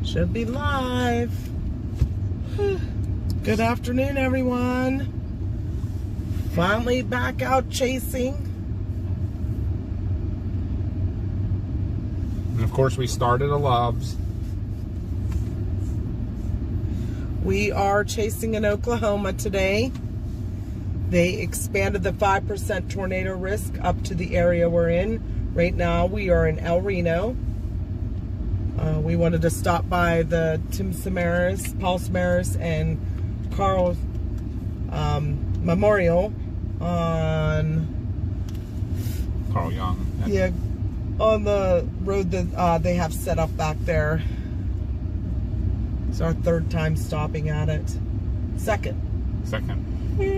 Should be live. Good afternoon, everyone. Finally back out chasing. And of course, we started a Loves. We are chasing in Oklahoma today. They expanded the 5% tornado risk up to the area we're in. Right now, we are in El Reno. We wanted to stop by the Tim Samaras, Paul Samaras, and Carl Memorial on Carl Young. Yeah, on the road that they have set up back there. It's our third time stopping at it. Second.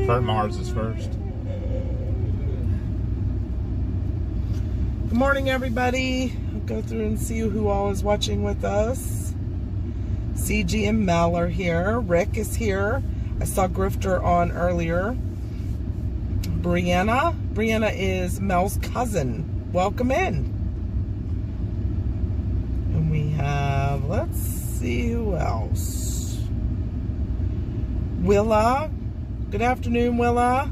Fort Mars is first. Good morning, everybody. I'll go through and see who all is watching with us. CG and Mel are here. Rick is here. I saw Grifter on earlier. Brianna. Brianna is Mel's cousin. Welcome in. And we have, let's see who else. Willa. Good afternoon, Willa.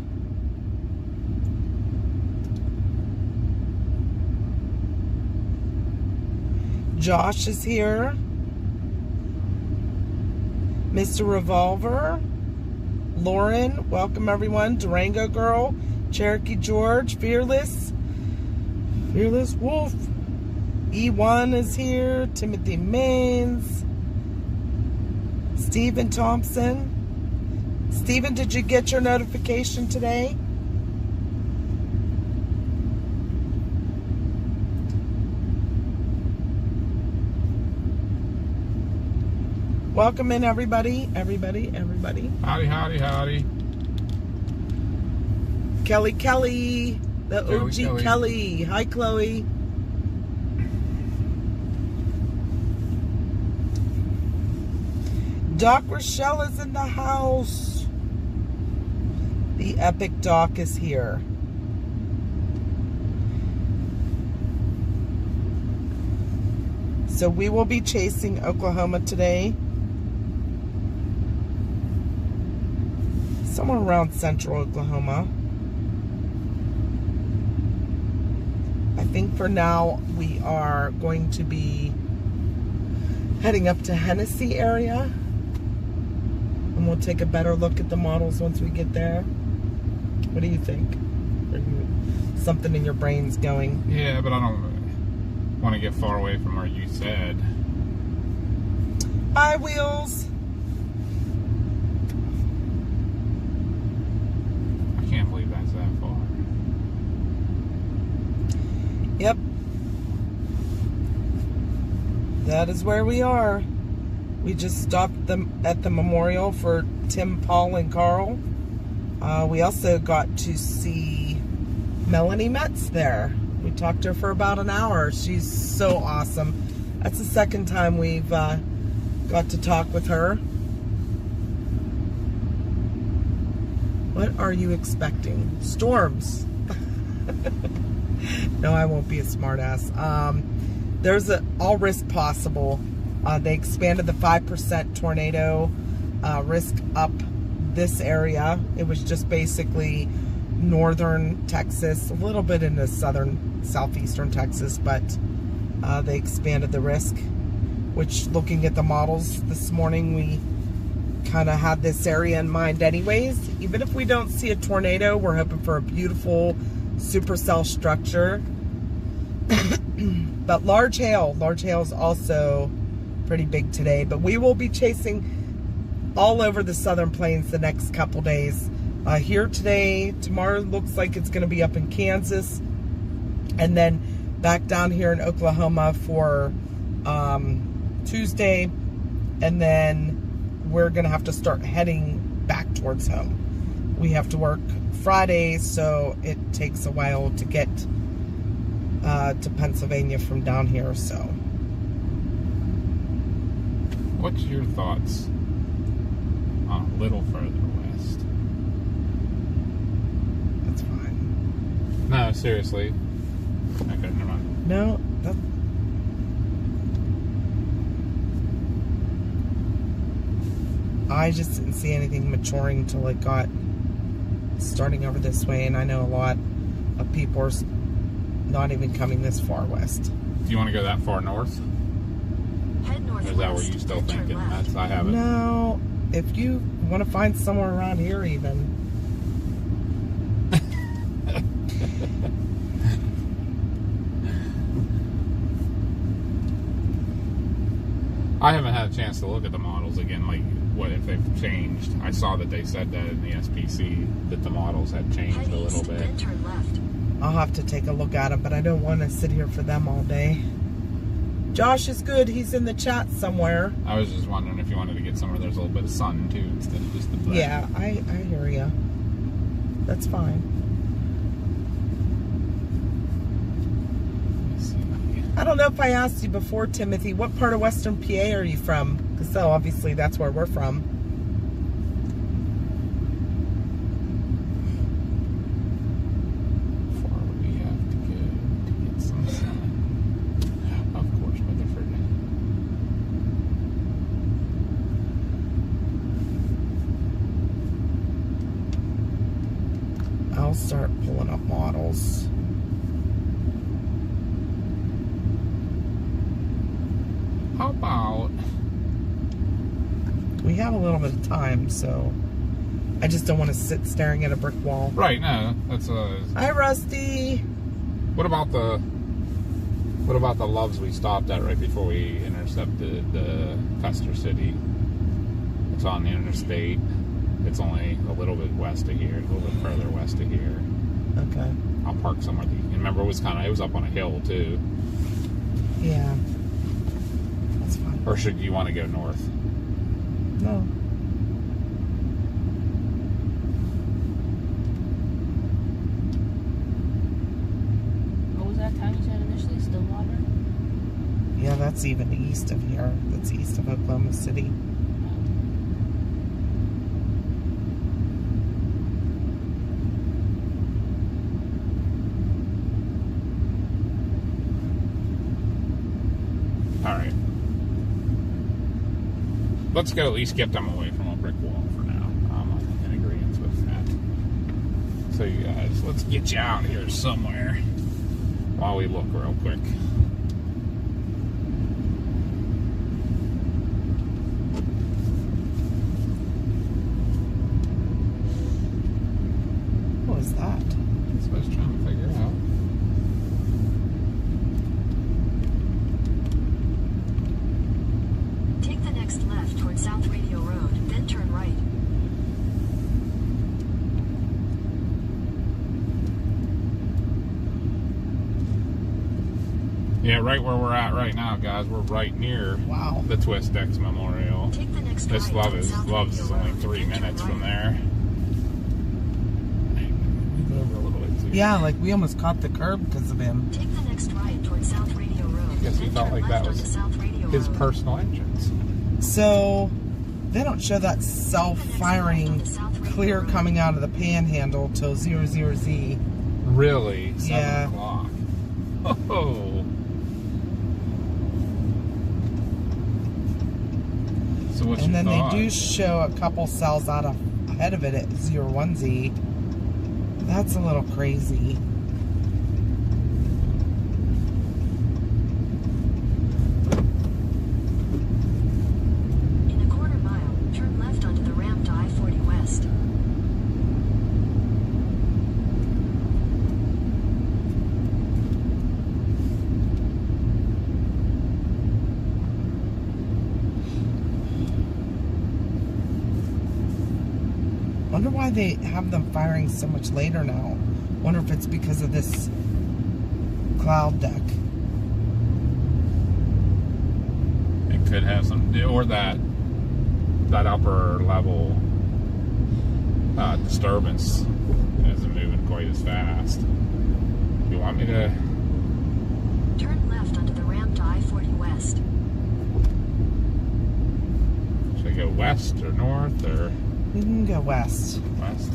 Josh is here. Mr. Revolver. Lauren, welcome everyone. Durango Girl. Cherokee George. Fearless. Fearless Wolf. E1 is here. Timothy Maines. Stephen Thompson. Stephen, did you get your notification today? Welcome in, everybody. Everybody. Howdy. Kelly. The OG Kelly. Hi, Chloe. Doc Rochelle is in the house. The Epic Doc is here. So we will be chasing Oklahoma today. Somewhere around central Oklahoma. I think for now we are going to be heading up to Hennessy area. And we'll take a better look at the models once we get there. What do you think? Something in your brain's going. Yeah, but I don't want to get far away from where you said. Hi, Wheels. I can't believe that's that far. Yep. That is where we are. We just stopped them at the memorial for Tim, Paul, and Carl. We also got to see Melanie Metz there. We talked to her for about an hour. She's so awesome. That's the second time we've got to talk with her. What are you expecting? Storms. No, I won't be a smartass. There's an all risk possible. They expanded the 5% tornado risk up this area. It was just basically northern Texas, a little bit into southeastern Texas, but they expanded the risk, which looking at the models this morning, we kind of had this area in mind anyways. Even if we don't see a tornado, we're hoping for a beautiful supercell structure. But large hail is also pretty big today, but we will be chasing all over the southern plains the next couple days. Here today, tomorrow looks like it's going to be up in Kansas, and then back down here in Oklahoma for Tuesday, and then we're going to have to start heading back towards home. We have to work Friday, so it takes a while to get to Pennsylvania from down here. So What's your thoughts on a little further west? That's fine. No, seriously. Okay, never mind. No, that... I just didn't see anything maturing till it got starting over this way, and I know a lot of people are not even coming this far west. Do you want to go that far north? Head Or northwest. is that what you still then turn thinking? left. That's I haven't. No, if you want to find somewhere around here even. I haven't had a chance to look at the models again, like what if they've changed. I saw that they said that in the SPC that the models had changed Head a little east, bit. then turn left. I'll have to take a look at it, but I don't want to sit here for them all day. Josh is good. He's in the chat somewhere. I was just wondering if you wanted to get somewhere there's a little bit of sun too, instead of just the black. Yeah, I hear you. That's fine. Let me see. I don't know if I asked you before, Timothy, what part of Western PA are you from? Because obviously that's where we're from. How far would we have to go to get some sun? Of course, Weatherford. I'll start pulling up models. How about We have a little bit of time, so I just don't want to sit staring at a brick wall. right? No, that's Hi, Rusty. What about the Loves we stopped at right before we intercepted the Custer City? It's on the interstate. It's only a little bit west of here, a little bit further west of here. Okay. I'll park somewhere. Remember, it was up on a hill too. Yeah. That's fine. Or should you want to go north? No. What was that town you said initially? Stillwater? Yeah, that's even east of here. That's east of Oklahoma City. All right. Let's go at least get them away from a brick wall for now. I'm in agreement with that. So you guys, let's get you out here somewhere while we look real quick. What was that? That's what I was trying to figure out. Take the next left toward South Radio Road, then turn right. Yeah, right where we're at right now, guys. We're right near Wow. the Twist X Memorial. Take the next This right toward South Loves Radio is only Road, 3 then turn minutes right. from there. Move over a little bit too. Yeah, like we almost caught the curb because of him. Take the next right toward South Radio Road. Guess he then felt turn like left that was onto South Radio his Road. personal entrance. So they don't show that self-firing clear coming out of the panhandle till 00Z. Really? 7 Yeah. o'clock. Oh. So what's And your then thought? they do show a couple cells out ahead of it at 01Z. That's a little crazy. In a quarter mile, turn left onto the ramp to I-40 West. Wonder why they have them firing so much later now. Wonder if it's because of this cloud deck. It could have some, or that upper level disturbance isn't moving quite as fast. You want me to? Turn left onto the ramp to I-40 West. Should I go west or north or We can go west. west?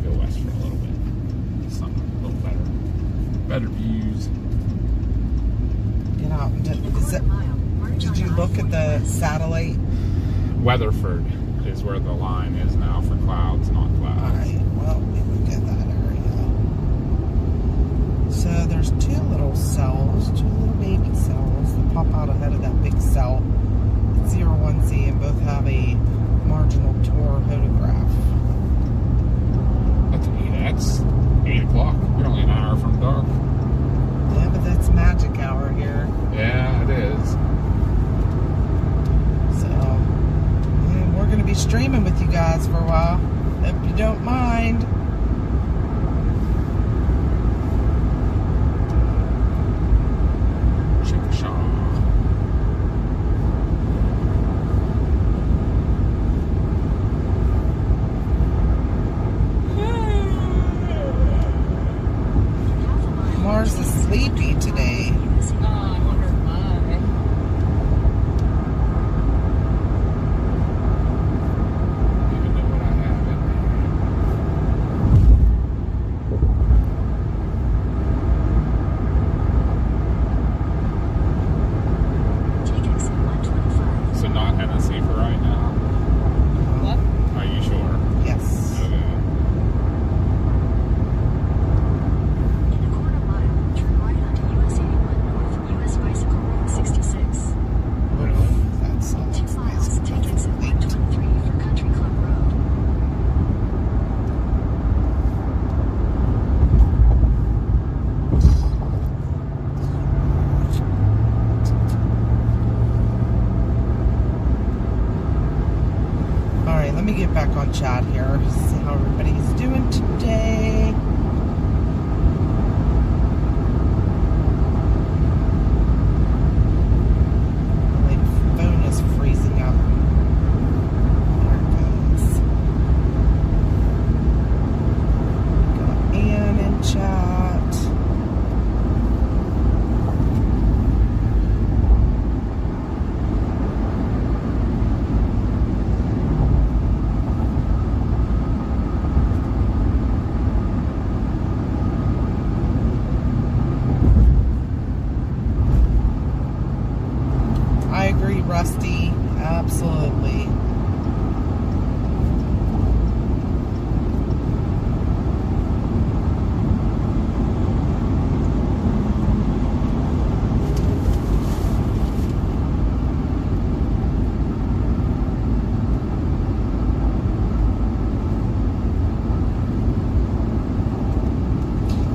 Go west for a little bit. Something a little better. Better views. Get out. In a Is quarter it, mile, mark Did you look at the satellite? Weatherford is where the line is now for clouds, not clouds. Alright, well, we look at that area. So there's two little cells, two little baby cells that pop out ahead of that big cell. It's 01Z and both have a marginal Tor photograph. That's 8 o'clock. We're only an hour from dark. Yeah, but that's magic hour here. Yeah, it is. So, and we're going to be streaming with you guys for a while. If you don't mind. Mars is sleepy today. I wonder why. Even know what I have in Take exit 125. there. So not Hennessy for right now. What? Are you sure? Yes. Okay. In a quarter mile, turn right onto US 81 North, US Bicycle Route 66. That's In 2 miles, take exit 123 for Country Club Road. Alright, let me get back on chat here. See how everybody's doing today. My phone is freezing up. There it goes. Got Ann in chat. I agree, Rusty. Absolutely.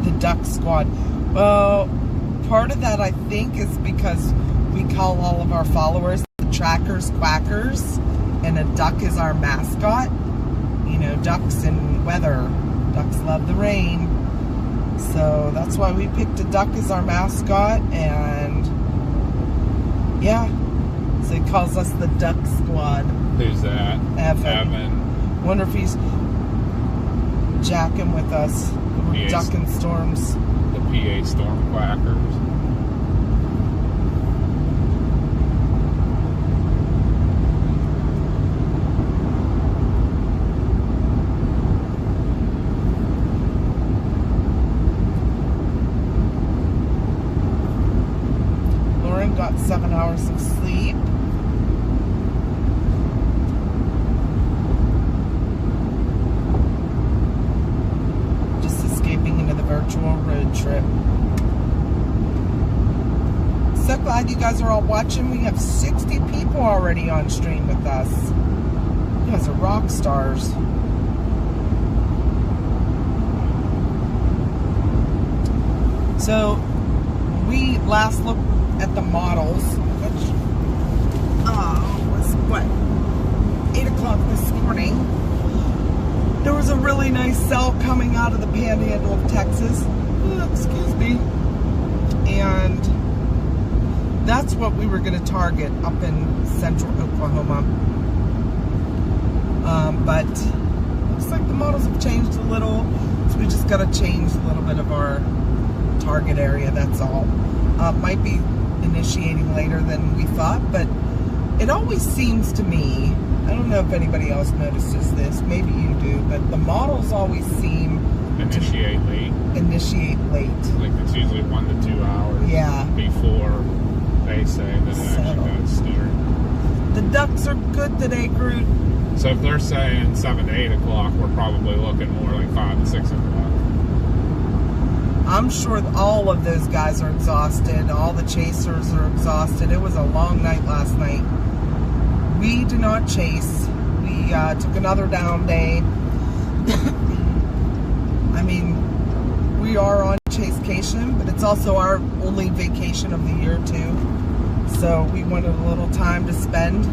The Duck Squad. Well, part of that I think is because we call all of our followers the Trackers Quackers, and a duck is our mascot. You know, ducks and weather. Ducks love the rain. So that's why we picked a duck as our mascot, and yeah. So he calls us the Duck Squad. Who's that? Evan. Wonder if he's jacking with us. We're Yes. ducking storms. The PA Storm Quackers. Lauren got 7 hours of sleep. Just escaping into the virtual road trip. So glad you guys are all watching. We have 60 people already on stream with us. You guys are rock stars. So, we last looked at the models, which was what, 8 o'clock this morning. There was a really nice cell coming out of the panhandle of Texas. Excuse me. And that's what we were going to target up in central Oklahoma. But looks like the models have changed a little, so we just got to change a little bit of our target area, that's all. Might be initiating later than we thought, but it always seems to me, I don't know if anybody else notices this, maybe you do, but the models always seem Initiate late. initiate late. Like it's usually 1 to 2 hours Yeah. before they say that it actually does start. The ducks are good today, Groot. So if they're saying 7 to 8 o'clock, we're probably looking more like 5 to 6 o'clock. I'm sure all of those guys are exhausted. All the chasers are exhausted. It was a long night last night. We do not chase. We took another down day. I mean, we are on chasecation, but it's also our only vacation of the year too. So we wanted a little time to spend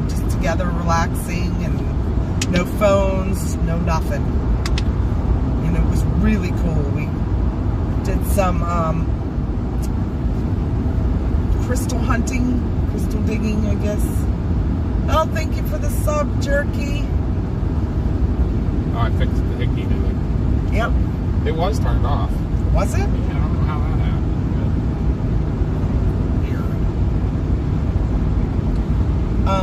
just together, relaxing, and no phones, no nothing. And it was really cool. We did some crystal hunting, crystal digging, I guess. Oh, thank you for the sub, Jerky. Oh, I fixed the hickey to it. Yep. It was turned off. Was it? Yeah, I don't know how that happened.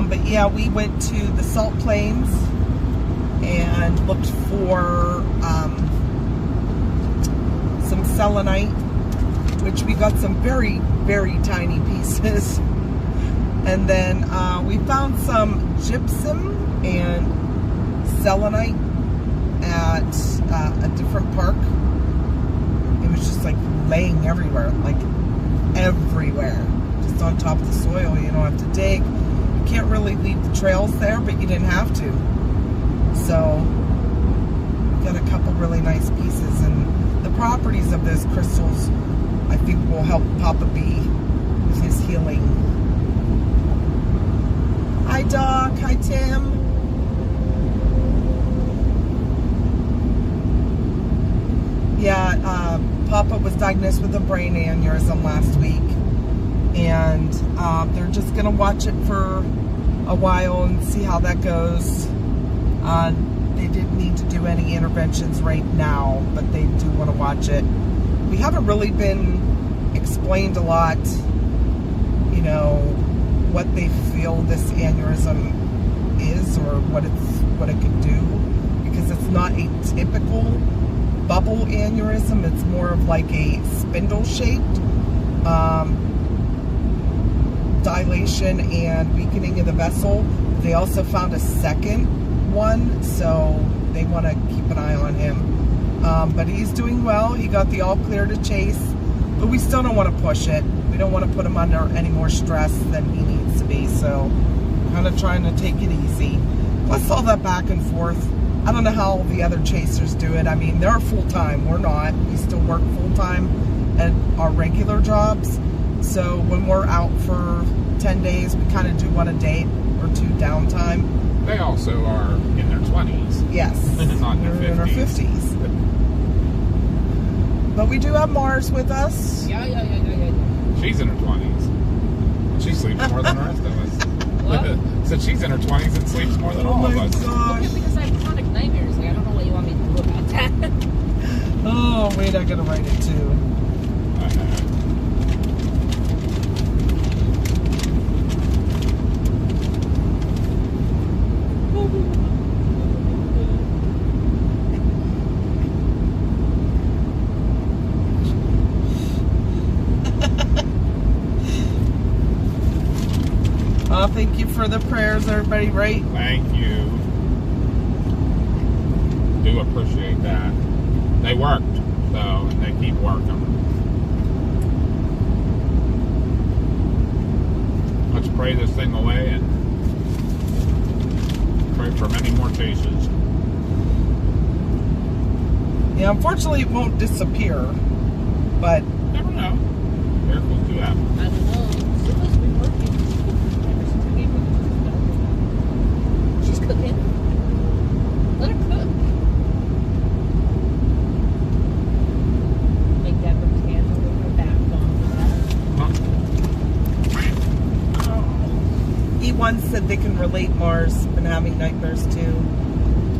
But yeah, we went to the Salt Plains and looked for some selenite, which we got some very, very tiny pieces. And then we found some gypsum and selenite at a different park. It was just like laying everywhere, just on top of the soil. You don't have to dig. You can't really leave the trails there, but you didn't have to. So we got a couple really nice pieces, and the properties of those crystals I think will help Papa B with his healing. Hi Doc, hi Tim. Yeah, Papa was diagnosed with a brain aneurysm last week, and they're just going to watch it for a while and see how that goes. They didn't need to do any interventions right now, but they do want to watch it. We haven't really been explained a lot, you know, what they feel this aneurysm is or what it could do, because it's not a typical bubble aneurysm. It's more of like a spindle-shaped dilation and weakening of the vessel. They also found a second one, so they want to keep an eye on him. But he's doing well. He got the all clear to chase, but we still don't want to push it. We don't want to put him under any more stress than he needs to be, so kind of trying to take it easy. Plus all that back and forth. I don't know how the other chasers do it. I mean, they're full-time. We're not. We still work full-time at our regular jobs. So when we're out for 10 days, we kind of do one a day or two downtime. They also are in their 20s. Yes. Not in their 50s. We're in our 50s. But we do have Mars with us. Yeah. She's in her 20s. She sleeps more than the rest of us. What? So she's in her 20s and sleeps more than all of us. gosh. Okay, because I have chronic nightmares. Like, I don't know what you want me to do about that. Oh, wait, I gotta write it too. Thank you for the prayers, everybody, right? Thank you. Do appreciate that. They worked, so, and they keep working. Let's pray this thing away and pray for many more chases. Yeah, unfortunately it won't disappear, but Never know. Miracles do happen. I don't know. Zillow's been working. Ever since I gave her the She's cooking. Let her cook. Make that her candle with her back on. E1 said they can relate Mars been having nightmares too.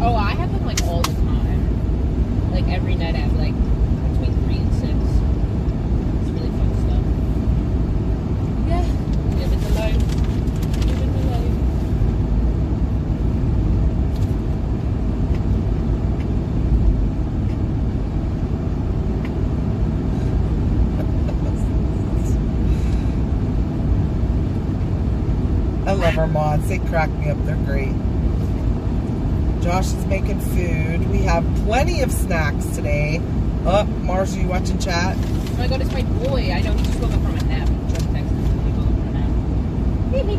Oh, I have them like all the time. Like every night I have like between 3 and 6. It's really fun stuff. Yeah. Living the life. Living the life. love our mods. They crack me up. They're great. Josh is making food. We have plenty of snacks today. Oh, Mars, are you watching chat? Oh my god, it's my boy. I know he just woke up from a nap. He just texted me. He woke up from a nap.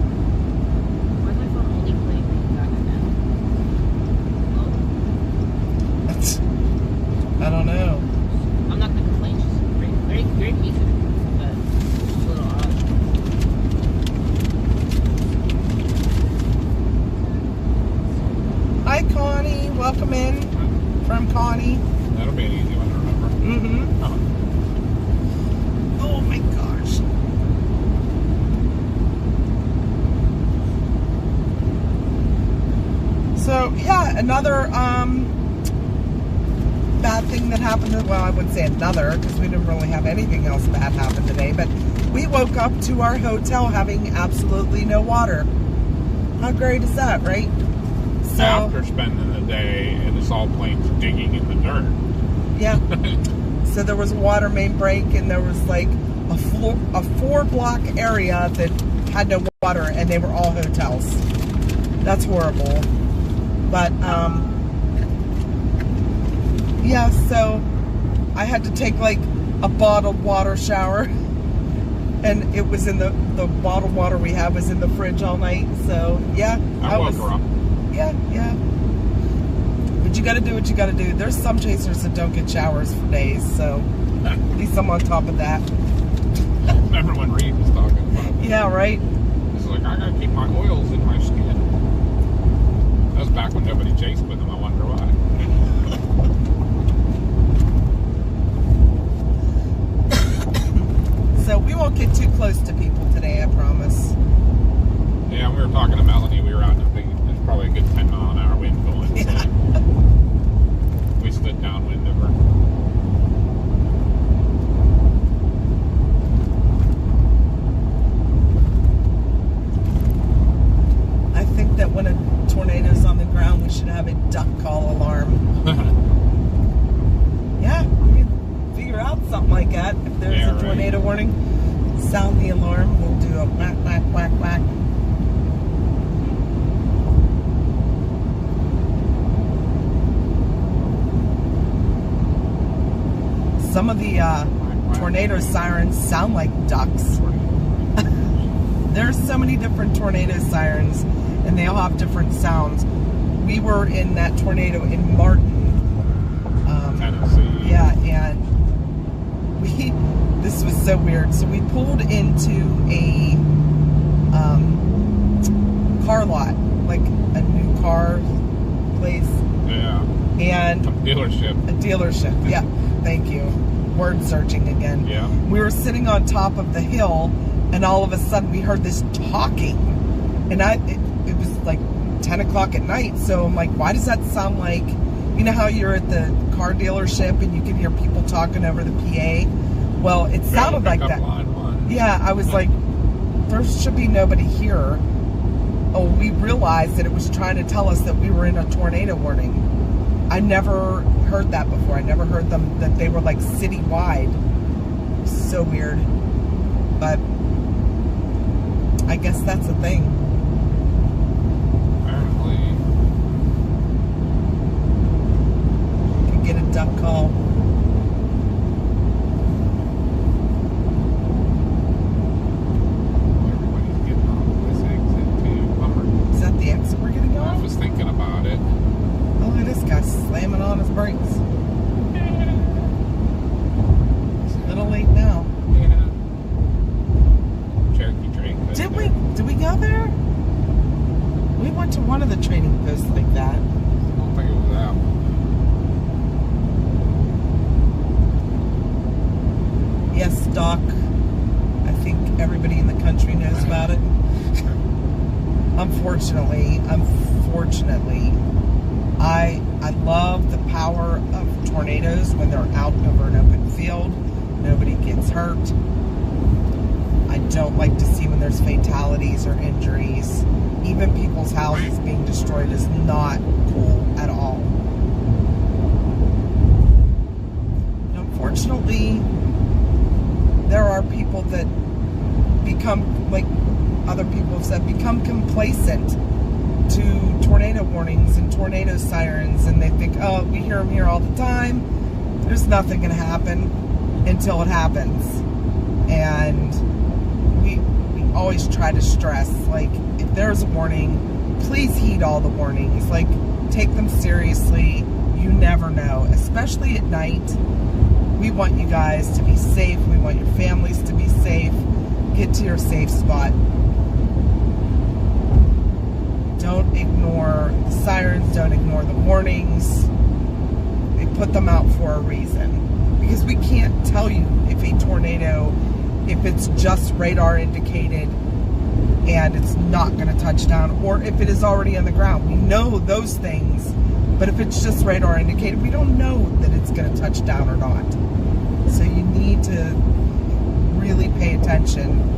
Why is my phone only playing when you got it now? I don't know. I'm not gonna complain. It's just great music, but it's a little odd. Hi, Connie. Welcome in from Connie. That'll be an easy one to remember. Mm-hmm. Oh. Oh my gosh. So yeah, another bad thing that happened. Well, I wouldn't say another because we didn't really have anything else bad happen today. But we woke up to our hotel having absolutely no water. How great is that, right? So After spending the day in the salt plains digging in the dirt. yeah. So there was a water main break, and there was like a 4-block area that had no water, and they were all hotels. That's horrible. But yeah, so I had to take like a bottled water shower, and it was in the bottled water we had was in the fridge all night. So yeah, I woke her up. yeah. But you got to do what you got to do. There's some chasers that don't get showers for days, so at least I'm on top of that. Remember when Reed was talking about it? Yeah, right. He's like, I gotta keep my oils in my skin. That was back when nobody chased with him. I wonder why. So we won't get too close to people today, I promise. Yeah, we were talking to Melanie. We were out in a big, there's probably a good 10 mile an hour wind going. So Yeah. we stood downwind of her. I think that when a tornado's on the ground, we should have a duck call alarm. Yeah, we can figure out something like that. If there's Yeah, a right. tornado warning, sound the alarm. We'll do a whack, whack, whack, whack. Some of the tornado sirens sound like ducks. There's so many different tornado sirens, and they all have different sounds. We were in that tornado in Martin, Tennessee. yeah, and this was so weird. So we pulled into a car lot, like a new car place, Yeah. and Dealership. a dealership. Yeah, thank you. Word searching again. Yeah. We were sitting on top of the hill, and all of a sudden we heard this talking, and it was like 10 o'clock at night. So I'm like, why does that sound like, you know how you're at the car dealership and you can hear people talking over the PA? Well, it sounded like that. Line one. Yeah, I was like, there should be nobody here. Oh, we realized that it was trying to tell us that we were in a tornado warning. I never heard that before. I never heard them that they were like citywide. So weird. But I guess that's a thing. Apparently. Could get a duck call. Everybody's getting off this exit too. Bummer. Is that the exit we're getting I on? was thinking about it. Oh, look at this guy slamming on his brakes. It's a little late now. Yeah. Cherokee train. Did we go there? We went to one of the training posts like that. I don't think it was that one. Yes, Doc. I think everybody in the country knows about it. Unfortunately, I love the power of tornadoes when they're out over an open field. Nobody gets hurt. I don't like to see when there's fatalities or injuries. Even people's houses being destroyed is not cool at all. And unfortunately, there are people that become, like other people have said, become complacent to tornado warnings and tornado sirens, and they think, oh, we hear them here all the time. There's nothing going to happen until it happens. And we always try to stress, like, if there's a warning, please heed all the warnings. Like, take them seriously. You never know, especially at night. We want you guys to be safe. We want your families to be safe. Get to your safe spot. Don't ignore the sirens. Don't ignore the warnings. They put them out for a reason. Because we can't tell you if a tornado, if it's just radar indicated and it's not going to touch down, or if it is already on the ground. We know those things, but if it's just radar indicated, we don't know that it's going to touch down or not. So you need to really pay attention.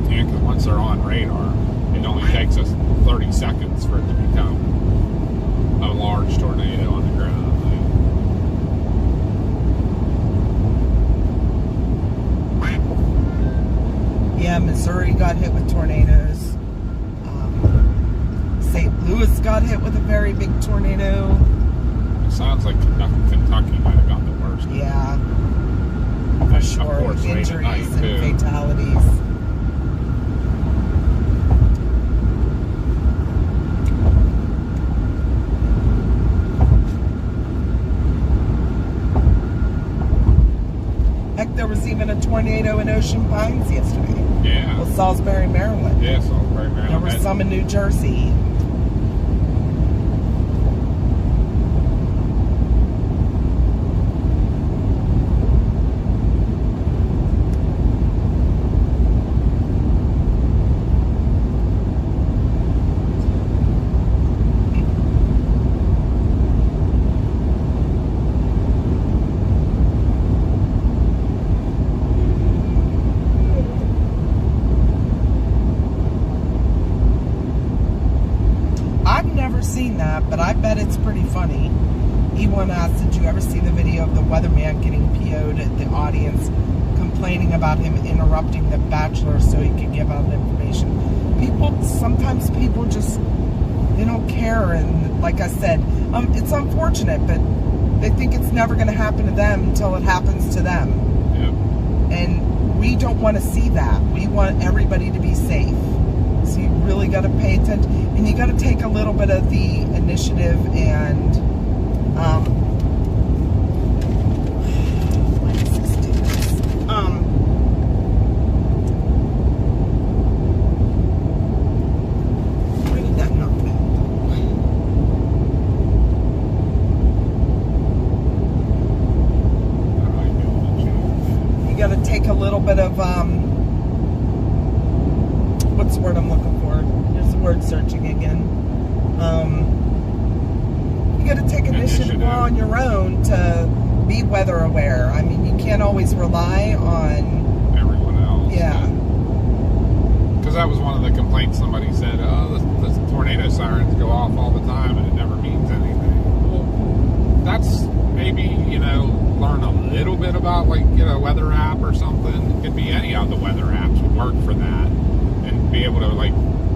Yeah, because once they're on radar, it only takes us 30 seconds for it to become a large tornado on the ground. Yeah, Missouri got hit with tornadoes. St. Louis got hit with a very big tornado. It sounds like Kentucky might have gotten the worst. Yeah, And for of sure. course, late at night, Injuries and too. fatalities. Heck, there was even a tornado in Ocean Pines yesterday. Yeah. Well, Salisbury, Maryland. Yeah, Salisbury, Maryland. There were some in New Jersey. Seen that, but I bet it's pretty funny. E1 asked, did you ever see the video of the weatherman getting PO'd at the audience, complaining about him interrupting the Bachelor so he could give out information? Sometimes people just, they don't care, and like I said, it's unfortunate, but they think it's never going to happen to them until it happens to them. Yep. And we don't want to see that. We want everybody to be safe. So you really got to pay attention, and you got to take a little bit of the initiative and why does this do this? Why did that not go? You got to take a little bit of what's the word I'm looking for? There's the word searching again. You got to take initiative on your own to be weather aware. I mean, you can't always rely on everyone else. Yeah. Because that was one of the complaints somebody said, oh, the tornado sirens go off all the time and it never means anything. Well, that's maybe, learn a little bit about, like, get a weather app or something. It could be any of the weather apps would work for that. And be able to, like,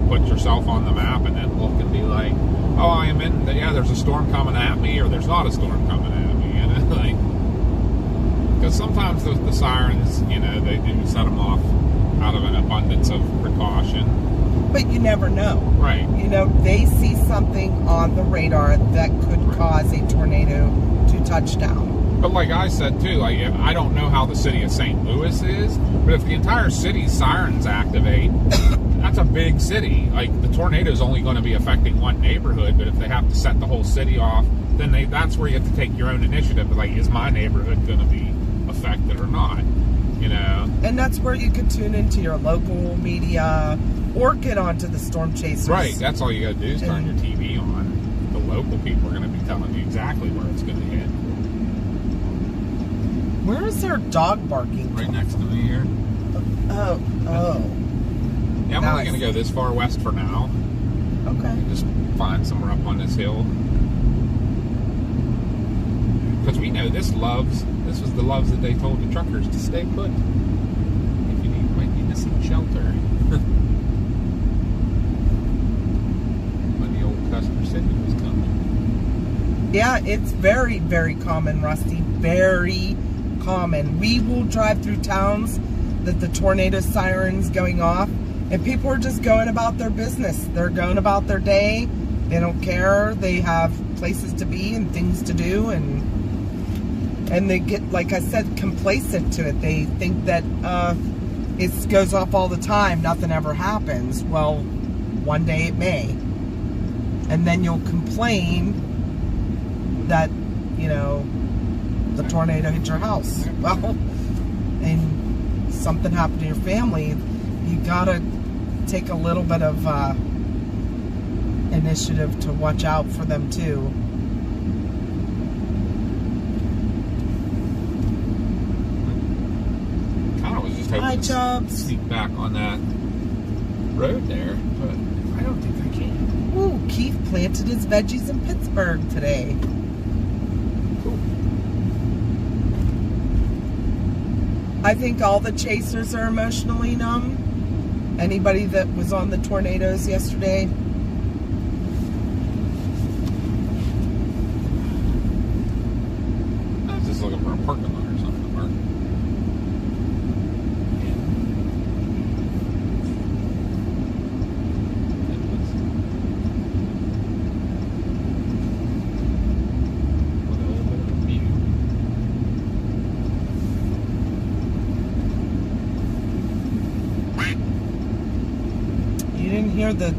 put yourself on the map and then look and be like, oh, I am in, there's a storm coming at me, or there's not a storm coming at me. And like, because sometimes the sirens, they do set them off out of an abundance of precaution. But you never know. Right. They see something on the radar that could cause a tornado to touch down. But like I said too, like, I don't know how the city of St. Louis is, but if the entire city's sirens activate, that's a big city. Like, the tornado is only going to be affecting one neighborhood, but if they have to set the whole city off, then that's where you have to take your own initiative. Like, is my neighborhood going to be affected or not? you know. And that's where you could tune into your local media or get onto the Storm Chasers. Right, that's all you got to do is turn your TV on. The local people are going to be telling you exactly where it's going to hit. Where is their dog barking? Right next to me here. Oh. Yeah, I'm Now only I going to see. go this far west for now. Okay. Just find somewhere up on this hill. Because we know this was the Loves that they told the truckers to stay put. If you might need to seek shelter. When the old Custer City was coming. Yeah, it's very, very common, Rusty. Very common. We will drive through towns that the tornado siren's going off, and people are just going about their business. They're going about their day. They don't care. They have places to be and things to do, and they get, like I said, complacent to it. They think that it goes off all the time. Nothing ever happens. Well, one day it may. And then you'll complain that, you know, the tornado hit your house. Well, and something happened to your family, you gotta take a little bit of initiative to watch out for them too. Kind of was just hoping Hi, to Chubbs. sneak back on that road there, but I don't think I can. Ooh, Keith planted his veggies in Pittsburgh today. Cool. I think all the chasers are emotionally numb. Anybody that was on the tornadoes yesterday. I was just looking for a parking lot or something to park. With a little bit of a view. You didn't hear the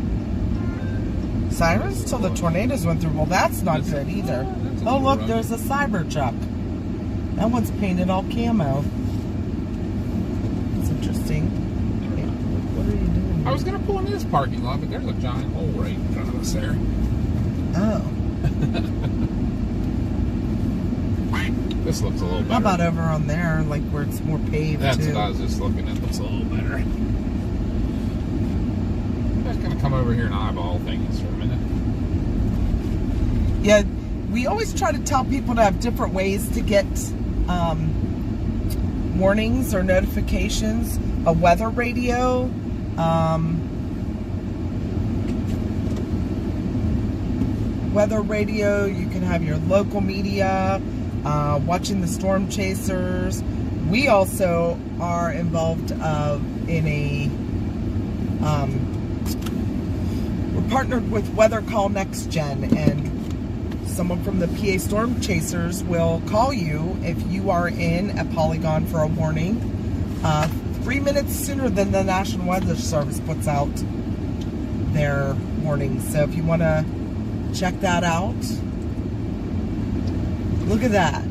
sirens till the tornadoes went through. Well, that's not That's- good either. that's a Oh, little look, rough. there's a Cybertruck. That one's painted all camo. That's interesting. Hey, what are you doing? I was gonna pull into this parking lot, but there's a giant hole right in front of us there. Oh. This looks a little better. How about over on there, like where it's more paved That's too? what I was just looking at. Looks a little better. I'm just gonna come over here and eyeball things for a minute. Yeah, we always try to tell people to have different ways to get warnings or notifications. A weather radio. Weather radio, you can have your local media, watching the Storm Chasers. We also are involved in a, we're partnered with Weather Call Next Gen, and someone from the PA Storm Chasers will call you if you are in a polygon for a warning 3 minutes sooner than the National Weather Service puts out their warnings. So if you want to check that out, look at that.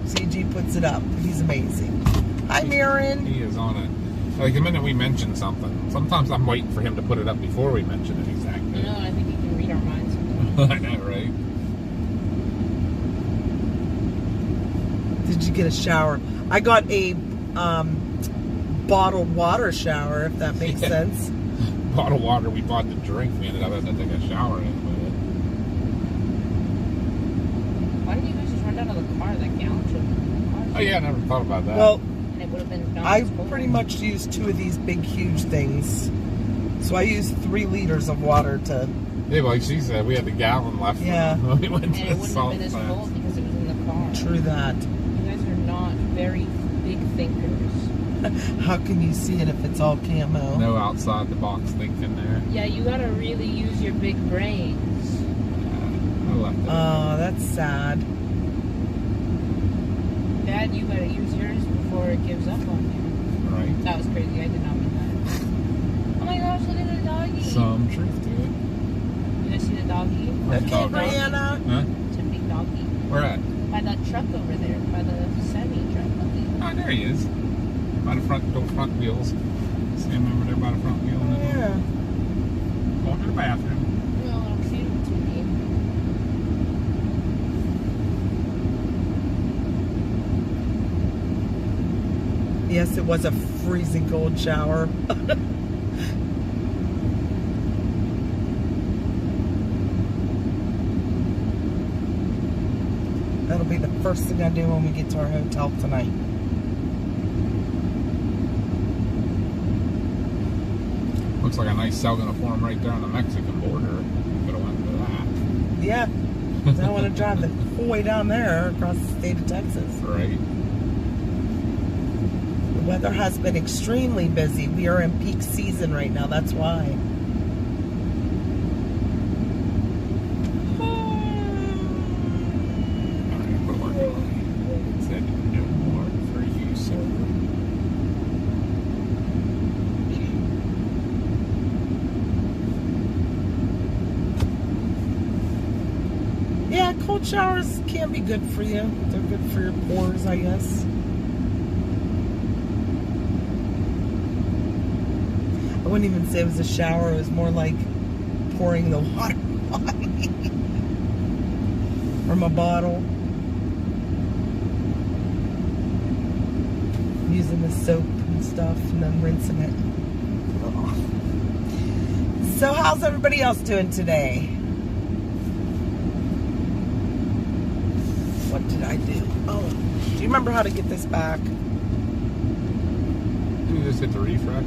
CG puts it up. He's amazing. Hi, Mirren. He is on it. Like the minute we mention something, sometimes I'm waiting for him to put it up before we mention it exactly. You know, I think you can read our minds sometimes. I know, right? Did you get a shower? I got a bottled water shower, if that makes Yeah. sense. Bottled water we bought to drink, we ended up having to take a shower in it. Why didn't you guys just run down to the car? That gallon should have been in the car. Oh yeah, I never thought about that. Well, And it would have been done I as cold. pretty much use 2 of these big, huge things. So I use 3 liters of water to. yeah, like she said, we had the gallon left. Yeah. When we went And to it the wouldn't have salt been as plant. cold because it was in the car. True that. You guys are not very big thinkers. How can you see it if it's all camo? No outside the box thinking there. Yeah, you gotta really use your big brains. I left it. Oh, that's sad. Dad, you gotta use yours before it gives up on you. right? That was crazy. I did not mean that. Oh my gosh, look at the doggy. Some truth to it. You guys see the doggy? Where's the Okay, dog? Brianna. Huh? It's a big doggy. Where at? By that truck over there. By the semi truck. Oh, there he is. By the front wheels. See him over there by the front wheel. Oh, yeah. Going to the bathroom. No, I don't see it on TV. Yes, it was a freezing cold shower. That'll be the first thing I do when we get to our hotel tonight. Looks like a nice cell uniform right there on the Mexican border. Could have went to that. Yeah, 'cause I want to drive the whole way down there across the state of Texas. Right. The weather has been extremely busy. We are in peak season right now, that's why. Alright, but we're going. It said no more for you, sir. Yeah, cold showers can be good for you. They're good for your pores, I guess. I wouldn't even say it was a shower. It was more like pouring the water on me from a bottle. Using the soap and stuff and then rinsing it. Ugh. So how's everybody else doing today? What did I do? Oh, do you remember how to get this back? Did you just hit the refresh?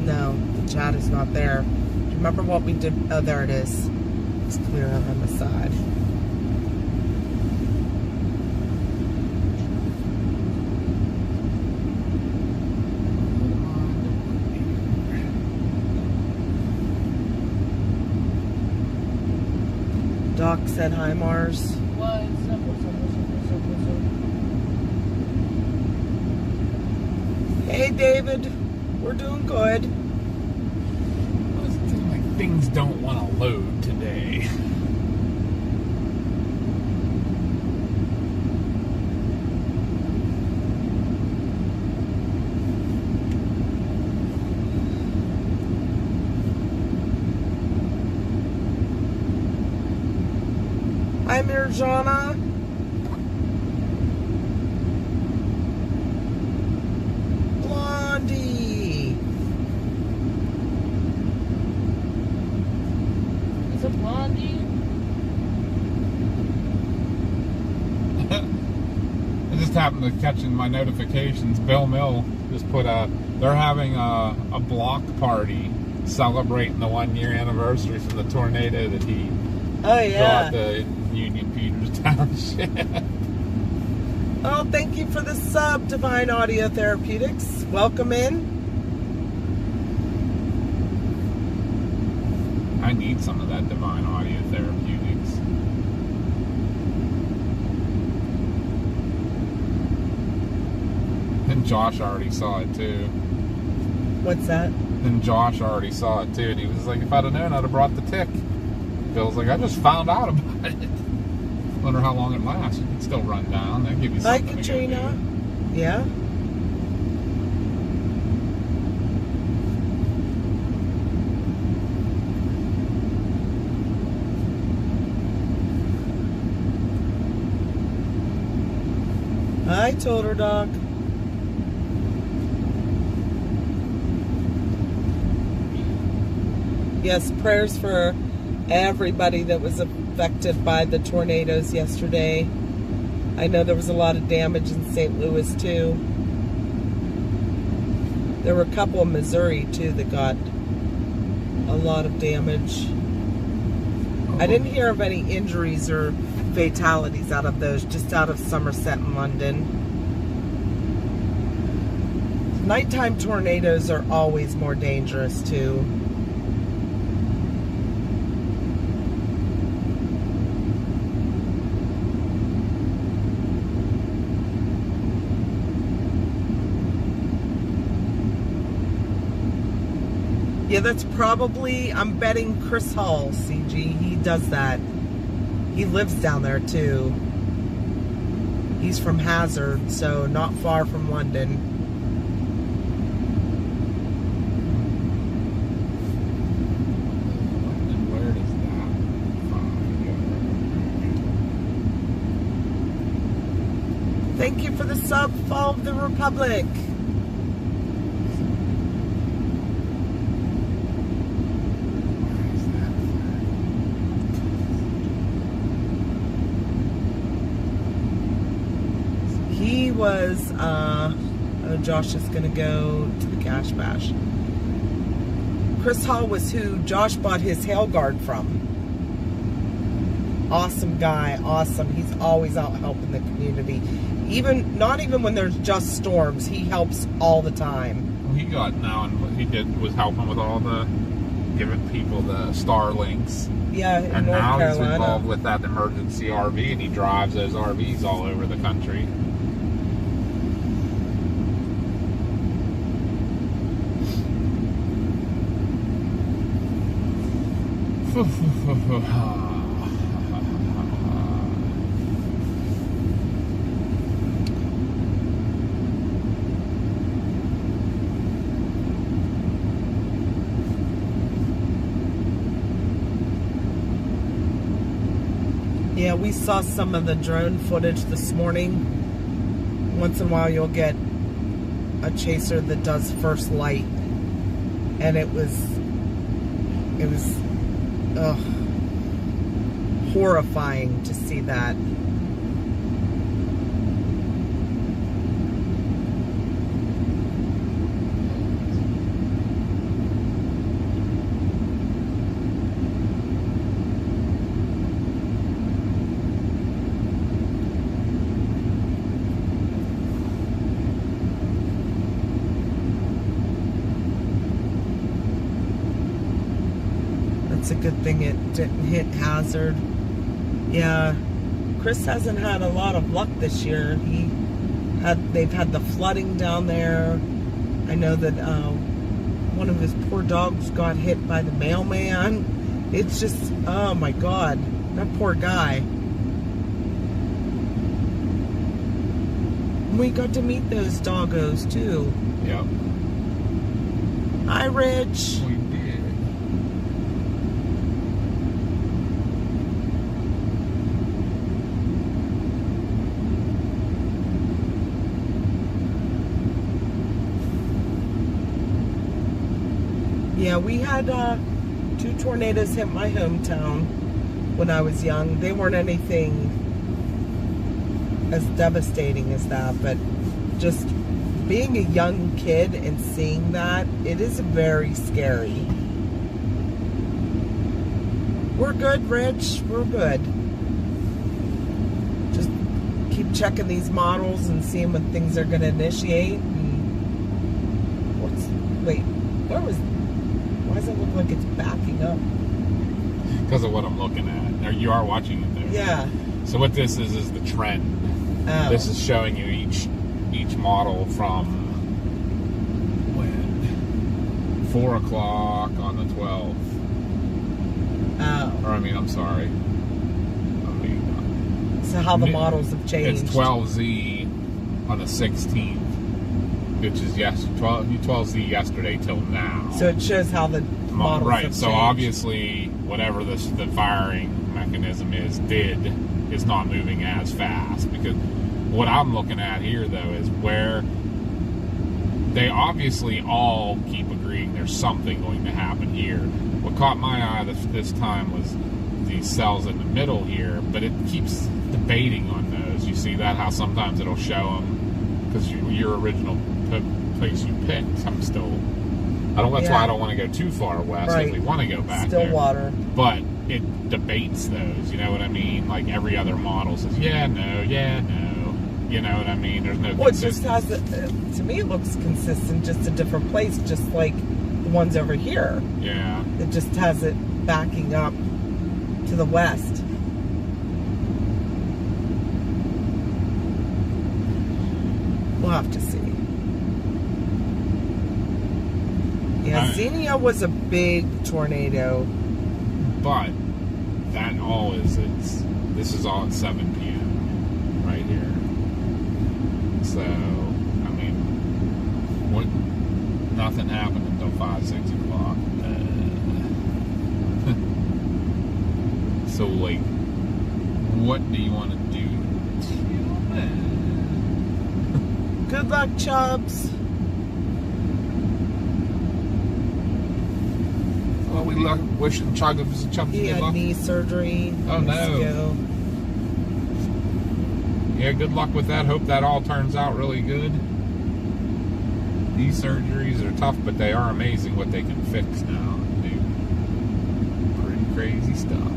No, the chat is not there. Do you remember what we did? Oh, there it is. It's clear on the side. Doc said hi, Mars. What's up, what's up, what's up, what's up, what's up? Hey, David. We're doing good. Well, it seems like things don't want to load today. Hi, Mirjana. Blondie. Is it Blondie? I just happened to catch in my notifications. Bill Mill just put they're having a block party celebrating the 1-year anniversary from the tornado that he Oh, yeah. got the Union Peters Township. Oh, thank you for the sub, Divine Audio Therapeutics. Welcome in. I need some of that Divine Audio Therapeutics. And Josh already saw it too. What's that? And Josh already saw it too. And he was like, if I'd have known, I'd have brought the tick. Bill's like, I just found out about it. Wonder how long it lasts. You can still run down. They'll give you Hi, something to go Katrina. do. Yeah? I told her, Doc. Yes, prayers for everybody that was affected by the tornadoes yesterday. I know there was a lot of damage in St. Louis too. There were a couple in Missouri too that got a lot of damage. I didn't hear of any injuries or fatalities out of those, just out of Somerset and London. Nighttime tornadoes are always more dangerous too. Yeah, that's probably, I'm betting Chris Hall, CG. He does that. He lives down there too. He's from Hazard, so not far from London. And where does that Thank you for the sub, Fall of the Republic. He was, oh, Josh is gonna go to the Cash Bash. Chris Hall was who Josh bought his hail guard from. Awesome guy, awesome. He's always out helping the community. Not even when there's just storms, he helps all the time. Well, he got now, and what he did was helping with all the giving people the Starlinks. Yeah, in And North now he's Carolina. involved with that emergency RV, and he drives those RVs all over the country. Yeah, we saw some of the drone footage this morning. Once in a while you'll get a chaser that does first light. And it was horrifying to see that. It's a good thing it didn't hit Hazard. Yeah, Chris hasn't had a lot of luck this year. They've had the flooding down there. I know that one of his poor dogs got hit by the mailman. It's just, oh my God, that poor guy. We got to meet those doggos too. Yep. Hi, Rich. We did. Yeah, we had 2 tornadoes hit my hometown when I was young. They weren't anything as devastating as that, but just being a young kid and seeing that, it is very scary. We're good, Rich. We're good. Just keep checking these models and seeing when things are going to initiate. And why does it look like it's backing up? Because of what I'm looking at. Or you are watching it there. Yeah. So what this is the trend. Oh. This is showing you each model from when 4 o'clock on the 12th. Oh. Or I'm sorry. So how the models have changed. It's 12Z on the 16th, which is 12Z yesterday till now. So it shows how the models right. have So changed. obviously, whatever the firing mechanism is not moving as fast, because what I'm looking at here though is where they obviously all keep agreeing there's something going to happen here. What caught my eye this time was these cells in the middle here, but it keeps debating on those. You see that, how sometimes it'll show them because your original place you picked. That's why I don't want to go too far west Right. if we want to go back there. Stillwater. But it debates those, you know what I mean? Like every other model says, yeah, no. You know what I mean? There's no Well, it just consistency. has, to me, it looks consistent, just a different place, just like the ones over here. Yeah. It just has it backing up to the west. We'll have to see. Yeah, Xenia was a big tornado. But that all is this is all at 7 p.m. right here. So I mean, nothing happened until 5, 6 o'clock. So like, what do you want to do till then? Good luck, Chubbs. Well, we wishing Chubbs He good had luck. knee surgery. Oh, years no. ago. Yeah, good luck with that. Hope that all turns out really good. These surgeries are tough, but they are amazing what they can fix now. Do pretty crazy stuff.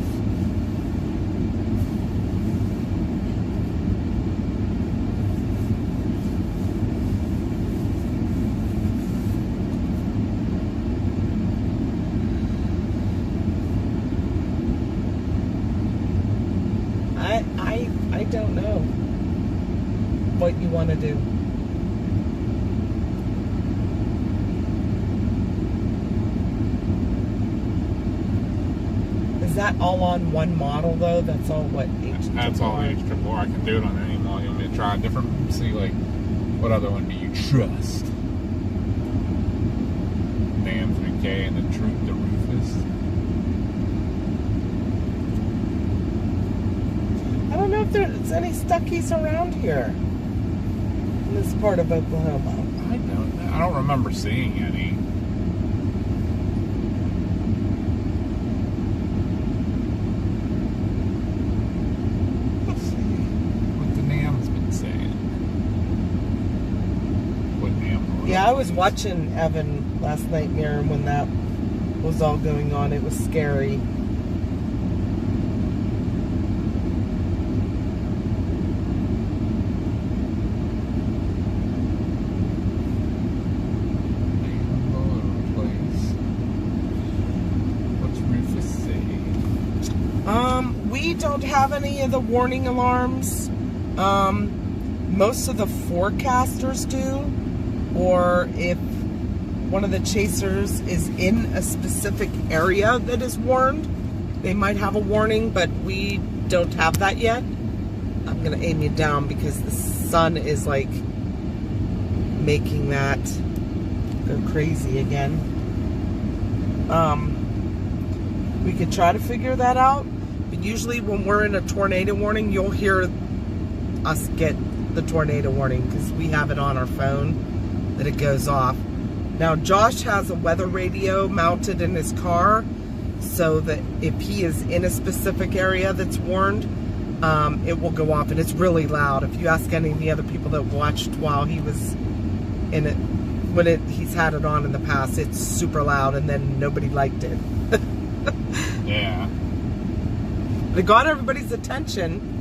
I don't know what you want to do. Is that all on one model though? That's all what That's all the H-triple R. I can do it on any model. You want me to try a different, see like, what other one do you trust? The M3K and the Rufus. I don't know if there's any Stuckies around here in this part of Oklahoma. I don't know. I don't remember seeing any. Let's see what the NAM's been saying. What NAM? Yeah, I was watching Evan last night, Miriam, when that was all going on. It was scary. We don't have any of the warning alarms. Most of the forecasters do, or if one of the chasers is in a specific area that is warned, they might have a warning, but we don't have that yet. I'm gonna aim you down because the sun is like making that go crazy again. We could try to figure that out. But usually when we're in a tornado warning, you'll hear us get the tornado warning because we have it on our phone that it goes off. Now Josh has a weather radio mounted in his car so that if he is in a specific area that's warned, it will go off, and it's really loud. If you ask any of the other people that watched while he was in it, he's had it on in the past, it's super loud, and then nobody liked it. Yeah. It got everybody's attention.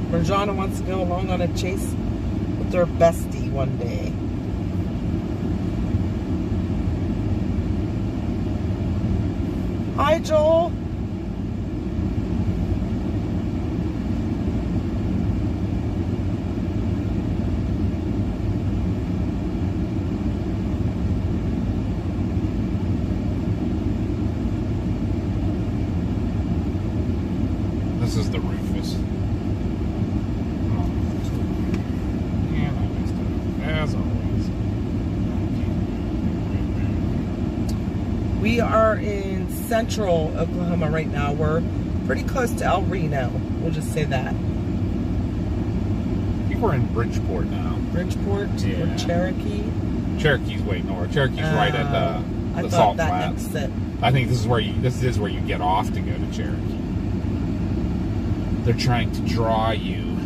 Marjana wants to go along on a chase with her bestie one day. Hi, Joel. This is the Rufus. And I messed it up, as always. We are in central Oklahoma right now. We're pretty close to El Reno. We'll just say that. I think we're in Bridgeport now. Bridgeport Yeah. or Cherokee. Cherokee's way north. Cherokee's right at I the thought salt that flats. next set I think this is where you get off to go to Cherokee. They're trying to draw you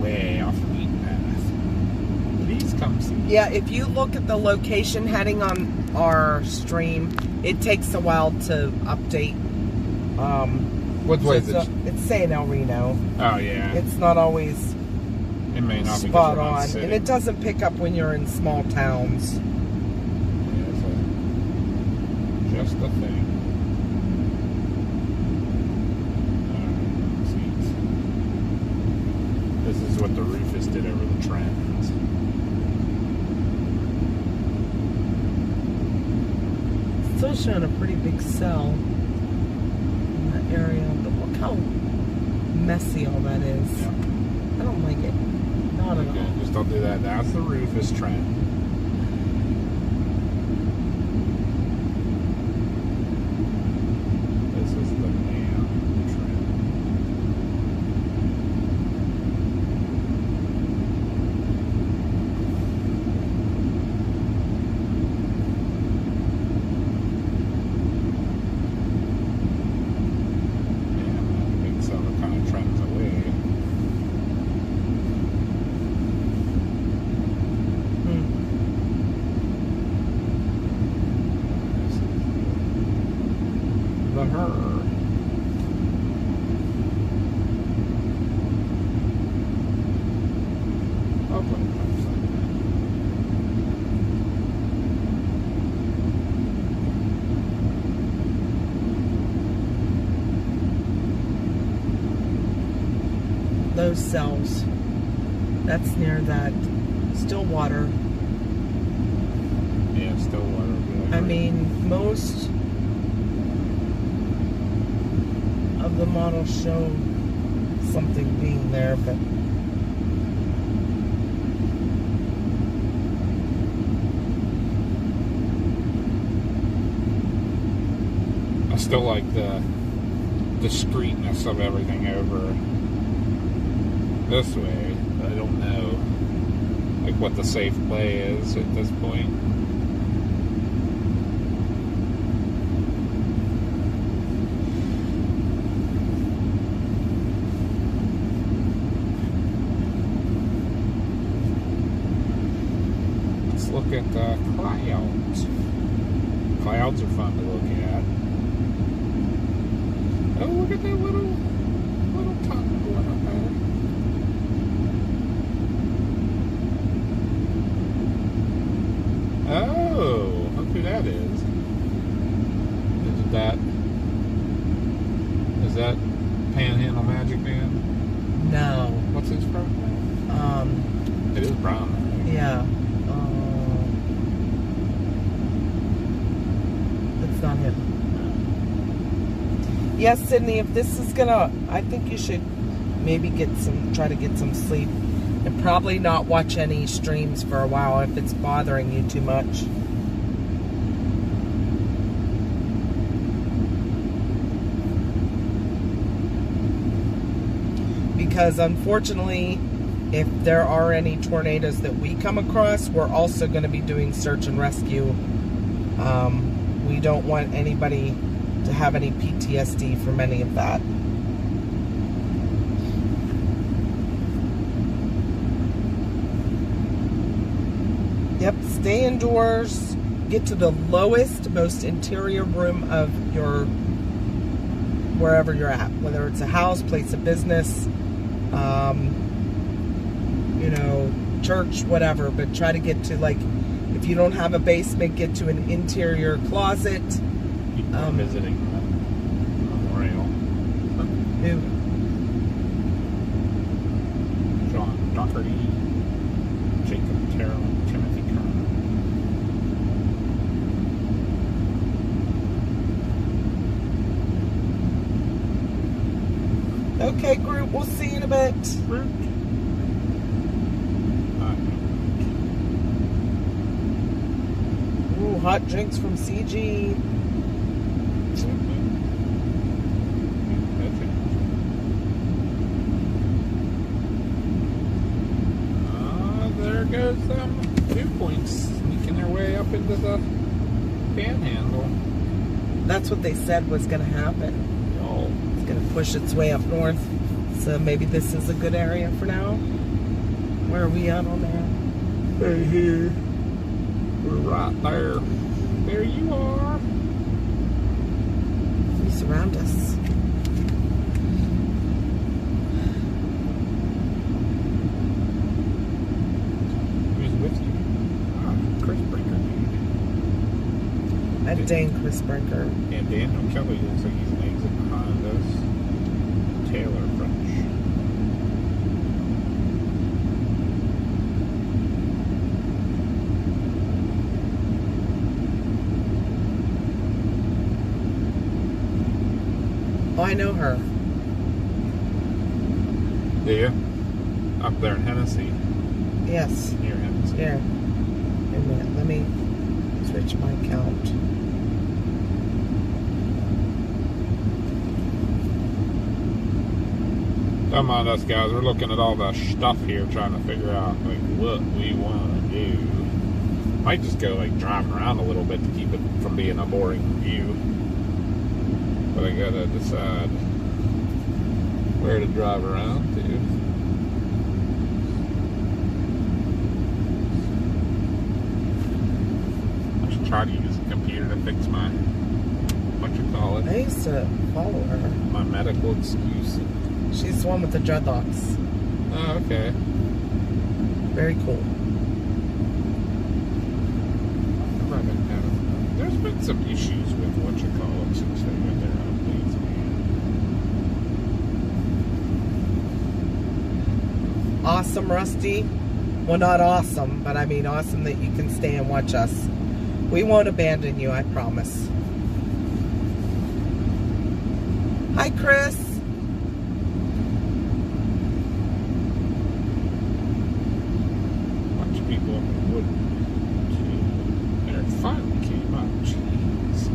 way off the beaten path. Please come see. Yeah, if you look at the location heading on our stream, it takes a while to update. What way is it? It's saying El Reno. Oh yeah. It's not always It may not be spot because we're not on, sitting. and it doesn't pick up when you're in small towns. Yeah, so just a thing. Alright, seats. This is what the Rufus did over the Trends. Still showing a pretty big cell in that area, but look how messy all that is. Yeah. I don't like it. Not at Okay, all. just don't do that. That's the Rufus Trend. This is the Man Trend. Yeah, big seller kind of trends away. Hmm. This is the Her. Oakland website. Those cells. That's near that Stillwater. Yeah, Stillwater. I mean, most of the models show something being there, but I still like the discreetness of everything over this way. I don't know like what the safe play is at this point. Let's look at the clouds. Clouds are fun to look at. Oh, look at that little tunnel going up there. Oh, look who that is. Is that Panhandle Magic Man? no. What's his first name? It is Brown. Right? Yeah. It's not him. Yes, Sydney, if this is gonna, I think you should maybe try to get some sleep and probably not watch any streams for a while if it's bothering you too much. Because unfortunately, if there are any tornadoes that we come across, we're also going to be doing search and rescue. We don't want anybody to have any PTSD from any of that. Yep, stay indoors. Get to the lowest, most interior room of your, wherever you're at. Whether it's a house, place of business, you know, church, whatever. But try to get to, like, if you don't have a basement, get to an interior closet. People are visiting the memorial. Who? John Doherty, Jacob Terrell, Timothy Kern. Okay, group, we'll see you in a bit. Ooh, hot drinks from CG. There goes Dew Points sneaking their way up into the Panhandle. That's what they said was going to happen. Oh, It's going to push its way up north. So maybe this is a good area for now. Where are we at on there? right here. We're right there. There you are. You surround us. Who's with you? Chris Brinker. That dang Chris Brinker. And Daniel Kelly looks like he's an exit behind us. Taylor French. Oh, I know her. Do you? Up there in Hennessy. Yes. Near Hennessy. Here. Wait a minute. Let me switch my account. Don't mind us guys, we're looking at all the stuff here trying to figure out like what we want to do. Might just go like driving around a little bit to keep it from being a boring view. But I gotta decide where to drive around to. I should try to use a computer to fix my, what you call I it, used to follow her. my medical excuse. She's the one with the dreadlocks. Oh, okay. Very cool. There's been some issues with what you call them since they got their updates, man. Awesome, Rusty. Well, not awesome, but I mean awesome that you can stay and watch us. We won't abandon you, I promise. Hi, Chris. Bunch of people in the wood too. And it finally came out. Jeez.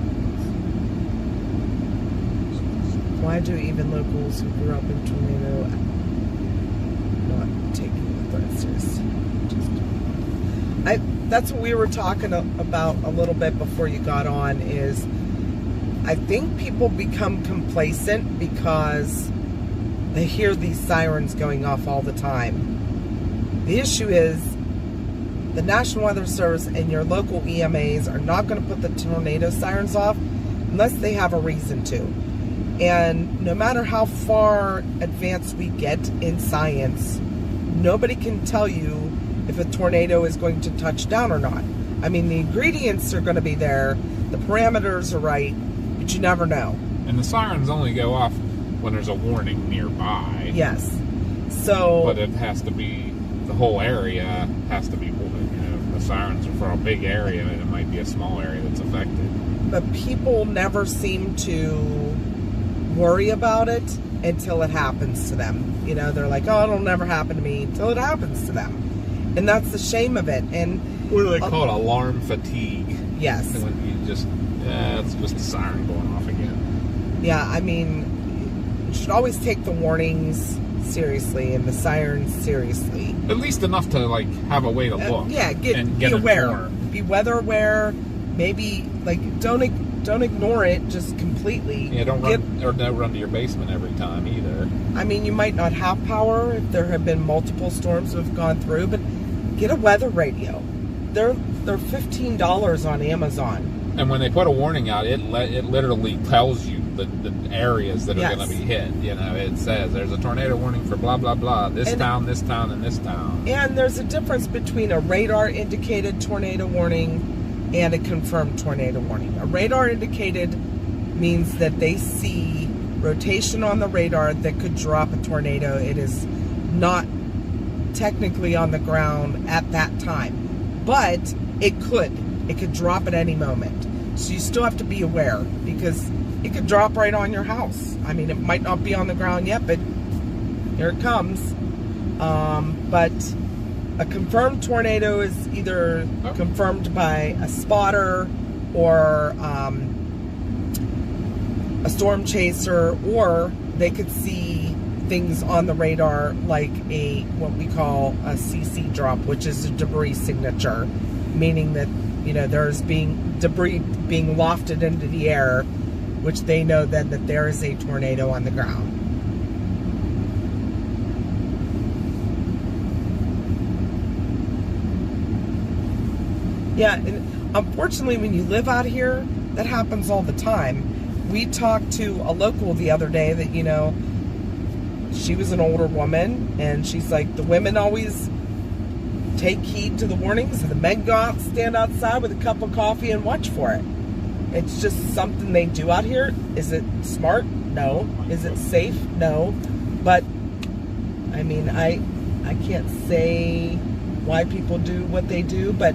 Why do even locals who grew up in Tornado not taking the threat seriously? That's what we were talking about a little bit before you got on, is I think people become complacent because they hear these sirens going off all the time. The issue is the National Weather Service and your local EMAs are not going to put the tornado sirens off unless they have a reason to. And no matter how far advanced we get in science, nobody can tell you if a tornado is going to touch down or not. I mean, the ingredients are going to be there, the parameters are right, but you never know. And the sirens only go off when there's a warning nearby. Yes. So, But it has to be, the whole area has to be, you know, the sirens are for a big area and it might be a small area that's affected. but people never seem to worry about it until it happens to them. You know, they're like, oh, it'll never happen to me until it happens to them. And that's the shame of it. And What do they call it? Alarm fatigue. yes. When you just, it's just a siren going off again. Yeah, I mean, you should always take the warnings seriously and the sirens seriously. At least enough to like have a way to look. Yeah, and be aware. informed. Be weather aware. Maybe, like, don't ignore it just completely. Yeah, don't run to your basement every time either. I mean, you might not have power if there have been multiple storms that have gone through, but get a weather radio. They're $15 on Amazon. And when they put a warning out, it literally tells you the areas that are Yes. going to be hit. You know, it says there's a tornado warning for blah blah blah. This town, this town, and this town. And there's a difference between a radar indicated tornado warning and a confirmed tornado warning. A radar indicated means that they see rotation on the radar that could drop a tornado. It is not technically on the ground at that time, but it could drop at any moment. So you still have to be aware, because it could drop right on your house. I mean, it might not be on the ground yet, but here it comes. But a confirmed tornado is either confirmed by a spotter or a storm chaser, or they could see things on the radar like what we call a CC drop, which is a debris signature, meaning that, you know, there's debris being wafted into the air which they know then that there is a tornado on the ground. Yeah, and unfortunately, when you live out here, that happens all the time. We talked to a local the other day that, you know, she was an older woman, and she's like, the women always take heed to the warnings, and the men go out, stand outside with a cup of coffee and watch for it. It's just something they do out here. Is it smart? No. Is it safe? No. But, I mean, I can't say why people do what they do, but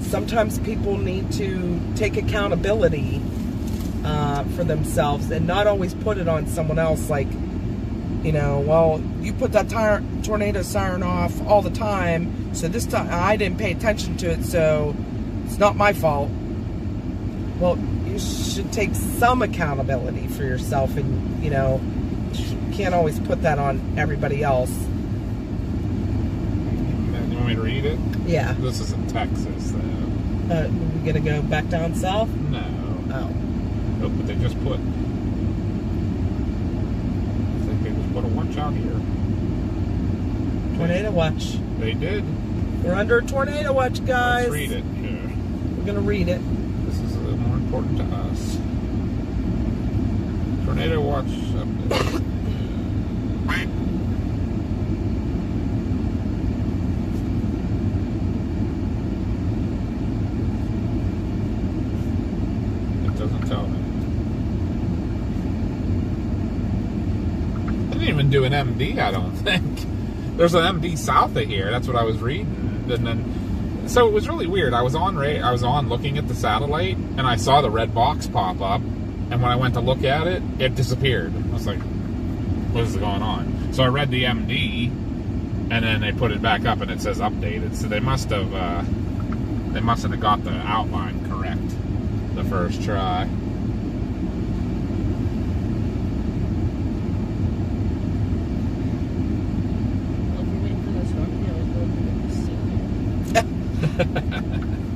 sometimes people need to take accountability for themselves and not always put it on someone else. Like, you know, well, you put that tornado siren off all the time, so this time I didn't pay attention to it, so it's not my fault. Well, you should take some accountability for yourself, and, you know, you can't always put that on everybody else. You want me to read it? Yeah. This is in Texas, though. We gonna go back down south? No. Oh. Nope, but they just put... I think they just put a watch out here. Tornado watch. They did. We're under a tornado watch, guys. Let's read it. Yeah. We're gonna read it. This is more important to us. Tornado watch update. It doesn't tell me. They didn't even do an MD, I don't think. There's an MD south of here. That's what I was reading. And then, so it was really weird. I was on looking at the satellite, and I saw the red box pop up. And when I went to look at it, it disappeared. I was like, "What is going on?" So I read the MD, and then they put it back up, and it says updated. So they must have got the outline correct the first try.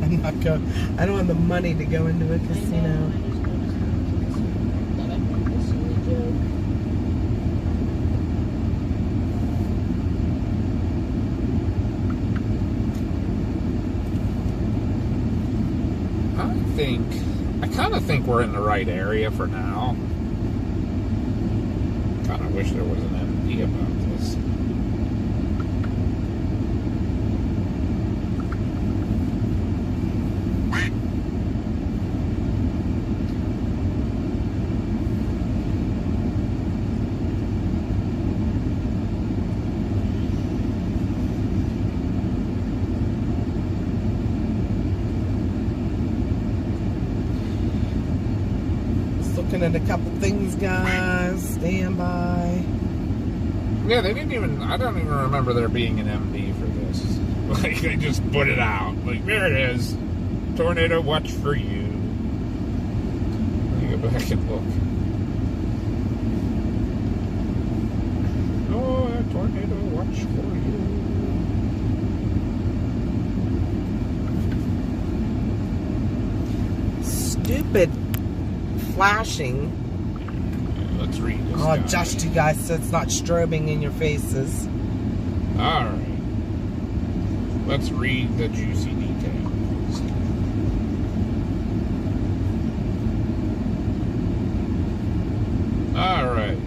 I'm not going. I don't have the money to go into a casino. I kind of think we're in the right area for now. Kind of wish there was an MD about this. Looking at a couple things, guys. Stand by. Yeah, they didn't even... I don't even remember there being an MD for this. Like, they just put it out. Like, there it is. Tornado watch for you. Let me go back and look. Oh, a tornado watch for you. Stupid flashing. Let's read this. I'll adjust you guys so it's not strobing in your faces. Alright. Let's read the juicy details. Alright.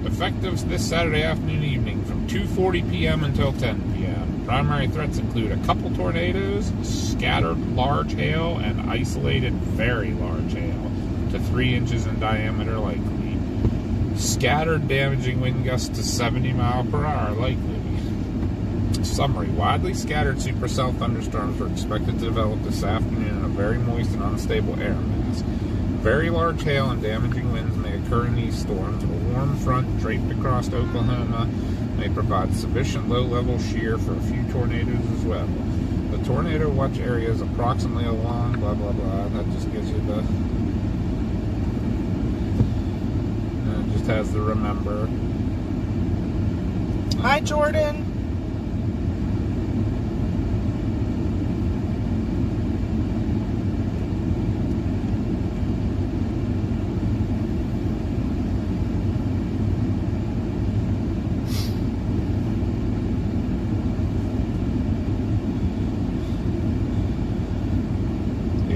Effective this Saturday afternoon and evening from 2:40 p.m. until 10 p.m. Primary threats include a couple tornadoes, scattered large hail, and isolated very large hail to 3 inches in diameter likely. Scattered damaging wind gusts to 70 miles per hour likely. Summary. Widely scattered supercell thunderstorms are expected to develop this afternoon in a very moist and unstable air mass. Very large hail and damaging winds may occur in these storms. A warm front draped across Oklahoma may provide sufficient low-level shear for a few tornadoes as well. The tornado watch area is approximately along blah blah blah. That just gives you the... it just has the remember. Hi, Jordan.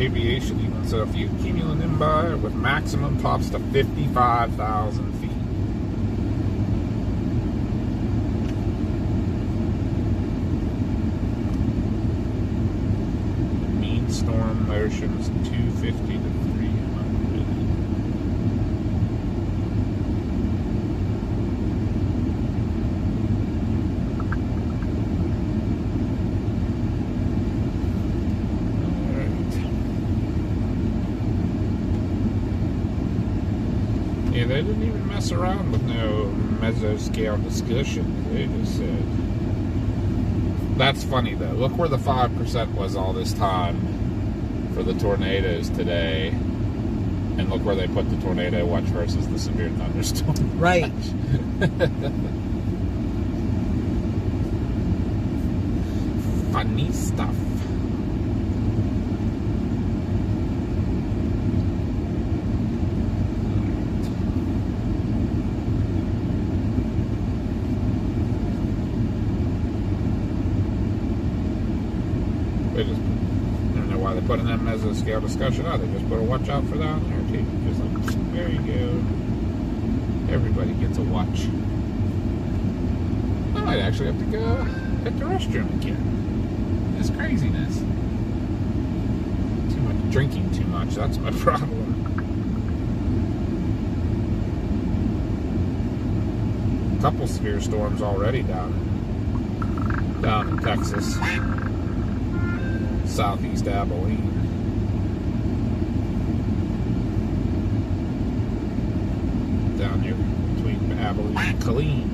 Aviation even said a few cumulonimbus with maximum tops to 55,000 feet. Mean storm motions 250 to 300. Yeah, they didn't even mess around with no mesoscale discussion. They just said. That's funny though. Look where the 5% was all this time for the tornadoes today. And look where they put the tornado watch versus the severe thunderstorm. Right. Funny stuff. They just, I don't know why they put in that mesoscale discussion. Oh, they just put a watch out for that on there too. Just like, there you go. Everybody gets a watch. I might actually have to go hit the restroom again. This craziness. Too much drinking, too much. That's my problem. A couple severe storms already down in Texas. Southeast Abilene. Down here between Abilene and Killeen.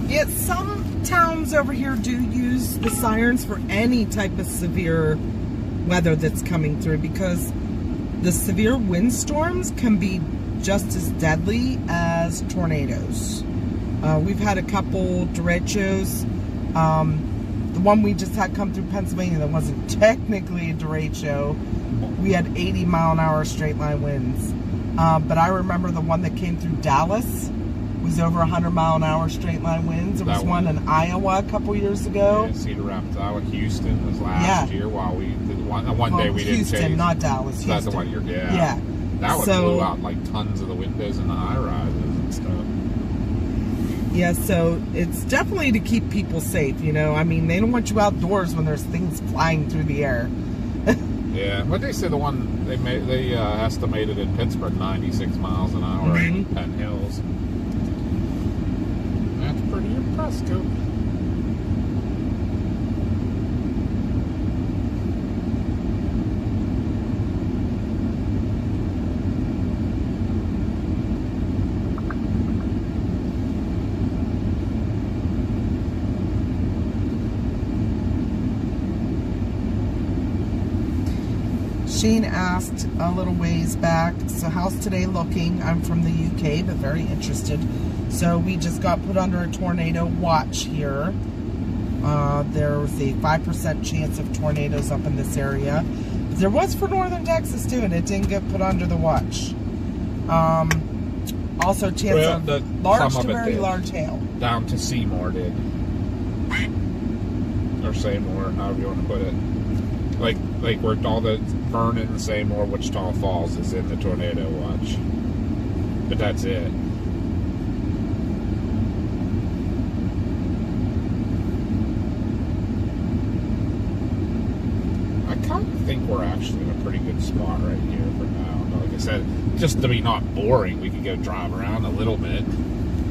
Yeah, some towns over here do use the sirens for any type of severe weather that's coming through, because the severe windstorms can be just as deadly as tornadoes. We've had a couple derechos. The one we just had come through Pennsylvania that wasn't technically a derecho, we had 80-mile-an-hour straight line winds. But I remember the one that came through Dallas was over 100-mile-an-hour straight line winds. There was one in Iowa a couple years ago. Yeah, Cedar Rapids, Iowa. Houston was last year while we did one day we didn't Houston, change. not Dallas. Houston. That's the one you're, Yeah. That one blew out like tons of the windows in the high rises and stuff. Yeah, so it's definitely to keep people safe, you know. I mean, they don't want you outdoors when there's things flying through the air. Yeah, what they say the one they estimated in Pittsburgh 96 miles an hour in Penn Hills. That's pretty impressive. Shane asked a little ways back, so how's today looking? I'm from the UK, but very interested. So we just got put under a tornado watch here. There was a 5% chance of tornadoes up in this area. But there was for northern Texas too, and it didn't get put under the watch. Also chance of large to very large hail. Down to Seymour did. Or Seymour, however you want to put it. Like where all the Vernon, Seymour, Wichita Falls is in the tornado watch. But that's it. I kind of think we're actually in a pretty good spot right here for now. Like I said, just to be not boring, we could go drive around a little bit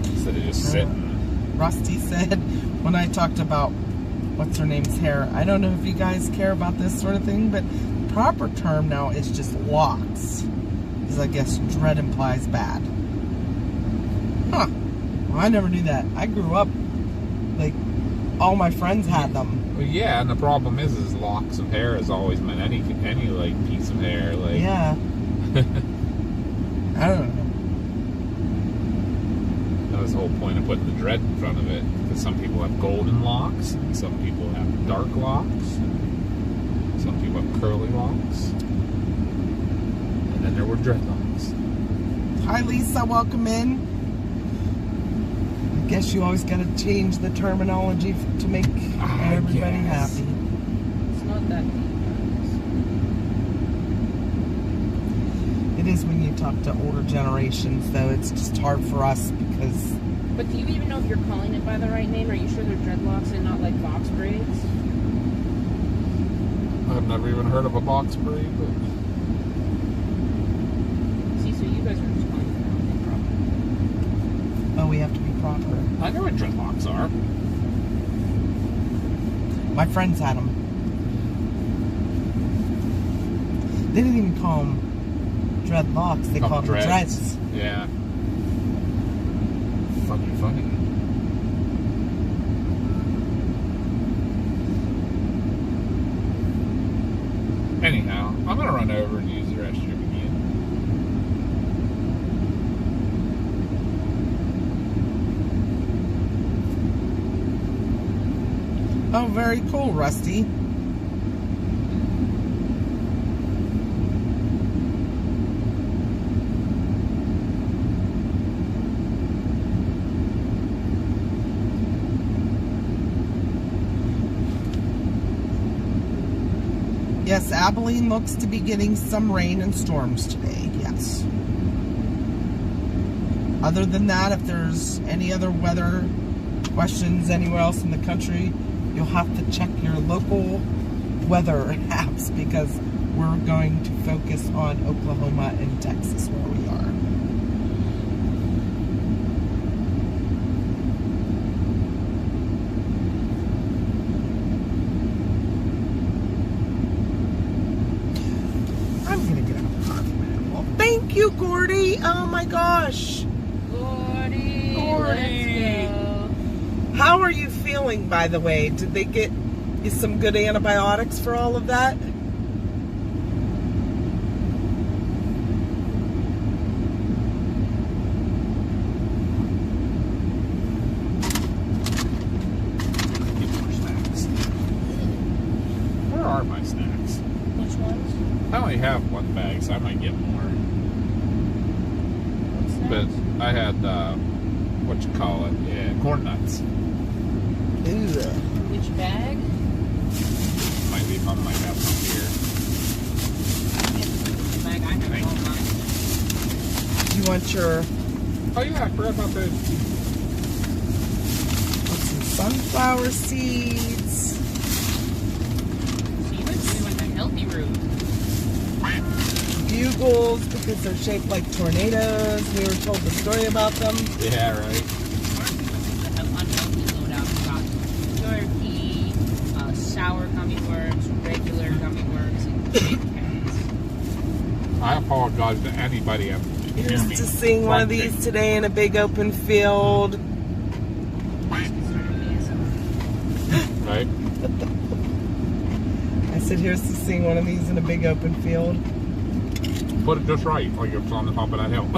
instead of just sitting. Rusty said when I talked about what's her name's hair, I don't know if you guys care about this sort of thing, but proper term now is just locks, because I guess dread implies bad. Huh. Well, I never knew that. I grew up, like, all my friends had them. Well, yeah, and the problem is locks of hair has always meant any like piece of hair, like. Yeah. I don't know. That was the whole point of putting the dread in front of it, because some people have golden locks, and some people have dark locks, and some people have curly locks, and then there were dreadlocks. Hi, Lisa. Welcome in. I guess you always got to change the terminology to make everybody happy. that to you It is when you talk to older generations, though. It's just hard for us because guys? But do you even know if you're calling it by the right name? Are you sure they're dreadlocks and not like box braids? I've never even heard of a box braid, but See, so you guys are just calling it the wrong name, oh, we have to be proper. I know what dreadlocks are. My friends had them. They didn't even call them dreadlocks. They called them dreads. Yeah. Funny. Anyhow, I'm gonna run over and use the restroom again. Oh, very cool, Rusty. Yes, Abilene looks to be getting some rain and storms today, yes. Other than that, if there's any other weather questions anywhere else in the country, you'll have to check your local weather apps because we're going to focus on Oklahoma and Texas where we are. I'm gonna get out of the car for a minute. Well, thank you, Gordy. Oh my gosh. Gordy. Gordy. Let's go. How are you feeling, by the way? Did they get you some good antibiotics for all of that? Get more snacks. Where are my snacks? Which ones? I only have one bag, so I might get more. What's But that? I had, what you call it? Yeah, corn nuts. Ew. Which bag? Might be mom might have some here. Which bag? I have Thank all mine. You want your Oh yeah, I forgot about those. some sunflower seeds? So you went the healthy route. Bugles because they're shaped like tornadoes. We were told the story about them. Yeah, right. The unhealthy loadout. We got turkey, sour gummy worms, regular gummy worms, and Kit Kats. I apologize to anybody else. Here's to seeing one of these today in a big open field. Right? I said, here's to seeing one of these in a big open field. Put it just right, like it's on the top of that hill.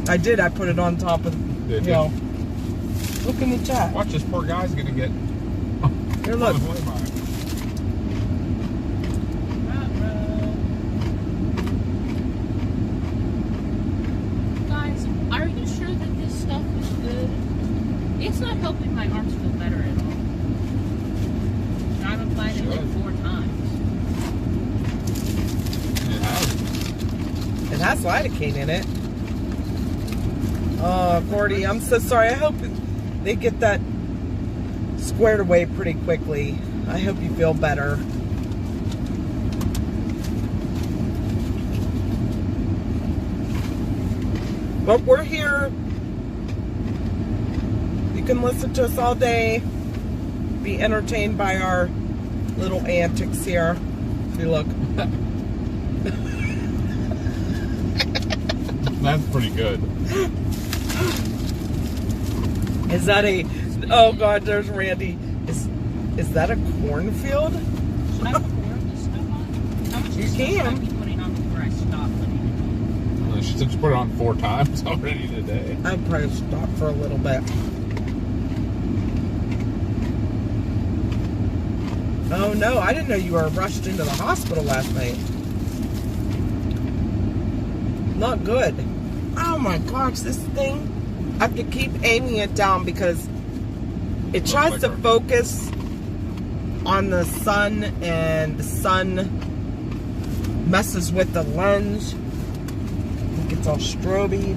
I did. I put it on top of the Did you? hill. Look in the chat. Watch, this poor guy's gonna get Here, look. on his way by. Guys, are you sure that this stuff is good? It's not helping my arms feel better at all. I've applied it like 4 times. It has. It has lidocaine in it. Oh, Gordy, I'm so sorry. I hope they get that squared away pretty quickly. I hope you feel better. But we're here. You can listen to us all day. Be entertained by our little antics here. See, look. That's pretty good. Is that a... Oh, God, there's Randy. Is that a cornfield? Should I pour this stuff on? How much You stuff should I can. be putting on before I stop putting it on? She said she put it on 4 times already today. I'd probably stop for a little bit. Oh, no, I didn't know you were rushed into the hospital last night. Not good. Oh, my gosh, this thing... I have to keep aiming it down because it tries to focus on the sun, and the sun messes with the lens. I think it's all stroby.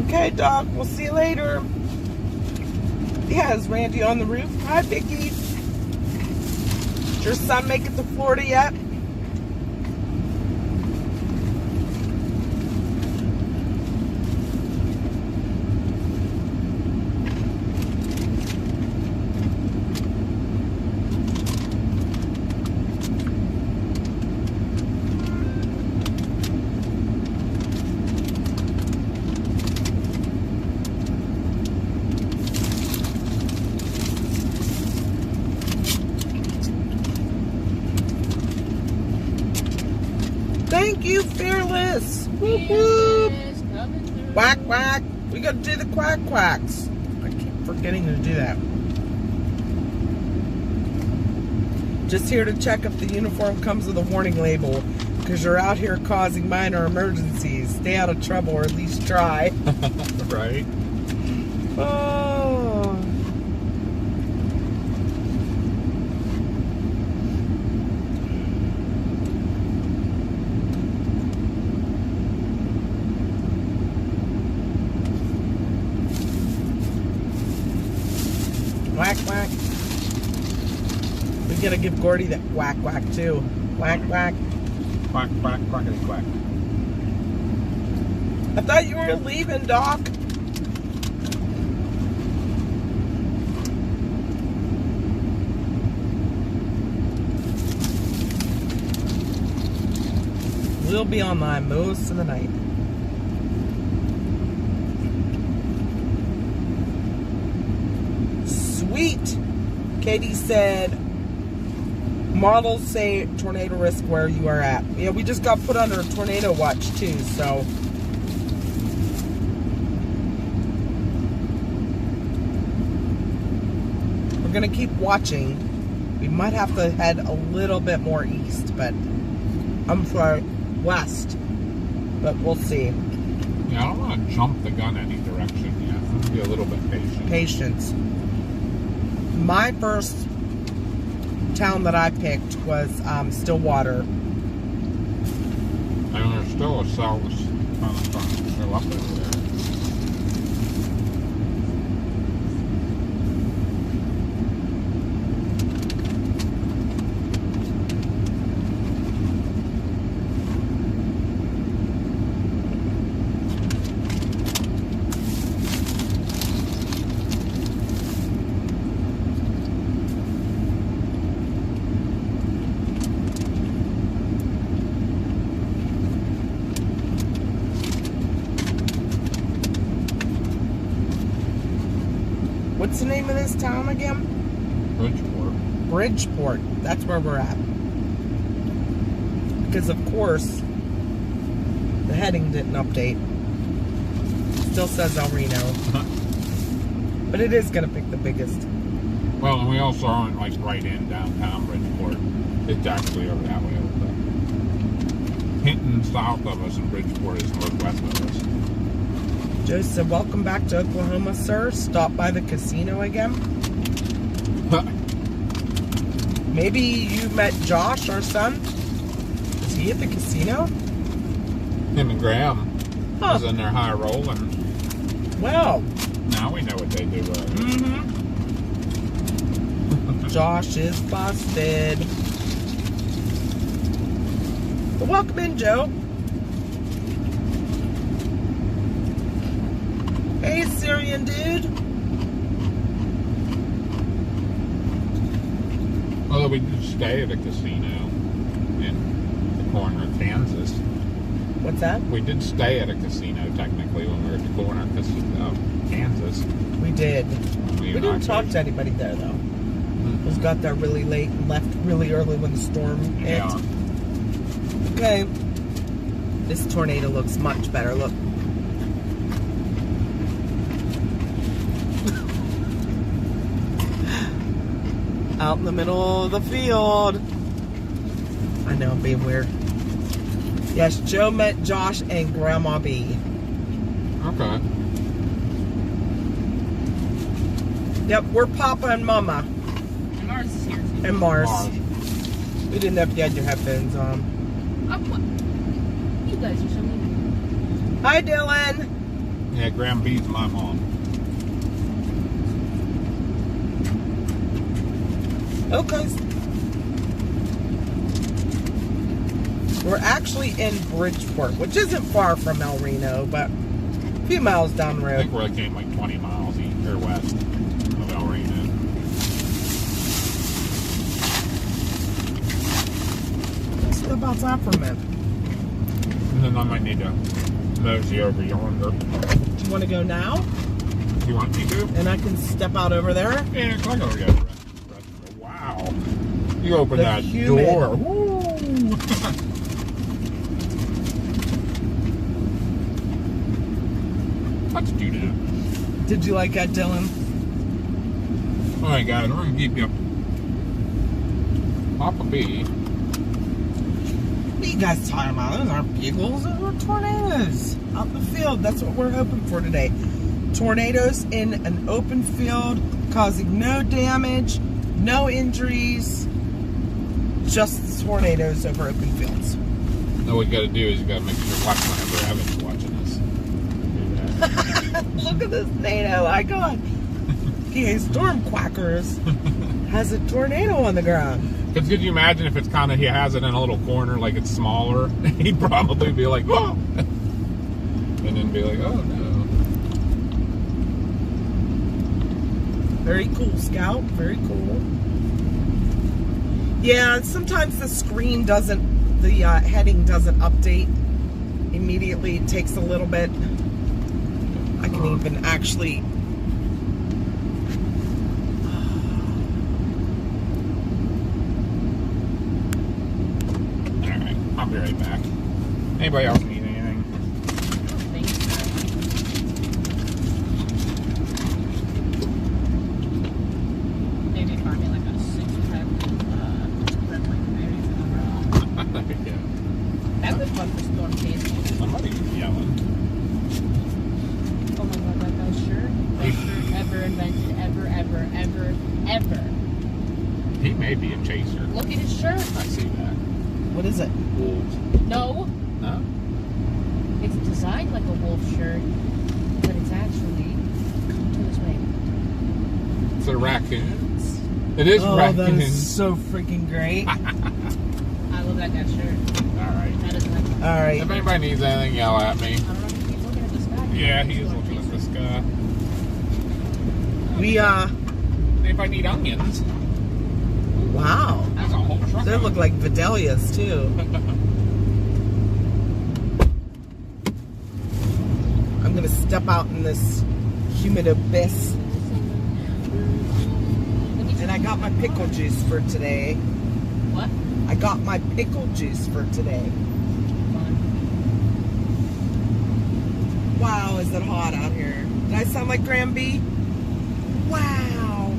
Okay, Doc, we'll see you later. Yeah, is Randy on the roof? Hi, Vicky. Did your son make it to Florida yet? Thank you, Fearless. Whoop, whoop. Fearless, coming through. Quack, quack. We got to do the quack quacks. I keep forgetting to do that. Just here to check if the uniform comes with a warning label, because you're out here causing minor emergencies. Stay out of trouble, or at least try. Right? Oh. Whack, whack. We gotta give Gordy that whack, whack, too. Whack, whack. Quack, quack, quackity quack. I thought you were leaving, Doc. We'll be online most of the night. Sweet. Katie said, models say tornado risk where you are at. Yeah, we just got put under a tornado watch too, so. We're gonna keep watching. We might have to head a little bit more east, but I'm sorry, west. But we'll see. Yeah, I don't want to jump the gun any direction yet. I'm going to be a little bit patient. Patience. My first town that I picked was Stillwater. And there's still a cell that's kind of trying to fill up over there. What's the name of this town again? Bridgeport. Bridgeport. That's where we're at. Because of course, the heading didn't update. Still says El Reno. But it is going to pick the biggest. Well, and we also aren't like right in downtown Bridgeport. It's actually over that way a little bit. Hinton south of us and Bridgeport is northwest of us. Joe said, welcome back to Oklahoma, sir. Stop by the casino again. Maybe you met Josh, our son. Is he at the casino? Him and Graham was in there high rolling. Well. Now we know what they do. Josh is busted. But welcome in, Joe. Hey, Syrian dude. Although we did stay at a casino in the corner of Kansas. What's that? We did stay at a casino technically when we were at the corner of Kansas. We did. We didn't talk actually- to anybody there, though. We got there really late and left really early when the storm hit. Yeah. Okay. This tornado looks much better. Look. Out in the middle of the field. I know, I'm being weird. Yes, Joe met Josh and Grandma B. Okay. Yep, we're Papa and Mama And Mars is here too. and Mars. Mars. We didn't know if you had your headphones on. Oh, what? You guys are so mean. Hi, Dylan. Yeah, Graham B's my mom. Okay. We're actually in Bridgeport, which isn't far from El Reno, but a few miles down the I think road. we're came like 20 miles east or west of El Reno. Step outside for a minute. And then I might need to mosey over yonder. Do you want to go now? You want me to? And I can step out over there? Yeah, I gotta go. Wow. You opened The that humid. door. Woo! Let's do that. Did you like that, Dylan? All right, guys, we're gonna keep you. Papa B. What are you guys talking about? Those aren't bugles, those are tornadoes. Out in the field, that's what we're hoping for today. Tornadoes in an open field, causing no damage, no injuries, just tornadoes over open fields. Now what you gotta do is you gotta make sure watch whenever Evan's watching us. Do that. Look at this tornado, my God. Okay, Storm Quackers has a tornado on the ground. Because could you imagine if it's kind of, he has it in a little corner, like it's smaller, he'd probably be like, oh! And then be like, oh no. Very cool, Scout. Very cool. Yeah, sometimes the screen doesn't, the heading doesn't update immediately. It takes a little bit. I can even actually... Alright, I'll be right back. Anybody else need anything? Thank you. Maybe find me like a 6-pack red blackberries in a row. Yeah. That was fun for Storm Chase. Somebody's yelling. Oh my God, that guy's shirt. Best shirt ever invented. Ever. He may be a chaser. Look at his shirt. I see that. What is it? Wolves. No, No? it's designed like a wolf shirt, but it's actually come to his way. It's a raccoons. It is Oh, that raccoons. is so freaking great. I love that guy's shirt. Alright. That is like. All right. If anybody needs anything, yell at me. I don't know if he's looking at the sky. Yeah, he is looking at this guy. We, Anybody need onions? wow. That's a whole truck. They of look like Vidalias, too. I'm going to step out in this humid abyss. And I got my pickle juice for today. What? I got my pickle juice for today. Wow, is it hot out here? Did I sound like Graham B? Wow.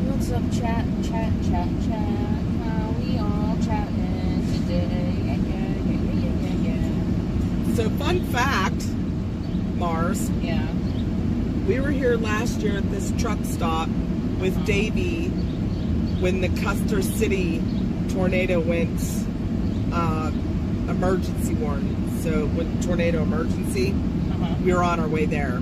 What's up, chat? How we all chatting today? Yeah. So, fun fact, Mars, Yeah. we were here last year at this truck stop with Davey when the Custer City tornado went emergency warning. So, when tornado emergency, we were on our way there.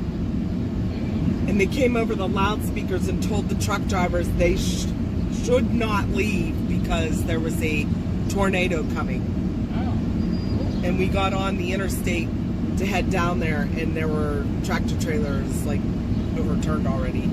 And they came over the loudspeakers and told the truck drivers they should not leave because there was a tornado coming. Oh. And we got on the interstate to head down there, and there were tractor trailers like overturned already.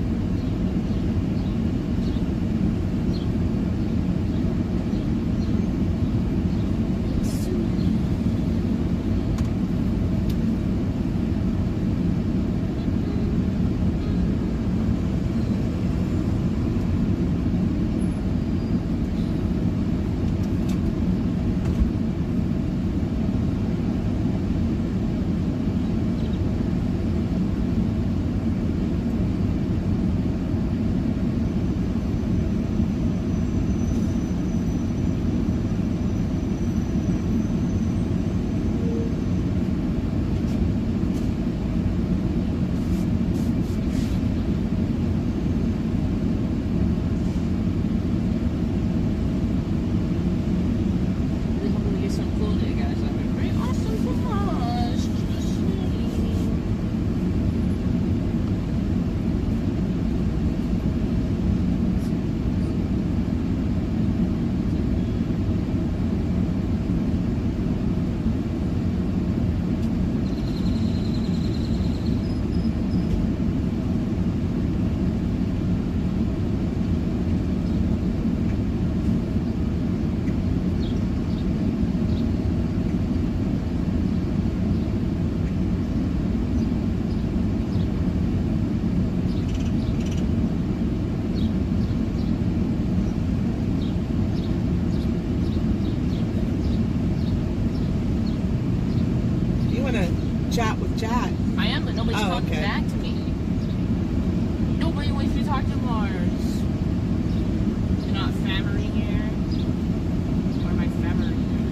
chat with chat. I am, but nobody's Oh, talking okay. back to me. Nobody wants to talk to Mars. You're not family here. Or my family here.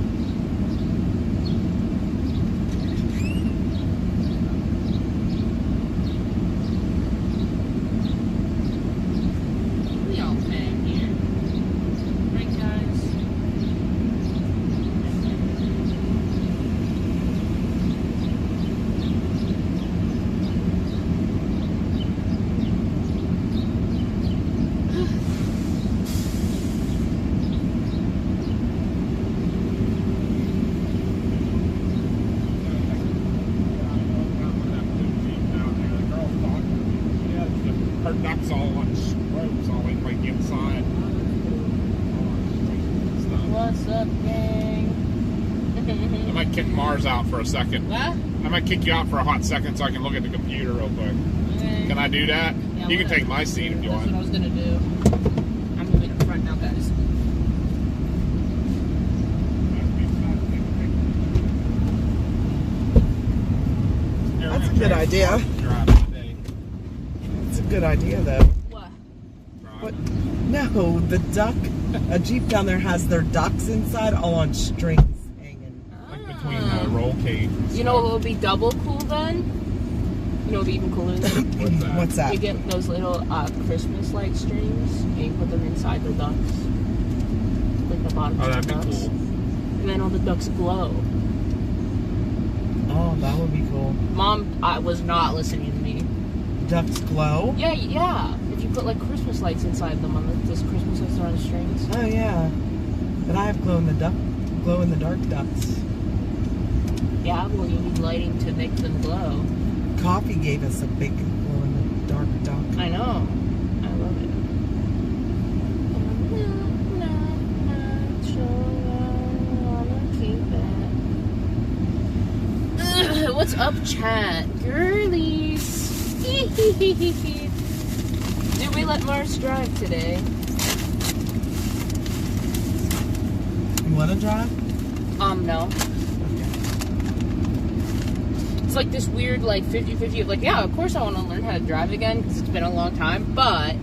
We all fam here. Right, guys? Her ducks all on ropes, all like inside. What's up, gang? I might kick Mars out for a second. What? I might kick you out for a hot second so I can look at the computer real quick. Can I do that? Yeah, You can whatever. take my seat if you That's what I want. was gonna do. I'm moving up front now, guys. That's a good idea. It's a good idea, though. What? What? No, the duck. A Jeep down there has their ducks inside, all on strings hanging. Like between the roll cage. and You know what stuff. would be double cool then? You know what would be even cooler than? What's that? What's that? You get those little Christmas light strings and you put them inside the ducks. Like the bottom Oh, of that'd the be ducks. cool. And then all the ducks glow. Oh, that would be cool. Mom was not listening to me. Ducks glow? Yeah, yeah. If you put like Christmas lights inside them on this Christmas lights are on the strings. Oh, yeah. But I have glow in the dark ducks. Yeah, well you need lighting to make them glow. Coffee gave us a big glow in the dark duck. I know. I love it. Ugh, what's up, chat? Girlies. Did we let Mars drive today? You want to drive? No. It's like this weird, like, 50-50 of, like, yeah, of course I want to learn how to drive again because it's been a long time, but,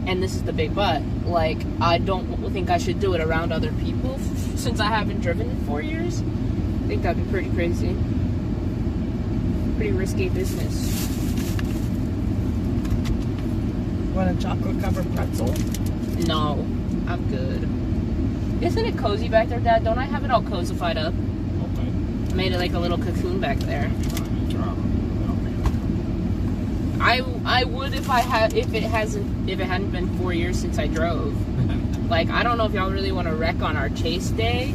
and this is the big but, like, I don't think I should do it around other people since I haven't driven in 4 years. I think that'd be pretty crazy. Pretty risky business. Want a chocolate covered pretzel? No, I'm good. Isn't it cozy back there, Dad? Don't I have it all cozified up? Okay. I made it like a little cocoon back there. I would if it hadn't been 4 years since I drove. Like, I don't know if y'all really want to wreck on our chase day,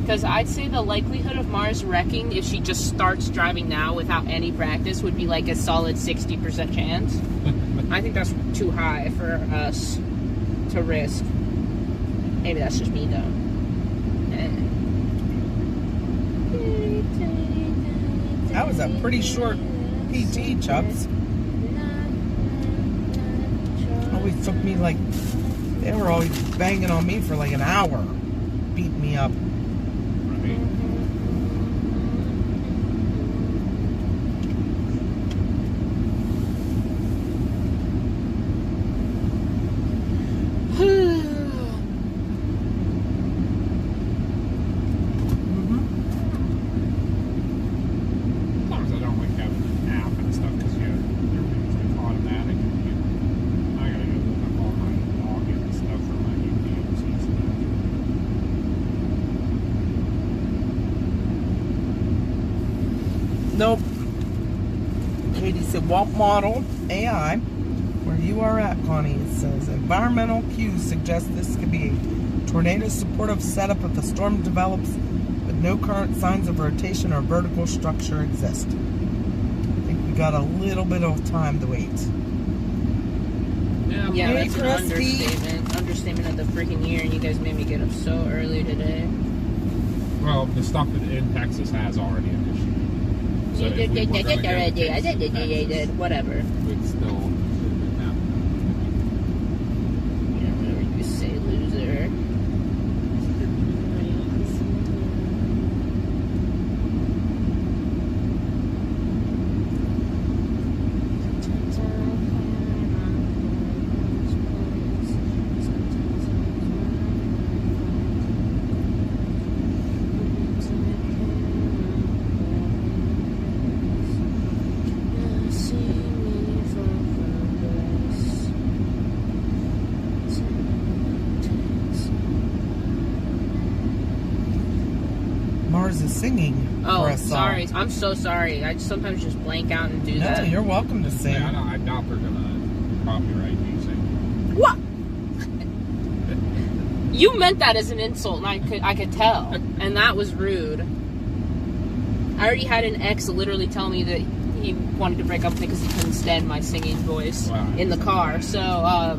because I'd say the likelihood of Mars wrecking if she just starts driving now without any practice would be like a solid 60% chance. I think that's too high for us to risk. Maybe that's just me though. That was a pretty short PT, Chubbs. Always took me like, they were always banging on me for like an hour, beating me up. Right. Sometimes I don't like having an app and stuff because everything's like automatic. And I gotta go look up all my login and stuff for my UPMC stuff. Nope. Katie said, Walt Model AI, where you are at, Connie, it says, environmental cues suggest this could be a tornado supportive setup if the storm develops, but no current signs of rotation or vertical structure exist. I think we got a little bit of time to wait. Yeah, Hey, that's an Christy. understatement of the freaking year, and you guys made me get up so early today. Well, the stuff that in Texas has already an issue. So You if did, we were gonna go to I Texas, did, whatever. we'd still have Yeah, whatever you say, loser. singing for Oh, a song. sorry. I'm so sorry. I sometimes just blank out and do No, that. you're welcome to sing. Yeah, I doubt they're gonna copyright music. What? You meant that as an insult, and I could tell, and that was rude. I already had an ex literally tell me that he wanted to break up with me because he couldn't stand my singing voice Wow. in the car. So,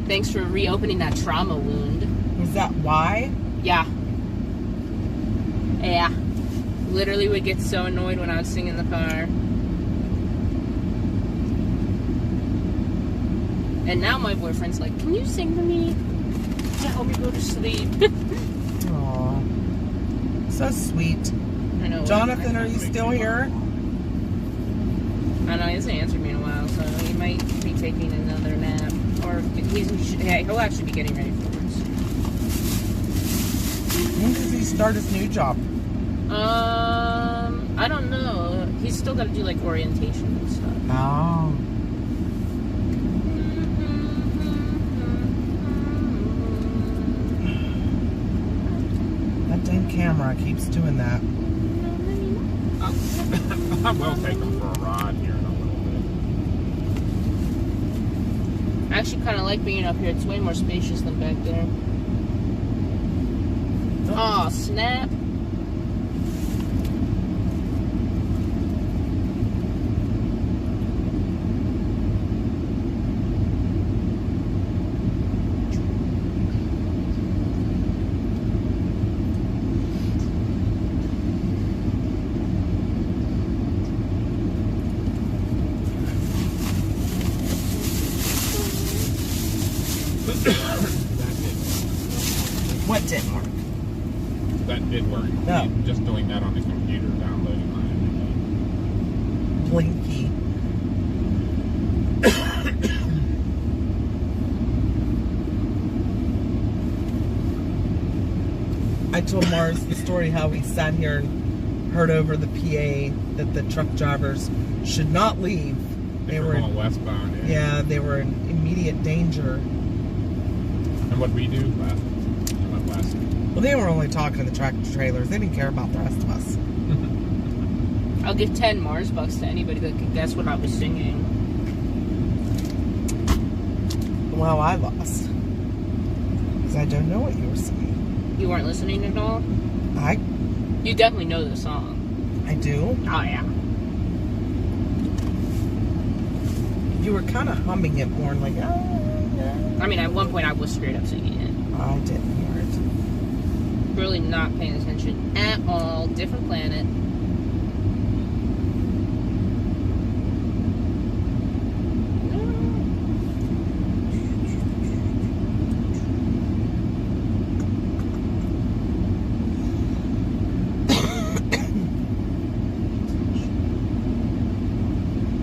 thanks for reopening that trauma wound. Was that why? Yeah. Yeah. Literally would get so annoyed when I was singing in the car. And now my boyfriend's like, can you sing to me to help me go to sleep? Aw. So sweet. I know. Jonathan, are you still here? I know, he hasn't answered me in a while, so he might be taking another nap. Or he'll actually be getting ready for work. When does he start his new job? I don't know. He's still got to do like orientation and stuff. Oh. That dang camera keeps doing that. I will take them for a ride here in a little bit. I actually kind of like being up here. It's way more spacious than back there. Oh, snap. What didn't work? That did work. No. Just doing that on the computer, downloading Blinky. I told Mars the story how we sat here and heard over the PA that the truck drivers should not leave. They were, going westbound. yeah, they were in immediate danger. And what we do left. Well, they were only talking to the tractor trailers. They didn't care about the rest of us. I'll give 10 Mars bucks to anybody that can guess what I was singing. Well, I lost. Because I don't know what you were singing. You weren't listening at all? You definitely know the song. I do. Oh, yeah. You were kind of humming it more like, oh, I mean, at one point I was straight up singing it. I didn't hear it. Really not paying attention at all. Different planet.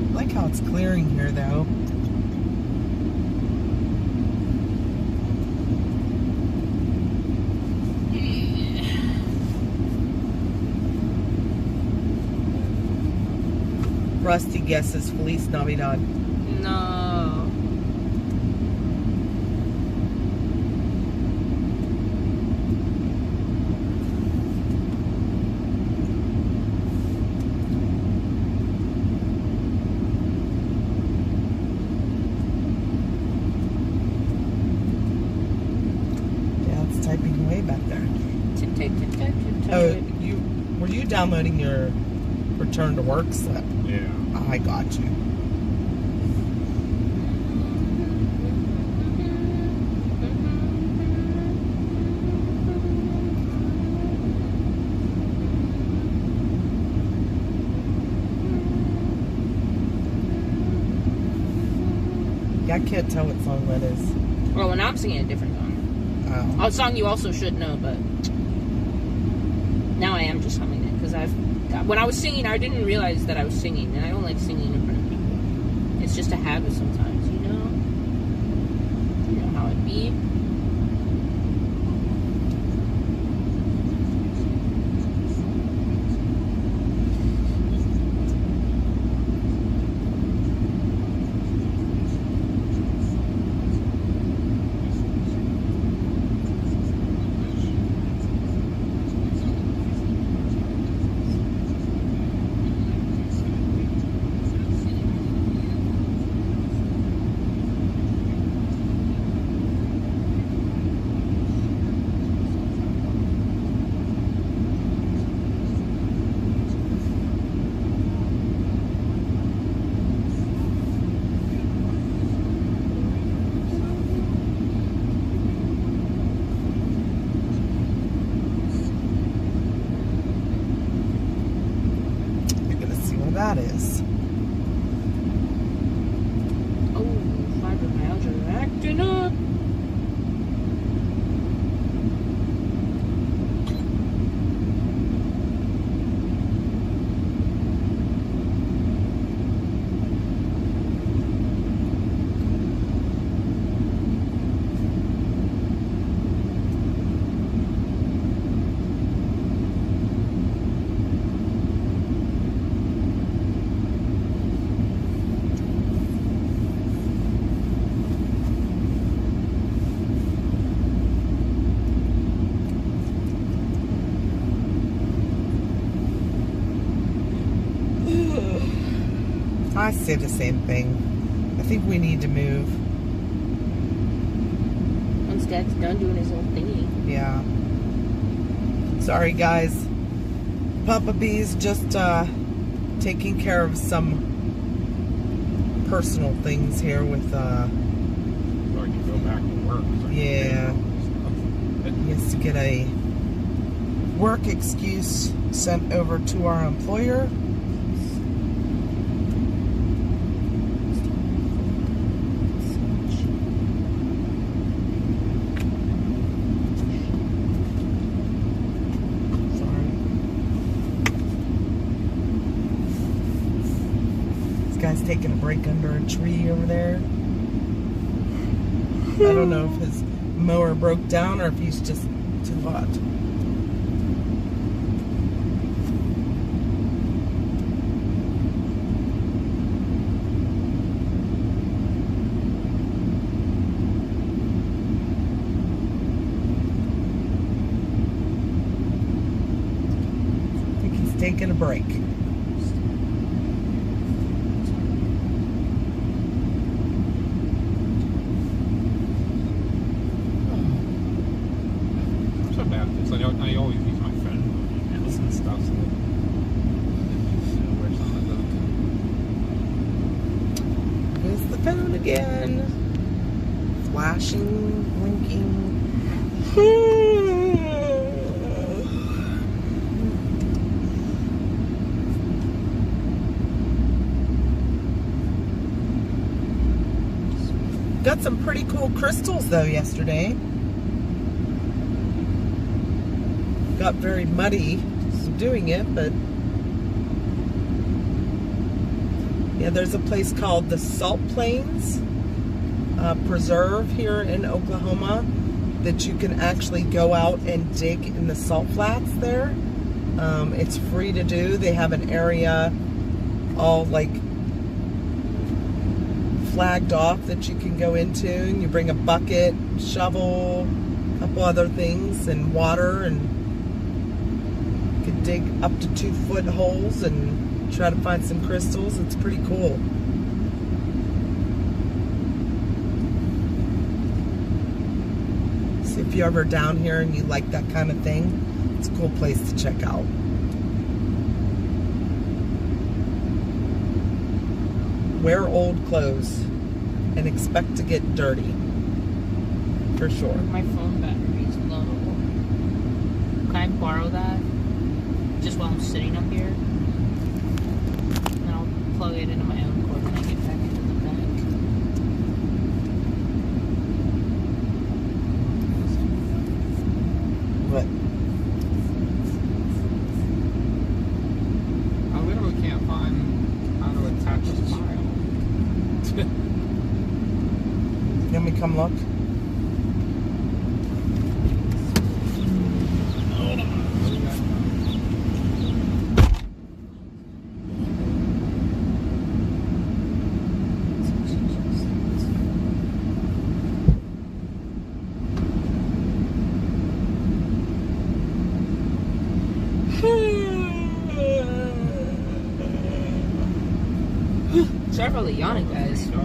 I like how it's clearing here, though. Rusty guesses Feliz Navidad. No. Dad's typing away back there. Oh, Were you downloading your return to work stuff? Yeah. I got you. Yeah, I can't tell what song that is. well, when I'm singing a different song. Oh. A song you also should know, but now I am just humming it because when I was singing, I didn't realize that I was singing, and I don't like singing in front of people. It's just a habit sometimes, you know. You know how it be. that is. Oh, fibromyalgia acting up. I say the same thing. I think we need to move. Once Dad's done doing his own thingy. Yeah. Sorry, guys. Papa B's just taking care of some personal things here with So I can go back to work. So I can Yeah. pay for he has to get a work excuse sent over to our employer. Guy's taking a break under a tree over there. I don't know if his mower broke down or if he's just too hot. I think he's taking a break. So bad. It's like I always use my phone for emails and stuff. So where's some of There's the phone again. Flashing, blinking. Got some pretty cool crystals though yesterday. Got very muddy doing it, but yeah, there's a place called the Salt Plains Preserve here in Oklahoma that you can actually go out and dig in the salt flats there. It's free to do. They have an area all like flagged off that you can go into, and you bring a bucket, shovel, a couple other things, and water, and you can dig up to 2-foot holes and try to find some crystals. It's pretty cool. So if you're ever down here and you like that kind of thing, it's a cool place to check out. Wear old clothes and expect to get dirty. For sure. My phone battery is low. Can I borrow that? Just while I'm sitting up here? And I'll plug it into my own cord when I get back into the But I literally can't find how to attach the file. let me come look. Sorry for the yawning, guys. Usually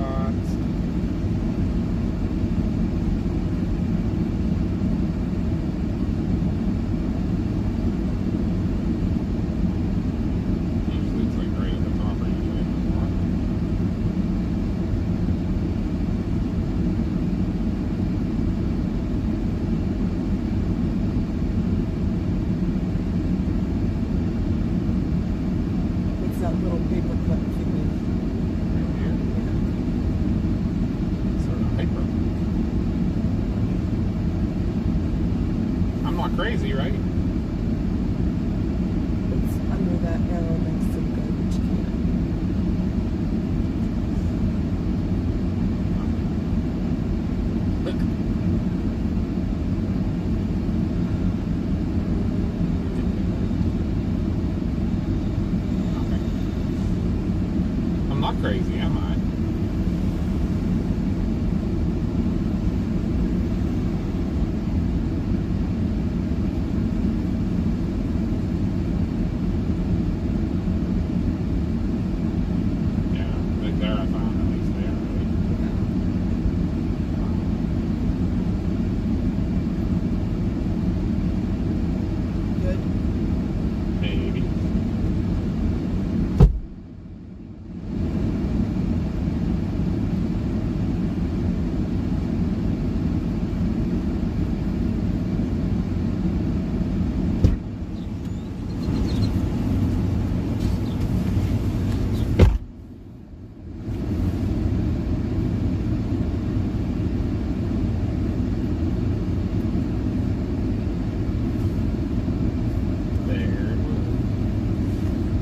it's like right at the top or usually at the bottom. What's that little paperclip keeping. Right here. Sort of hyper. I'm not crazy, right? It's under that arrow next to the garbage can. Look. Okay. I'm not crazy, am I? Yeah, right there I found at least there, right? Good. Maybe. There.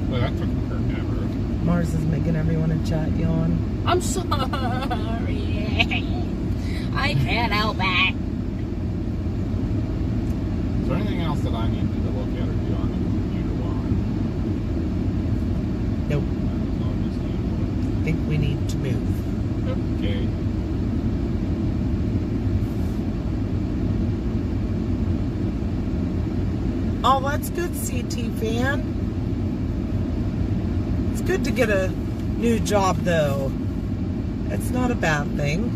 Well, that took forever. Mars is making everyone in chat yawn. I'm sorry. I can't help it. Is there anything else that I need to look at or do on the computer while Nope. I think we need to move. Okay. Oh, that's good, CT fan. It's good to get a new job, though. It's not a bad thing.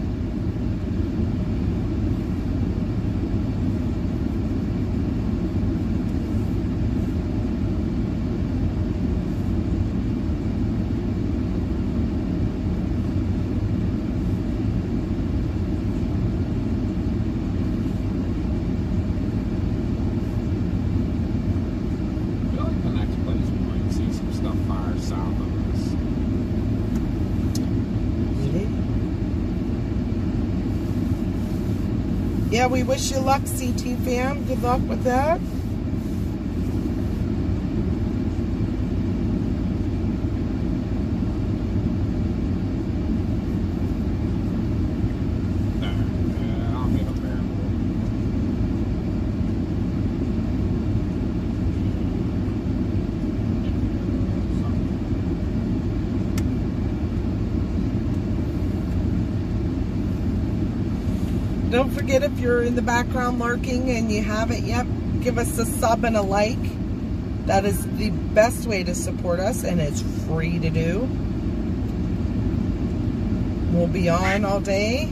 I feel like the next place we might see some stuff far south of us. Really? Yeah, we wish you luck, CT fam. Good luck with that. There. I'll get up there. Don't forget, if you're in the background lurking and you haven't yet, give us a sub and a like. That is the best way to support us, and it's free to do. We'll be on all day.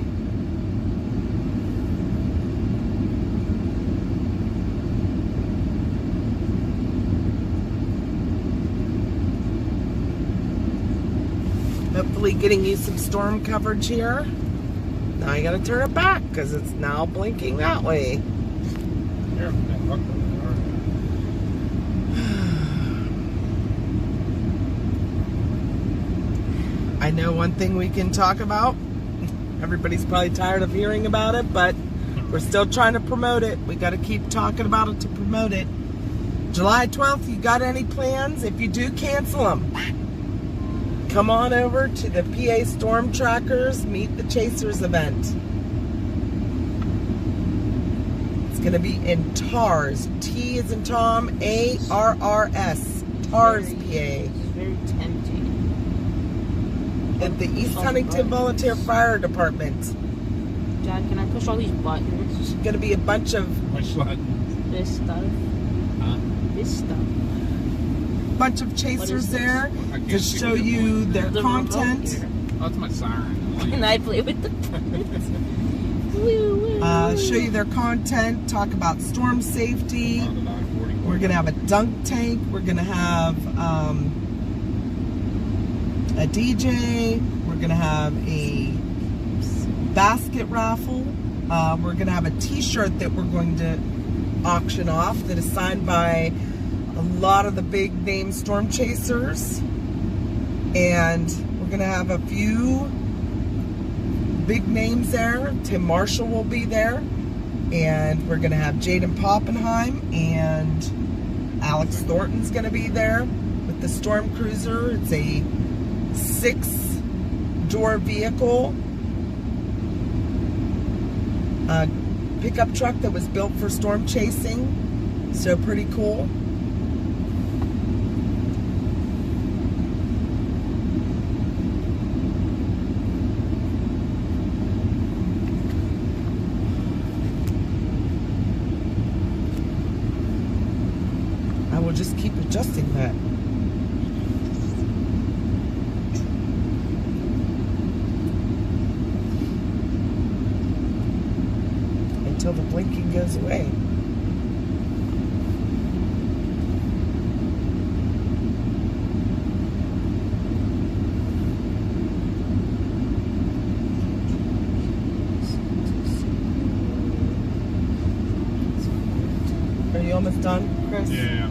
Hopefully getting you some storm coverage here. Now I gotta turn it back because it's now blinking that way. Here, look where they are. I know one thing we can talk about. Everybody's probably tired of hearing about it, but we're still trying to promote it. We got to keep talking about it to promote it. July 12th, you got any plans? If you do, cancel them. Come on over to the PA Storm Trackers Meet the Chasers event. It's going to be in TARS. T is in Tom, A-R-R-S. TARS, PA. It's very tempting. At the East Huntington Volunteer Fire Department. Dad, can I push all these buttons? It's going to be a bunch of Which one? This stuff. Huh? This stuff. chasers this? there I can't to see show what you're you pointing their at. The remote content. here. Oh, that's my siren. And I play with the buttons. Woo, woo, woo. Show you their content, talk about storm safety. We're going to have a dunk tank. We're going to have a DJ. We're going to have a basket raffle. We're going to have a t-shirt that we're going to auction off that is signed by a lot of the big name storm chasers. And we're going to have a few big names there. Tim Marshall will be there. And we're going to have Jaden Poppenheim, and Alex Thornton's going to be there with the Storm Cruiser. It's a 6-door vehicle. Pickup truck that was built for storm chasing. So pretty cool. I will just keep adjusting that. Until the blinking goes away. Are you almost done, Chris? Yeah.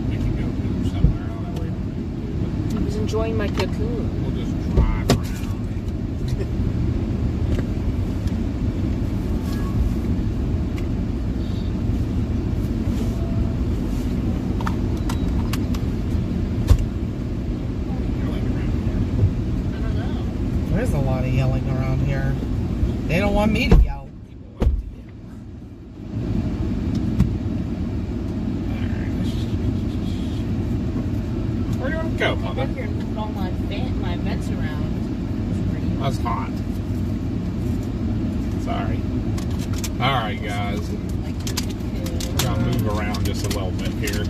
We can go do somewhere. I don't know where we can do, I was enjoying my cocoon. but we'll just drive around. I don't know. There's a lot of yelling around here. They don't want me to yell. Where do you want to go, I Mother? think you're moving all my vents around. That's hot. Sorry. Alright, guys. We're going to move around just a little bit here.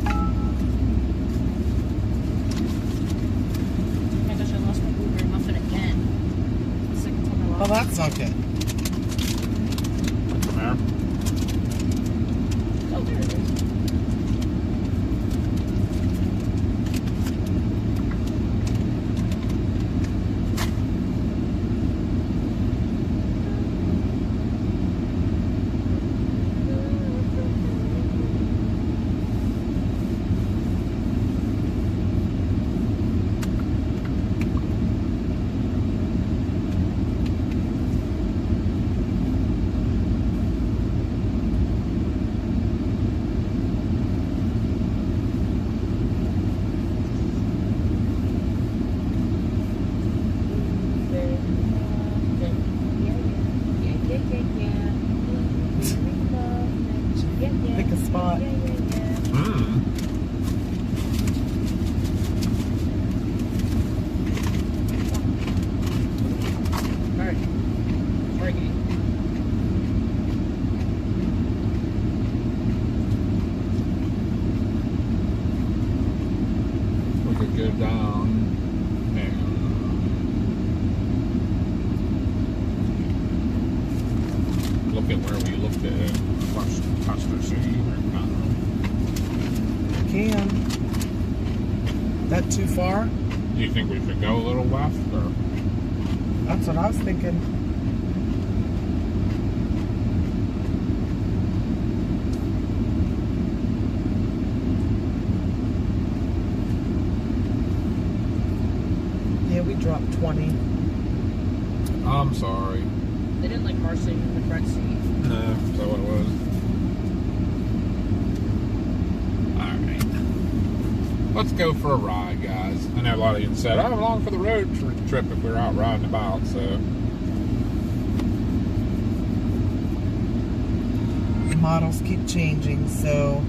Oh my gosh, I lost my blueberry muffin again. The second time I Well, lost that's not good. Come here. it. Oh, there it is. Pick a spot. We could go down and look at where we looked at Custer City. Can. That too far? Do you think we should go a little left, or That's what I was thinking. Yeah, we dropped 20. I'm sorry. They didn't like Marcy in the front seat. No, is that what it was? Alright. Let's go for a ride, guys. I know a lot of you said, I'm along for the road trip if we're out riding about, so. The models keep changing, so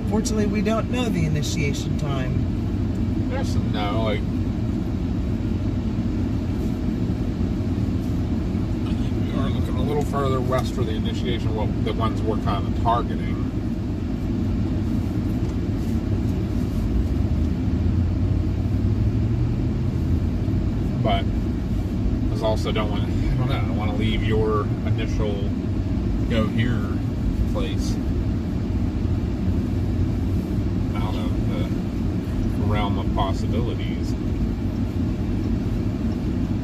fortunately we don't know the initiation time. Yes and no, like. We are looking a little further west for the initiation, well, the ones we're kind of targeting. But I also don't want to, I don't want to leave your initial go here place out of the realm of possibilities.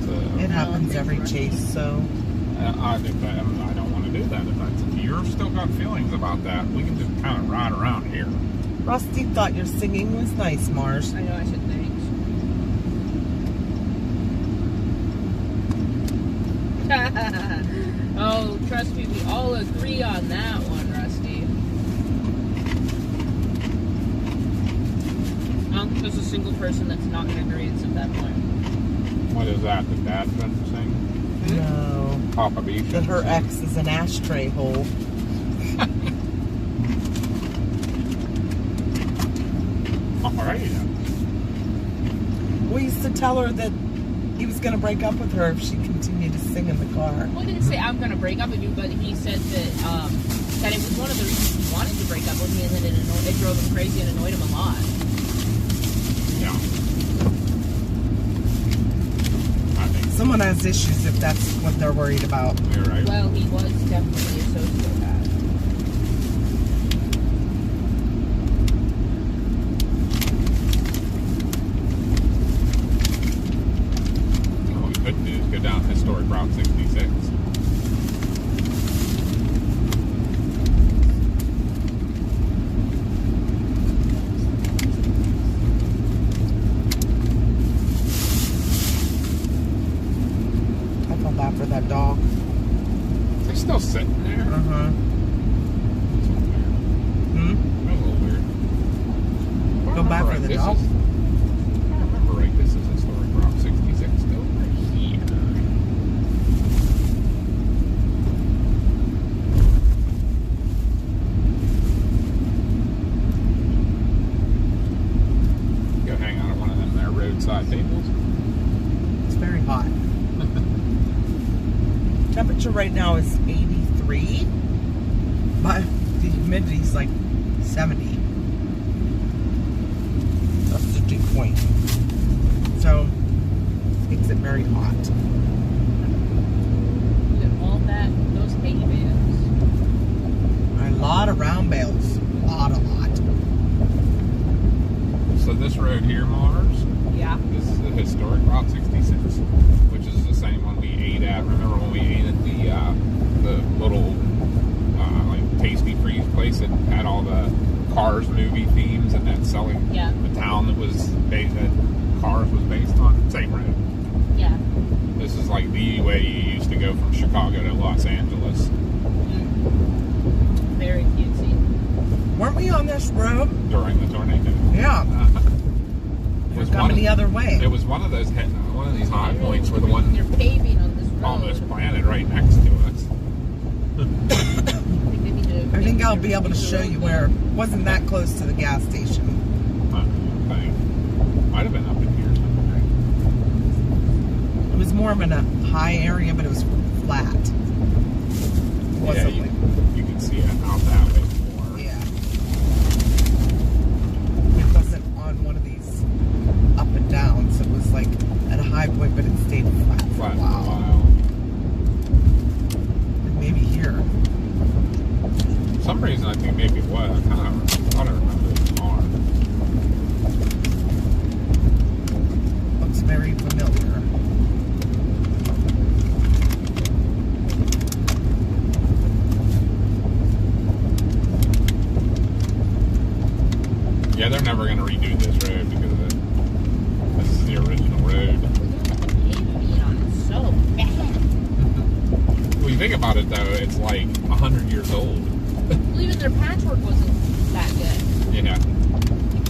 So, It happens thanks, every Rusty. chase, so. I don't want to do that. If you've still got feelings about that, we can just kind of ride around here. Rusty thought your singing was nice, Mars. I know I said thanks. Oh, trust me, we all agree on that one, Rusty. I don't think there's a single person that's not in agreement at that point. What is that? The dad shouldn't sing? No. Papa B That shouldn't her sing? ex is an ashtray hole. Alrighty then. We used to tell her that he was going to break up with her if she continued to sing in the car. Well, he didn't say I'm gonna break up with you, but he said that that it was one of the reasons he wanted to break up with me, and that it drove him crazy and annoyed him a lot. Yeah. I think Someone has issues if that's what they're worried about. you're right. Well, he was definitely a sociopath. What we could do is go down historic Route 66. I feel bad for that dog. They're still sitting there. Uh-huh. That's a little weird. Hmm? That's a little weird. If I Go back remember for the this dog. is- if I remember right, this is historic Route 66 still over here. Go hang out at one of them there roadside tables. It's very hot. Temperature right now is 83, but the humidity is like 70. That's the dew point. So, makes it very hot. Look at all that, those hay bales. A lot of round bales. A lot. So this road here, Mars, Yeah. this is the historic Route 66, which is the same one we ate at. Remember when we ate at the little like tasty freeze place that had all the Cars movie themes and that selling Yeah. the town that was based that Cars was based on? Same road. Yeah. This is like the way you used to go from Chicago to Los Angeles Very cutesy. Weren't we on this road? during the tornado. Yeah. It We're was coming the other way. It was one of those one of these high points where the one They're paving on this road. almost planted right next to us. I think I'll be able to show you where. It wasn't that close to the gas station. Might have been up in here somewhere. It was more of in a high area, but it was flat. It Yeah, wasn't like, you can see it out that way more. yeah. It wasn't on one of these up and downs. It was like at a high point, but it stayed flat for Flat a for a while. while. And maybe here. For some reason, I think maybe it was. I kind of thought I remember it was on. Looks very familiar. Yeah, they're never going to redo this road because of it. This is the original road. Paving on it so bad. When you think about it, though, it's like 100 years old. Well, even their patchwork wasn't that good. Yeah.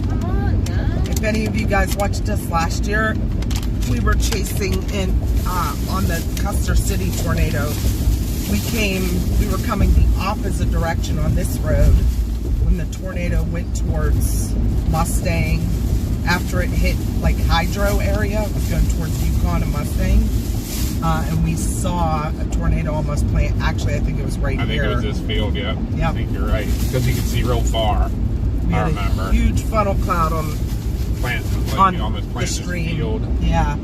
Come on, guys. If any of you guys watched us last year, we were chasing in on the Custer City tornado. We were coming the opposite direction on this road when the tornado went towards Mustang. After it hit like Hydro area, it was going towards Yukon and Mustang. And we saw a tornado almost plant. Actually, I think it was right I think here. it was this field, yeah. Yep. I think you're right. Because you can see real far. We I had remember. a huge funnel cloud on Planting, like on you almost the planted this stream. field. Yeah.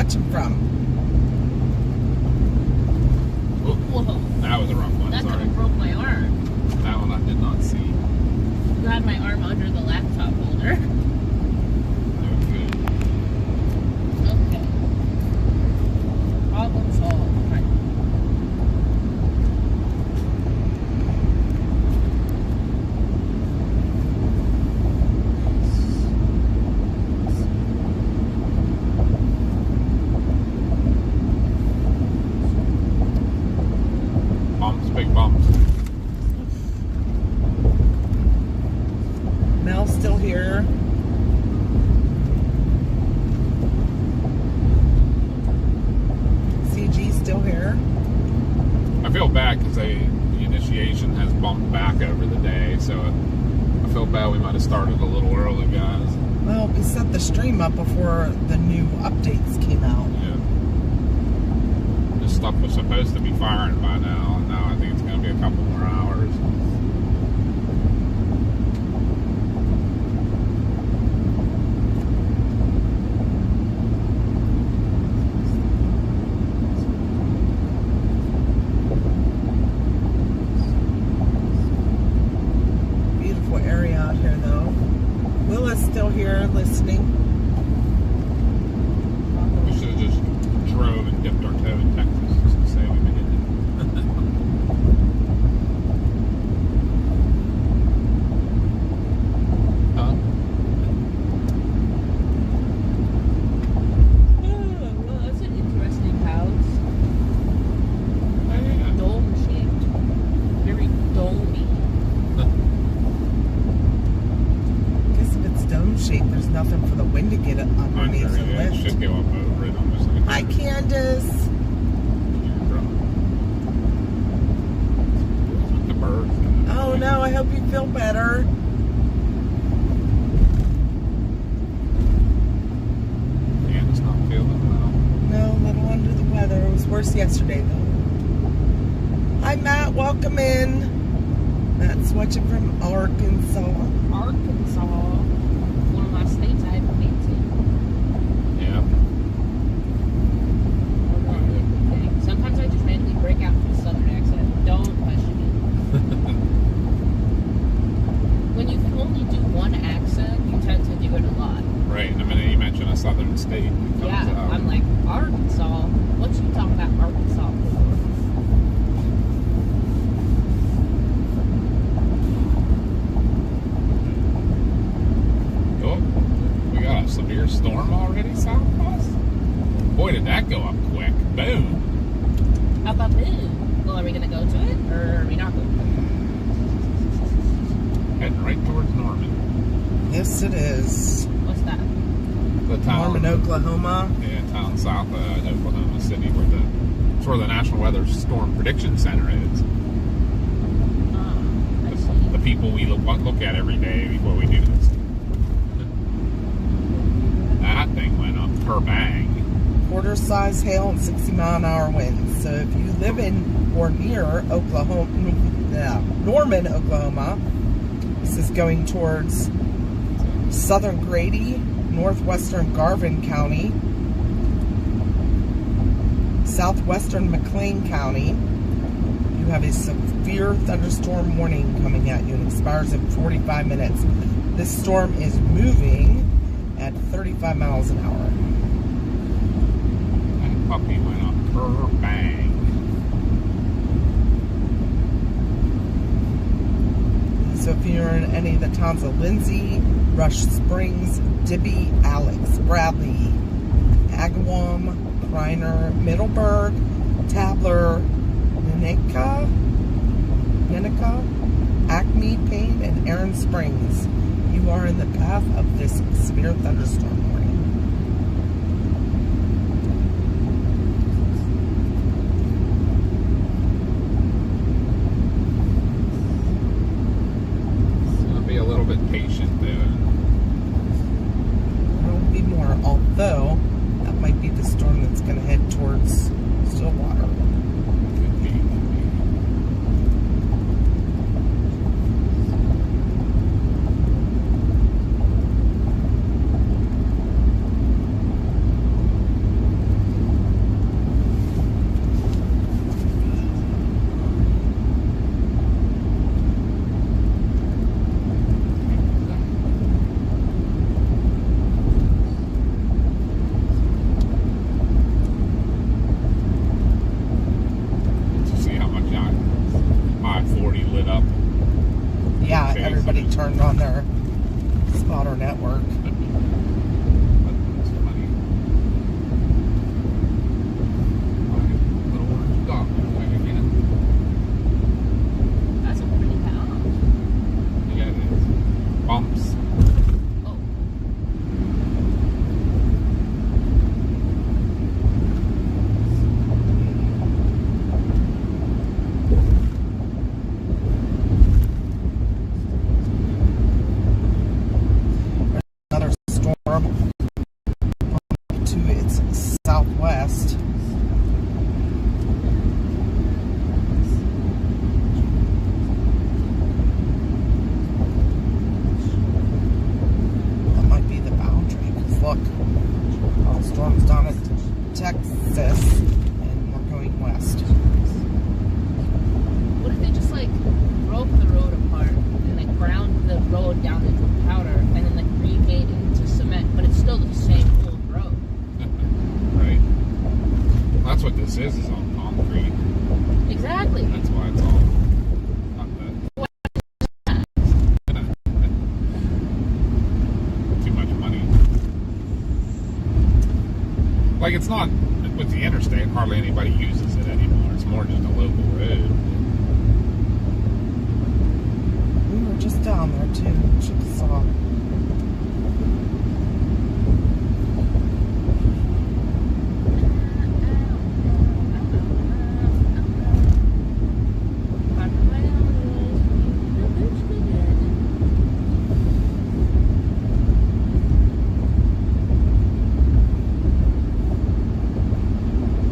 watching from? Whoa. That was a rough one. That could Sorry. have broke my arm. That one I did not see. You had my arm under the laptop holder. No good. Okay. Problem solved. Right. Bumps, big bumps. Mel's still here. CG's still here. I feel bad because the initiation has bumped back over the day, so I feel bad we might have started a little early, guys. Well, we set the stream up before the new updates came out. Yeah. This stuff was supposed to be firing by now, and now I think it's going to be a couple more hours. Beautiful area out here, though. Willa's still here listening. We should have just drove and dipped our toe in Texas just to say we made it. Huh? Well, that's an interesting house. Yeah. Dome shaped. Very domey. I guess if it's dome shaped, there's nothing for the wind to get it I'm underneath sure and it lift. should go up over it almost like a Hi, Candace. the birds. Oh no, I hope you feel better. Yeah, it's not feeling well. No, a little under the weather. It was worse yesterday, though. Hi, Matt. Welcome in. Matt's watching from Arkansas. Arkansas. One of my states I haven't been Yeah. to. Sometimes I just randomly break out into a southern accent. Don't question it. When you can only do one accent, you tend to do it a lot. Right. The minute you mention a southern state, it comes Yeah, out. I'm like, Arkansas? What you talking about Arkansas for? Oh, we got a severe storm already south of us? Boy, did that go up quick. Boom. How about moon? Well, are we going to go to it, or are we not going to? Heading right towards Norman. Yes, it is. What's that? The town. Norman, Oklahoma. Yeah, town south of Oklahoma City it's where the National Weather Storm Prediction Center is. I see. The people we look at every day before we do this. That thing went up per bang. Quarter size hail and 60-mile-an-hour winds. So if you live in or near Norman, Oklahoma, this is going towards southern Grady, northwestern Garvin County, southwestern McLean County. You have a severe thunderstorm warning coming at you and expires in 45 minutes. This storm is moving at 35 miles an hour. That puppy went up per bang. So if you're in any of the towns of Lindsay, Rush Springs, Dibby, Alex, Bradley, Agawam, Reiner, Middleburg, Tabler, Nenica, Acme, Payne, and Aaron Springs, you are in the path of this severe thunderstorm warning. So be a little bit patient there. There will be more, although that might be the storm that's going to head towards Stillwater. Could be. storm to its southwest. That might be the boundary, because look, all the storm's down at Texas, and we're going west. What if they just like broke the road apart and like ground the road down into powder and then like remade it into cement, but it's still the same old road? Right. That's what this is on concrete. Exactly. That's why it's all not that. Too much money. Like, it's not, with the interstate, hardly anybody uses it anymore. It's more just a local road. We were just down there too. Chickasaw.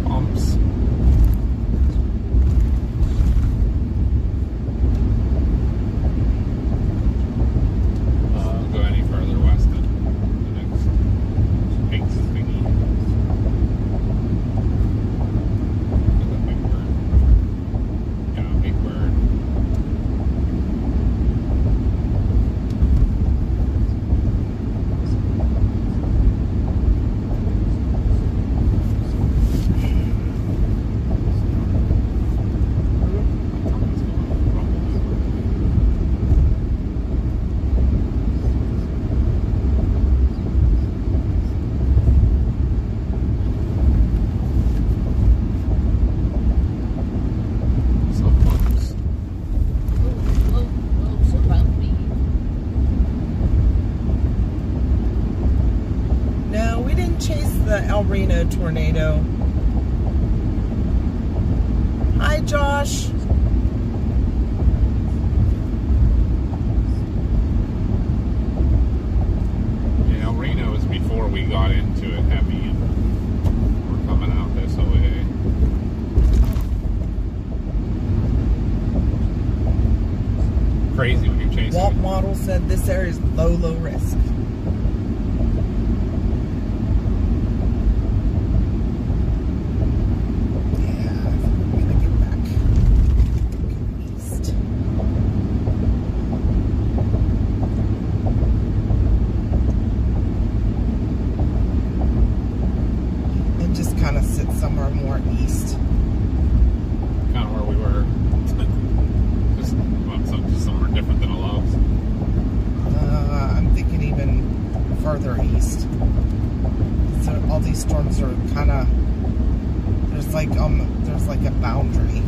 Pumps. Go any further west than the next big thingy. Look at that big bird. Yeah, big bird. Some pumps. So bumpy. No, we didn't chase the El Reno tornado. Hi, Josh. Yeah, El Reno was before we got into it heavy, and we're coming out this way. Crazy when you're chasing Walt it. Model said this area is low risk. Yeah, I'm gonna get back east. And just kind of sit somewhere more east. Kind of where we were. Just, well, just somewhere different than a Love's. I'm thinking even further east. So all these storms are kind of there's like a boundary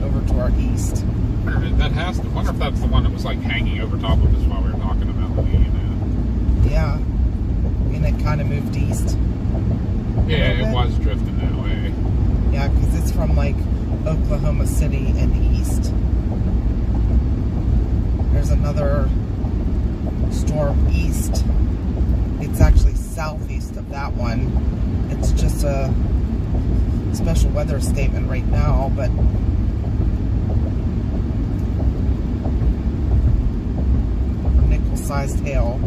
over to our east. That has to. Wonder if that's the one that was like hanging over top of us while we were talking about the, Yeah, and it kind of moved east. Yeah, Okay. it was drifting that way. Yeah, because it's from like Oklahoma City and east. There's another storm east. It's actually southeast of that one. It's just a special weather statement right now, but nickel-sized hail.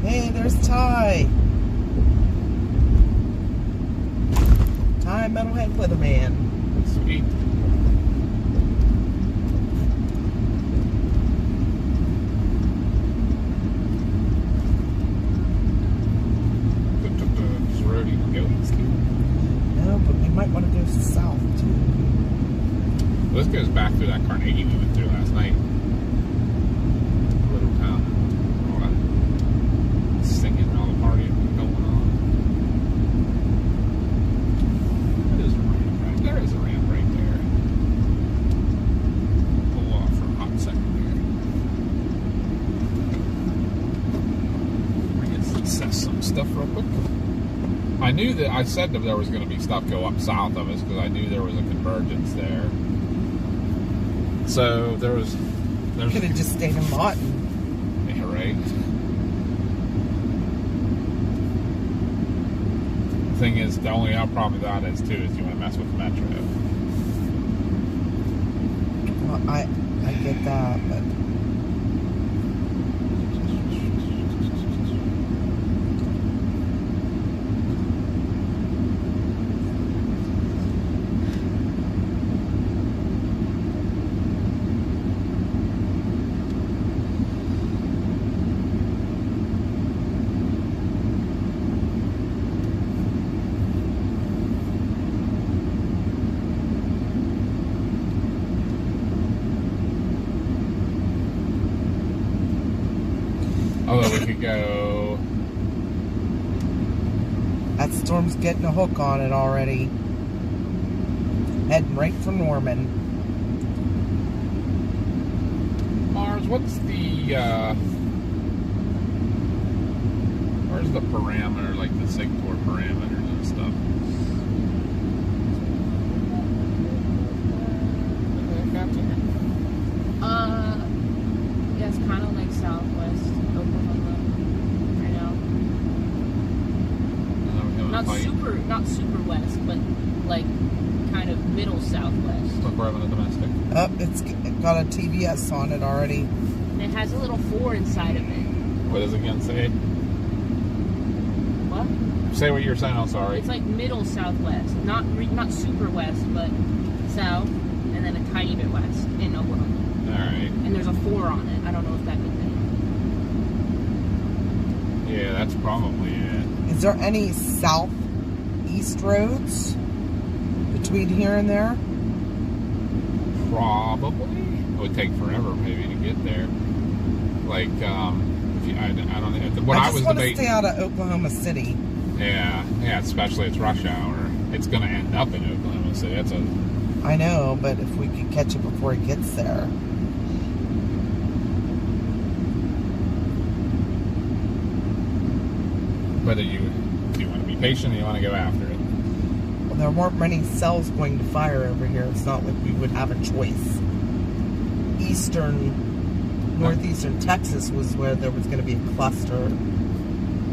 Hey, there's Ty. Ty Metalhead Weatherman. Sweet. Took the road you can go east. No, but we might want to go south too. Well, this goes back through that Carnegie we went through last night. Little town. All that singing, all the partying going on. That is a ramp right there. Is a ramp right there. Pull off for a hot second here. We're gonna assess some stuff real quick. I knew that I said that there was going to be stuff go up south of us because I knew there was a convergence there. So there's Could have just stayed in Lawton. yeah, right. The thing is, the only problem with that is too is you want to mess with the metro. Well, I get that, but Although we could go. that storm's getting a hook on it already. Heading right for Norman. Mars, what's the where's the parameter, like the SIGTOR parameters and stuff? Yeah, it's kind of like southwest Oklahoma right now. Not super west, but like kind of middle southwest. Look, we're having a domestic. Oh, it's got a TVS on it already. And it has a little 4 inside of it. What does it again say? What? Say what you're saying. I'm sorry. It's like middle southwest, not super west, but south, and then a tiny bit west in Oklahoma. All right. And there's a 4 on it. I don't know if that means anything. Yeah, that's probably it. Is there any southeast roads between here and there? Probably. It would take forever maybe to get there. Like, if you, I don't know. What I I was just want to debating. stay out of Oklahoma City. Yeah, especially it's rush hour. It's going to end up in Oklahoma City. That's a. I know, but if we could catch it before it gets there. Whether do you want to be patient or you want to go after it. Well, there weren't many cells going to fire over here. It's not like we would have a choice. Northeastern Texas was where there was going to be a cluster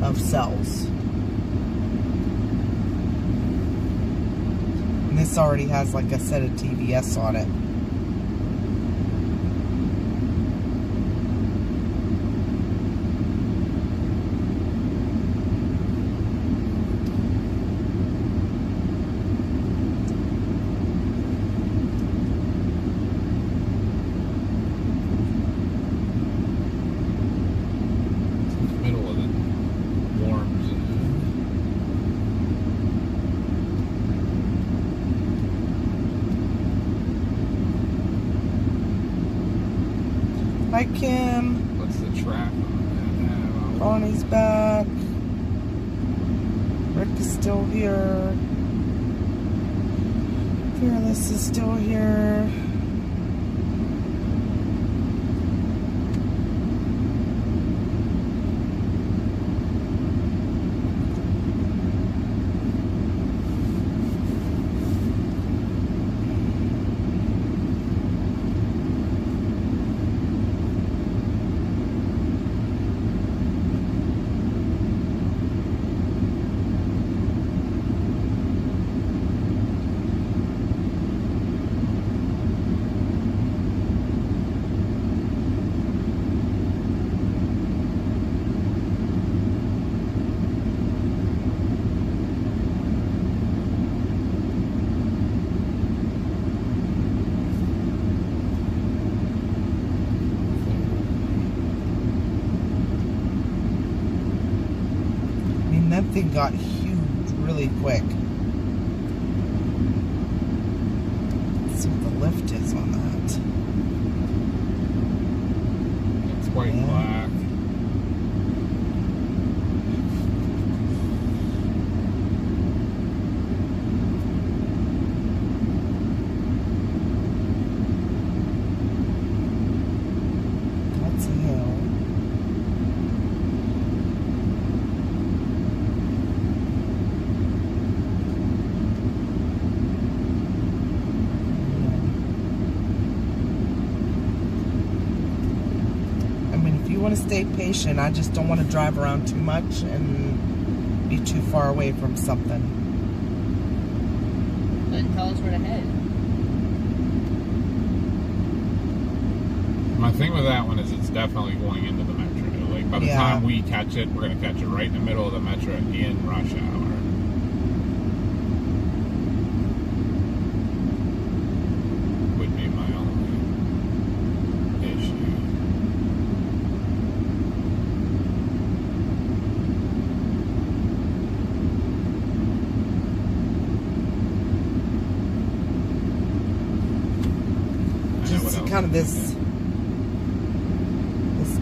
of cells. And this already has, like I said, a TVS on it. Middle of the warm zone. Hi, Kim. What's the track on that? Bonnie's back. Rick is still here. Fearless is still here. That thing got huge really quick. Let's see what the lift is on that. It's white and black. That's a hill. If you want to stay patient, I just don't want to drive around too much and be too far away from something. Then tell us where to head. My thing with that one is it's definitely going into the metro. Like, by the Yeah. time we catch it, we're going to catch it right in the middle of the metro in rush hour. Would be my only issue. I know what Just else kind of we this did.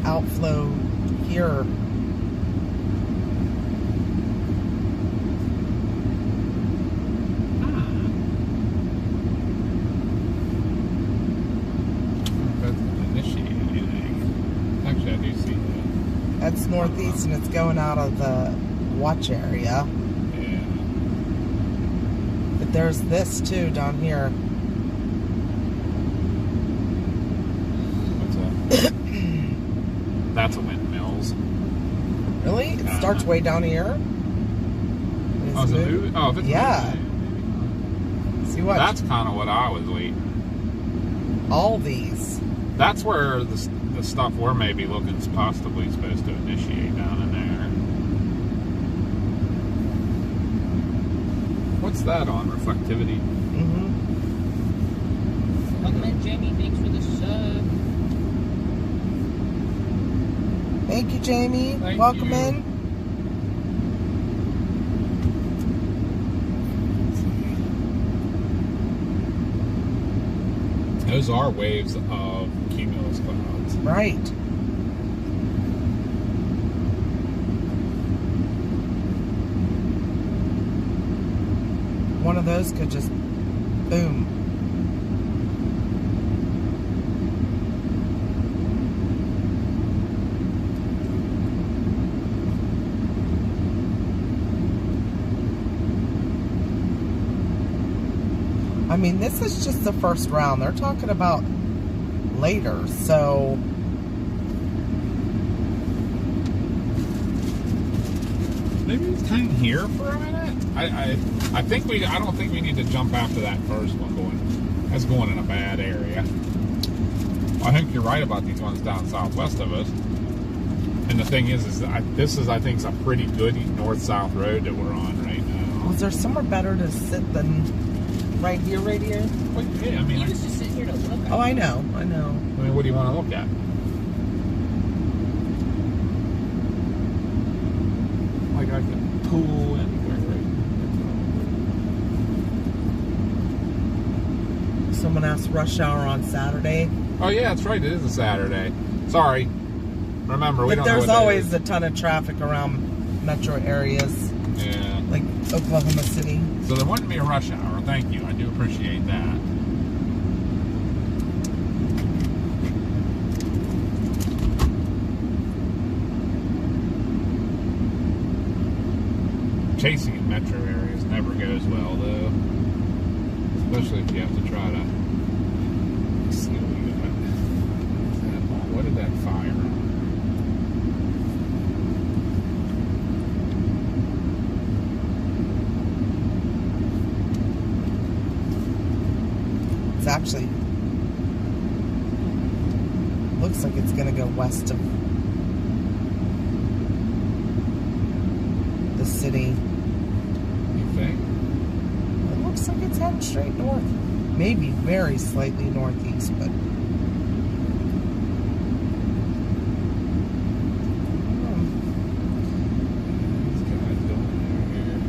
outflow here. That's initiated anything. Actually, I do see that. That's northeast and it's going out of the watch area. Yeah. But there's this too down here. What's that? That's a windmills. Really? It starts way down here? Oh, is it moving? Oh, if it's Yeah. moving. See what? That's kind of what I was waiting. all these. That's where the stuff we're maybe looking is possibly supposed to initiate down in there. What's that on? Reflectivity? Mm-hmm. Welcome in, Jamie. Thanks for the sub. Thank you, Jamie. Thank Welcome you. in. Those are waves of cumulus clouds. Right. One of those could just boom. I mean, this is just the first round. They're talking about later, so Maybe it's hang here for a minute. I think I don't think we need to jump after that first one going. That's going in a bad area. I think you're right about these ones down southwest of us. And the thing is this is I think a pretty good north-south road that we're on right now. was there somewhere better to sit than right here, right here? But yeah, I mean, You was just sitting here to look at Oh, I know, I know. what do you want to look at? Like I could pool anywhere, right? Someone asked rush hour on Saturday. Oh yeah, that's right. It is a Saturday. Sorry. Remember, we But don't know there's what day it always is. a ton of traffic around metro areas, Yeah. like Oklahoma City. So there wouldn't be a rush hour. Thank you. I do appreciate that. Chasing in metro areas never goes well, though. Especially if you have to try to. Let's see what we got. What did that fire on? It's actually looks like it's gonna go west of the city. You think? It looks like it's heading straight north. Maybe very slightly northeast, but These guys going here.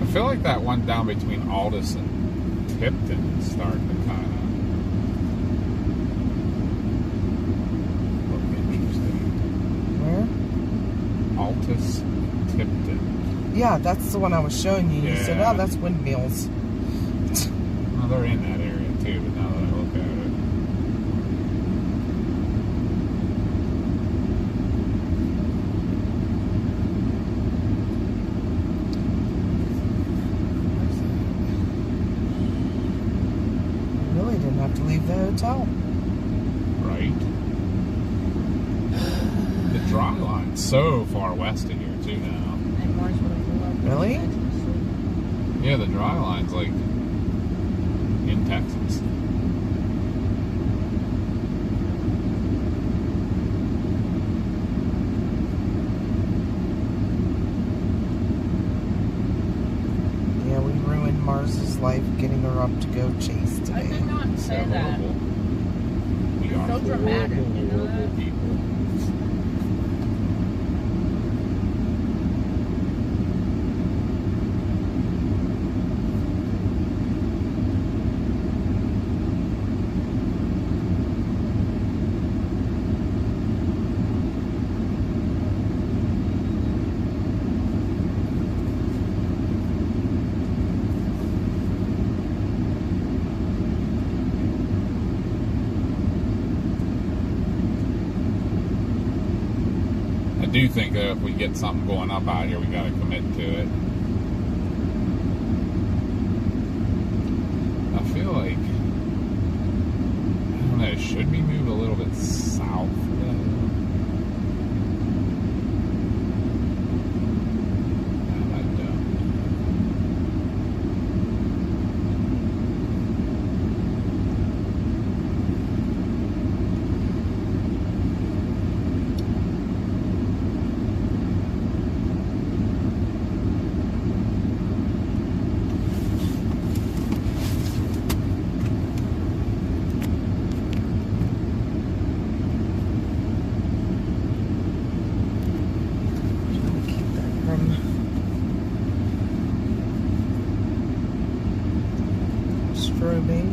I feel like that one down between Aldous and Tipton is starting to kind of look interesting. says Tipton. Yeah, that's the one I was showing you. You said, Yeah. oh, that's windmills. Well, they're in that area too, but now that I look at it. Really didn't have to leave the hotel. Right. The dry line's so far west of here too now. And Mars would have loved it. Really? Yeah, the dry line's like in Texas. Yeah, we ruined Mars's life getting her up to go chase I today. did not say So that. horrible. We are So dramatic, horrible, you know horrible that? people. I do think that if we get something going up out here, we got to commit to it. I feel like, I don't know, should we move a little bit south? I don't. Trying to keep that from strobing.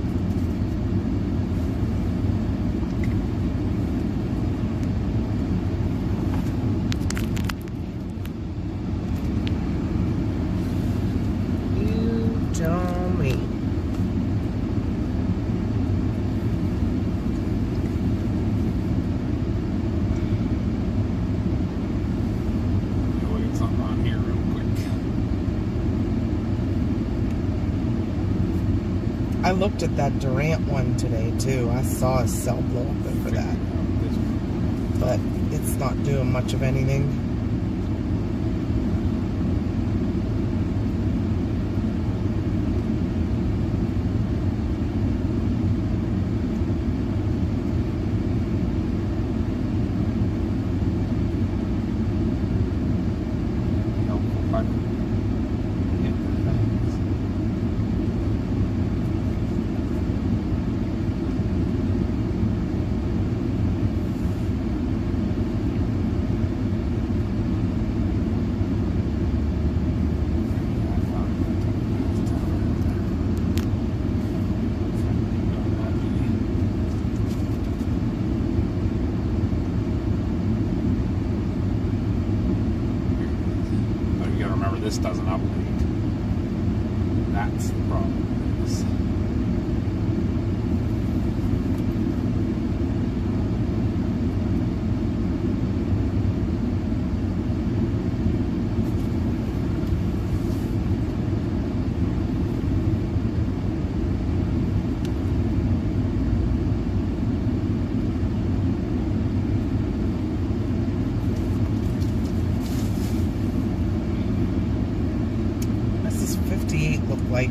You tell me. Look at something on here real quick. I looked at that Durant one today too. I saw a cell blow up over that, but it's not doing much of anything. But you gotta remember, this doesn't update. That's the problem. This is 58 look like.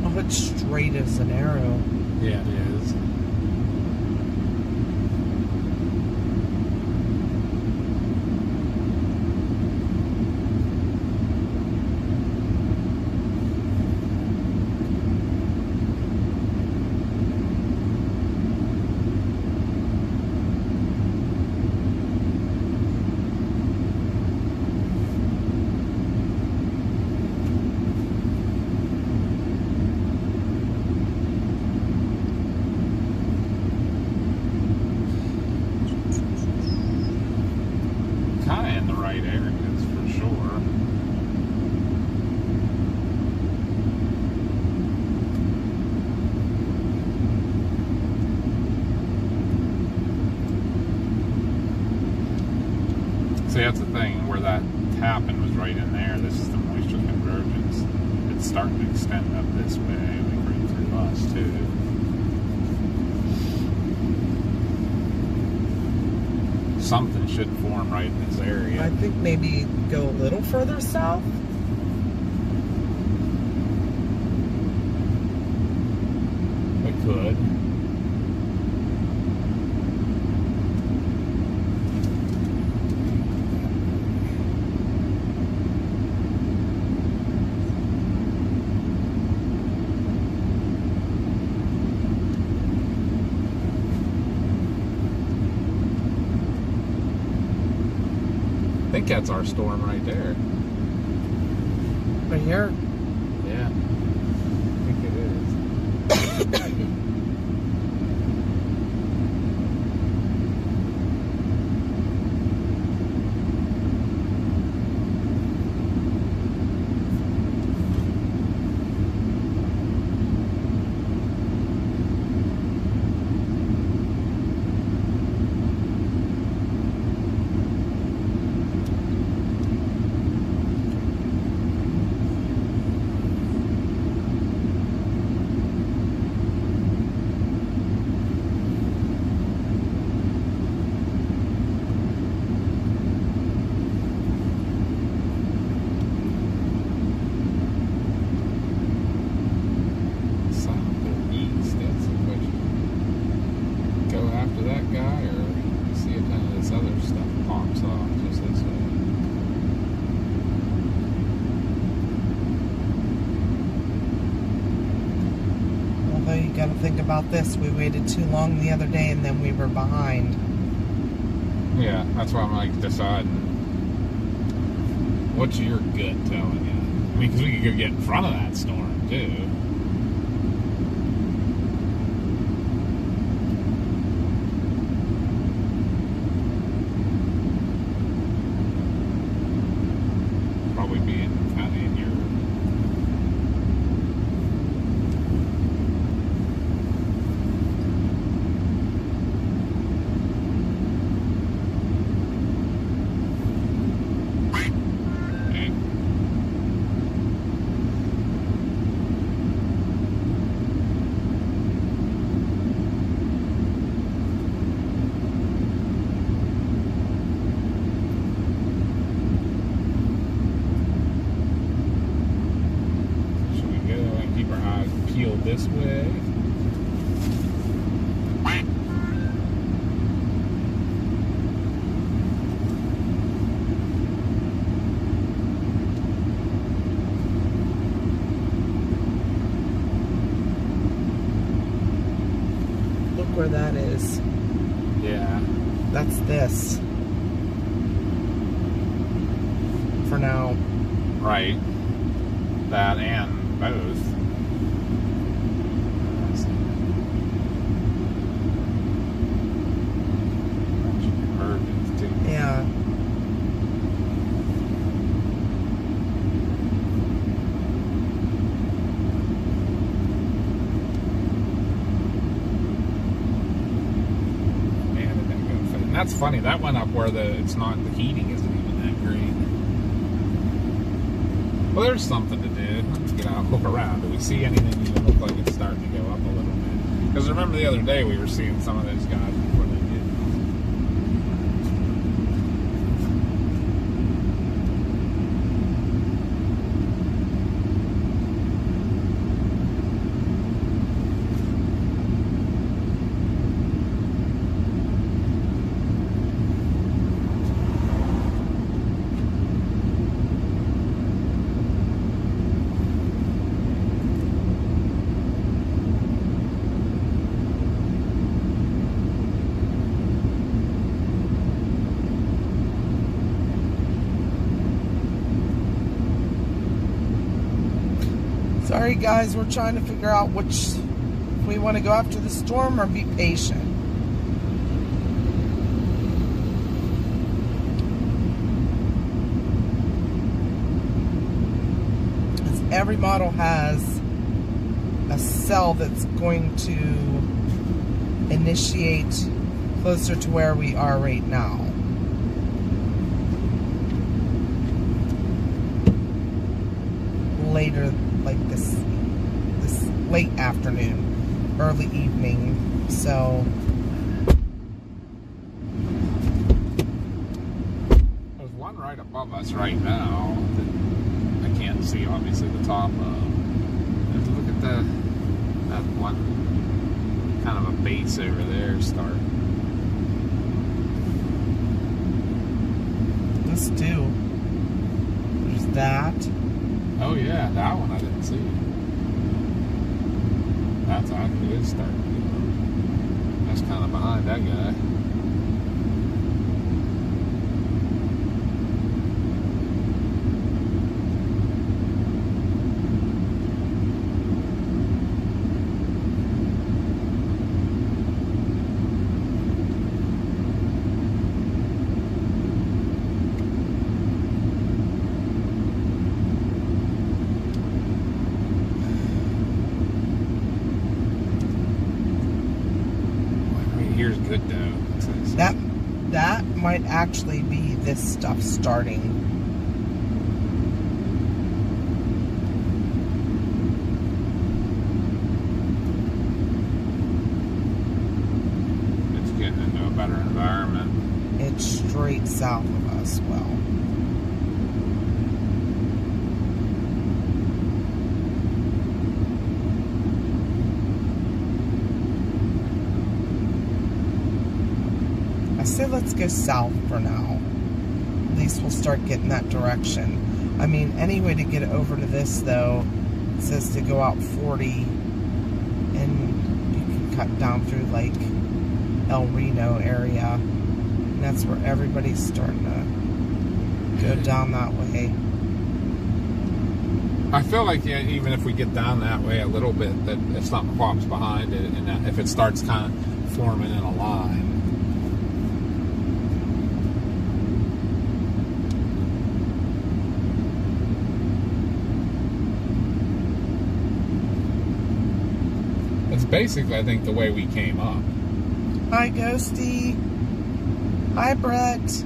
Oh, it's straight as an arrow. Yeah, it is. happened was right in there. This is the moisture convergence. It's starting to extend up this way, like right through us too. Something should form right in this area. I think maybe go a little further south. It could. I think that's our storm right there. Right here. Yeah. I think it is. Got to think about this. We waited too long the other day, and then we were behind. Yeah, that's why I'm like deciding. What's your gut telling you? I mean, because we could go get in front of that storm too. Probably being kind of in your. This way. Look where that is. Yeah. That's this. For now. Right. That and both. Yeah. Man, did that go fast. And that's funny. That went up where it's not, the heating isn't even that great. Well, there's something to do. Let's get out and look around. Do we see anything even look like it's starting to go up a little bit? Because remember the other day we were seeing some of those guys before they did. Sorry guys, we're trying to figure out which, if we want to go after the storm or be patient. Because every model has a cell that's going to initiate closer to where we are right now. later, like this late afternoon, early evening. So There's one right above us right now that I can't see, obviously, the top of. Let's look at that one kind of a base over there start. this too. There's that. Oh yeah, that one I didn't see. That's actually good start. That's kind of behind that guy. Here's good though. It says. That might actually be this stuff starting. It's getting into a better environment. It's straight south of us. Well, I say let's go south for now. At least we'll start getting that direction. I mean, any way to get over to this though, it says to go out 40, and you can cut down through like El Reno area. And that's where everybody's starting to go down that way. I feel like yeah, even if we get down that way a little bit, that if something pops behind it, and that if it starts kind of forming in a line. It's basically, I think, the way we came up. Hi, Ghosty. Hi, Brett.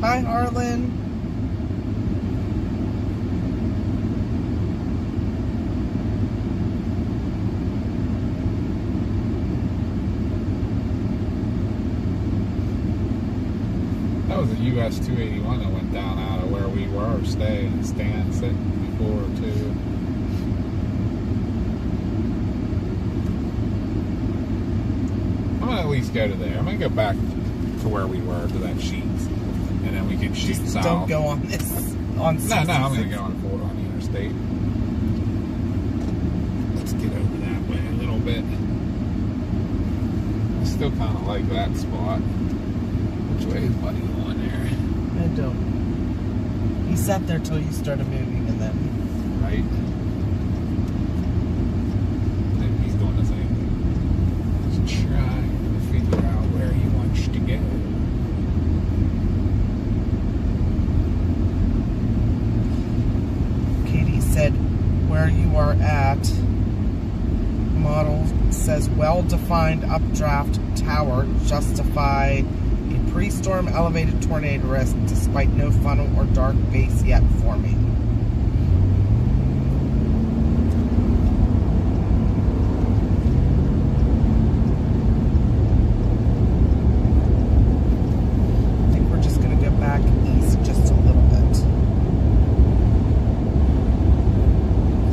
Hi, Harlan. That was a US 281 that went down out of where we were sitting before too. I'm gonna at least go to there. I'm gonna go back to where we were, to that sheet, and then we can shoot Just south. don't go on this. On No, I'm gonna 66. go on forward on the interstate. Let's get over that way a little bit. I still kind of like that spot. Which way is Buddy going there? I don't. He sat there till you started moving, and then Right? Maybe he's doing the same thing. Just trying to figure out where he wants to go. Katie said where you are at. Model says well-defined updraft tower justify a pre-storm elevated tornado risk despite no funnel or dark base yet forming. I think we're just going to go back east just a little bit.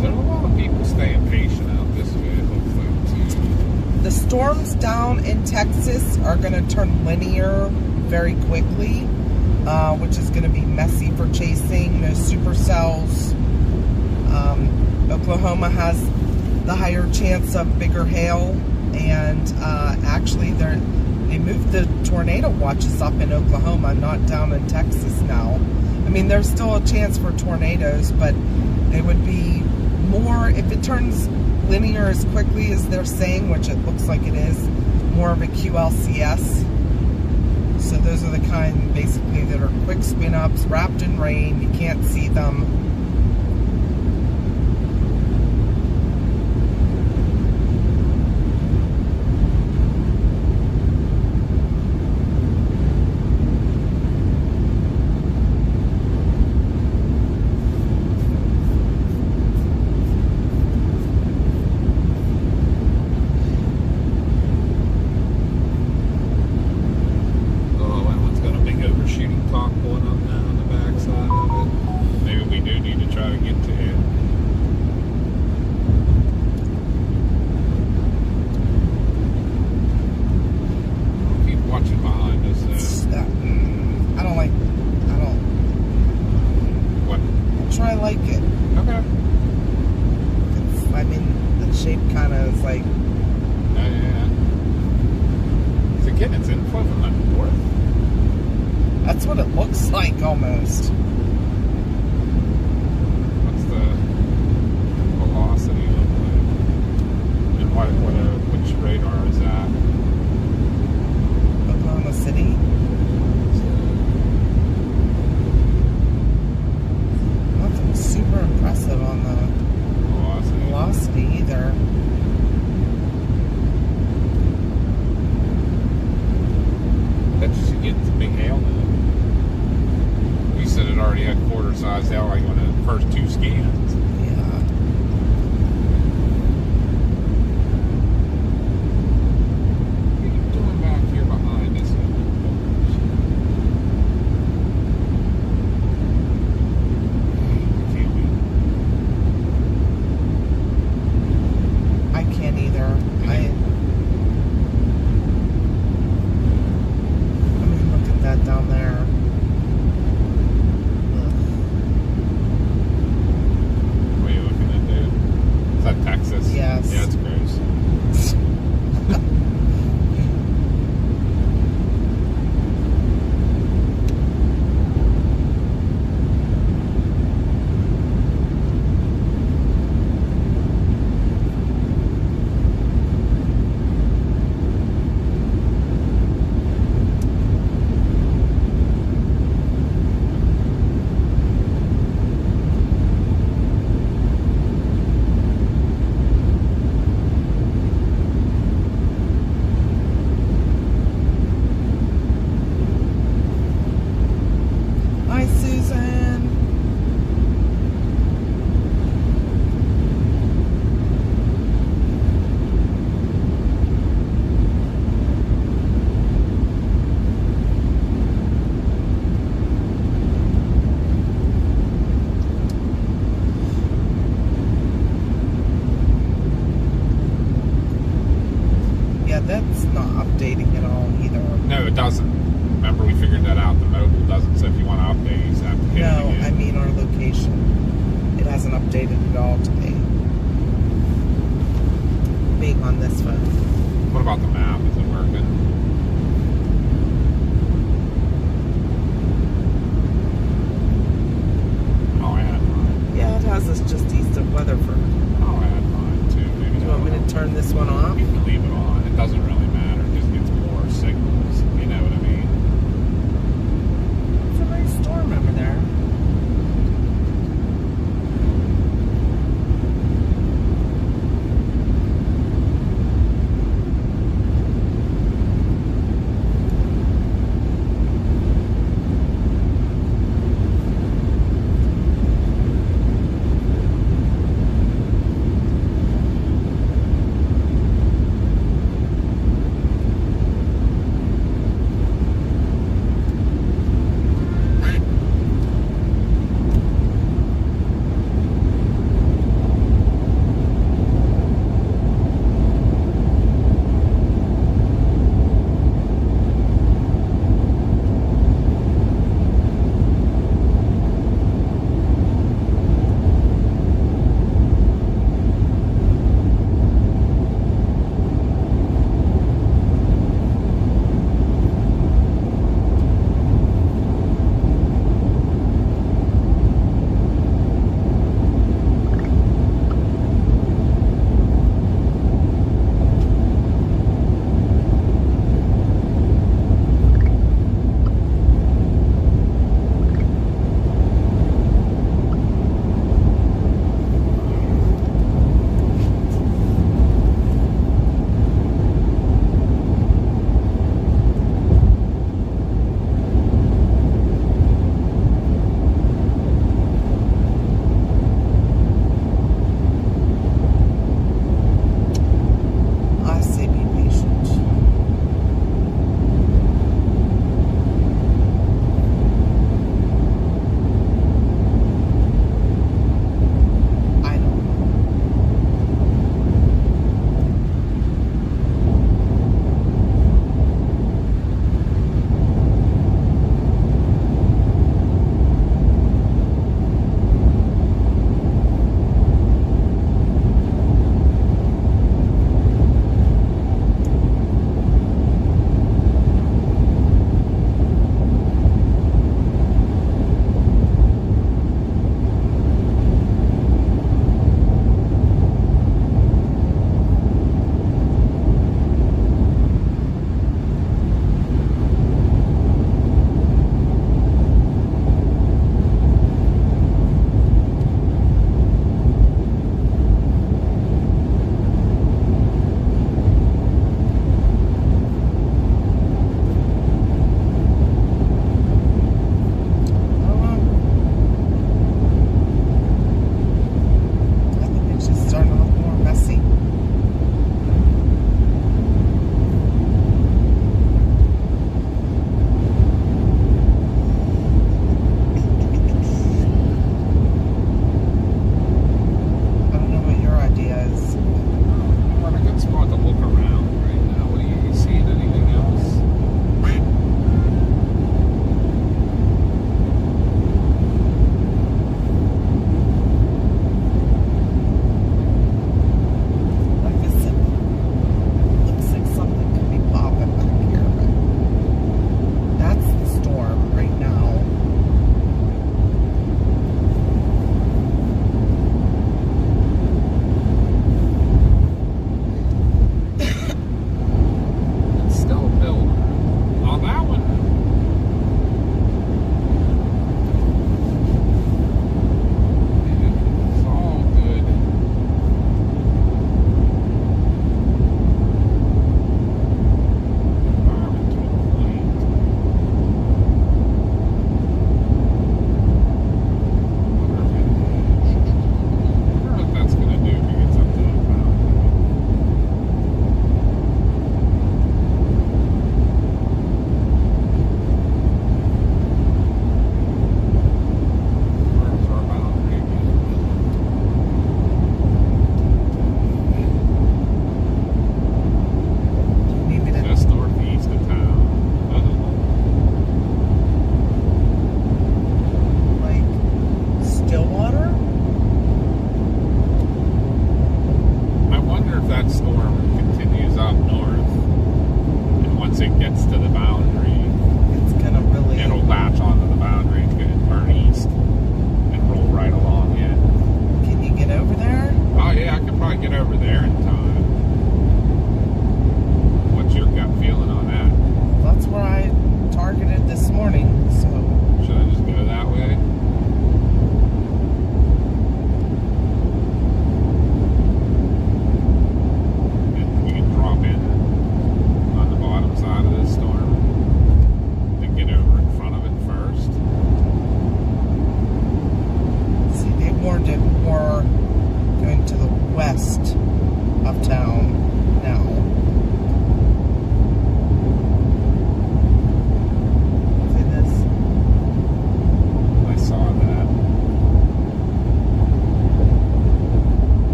There's a lot of people staying patient out this way, it looks like, too. The storms down in Texas are going to turn linear very quickly, which is going to be messy for chasing. No supercells. Oklahoma has the higher chance of bigger hail, and actually they moved the tornado watches up in Oklahoma, not down in Texas now. I mean, there's still a chance for tornadoes, but it would be more, if it turns linear as quickly as they're saying, which it looks like it is, more of a QLCS. So those are the kind, basically, that are quick spin-ups, wrapped in rain, you can't see them. That's what it looks like, almost. What's the velocity look like? And which radar is that? Oklahoma City? Nothing super impressive on the velocity either. Bet you should get some big hail now. You said it already had quarter-sized hail like on the first 2 scans. Yeah. What are you doing back here behind us? I can't either. Look at that down there. What are you looking at, dude? Is that Texas? Yes. Yeah, it's gross. Hi, Susan. Yeah, that's not updating at all either. No, it doesn't. Remember, we figured that out. The mobile doesn't. So if you want to update, you just have to hit it No, again. I mean our location. It hasn't updated at all today. Being on this phone. What about the map? Is it working? Oh, I had mine. Yeah, it has us just east of Weatherford. Oh, I had mine too. Maybe Do you want me to turn this one off? You can leave it on. It doesn't really matter. It just gets more signals. You know what I mean? It's a nice storm over there.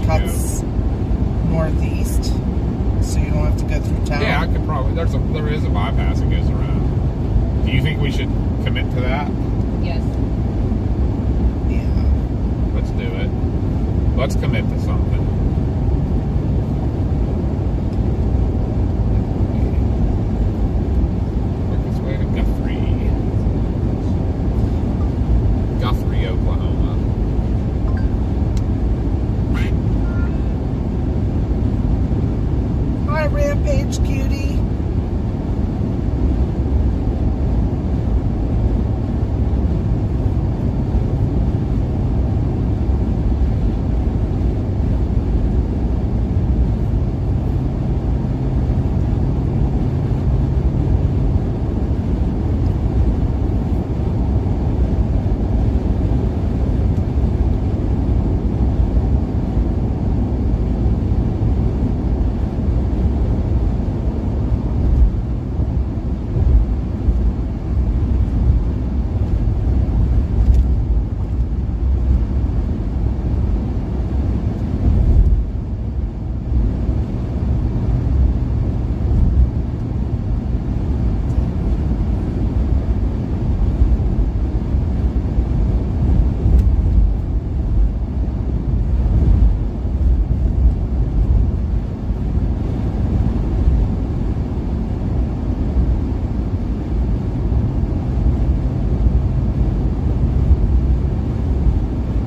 cuts northeast, so you don't have to go through town. Yeah, I could probably. There is a bypass that goes around. Do you think we should commit to that? Yes. Yeah. Let's do it. Let's commit to something. Quickest way to Guthrie, Oklahoma. Hi, Rampage Cutie.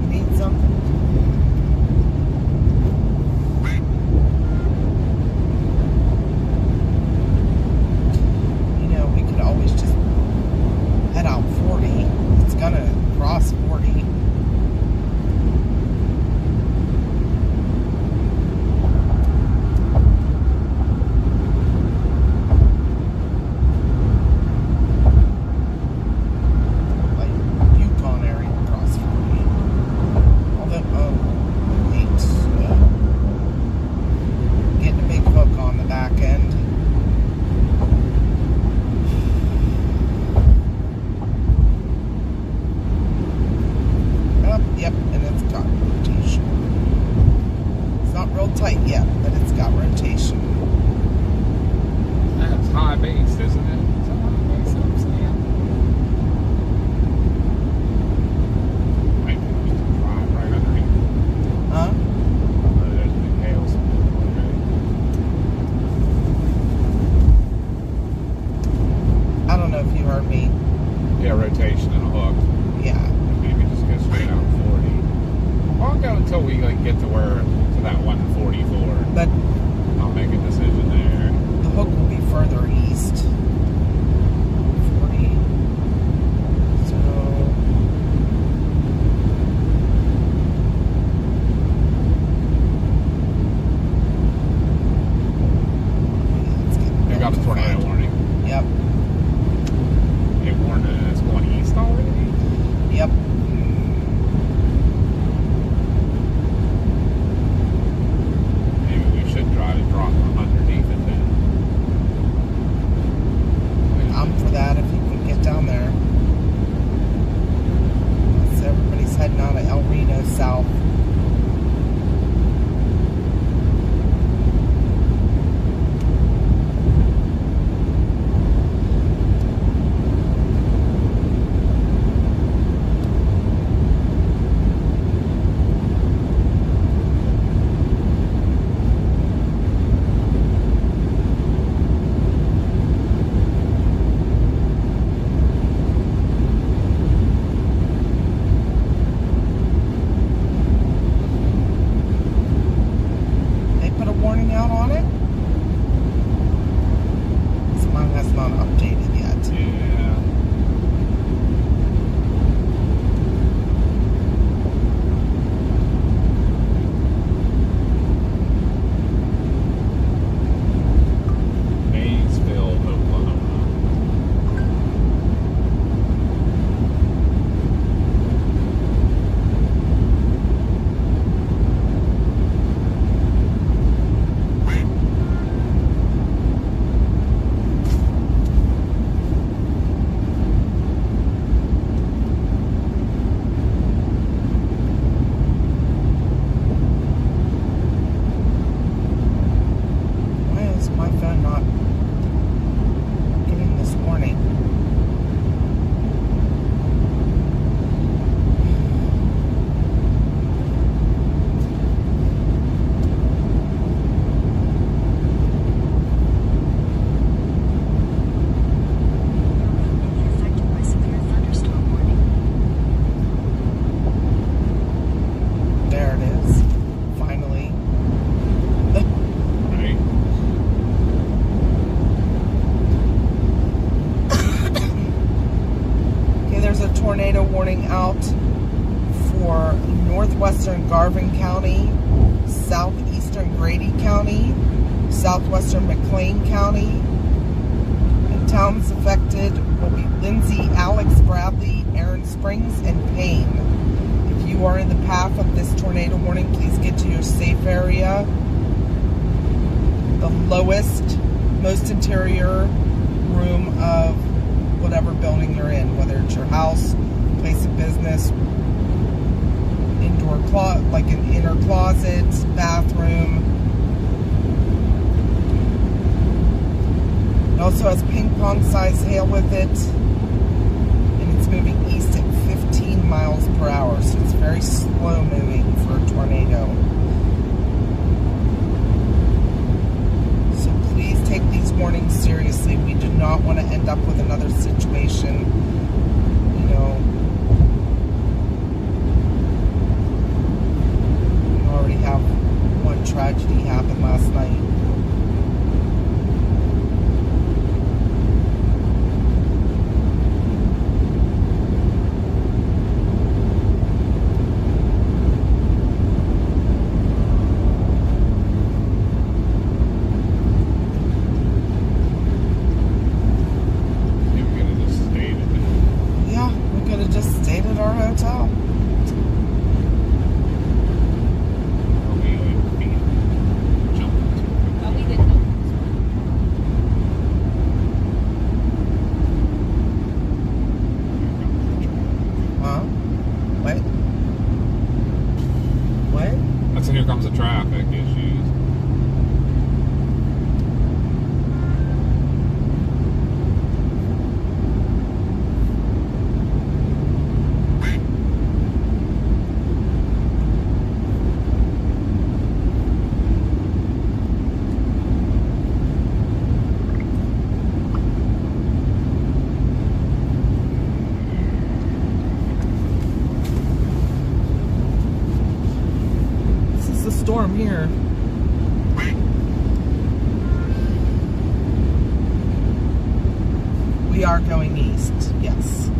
Need something? You know, we could always just head out 40. It's gonna cross 40. Like Yukon area cross 40. Although, wait. Getting a big hook on the back end. Yep, and it's got rotation. It's not real tight yet, but it's got rotation. That's high base, isn't it? It's a high base, I'm saying. Might be just a drive right underneath. Huh? Oh, there's a big hailstorm. I don't know if you heard me. Yeah, rotation and a hook. Yeah. Maybe just go straight out 40. Well, I'll go until we get to that 144. But I'll make a decision there. the hook will be further east. 40. So. It's getting We got a tornado warning. Yep. It warned that it's going east already. Yep. Maybe we should try to drop underneath it then. southeastern Grady County, southwestern McLean County. And towns affected will be Lindsay, Alex, Bradley, Aaron Springs, and Payne. If you are in the path of this tornado warning, please get to your safe area. The lowest, most interior room of whatever building you're in, whether it's your house, place of business, indoor like an inner closet, bathroom. It also has ping pong size hail with it, and it's moving east at 15 miles per hour, so it's very slow moving for a tornado. So please take these warnings seriously. We do not want to end up with another situation, you know. We already have one tragedy happen last night. Here comes the traffic issues. Storm here. We are going east, yes.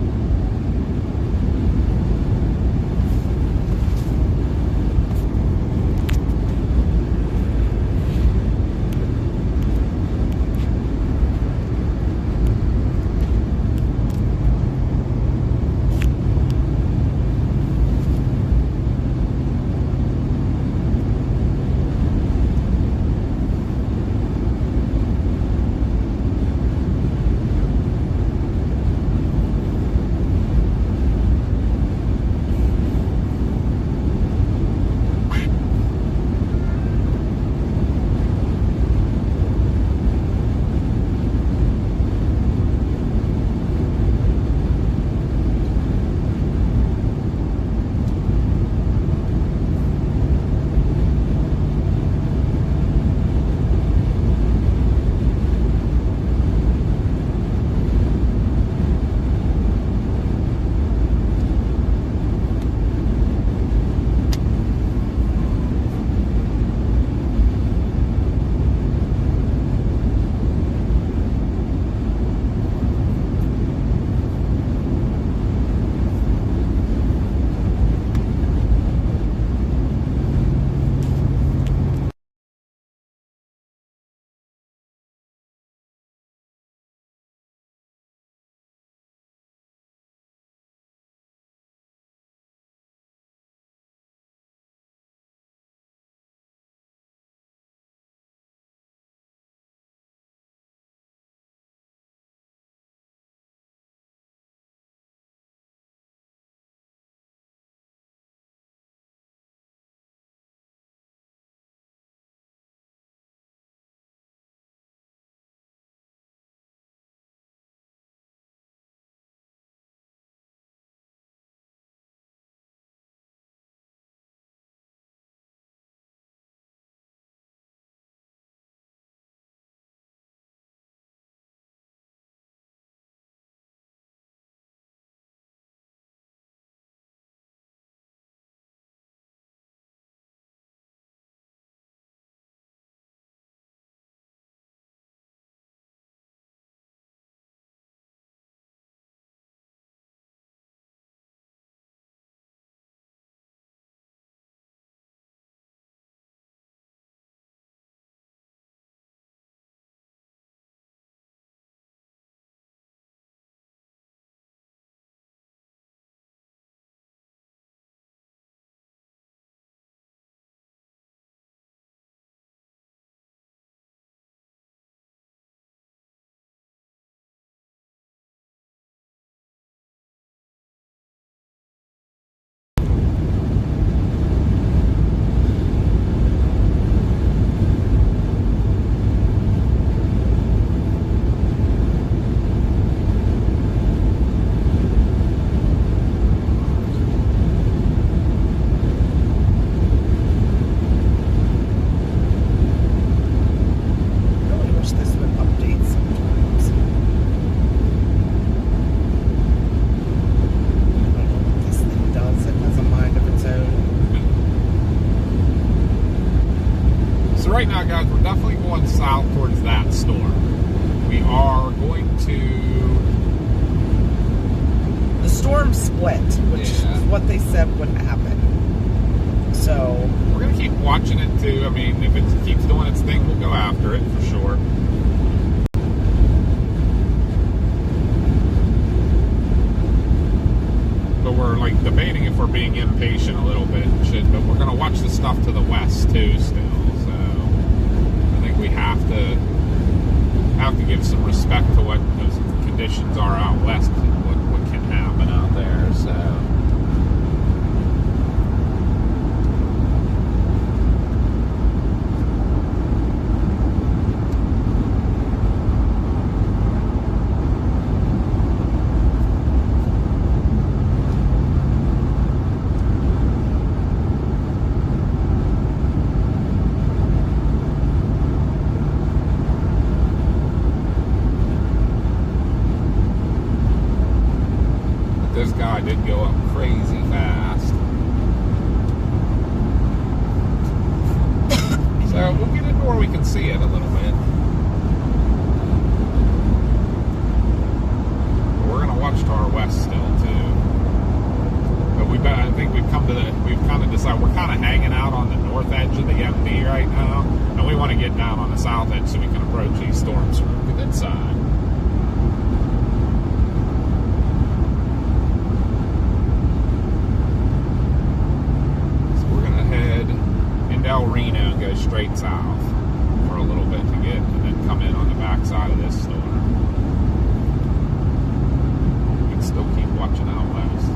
right now, guys, we're definitely going south towards that storm. We are going to... The storm split, which is what they said would happen. So we're going to keep watching it, too. I mean, if it keeps doing its thing, we'll go after it for sure. But we're, like, debating if we're being impatient a little bit. But we're going to watch the stuff to the west, too, still. So I think we have to give some respect to what those conditions are out west and what can happen out there. So this guy did go up crazy fast. So we'll get into where we can see it a little bit. But we're gonna watch to our west still too. But I think we've kind of decided we're kind of hanging out on the north edge of the MD right now, and we want to get down on the south edge so we can approach these storms from the good side. El Reno and go straight south for a little bit to get, and then come in on the backside of this storm. We can still keep watching out west.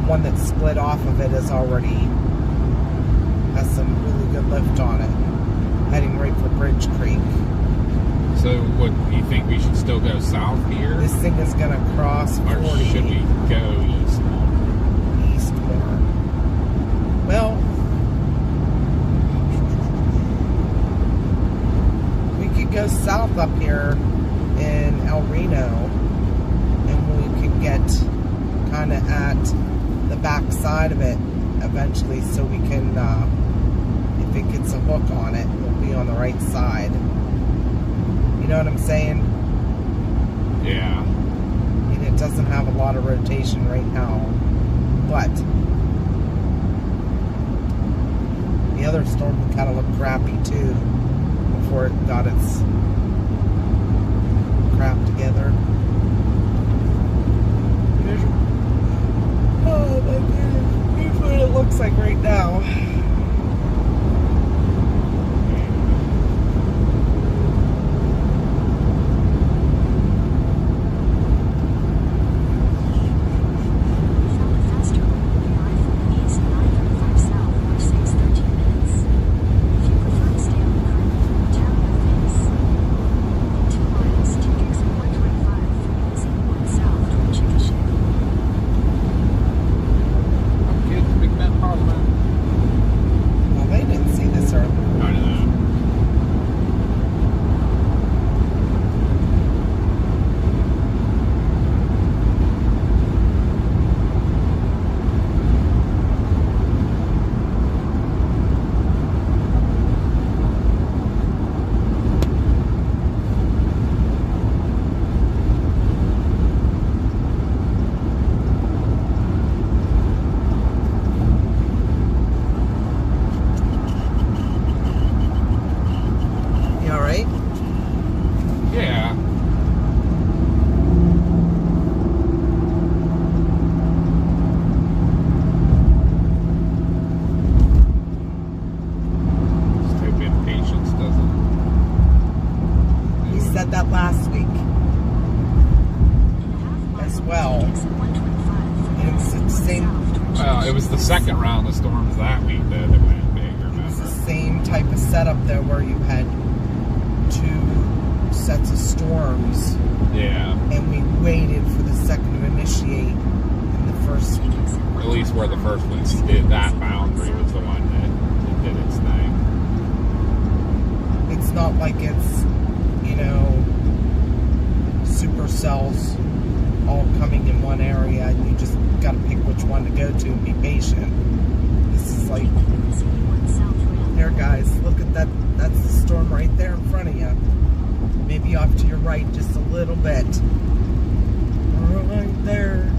One that split off of it has some really good lift on it, heading right for Bridge Creek. So what, do you think we should still go south here? This thing is going to cross 40. Or should we go east more? East more. Well, we could go south up here in El Reno, and we could get kind of at the back side of it eventually, so we can, if it gets a hook on it, we'll be on the right side. You know what I'm saying? Yeah. And it doesn't have a lot of rotation right now, but the other storm kind of looked crappy too before it got its crap together. Oh my goodness. Here's what it looks like right now. Faster moving I-4 east and I-35 south for 6:13 minutes. If you prefer to stay on the current town of Venice. said that last week as well. And it was the same. Well, it was the second round of storms that week that went big. It's the Remember? same type of setup though, where you had 2 sets of storms, Yeah. and we waited for the second to initiate. And the first, At least where the first one did that boundary was the one that did its thing. it's not like it's, you know, supercells all coming in one area, and you just got to pick which one to go to and be patient. This is like, there, guys, look at that. That's the storm right there in front of you. Maybe off to your right just a little bit. Right there.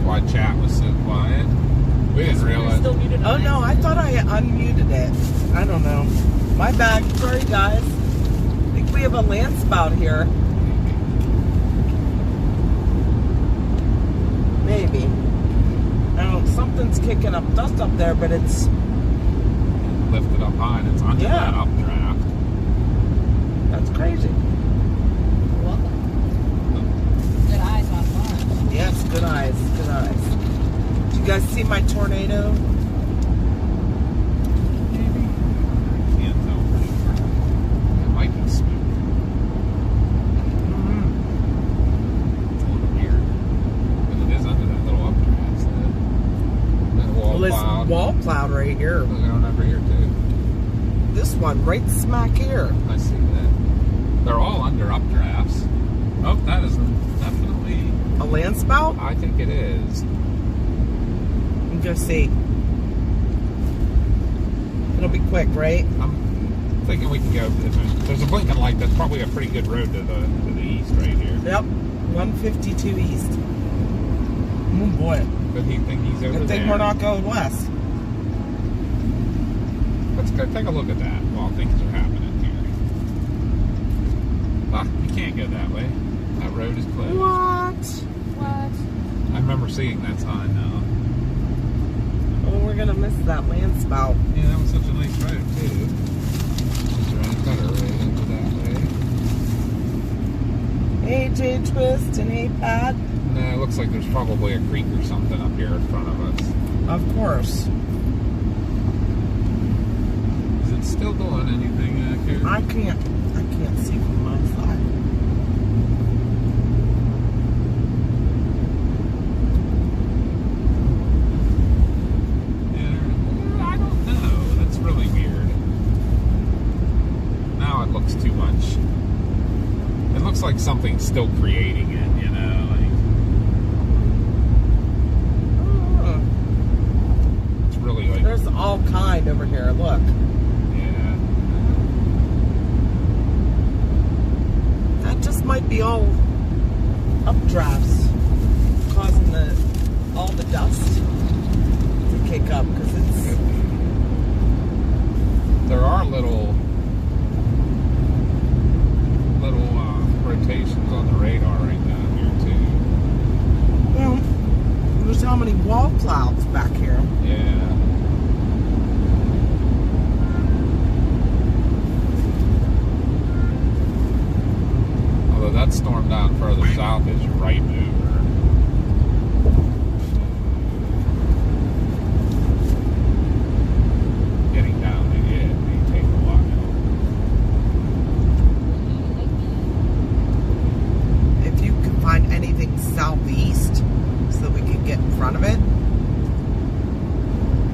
why chat was so quiet. We didn't You're realize. still muted on Oh no, my I thought I unmuted it. I don't know. My bad. Sorry, guys. I think we have a land spout here. Maybe. Oh, something's kicking up dust up there, but it's Lifted up high and it's under Yeah. that updraft. that's crazy. You're welcome. Good eyes on farm. Yes, good eyes, good eyes. Did you guys see my tornado? Maybe. Can't tell for sure. It might be smoke. Mm-hmm. It's a little weird. But it is under that little updraft. So that wall Well, this cloud. wall cloud right here. Look at over here too. This one right smack here. I see that. They're all under updrafts. Oh, that is definitely. A land spout? I think it is. You go see. It'll be quick, right? I'm thinking we can go. There's a blinking light. That's probably a pretty good road to the east right here. Yep. 152 east. Oh boy. But he think he's over Good there. thing we're not going west. Let's go take a look at that while things are happening here. Ah, you can't go that way. That road is closed. What? What? I remember seeing that sign now. Oh, we're gonna miss that land spout. Yeah, that was such a nice road too. Is there any better road over that way? AJ Twist and A Pat. No, it looks like there's probably a creek or something up here in front of us. Of course. Is it still doing anything, Karen? I can't see from my side. Yeah, I don't know. That's really weird. Now it looks too much. It looks like something's still creating it, you know? Like, Oh, it's really like, there's all kind over here. Look. yeah. That just might be all updrafts causing all the dust to kick up because it's There are little rotations on the radar right down here too. well, there's how many wall clouds back here. Yeah. Although that storm down further south is right over. Getting down to it may take a while. If you can find anything southeast so that we can get in front of it.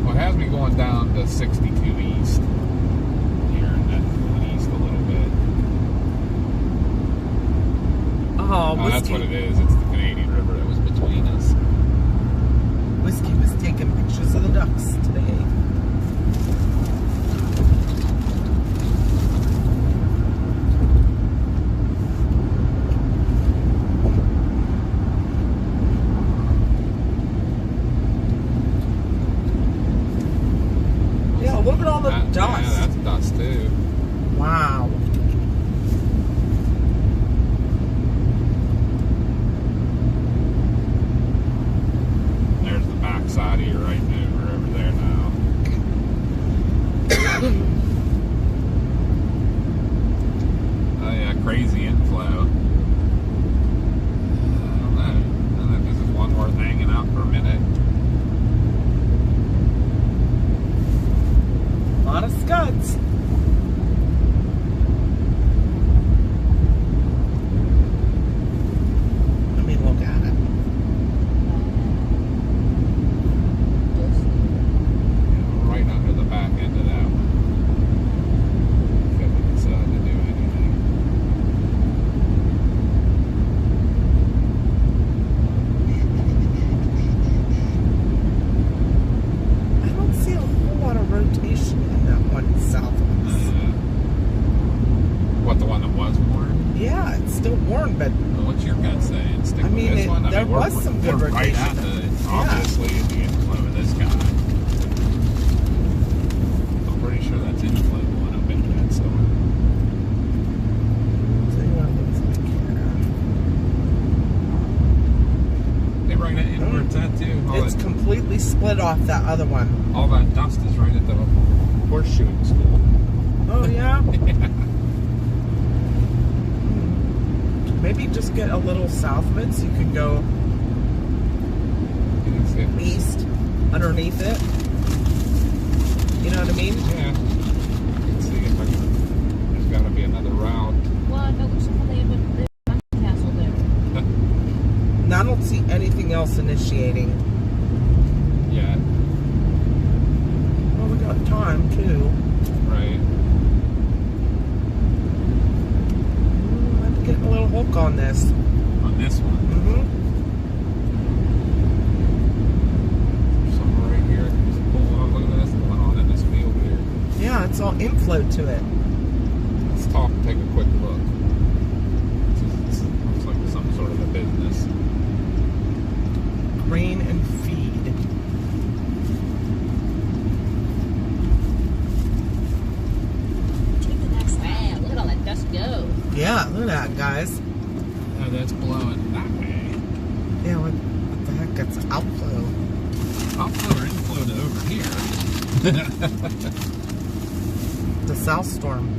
Well, it has me going down to 62 east. Here and then east a little bit. Oh, Oh, that's what it is. It's the Canadian River that was between us. Whiskey was taking pictures of the ducks today. Yeah, look at all the dust. Yeah, that's dust too. Wow. There's the back side of your right mover over there now. Oh yeah, crazy inflow. I don't know. I don't know if this is one worth hanging out for a minute. A lot of scuds. Let me look at it. Right under the back end of that one. If we decide to do anything. I don't see a whole lot of rotation in that one south of us. What, the one that was worn? Yeah, it's still warm, but Well, what's your gut saying? Stick I with mean, this one? there we're- was some good we're right rotation. at the obviously the inflow of this guy. I'm pretty sure that's inflow going up into that storm. See what it looks like here. Hey, right at where it's at too. It's completely split off that other one. All that dust is right at the horseshoeing school. Oh yeah. Maybe just get a little south of it so you can go You can see it from- east underneath it. You know what I mean? Yeah. Let's see if I can. There's got to be another route. Well, it looks like they have a castle there. And I don't see anything else initiating. Yeah. Well, we got time too. Right. Let me get a little hook on this. On this one. Mm-hmm. Somewhere right here. Just pull on. Look at this going on in this field here. Yeah, it's all inflow to it. Let's talk and take a quick look. This looks like some sort of a business. Grain and feed. Take the next Wow, left. look at all that dust go. Yeah, look at that, guys. Oh, that's blowing that way. Yeah, what the heck? It's outflow. Outflow or inflow to over here. The south storm.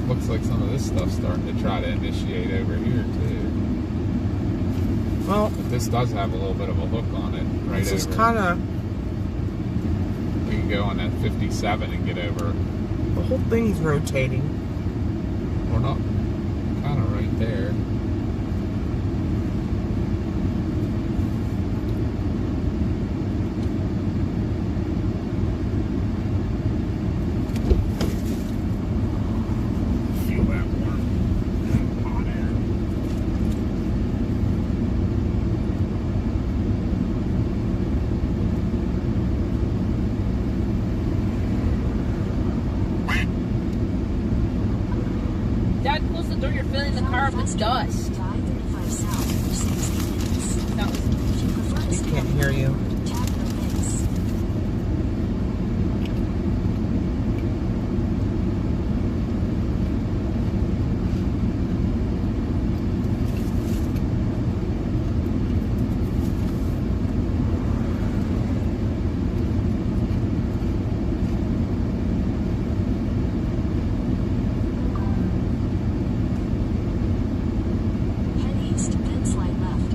Looks like some of this stuff's starting to try to initiate over here too. Well, But this does have a little bit of a hook on it, right it's just over. kind of, We can go on that 57 and get over. the whole thing's rotating. We're not kind of right there. Feel that warm, hot air. Dad, close the door. You're filling the car up with dust. I-35 south for 60 minutes. That was If you prefer to We stay can't on hear the you. road, tap your brakes. Head east, then slide left.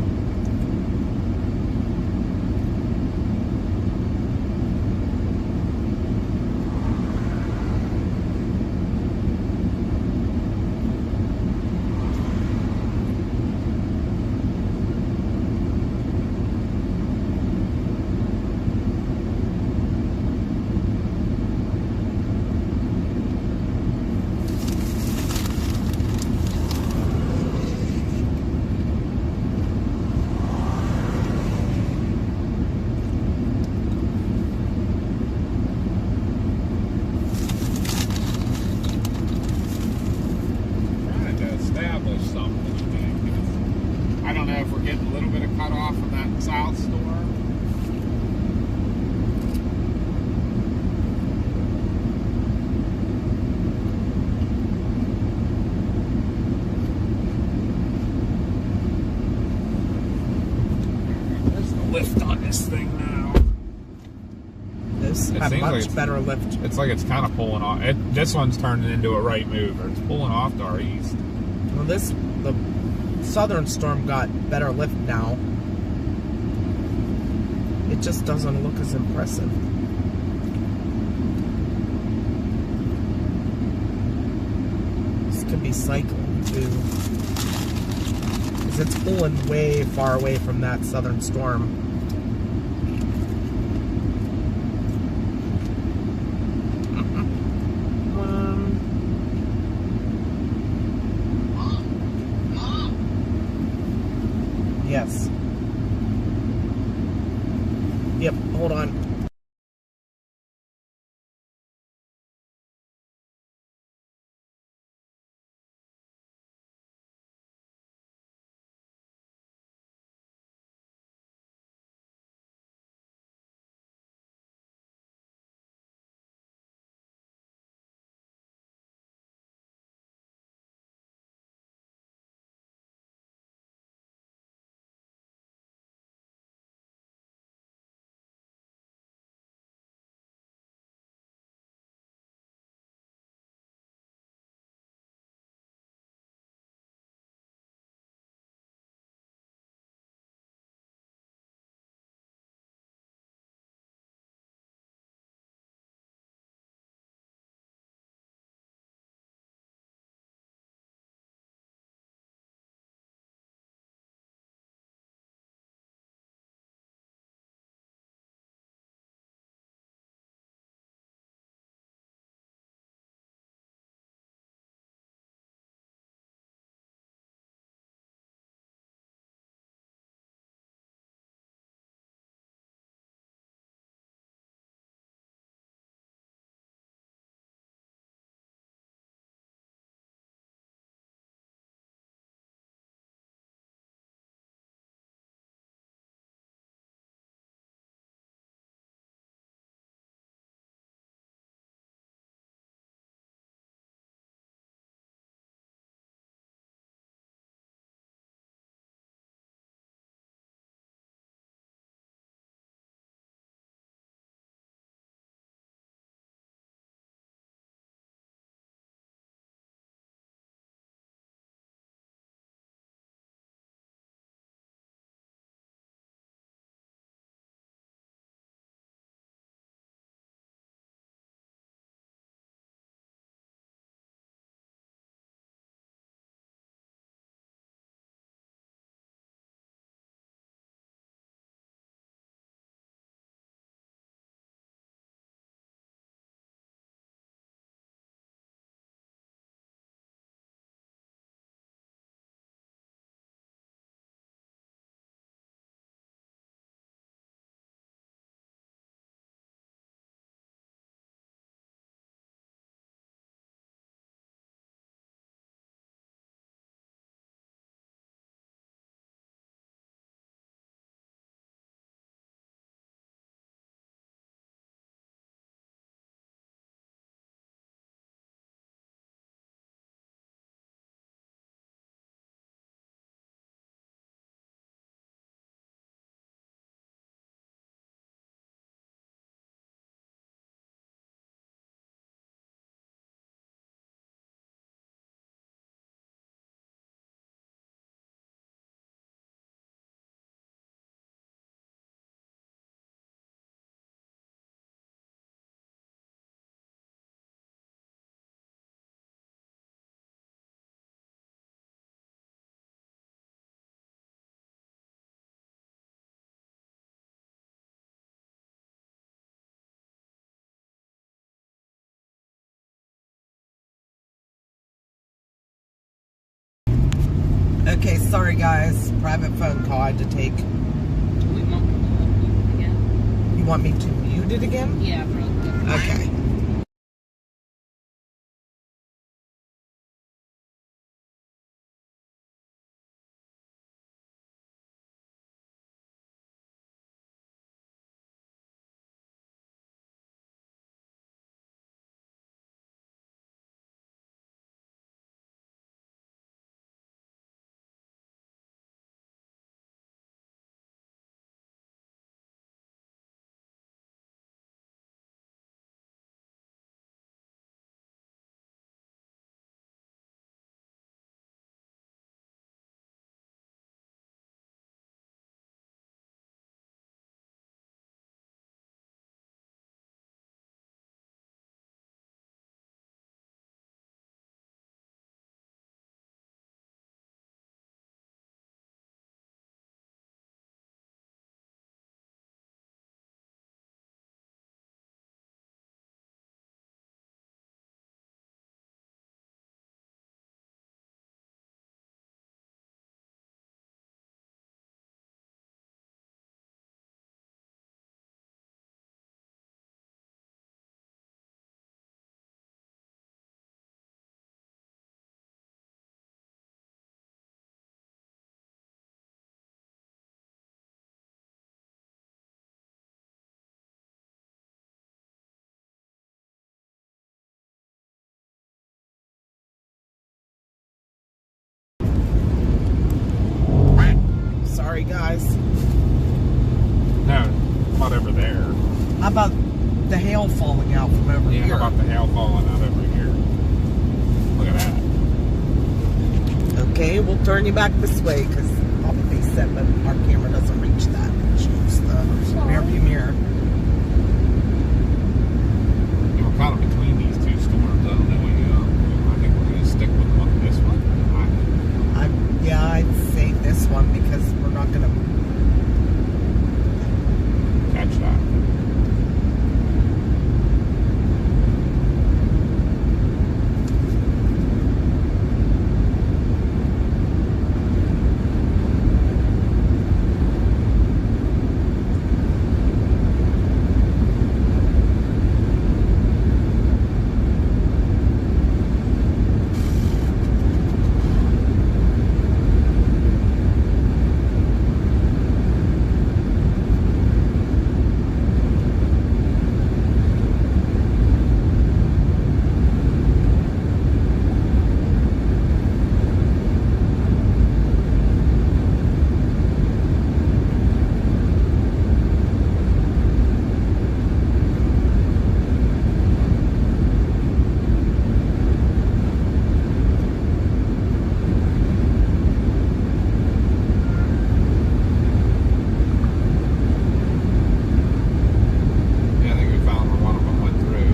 Trying to establish something, I think. I don't know if we're getting a little bit of cut off from that south storm. There's the lift on this thing now. This It had seems like much it's- better lift. It's like it's kind of pulling off. This one's turning into a right mover. It's pulling off to our east. Well, the southern storm got better lift now. It just doesn't look as impressive. This could be cycling too. Because it's pulling way far away from that southern storm. Yes. Yep, hold on. Okay, sorry guys. Private phone call I had to take. We won't again. You want me to mute it again? Yeah, probably. Okay. Sorry guys. No, whatever there. How about the hail falling out from over Yeah, here? how about the hail falling out over here? Look at that. Okay, we'll turn you back this way because probably set, but our camera doesn't reach that. Choose the rear view mirror. We're kind of between these two storms. I don't know. I think we're going to stick with this one. Yeah, I'd say this one because we're not gonna. Catch that. Yeah, I think we found where one of them went through.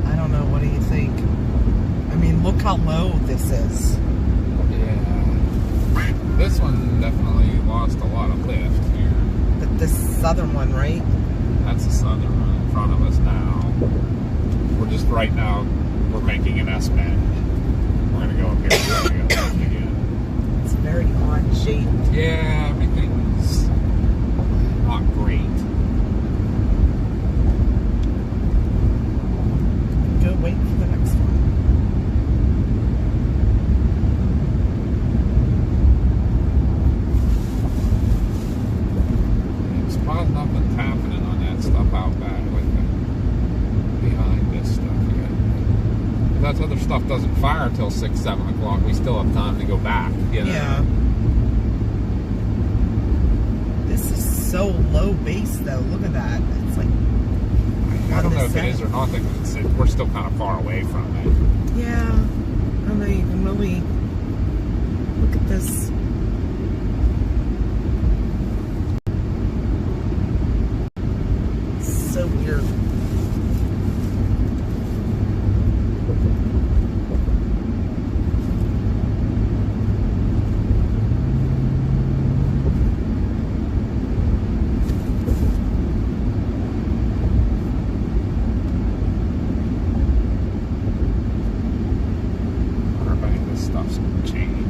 I don't know. What do you think? I mean, look how low this is. Yeah. This one definitely lost a lot of lift here. But this southern one, right? That's the southern one in front of us now. We're just right now, we're making an S bend. We're going to go up here. We're going to go left again. It's very odd shaped. Yeah, everything's not great. Go wait for the next one. stuff doesn't fire till 6, 7 o'clock, we still have time to go back. You know? Yeah. This is so low base, though. Look at that. It's like, I don't know if it is or not. I think we're still kind of far away from it. yeah. I don't know. You can really look at this. So weird. Everybody, this stuff's changed.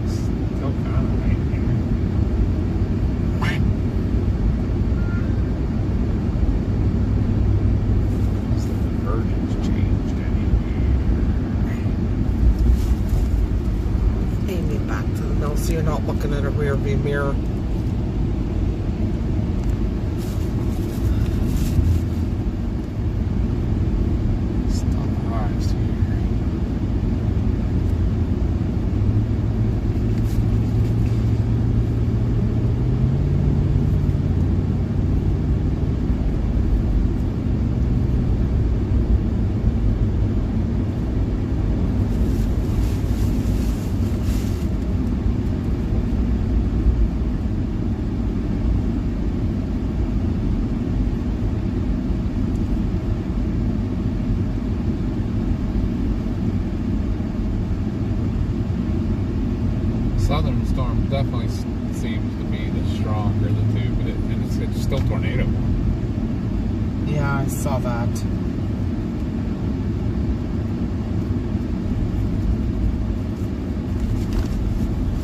Still kind of right here. Unless the convergence changed anywhere. Aim it back to the middle so you're not looking at a rear view mirror. Stop highs here. Southern storm definitely seems to be the stronger of the two, but it's still tornado. Yeah, I saw that.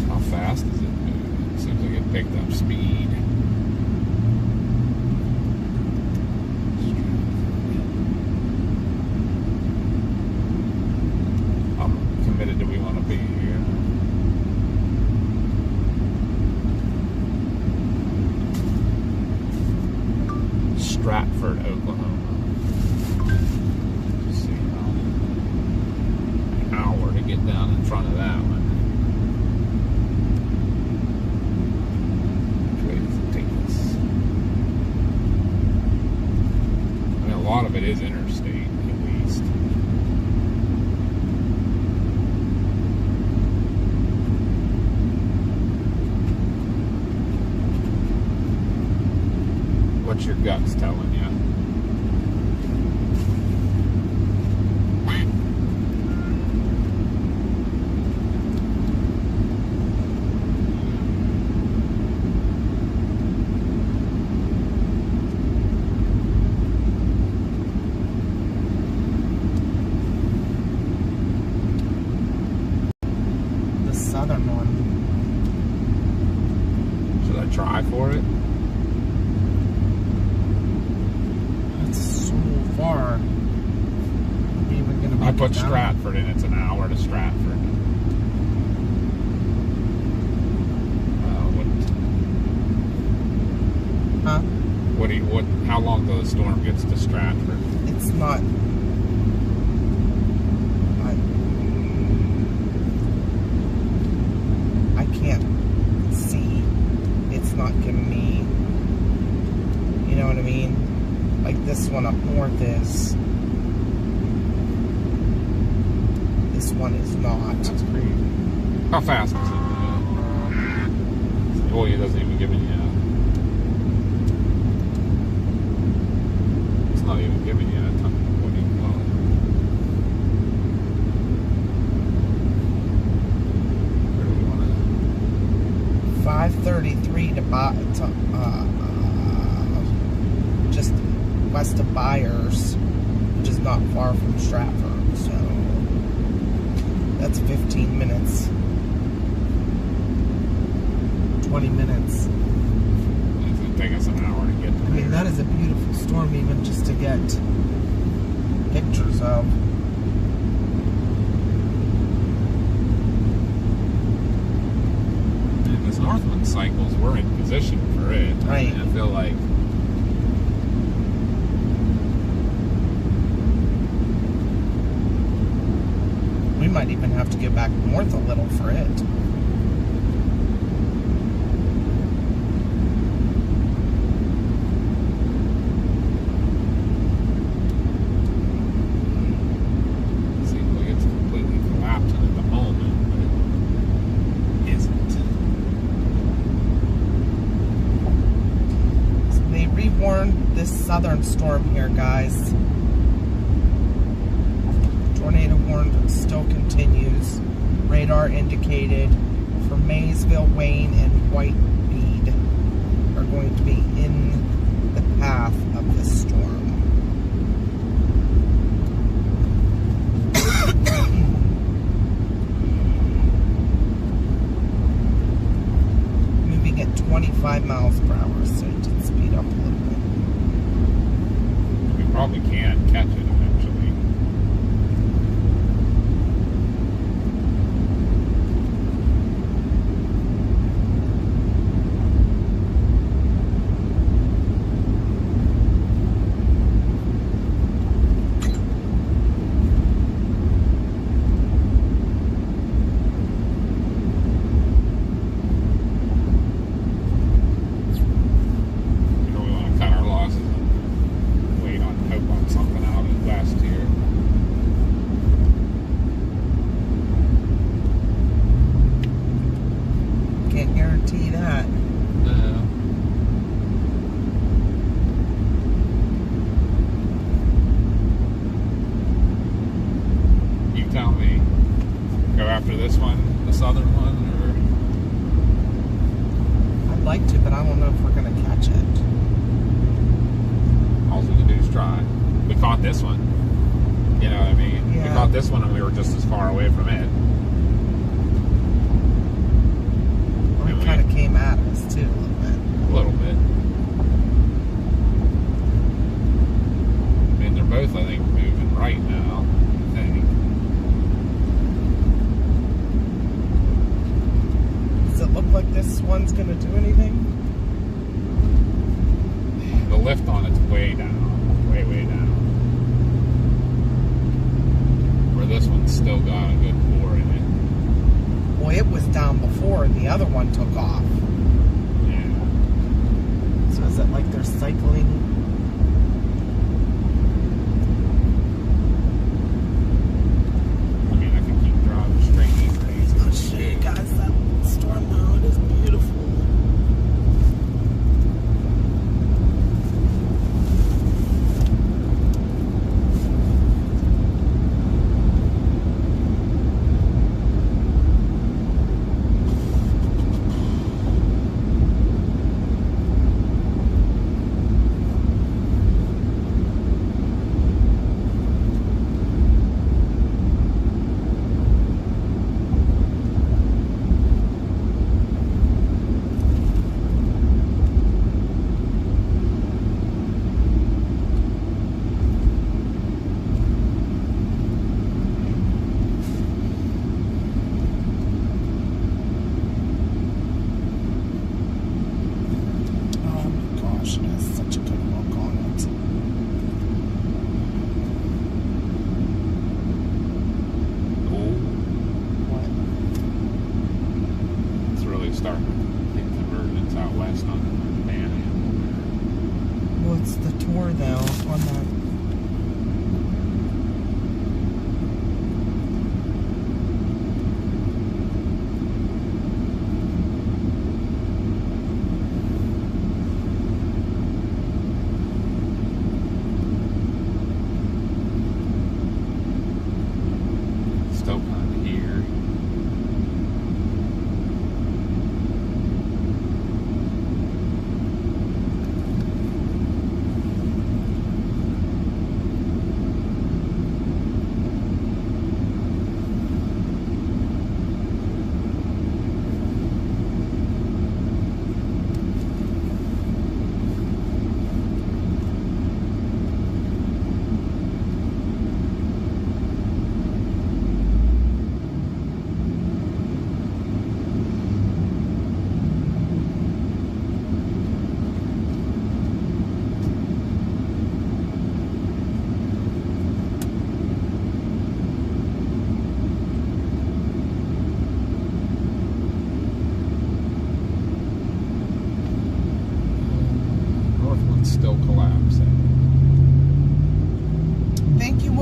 How fast is it moving? It seems like it picked up speed. I'm committed to we want to be here. Stratford, Oklahoma. Just see an hour to get down in front of that one. Which way does it take us? I mean, a lot of it is interstate, at least. What's your guts telling you? The southern one. Should I try for it? That's so far. Even gonna I make put it down? Stratford in. It's an hour to Stratford. Huh? How long till the storm gets to Stratford? It's not. I can't see. It's not giving me. You know what I mean? Like this one up north is. This one is not. That's crazy. How fast is it? Oh, it doesn't even give me. It's not even giving you a ton. What do you call it? Where do we want to? 533 to just west of Byers, which is not far from Stratford. So that's 15 minutes. 20 minutes. It's gonna take us an hour to get to I mean, that is a beautiful storm, even just to get pictures of. cycles, we're in position for it. Right. And I feel like We might even have to get back north a little for it. seems like it's completely collapsing at the moment, but it isn't. So they rewarned this southern storm here, guys. Tornado warning still continues. Radar indicated for Maysville, Wayne, and Whitemead are going to be in the path of this storm. Moving at 25 miles per hour, so it did speed up a little bit. We probably can catch it eventually. You know, we want to cut our losses and wait on hope on something out in west here. Can't guarantee that. You tell me. Go after this one, the southern one, I'd like to, but I don't know if we're going to catch it. or all we can do is try. We caught this one. You know what I mean? We Yeah. caught this one and we were just as far away from it. Or it kind of came at us, too, a little bit. A little bit. I mean, they're both, I think, moving right now. I think. Does it look like this one's going to do anything? The lift on it's way down. Way, way down. Where this one's still got a good pour in it. Well, it was down before and the other one took off. Yeah. So is it like they're cycling? I mean, I can keep driving straight east and east. I'll show you guys that storm now. It is beautiful. Oh my gosh, it has such a good look on it. Oh, What? it's really starting to get convergence out west on the Panhandle. Well, it's the tour though on that. Still kind of here.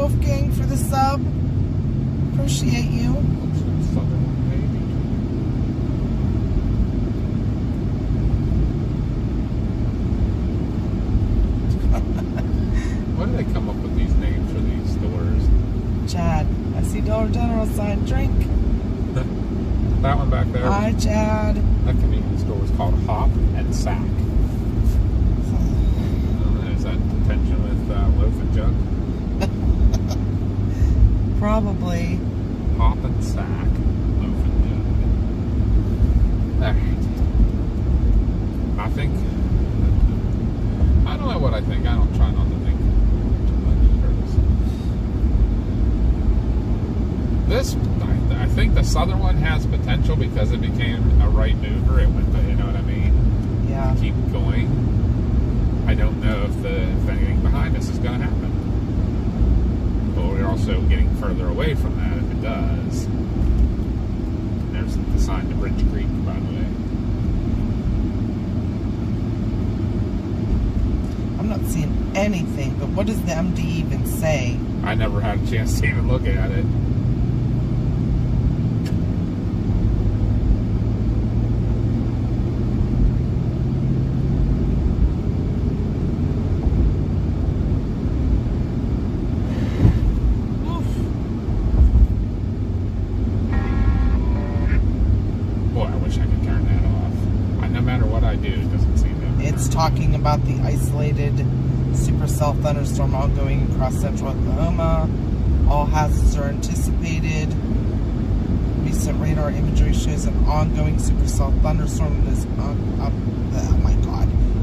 Wolfgang, for the sub. Appreciate you. Southern one, maybe. Why do they come up with these names for these stores? Chad, I see Dollar General sign. Drink. That one back there. Hi, Chad. That convenience store was called Hop and Sack. Is that in tension with Loaf and Jug? Probably. Hop and Sack, Loaf and Jug. Alright. I think. I don't know what I think. I don't try not to think too much. This, I think the southern one has potential because it became a right mover. It went, you know what I mean? Yeah. Keep going. I don't know if anything behind us is going to happen. But we're also getting further away from that if it does. There's the sign to Bridge Creek, by the way. I'm not seeing anything, but what does the MD even say? I never had a chance to even look at it. Boy, I wish I could turn that off. No matter what I do, it doesn't seem to. It's talking about the isolated supercell thunderstorm ongoing across central Oklahoma. All hazards are anticipated. Recent radar imagery shows an ongoing supercell thunderstorm that is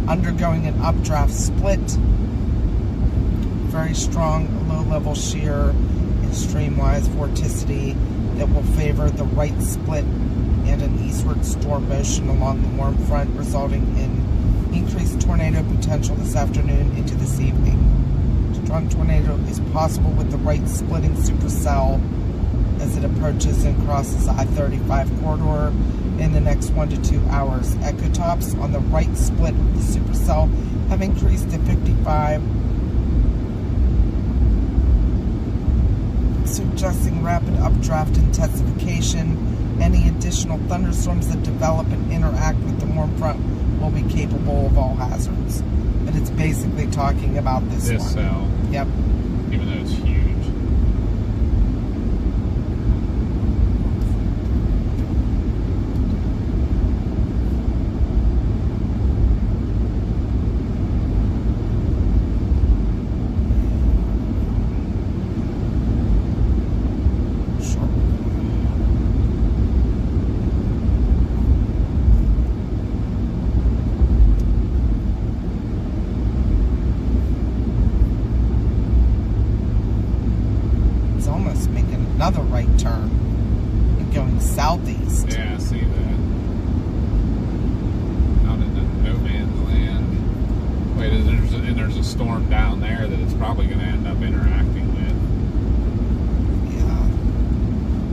undergoing an updraft split. Very strong low-level shear and streamwise vorticity that will favor the right split and an eastward storm motion along the warm front, resulting in increased tornado potential this afternoon into this evening. Strong tornado is possible with the right splitting supercell as it approaches and crosses the I-35 corridor in the next 1 to 2 hours. Echotops on the right split of the supercell have increased to 55, suggesting rapid updraft intensification. Any additional thunderstorms that develop and interact with the warm front will be capable of all hazards. But it's basically talking about this one. cell. Yep. Even though it's huge. Another right turn and going southeast. Yeah, I see that. Out into no man's land. Wait, there's a storm down there that it's probably going to end up interacting with. Yeah.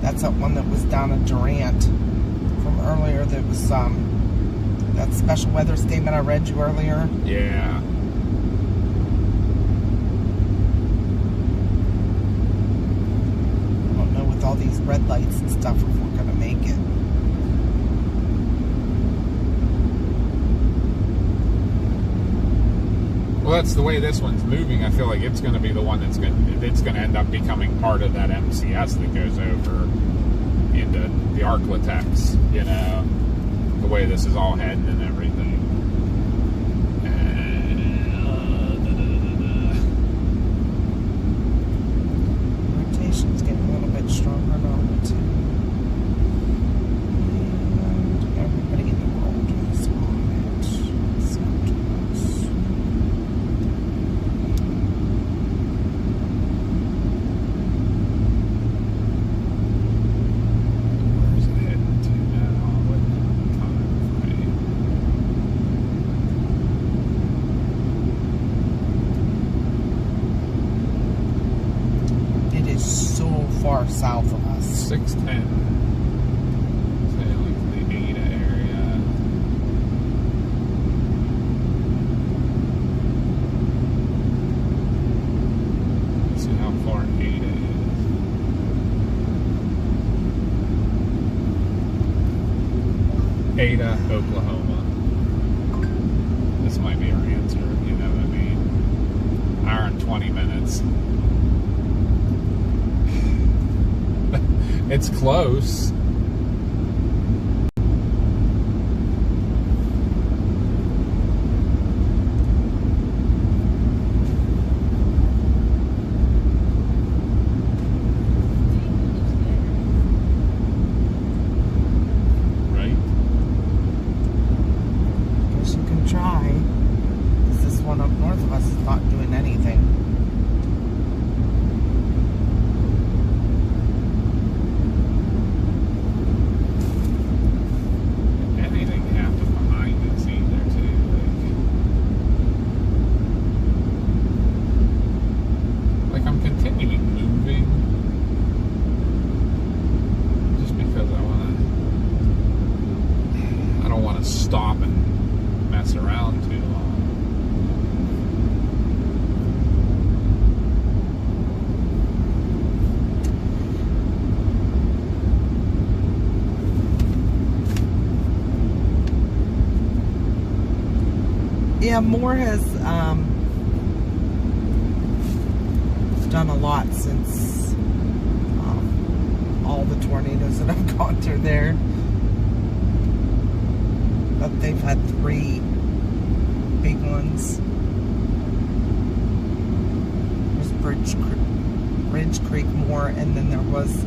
That's that one that was down at Durant from earlier that was that special weather statement I read you earlier. Yeah. All these red lights and stuff if we're gonna make it. Well, that's the way this one's moving. I feel like it's going to be the one that's going to end up becoming part of that MCS that goes over into the Arklatex, you know, the way this is all heading and everything. Rotation's getting a little bit stronger now, too. And everybody in the world is on it. Except us. Where's it heading to now? What time frame? Ada, Oklahoma. This might be our answer, you know what I mean? Hour and 20 minutes. It's close. Right? Guess you can try. 'Cause this one up north of us is not doing anything. Anything can happen behind us either, too. Like I'm continuing moving just because I don't want to stop and mess around too long. Yeah, Moore has done a lot since all the tornadoes that have gone through there. But they've had 3 big ones. There's Bridge Creek, Moore, and then there was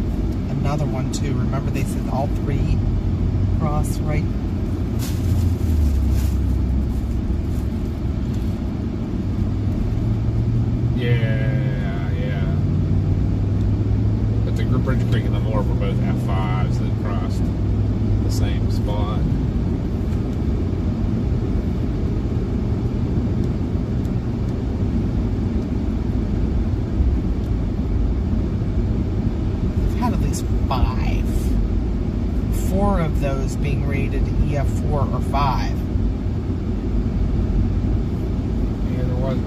another one too. Remember they said all 3 cross right? Yeah. But the Bridge Creek and the Moore were both F5s that crossed the same spot. They've had at least 5. 4 of those being rated EF4 or 5. Yeah, there was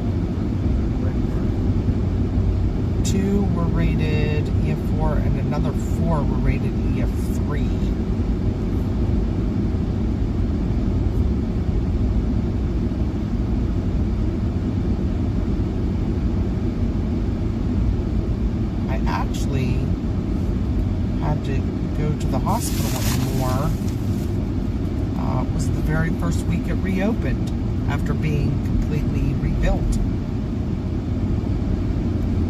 2 were rated EF4 and another 4 were rated EF3. I actually had to go to the hospital anymore. It was the very first week it reopened after being completely rebuilt.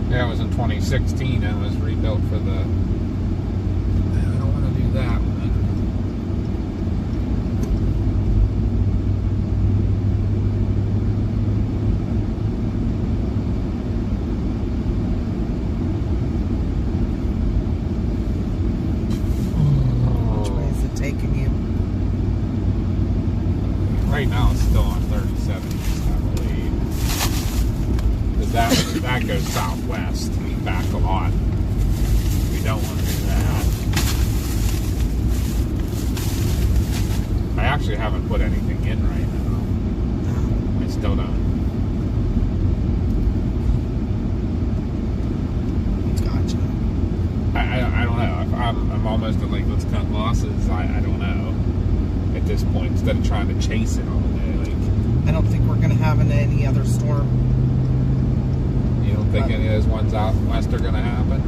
Yeah, it was in 2016 and it was rebuilt for the... I don't want to do that one. Which way is it taking you? Right now it's still on 37, I believe. Because that goes southwest back a lot. We don't want to do that. I actually haven't put anything in right now. I still don't. Gotcha. I don't know. I'm almost at like, let's cut losses. I don't know. At this point, instead of trying to chase it all day. Like, I don't think we're going to have any other storm. you don't think any of those ones out west are going to happen?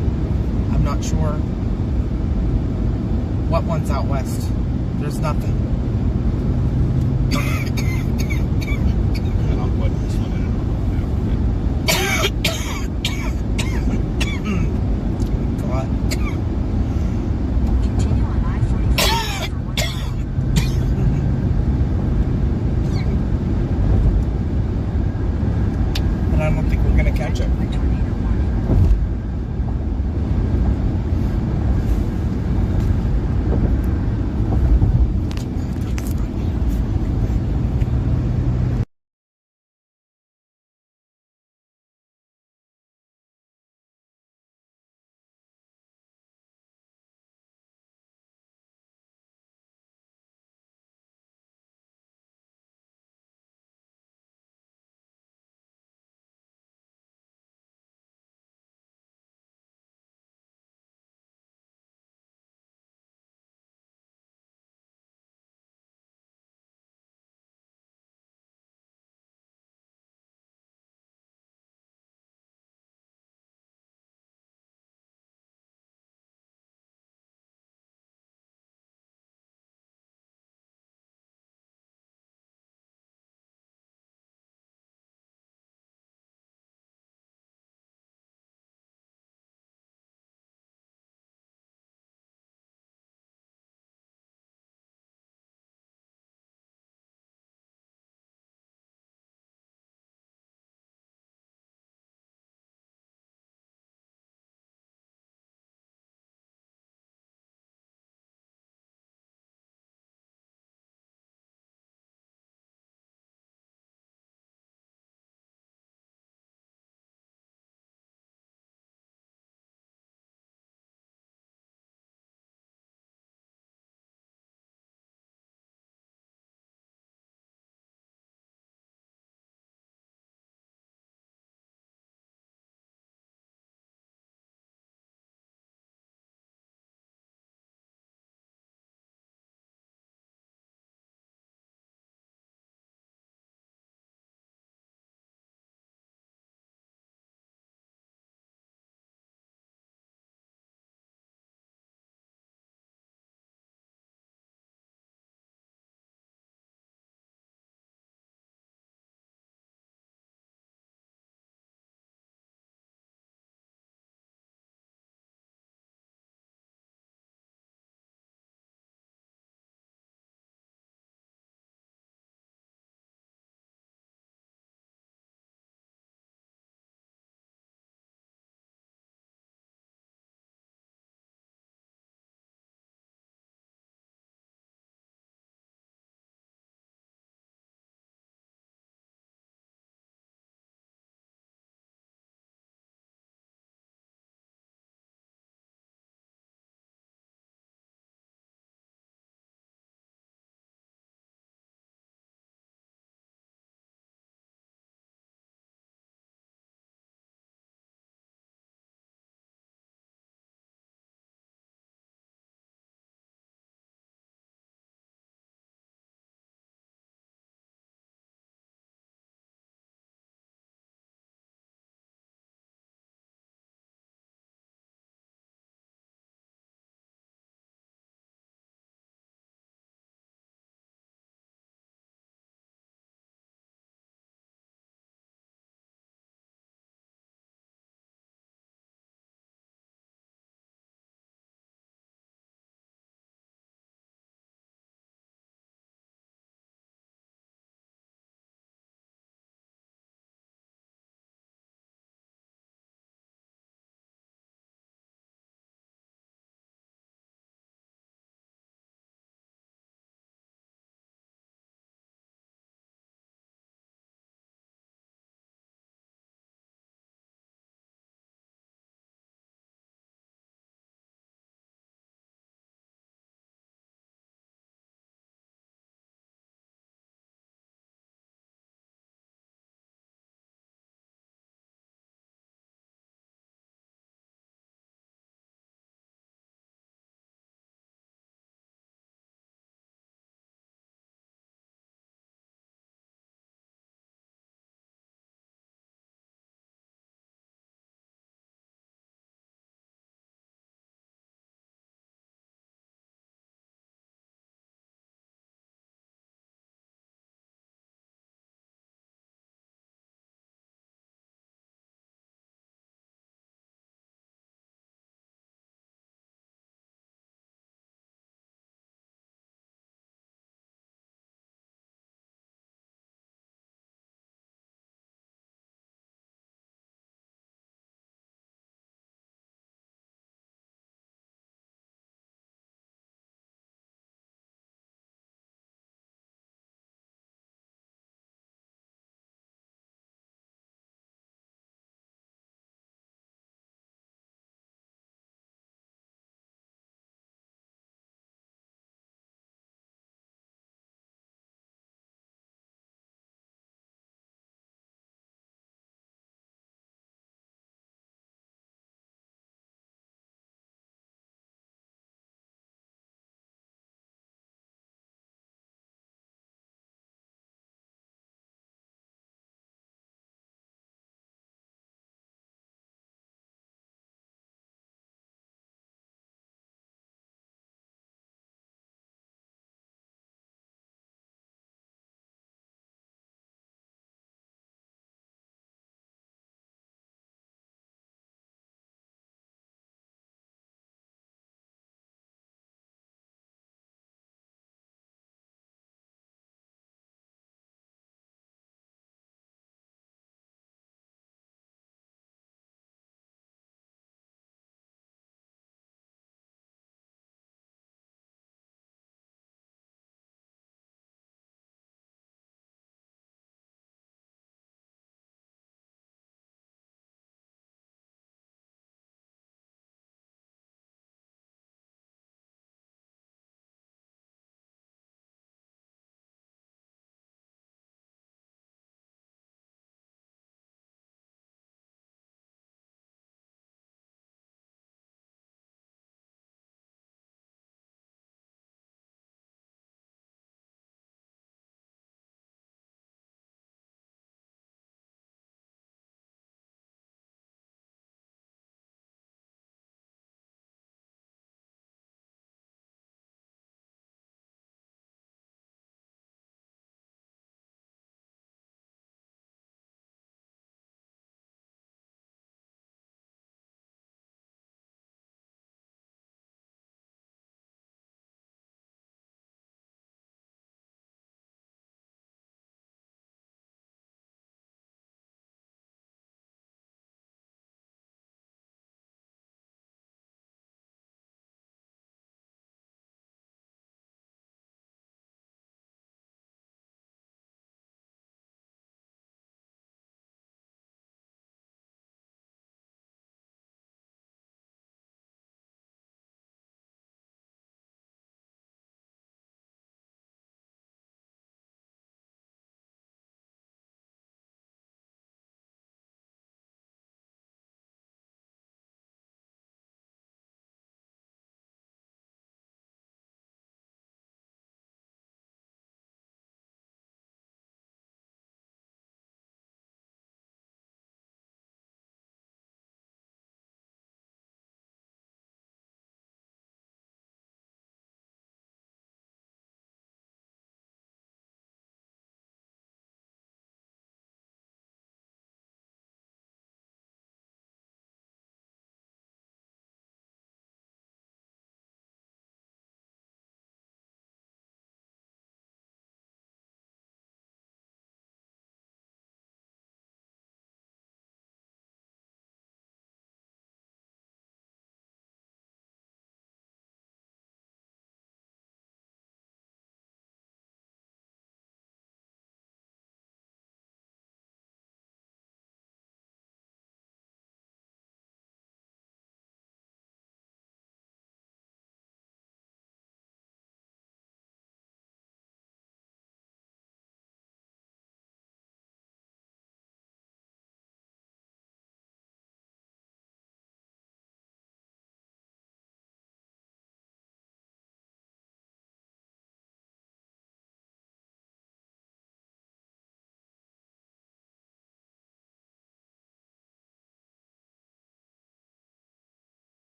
I'm not sure. What one's out west? There's nothing. And I'll put this one in. God. Continue on I-45 for 1 mile. But I don't think we're going to catch it. A tornado warning.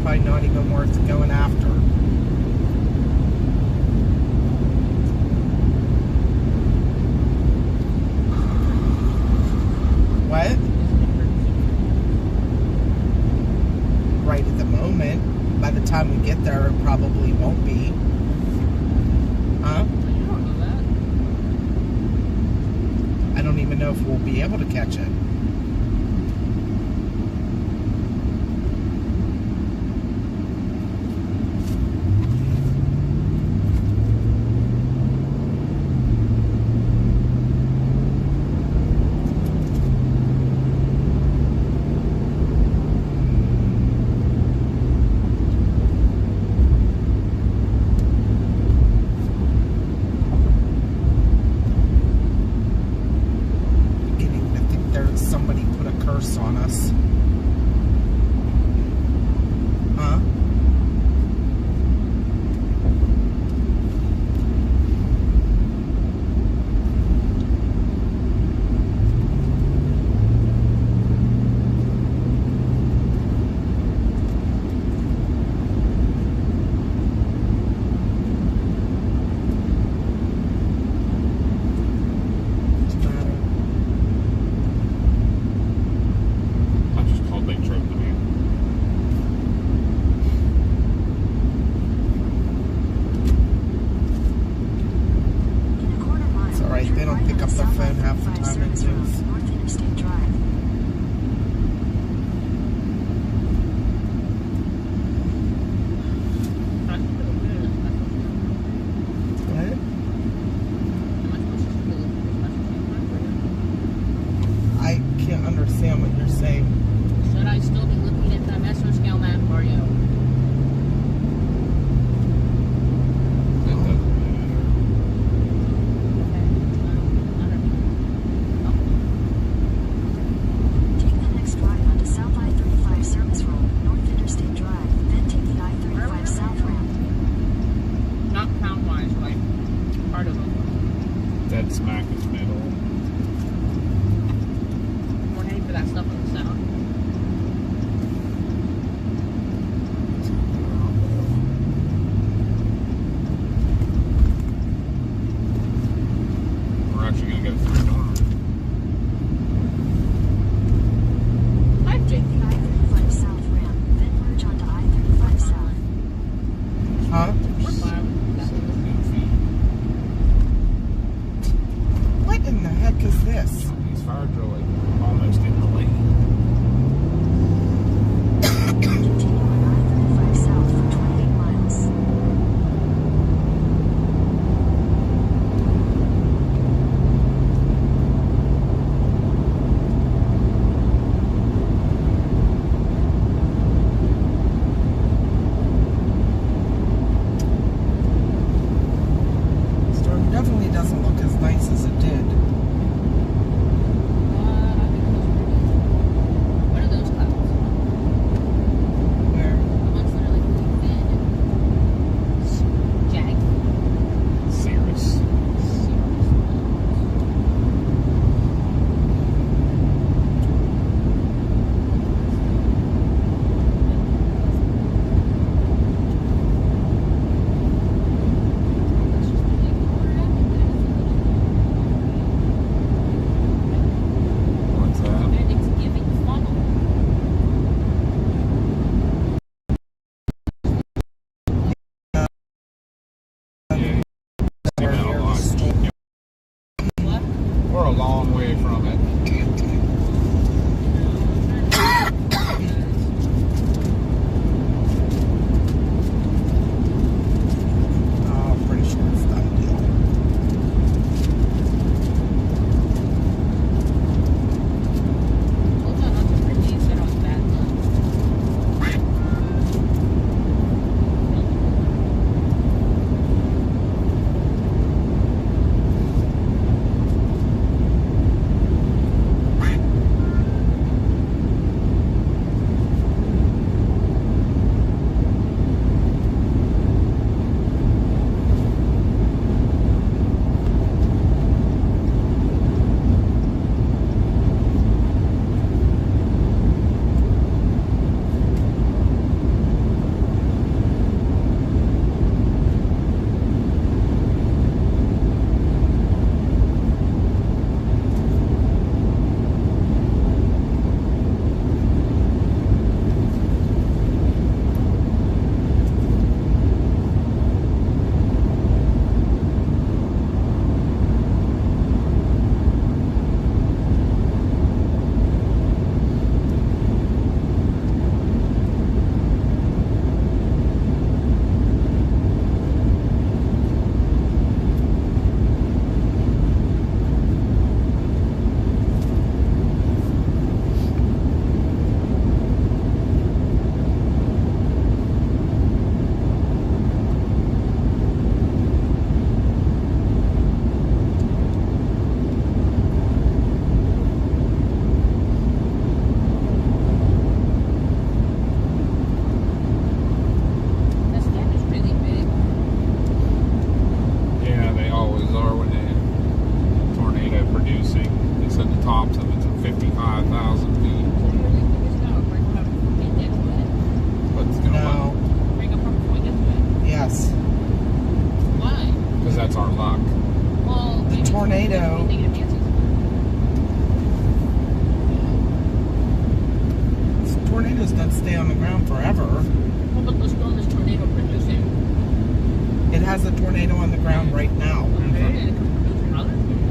probably not even worth going after. What? Right at the moment. By the time we get there, it probably won't be. Huh? I don't know that. I don't even know if we'll be able to catch it. Beginning to think there's somebody put a curse on us. Huh? What's the matter? I just called Lake Trout to me. In a quarter mile, It's alright, they don't turn pick right up on the South phone half the I-35 time it service road, rings. North Interstate Drive. What? I can't understand what you're saying. Should I still be looking at the Metro scale map for you? It doesn't matter. Take the next right onto South I-35 service road, North Interstate Drive, then take the I-35 South ramp. Not pound wise, like part of them. Dead smack in the middle. We're heading for that stuff on the south. We're actually gonna get a thunderstorm. Hi, Jake. The I-35 South ramp, then merge onto I-35 South. Huh? We're fine. What in the heck is this? These fire drill like almost in the lane. Continue on I-35 South for 28 miles. Storm definitely doesn't look as nice as it did. What are those clouds? Where? The ones that are like really thin and jagged. Cirrus. What's that? And it's giving funnel. Yeah. Where Even a near the lot. storm. What? We're a long way from it. Oh, I'm pretty sure it's done deal. Told you not to release it on bad luck. has a tornado on the ground right now. Okay. Another tornado.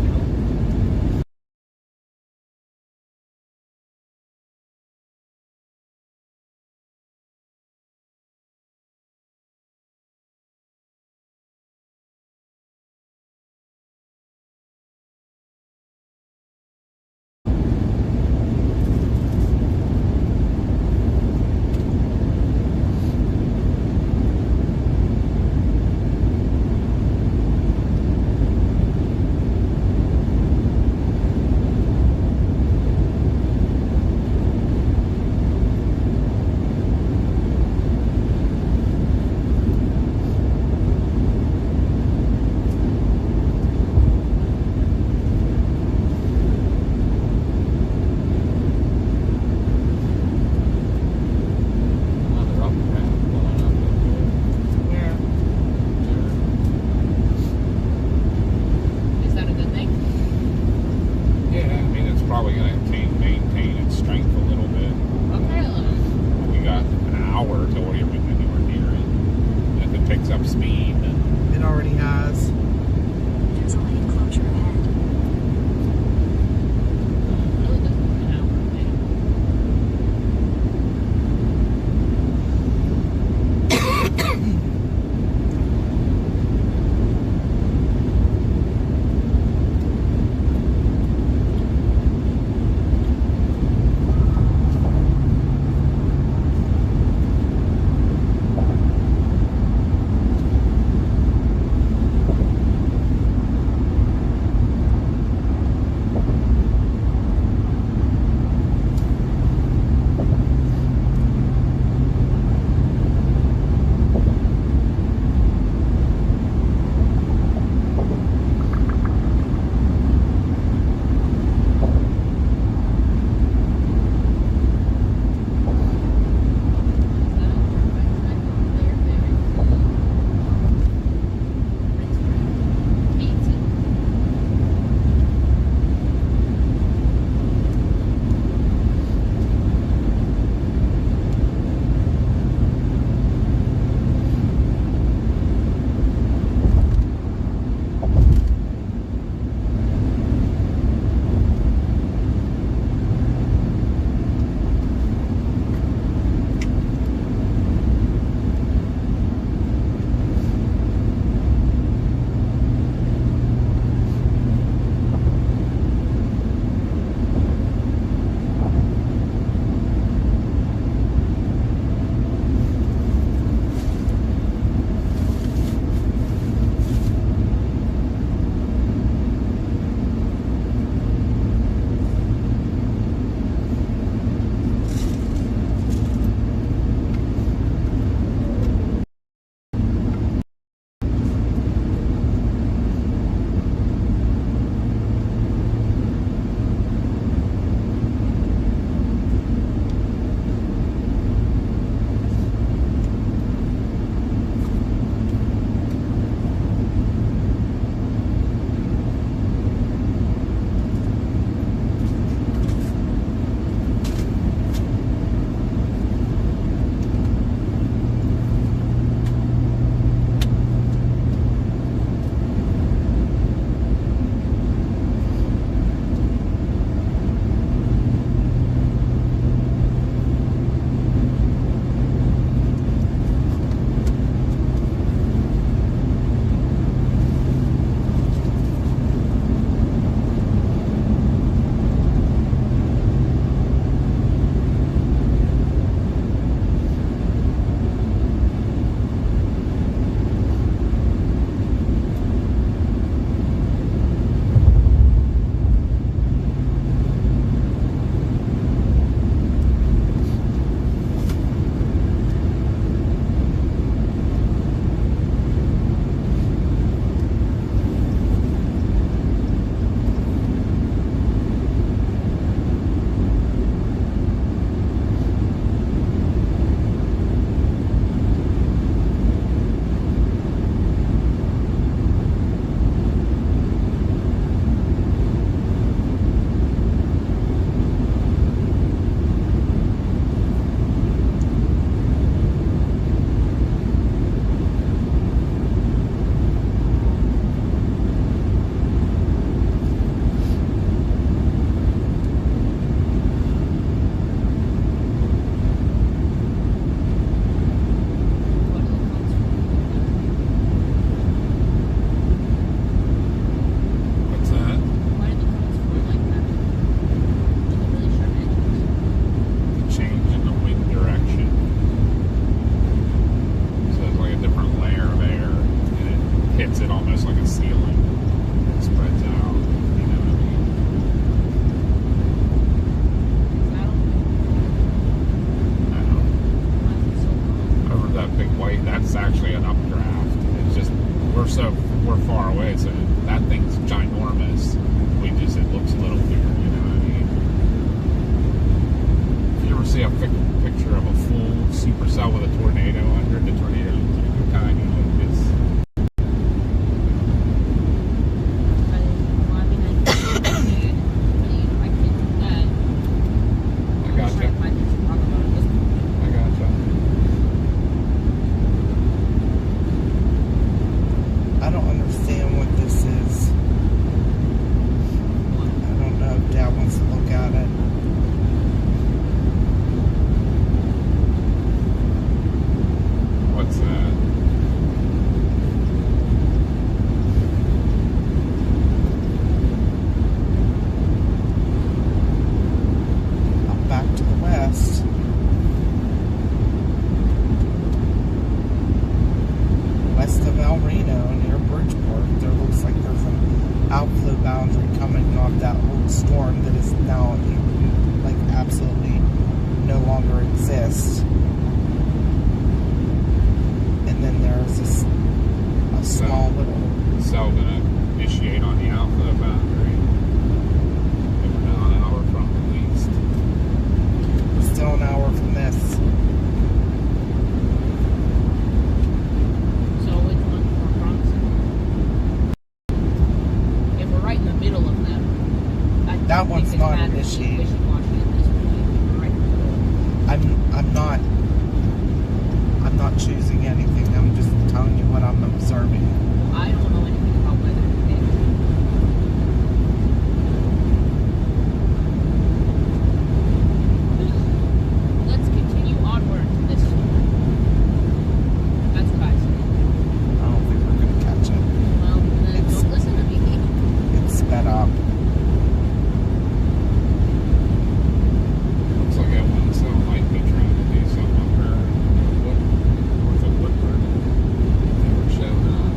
white, that's actually an updraft. It's just we're far away, so that thing's ginormous. It looks a little bigger, you know what I mean? If you ever see a picture of a full supercell with a tornado under, the tornado looks super tiny like this. I gotcha. I gotcha. I don't understand what this is. I don't know if Dad wants to look at it. What's that? Up back to the west. West of El Reno near Bridgeport, there looks like there's an outflow boundary coming off that old storm that is now like absolutely no longer exists. And then there's a small little Cell gonna initiate on the outflow boundary. We're now an hour from at least. we're still an hour from this. So which one's more promising? If we're right in the middle of them, I That think one's it's not kind of initiated. wishy-washy at this point. We're right in the middle. I'm not choosing anything. I'm just telling you what I'm observing. I don't know anything about weather today. Let's continue onward to this storm. That's what I say. I don't think we're gonna catch it. Well, then It's- don't listen to me. It's sped up. Looks like that one cell might be trying to do something up there north of Woodward. They were showing on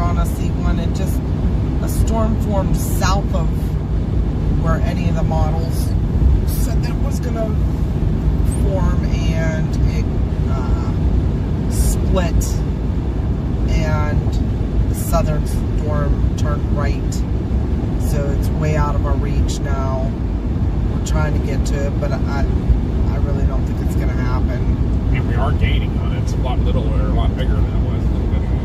honestly wanted just a storm formed south of where any of the models said that it was going to form, and it split, and the southern storm turned right, so it's way out of our reach now. We're trying to get to it, but I really don't think it's going to happen. I mean, we are gaining on it. It's a lot littler, a lot bigger than it was a little bit ago.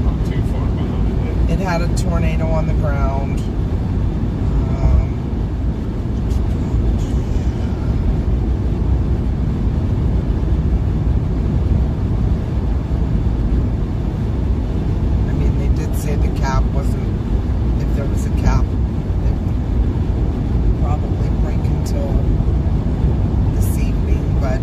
Not too far behind It had a tornado on the ground. I mean, they did say the cap wasn't, if there was a cap, it would probably break until this evening, but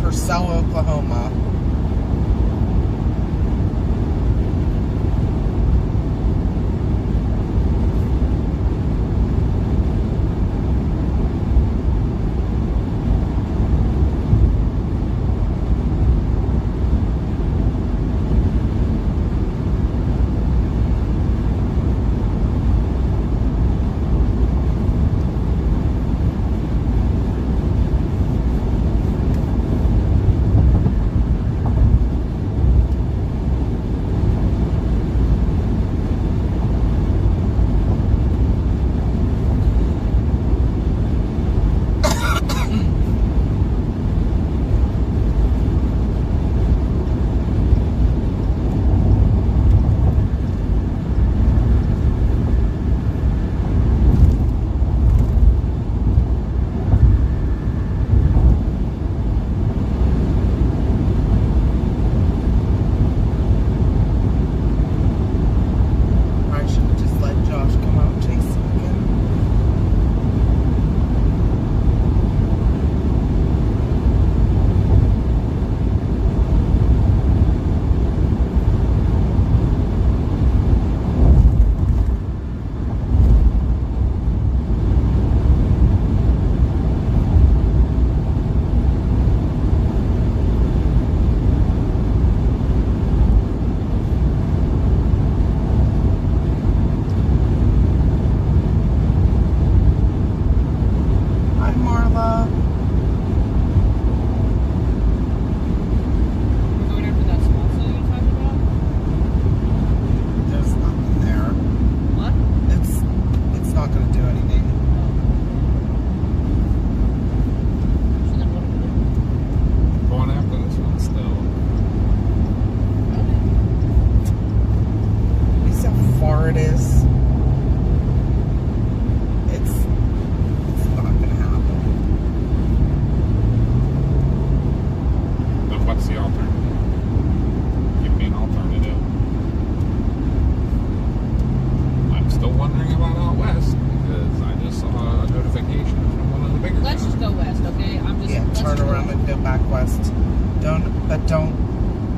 Purcell, Oklahoma.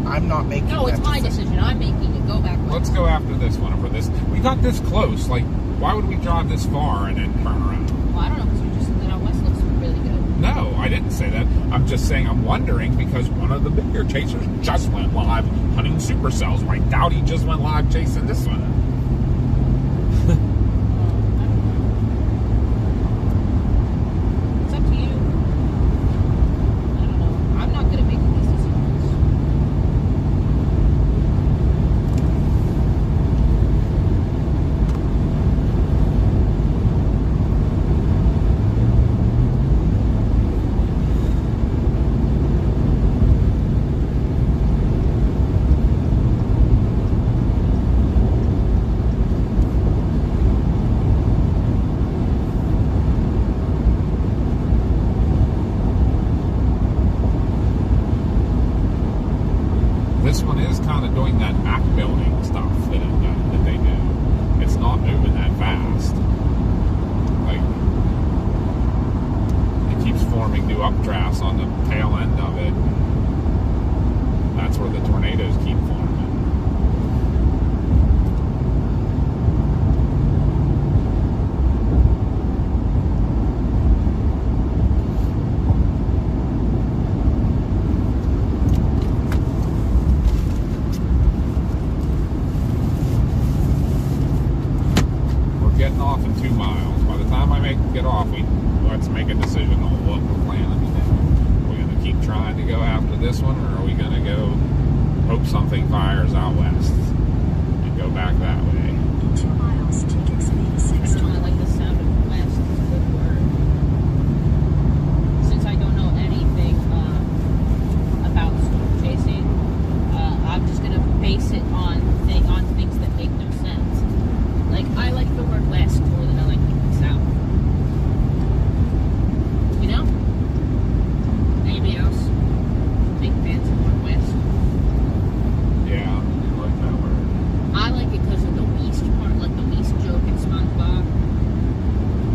I'm not making No, it's that my decision. I'm making it. Go back. Let's go after this one. For this, we got this close. Like, why would we drive this far and then turn around? Well, I don't know, because you just said out west looks really good. No, I didn't say that. I'm just saying I'm wondering because one of the bigger chasers just went live hunting supercells. I doubt he just went live chasing this one. It's up to you. I don't know. I'm not good at making these decisions. get off, let's make a decision on what we're planning to do. Are we going to keep trying to go after this one, or are we going to go hope something fires out west and go back that way? 2 miles, take exit I 86 don't know, I like the sound of west. It's a good word. Since I don't know anything about storm chasing, I'm just gonna base it on things that make no sense. Like, I like the word west more than I like the word south. You know? Anybody else? Big fans of the word west. Yeah, I like that word. I like it because of the Weast part, like the Weast joke in SpongeBob.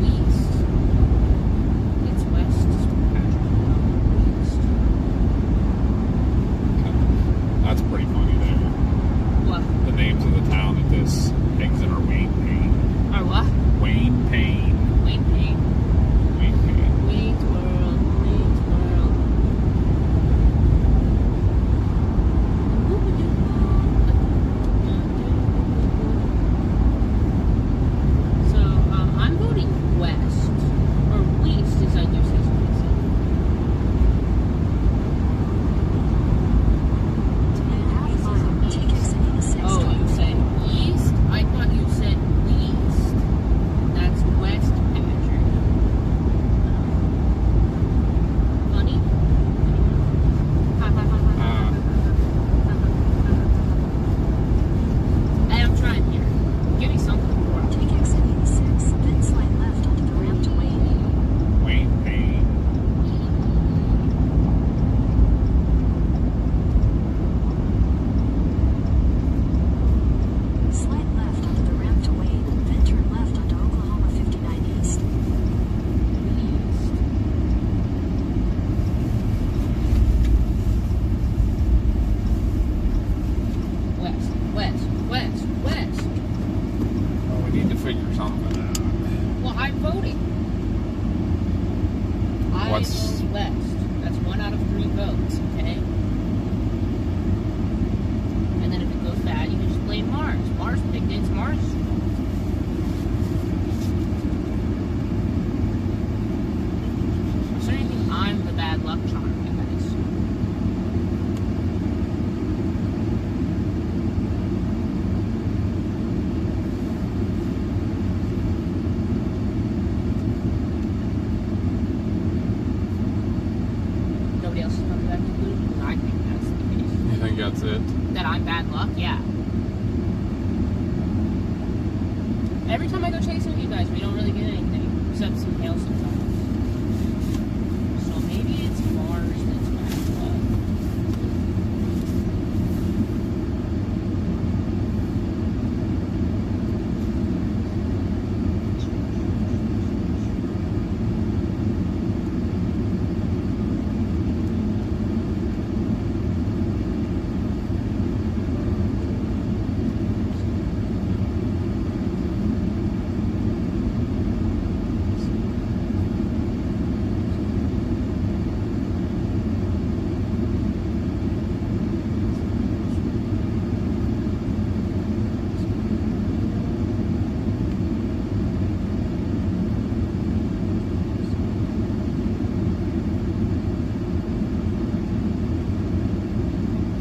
Weast. It's west. Weast. That's pretty funny there. What? The names of the town that this exit are Wayne Payne. Or what? Wayne Payne. Wayne Payne. Wayne Payne. Wayne's World. Wayne's World. So, I'm voting west. Or Weast, as I do say something. 1/2 mile, take exit 86 Oh, you said east? I thought you said Weast. That's West Patrick. Funny? Hey, I'm trying here. Give me something more. Take exit 86, then slide left onto the ramp to Wayne. Wayne Payne. Slide left onto the ramp to Wayne, then turn left onto Oklahoma 59 East. West, west, west, west. Well, we need to figure something out. Well, I'm voting. I What's- vote west. That's 1 out of 3 votes, okay? And then if it goes bad, you can just blame Mars. Mars picked it. It's Mars' fault. So you think I'm the bad luck charm, you guys? Nobody else has come to that conclusion? I think that's the case. You think that's it? That I'm bad luck? Yeah. Every time I go chasing with you guys, we don't really get anything except some hail sometimes. So maybe it's Mars that's bad luck.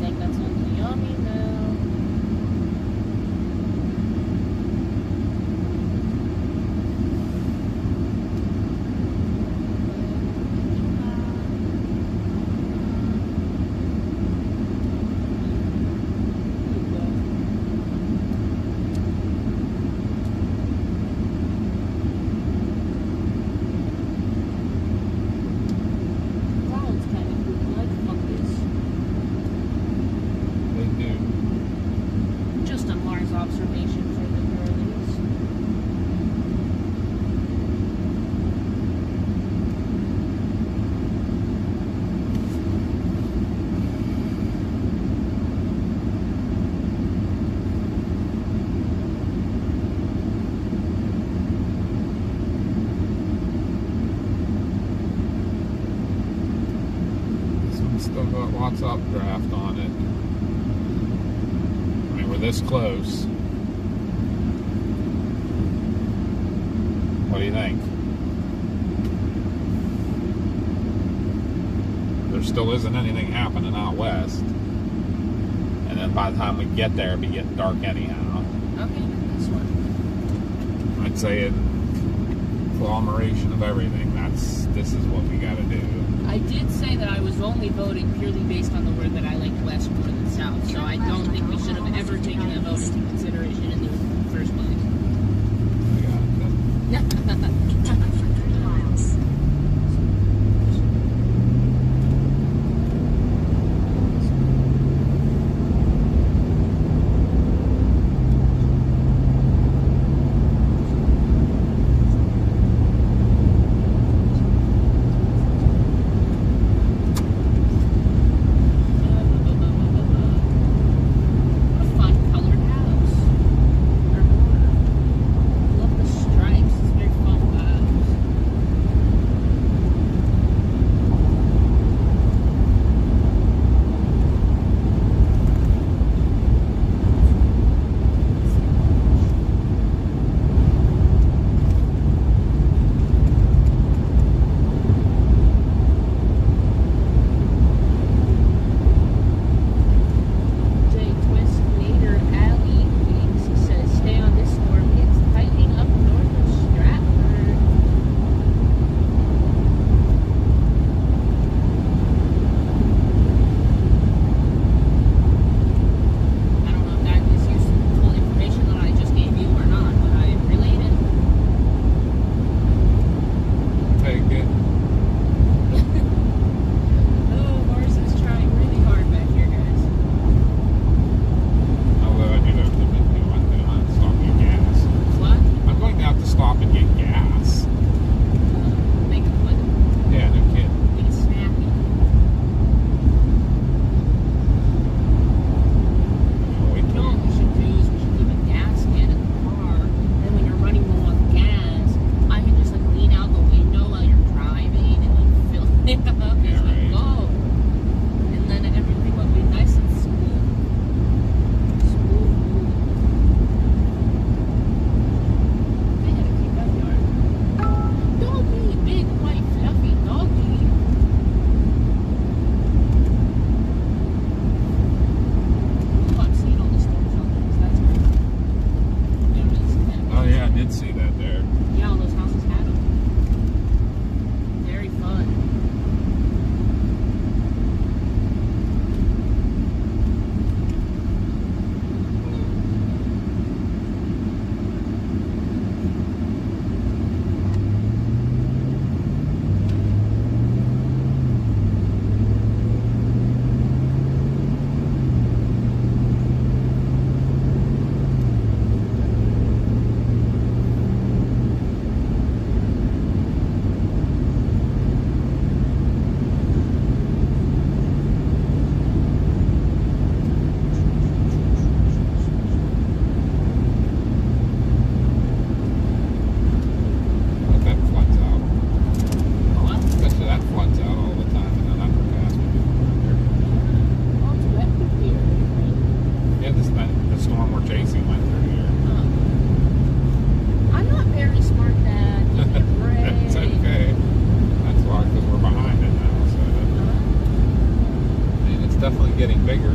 Think that sounds yummy now. Clouds kind of look like fungus. They do. Just a Mars observation for the girlies. This one's still got lots of updraft on it. I mean, we're this close. What do you think? there still isn't anything happening out west. And then by the time we get there, it'll be getting dark anyhow. Okay, this one. I'd say a conglomeration of everything. This is what we got to do. I did say that I was only voting purely based on the word that I liked west more than south, so I don't think we should have ever taken that vote into consideration in the first place. I got it. Continue for 30 miles. What a fun colored house. Or border. I love the stripes. It's very fun vibes. J Twist Nader Alley Wings says, stay on this storm. It's tightening up north of Stratford. I don't know if that is useful information that I just gave you or not, but I relayed it. Take it. Oh, Morris is trying really hard back here, guys. Although I do have to admit, I'm going to stop and get gas. What? I'm going to have to stop and get gas. Make it what? Yeah, no kidding. Make it snappy. Wait You know till what we should do is we should leave a gas can in the car, and when you're running low on gas, I can just like lean out the window while you're driving and like fill it up as Yeah, we right. go. And then everything will be nice and smooth. Smooth. I gotta keep that yard. Doggy, big white fluffy doggy. Oh, I'm seeing all the storm shelters. That's great. Yeah, really see that. Oh yeah, I did see that there. Yeah, all those houses had them. Very fun. But that floods out. What? Especially that floods out all the time in that underpass we do around here. Oh, it's wet through here. Yeah, the storm we're chasing went through here. I'm not very smart, Dad. Give me a break. It's okay. That's why, because we're behind it now. So, and it's definitely getting bigger. I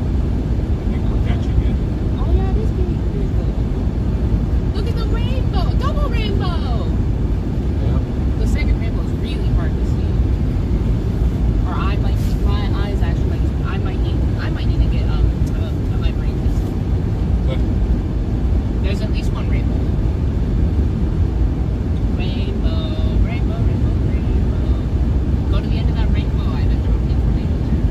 think we're catching it. Oh, yeah, it is getting bigger. Look at the rainbow. Double rainbow. Yeah. The second rainbow is really hard to see. Or I might, my eyes actually, I might need to get a vibrating system. But There's at least one rainbow. Rainbow, rainbow, rainbow, rainbow. Go to the end of that rainbow. I bet there will be a tornado there.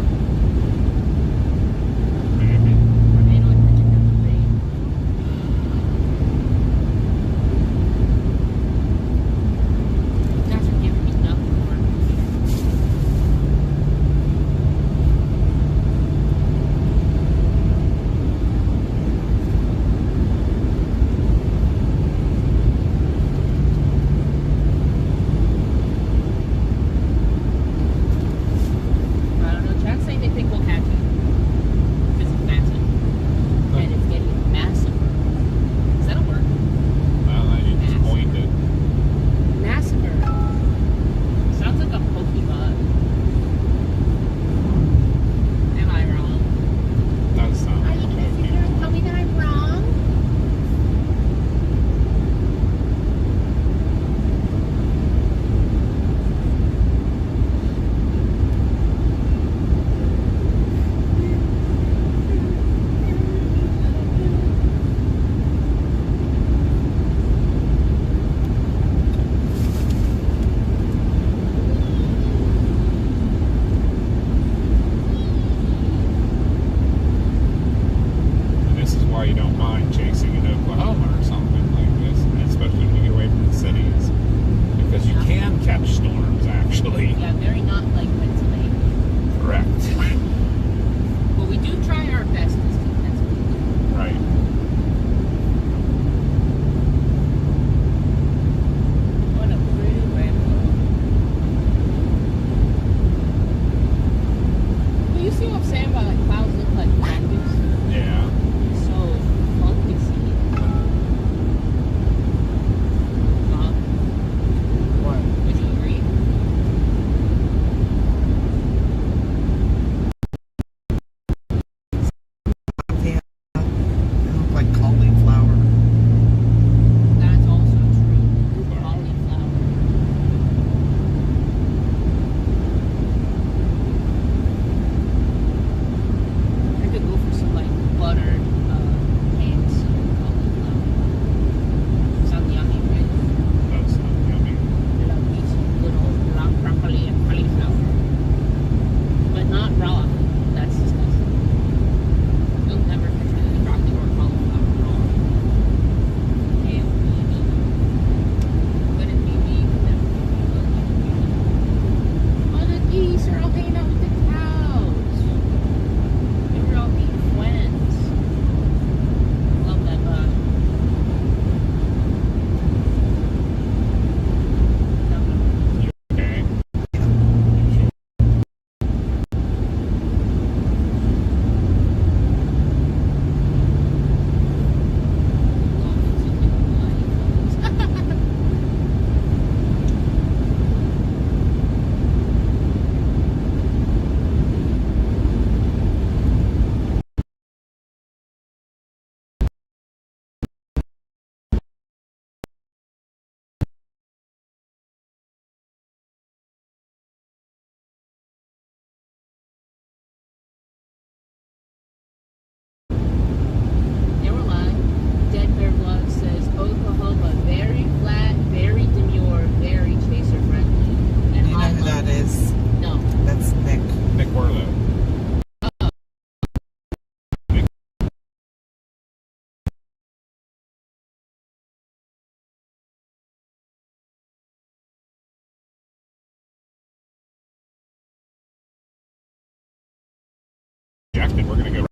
connected. We're gonna go.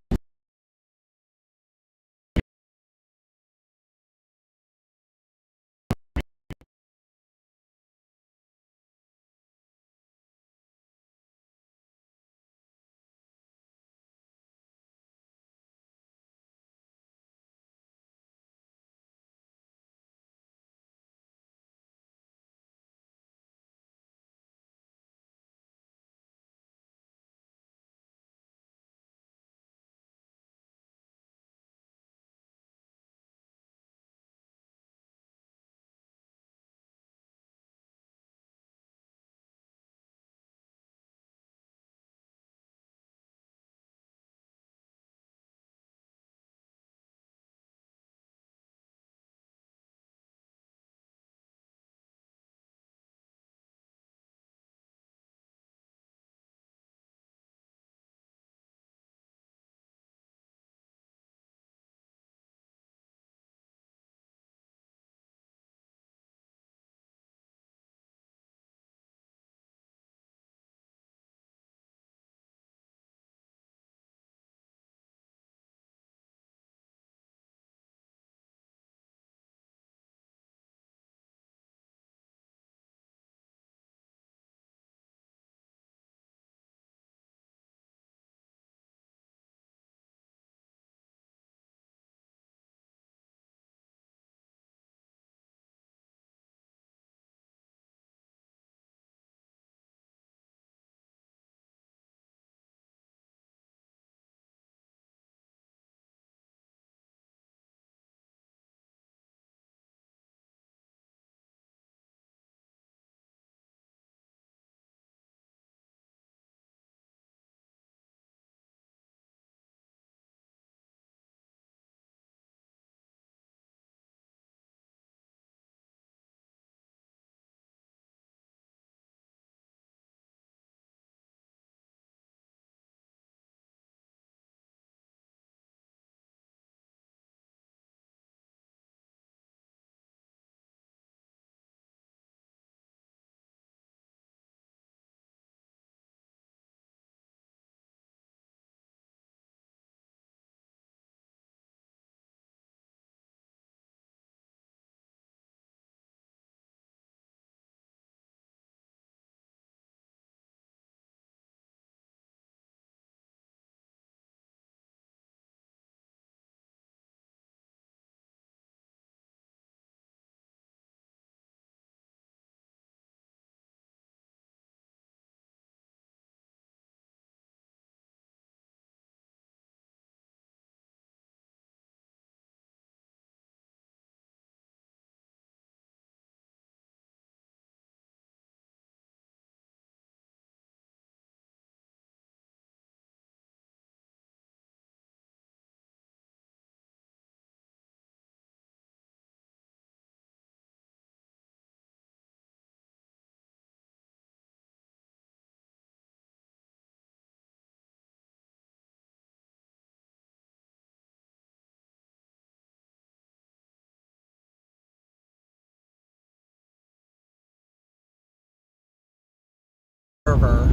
Server.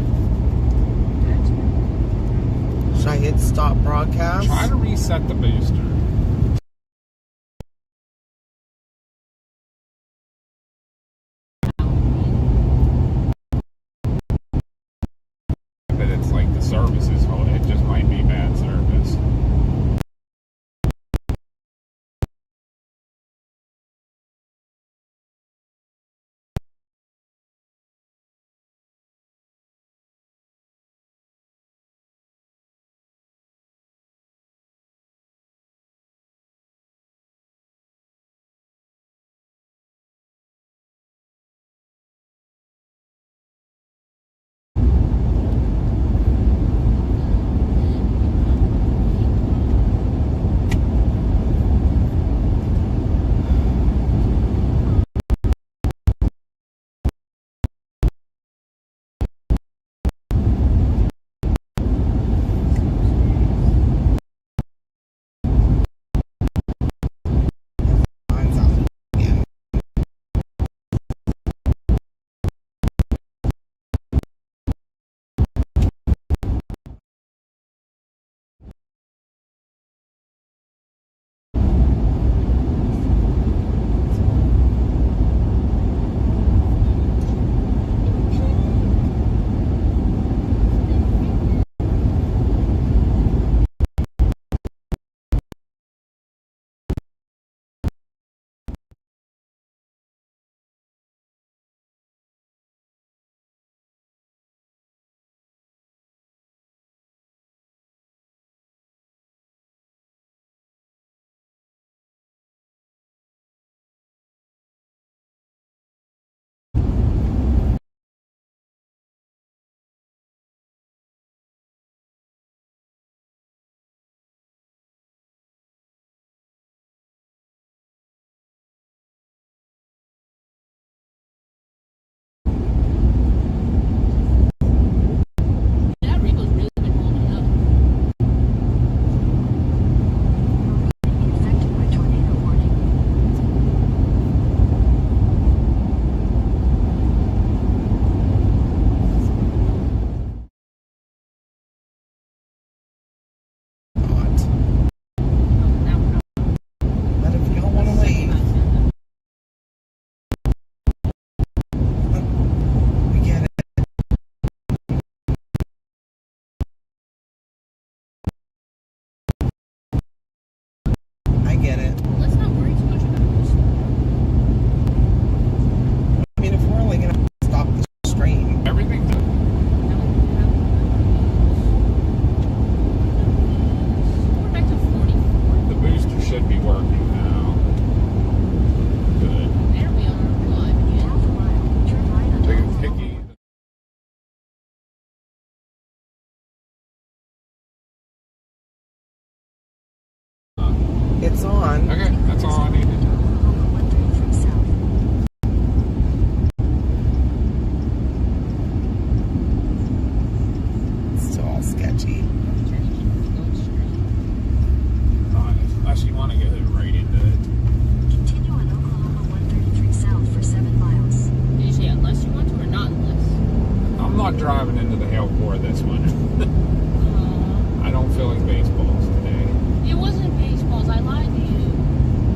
Should I hit stop broadcast? Try to reset the booster. But it's like the service is, it just might be bad service. on. Okay, that's all I needed. Oklahoma 133 South. It's still all sketchy. Unless you want to go right into it. Continue on Oklahoma 133 South for 7 miles. Did you say unless you want to or not unless? I'm not driving into the hell core this one. I don't feel like baseballs today. It wasn't baseballs. I lied to you.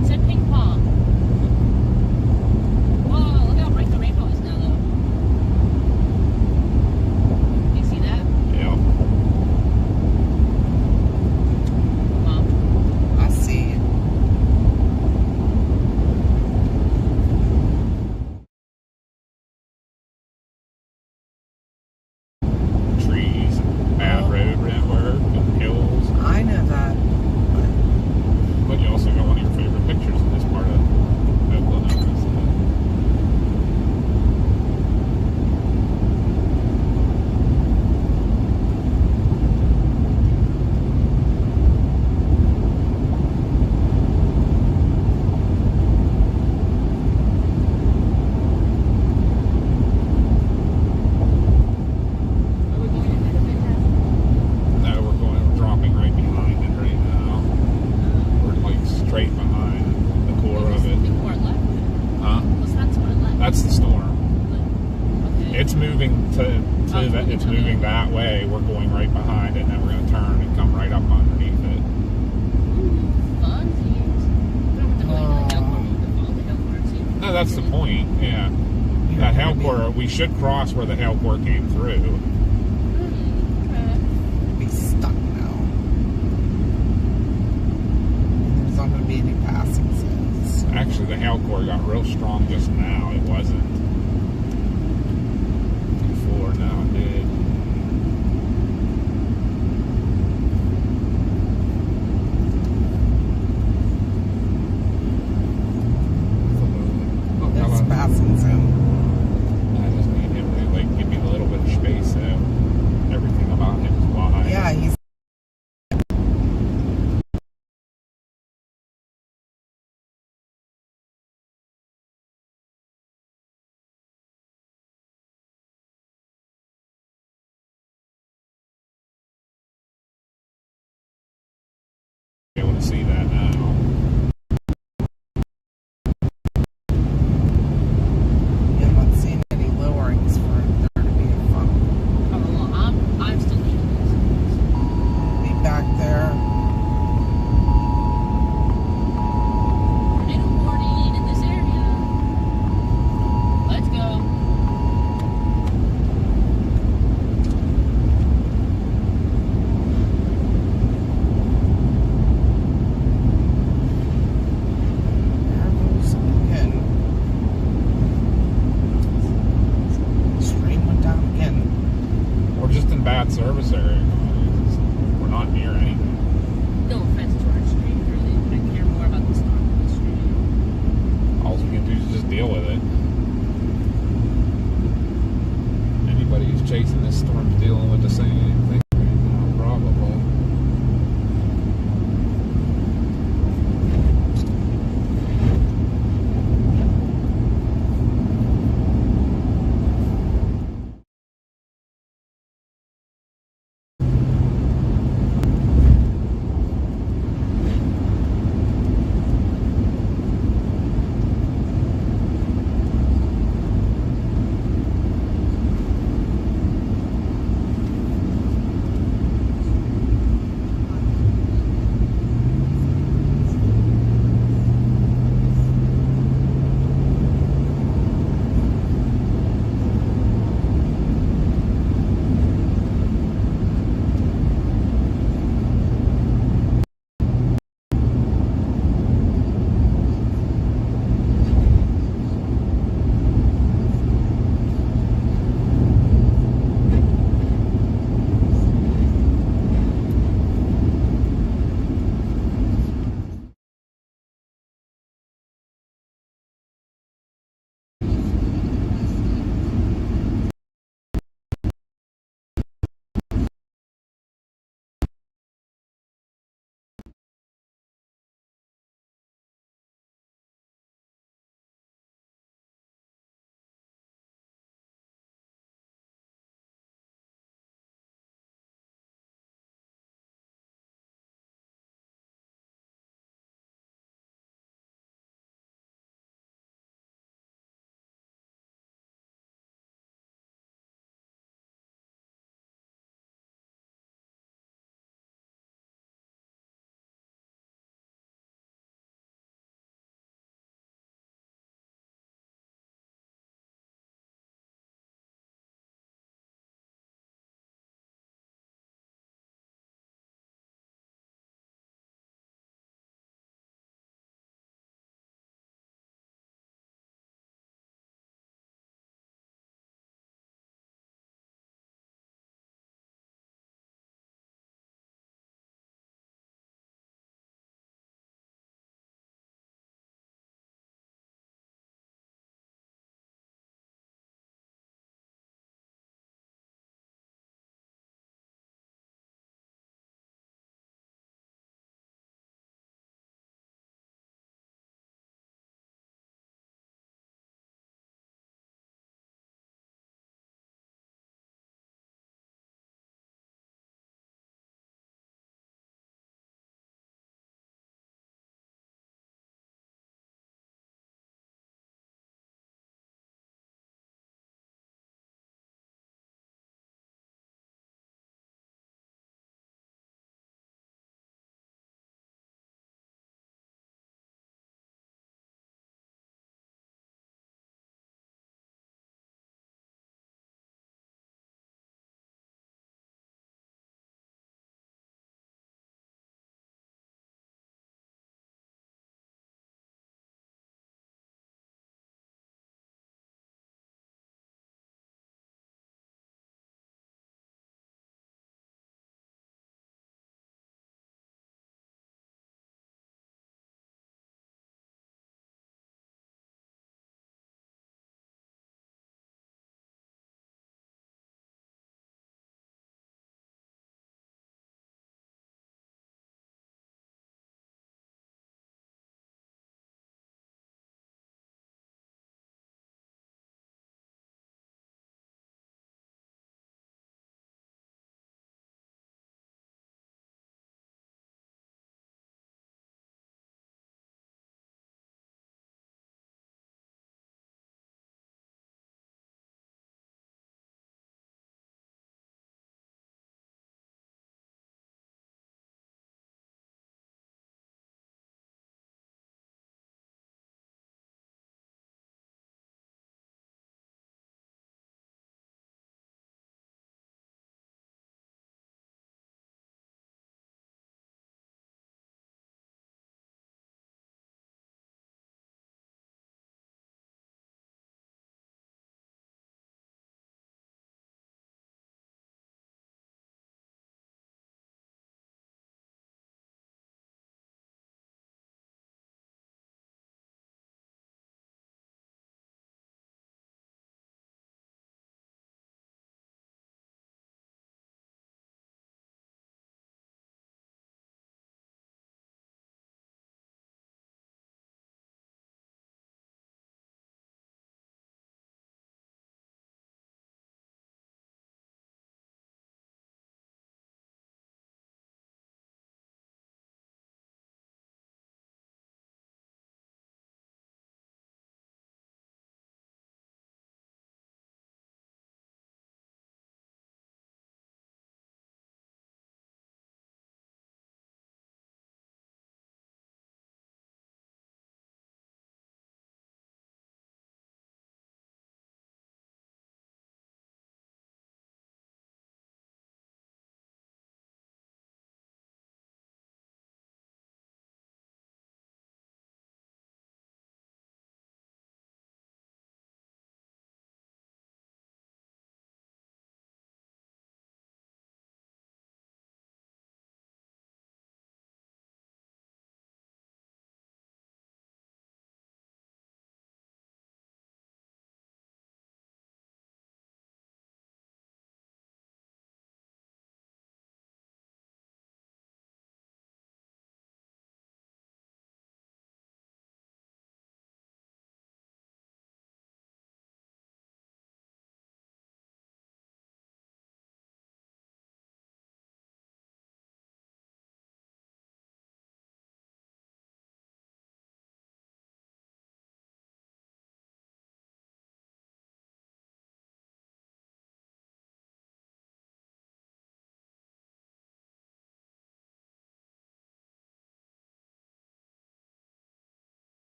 It said ping pong. Whoa, look how bright the rainbow is now, though. You see that? Yeah. Mom. I see. Trees, bad road network, and hills. I know that. But you also got one of your favorite pictures in this part of Oklahoma. Are we going ahead of it now? No, we're dropping right behind it right now. We're like straight behind the core of it. Think more left. Huh? What's that more left? That's the storm. Okay. It's moving it's moving that way. We're going right behind it, and then we're going to turn and come right up underneath it. Funsies. We don't have to go into the Hellcore. We can follow the Hellcore and see. No, that's the point. Yeah, that Hellcore. We should cross where the Hellcore came through. Be stuck now. There's not going to be any passing zones. Actually, the Hellcore got real strong just now. It wasn't before. Now it did. Oh, There's come a on. passing zone. I just need him to like give me a little bit of space though. Everything about him is wide. Yeah, he's able to see that now. I'm not seeing any lowerings for there to be a fun. Oh, well, I'm still leaving this. Be back there. Tornado warning in this area. Let's go. There goes again. Stream went down again. We're just in bad service area. We're not near anything. No offense to our stream, really. I care more about the storm than the stream. All we can do is just deal with it. Anybody who's chasing this storm's dealing with the same thing right now, probably.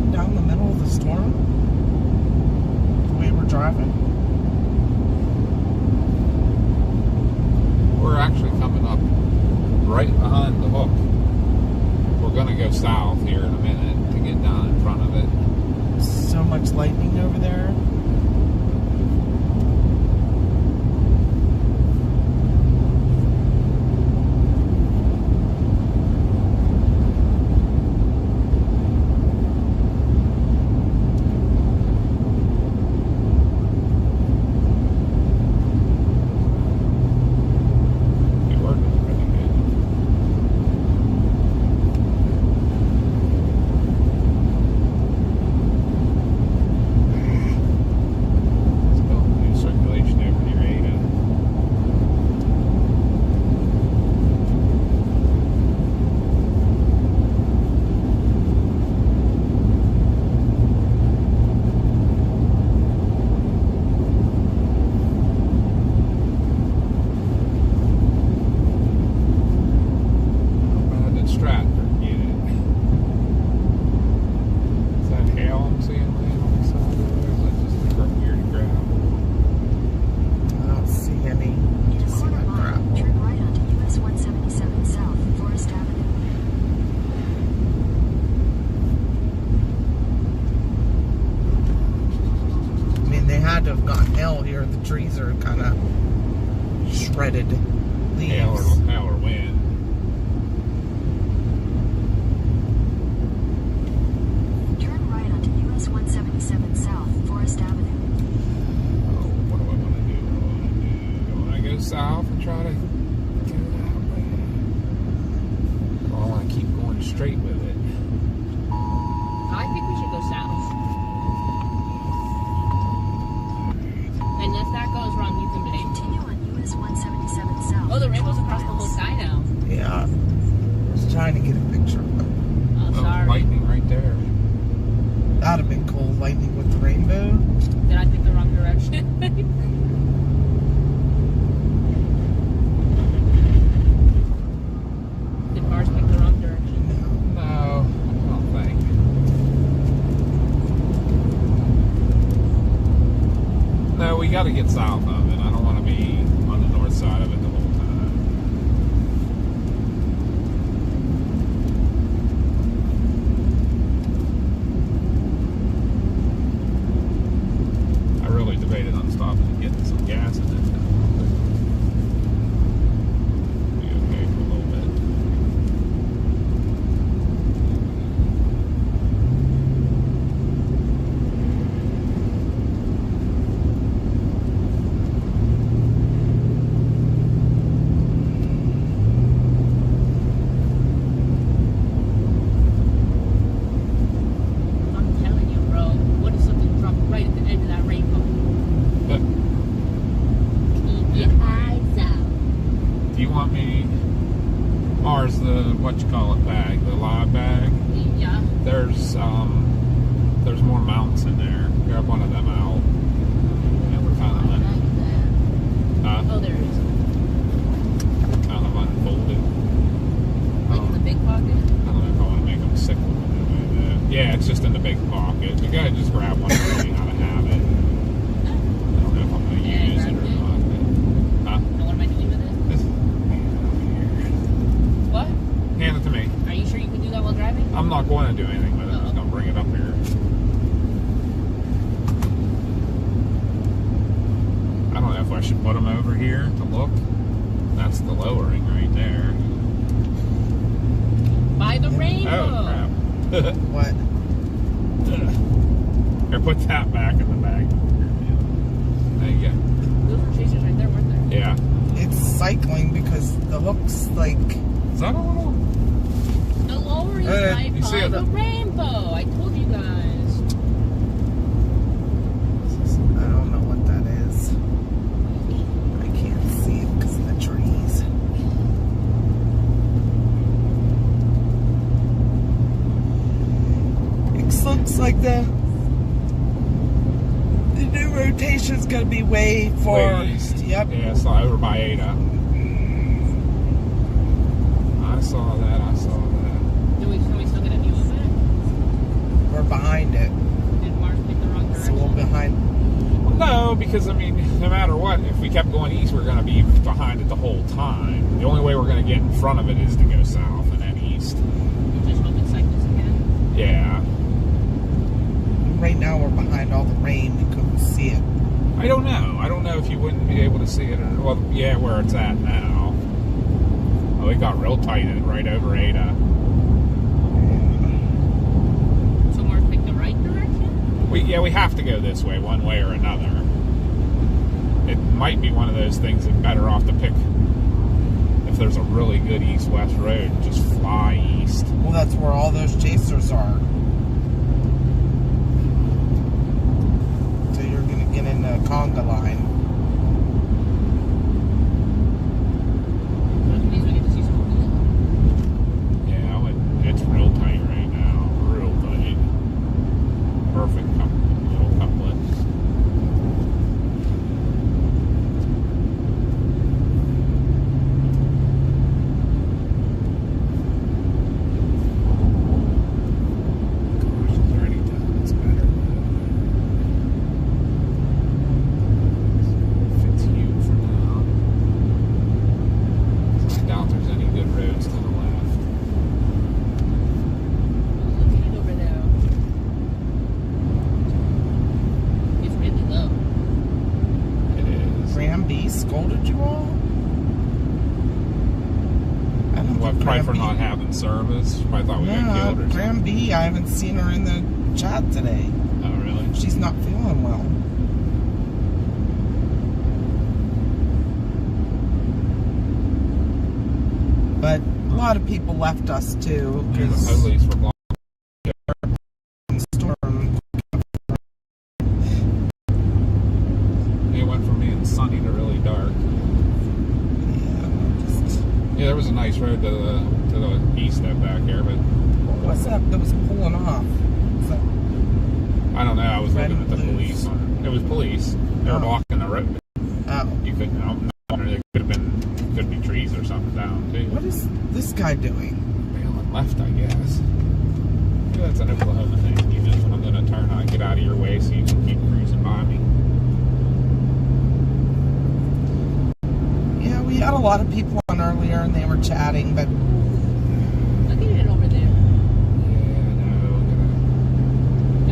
lightning down the middle of the storm? The way we're driving? We're actually coming up right behind the hook. We're gonna go south here in a minute to get down in front of it. So much lightning over there. It worked pretty good. Let's go new circulation over near Ada. How bad did Stratford get it? Is that hail I'm seeing laying on the side of it, or is that just the weird ground? I don't see any. In a Just see quarter that mile, crap. turn right onto US 177 South, Forest Avenue. I mean, they had to have gotten hail here. The trees are kind of shredded leaves. Hail or wind. Turn right onto US 177 South, Forest Avenue. Oh, what do I want to do? Do I want to go south and try to get it that way? Or I want to keep going straight with it? I think we should go south. And if that goes wrong, you can blame me. Continue on US 177 South. Oh, the rainbow's 12 across the whole miles. sky now. Yeah. I was trying to get a picture of it. Oh, Oh, sorry. lightning right there. That'd have been cool, lightning with the rainbow. Did I pick the wrong direction? Did Mars pick the wrong direction? No, I don't think. No, we got to get south of it. I don't want to be on the north side of it the whole time. I really debated on stopping and getting some gas in it. Be okay for a little bit. I'm telling you, bro. What if something dropped right at the end of that rainbow? But Keep Yeah. your eyes out. do you want me, Mars, the what you call it bag, the live bag? Yeah. There's more mounts in there. Grab one of them out. Never found them. Oh, there it is. Kind of unfolded. Like in the big pocket? I don't know if I want to make them sick with it. Yeah, it's just in the big pocket. You gotta just grab one and see how to have it. I don't know if I'm gonna Yeah, use it grab or it. not. But, huh? Now what am I doing with it? Just What? hand it to me. Are you sure you can do that while driving? I'm not going to do anything with it. I'm just gonna bring it up here. I don't know if I should put them over here to look. That's the lowering right there. By the rainbow. Oh crap! What? Here, put that back in the bag. There you go. Those were chasers right there, weren't there? Yeah. It's cycling because the hook's like. Is that a little? The lowering Hey, right you see by it? the rainbow. I told you guys. I don't know what that is. I can't see it because of the trees. It looks like the new rotation's gonna be way far East. Yep. Yeah, it's over by Ada. I saw that. Can we still get a view of it? we're behind it. Did Mars pick the wrong So we're direction? behind. Well, no, because I mean, no matter what, if we kept going east, we're going to be behind it the whole time. The only way we're going to get in front of it is to go south and then east. You just hope it cycles again. Yeah. Right now we're behind all the rain. We couldn't see it. I don't know. I don't know if you wouldn't be able to see it. Or, well, yeah, where it's at now. Oh, it got real tight right over Ada. So Mars picked the right direction? We have to go this way, one way or another. It might be one of those things that better off to pick. If there's a really good east-west road, just fly east. Well, that's where all those chasers are. So you're gonna get in the conga line. Those means we get to see some cool. Yeah, it's real tight right now. Real tight. Perfect little couplet. Gosh, is there any time that's better? Fits you for now. I doubt there's any good roads to the left. Look at it over there. It's really low. It is. Graham B scolded you all? I don't What, think probably Graham for B- not having service? I thought we got Yeah, killed or something. Graham B, I haven't seen her in the chat today. Oh, really? She's not feeling well. But a lot of people left us too Yeah, the because police were blocking. storm. It went from being sunny to really dark. Yeah, just, Yeah, there was a nice road to the east up back here, but what was that was pulling off? Was that, I don't know. I was Red looking at the and blues. police. It was police. They were Oh. blocking the road. oh, You couldn't. There could be trees or something down too. what is this guy doing? Bailing left, I guess. Yeah, that's an Oklahoma thing. You know, when I'm going to turn on, get out of your way so you can keep cruising by me. Yeah, we had a lot of people on earlier and they were chatting, but Look at it over there. Yeah, no.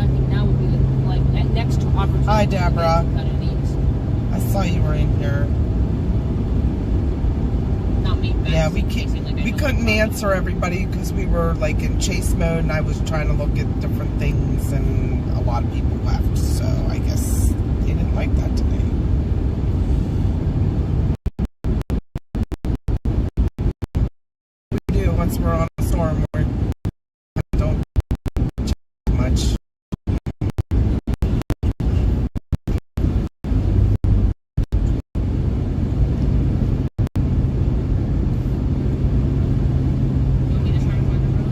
I think now would be like next to opportunity. Hi, Deborah. Cut it east. I saw you were in here. Not me. Yeah, we we couldn't answer everybody because we were like in chase mode and I was trying to look at different things and a lot of people left, so I guess they didn't like that today. We do once we're on a storm, we don't chat much. You want me to try to find the road?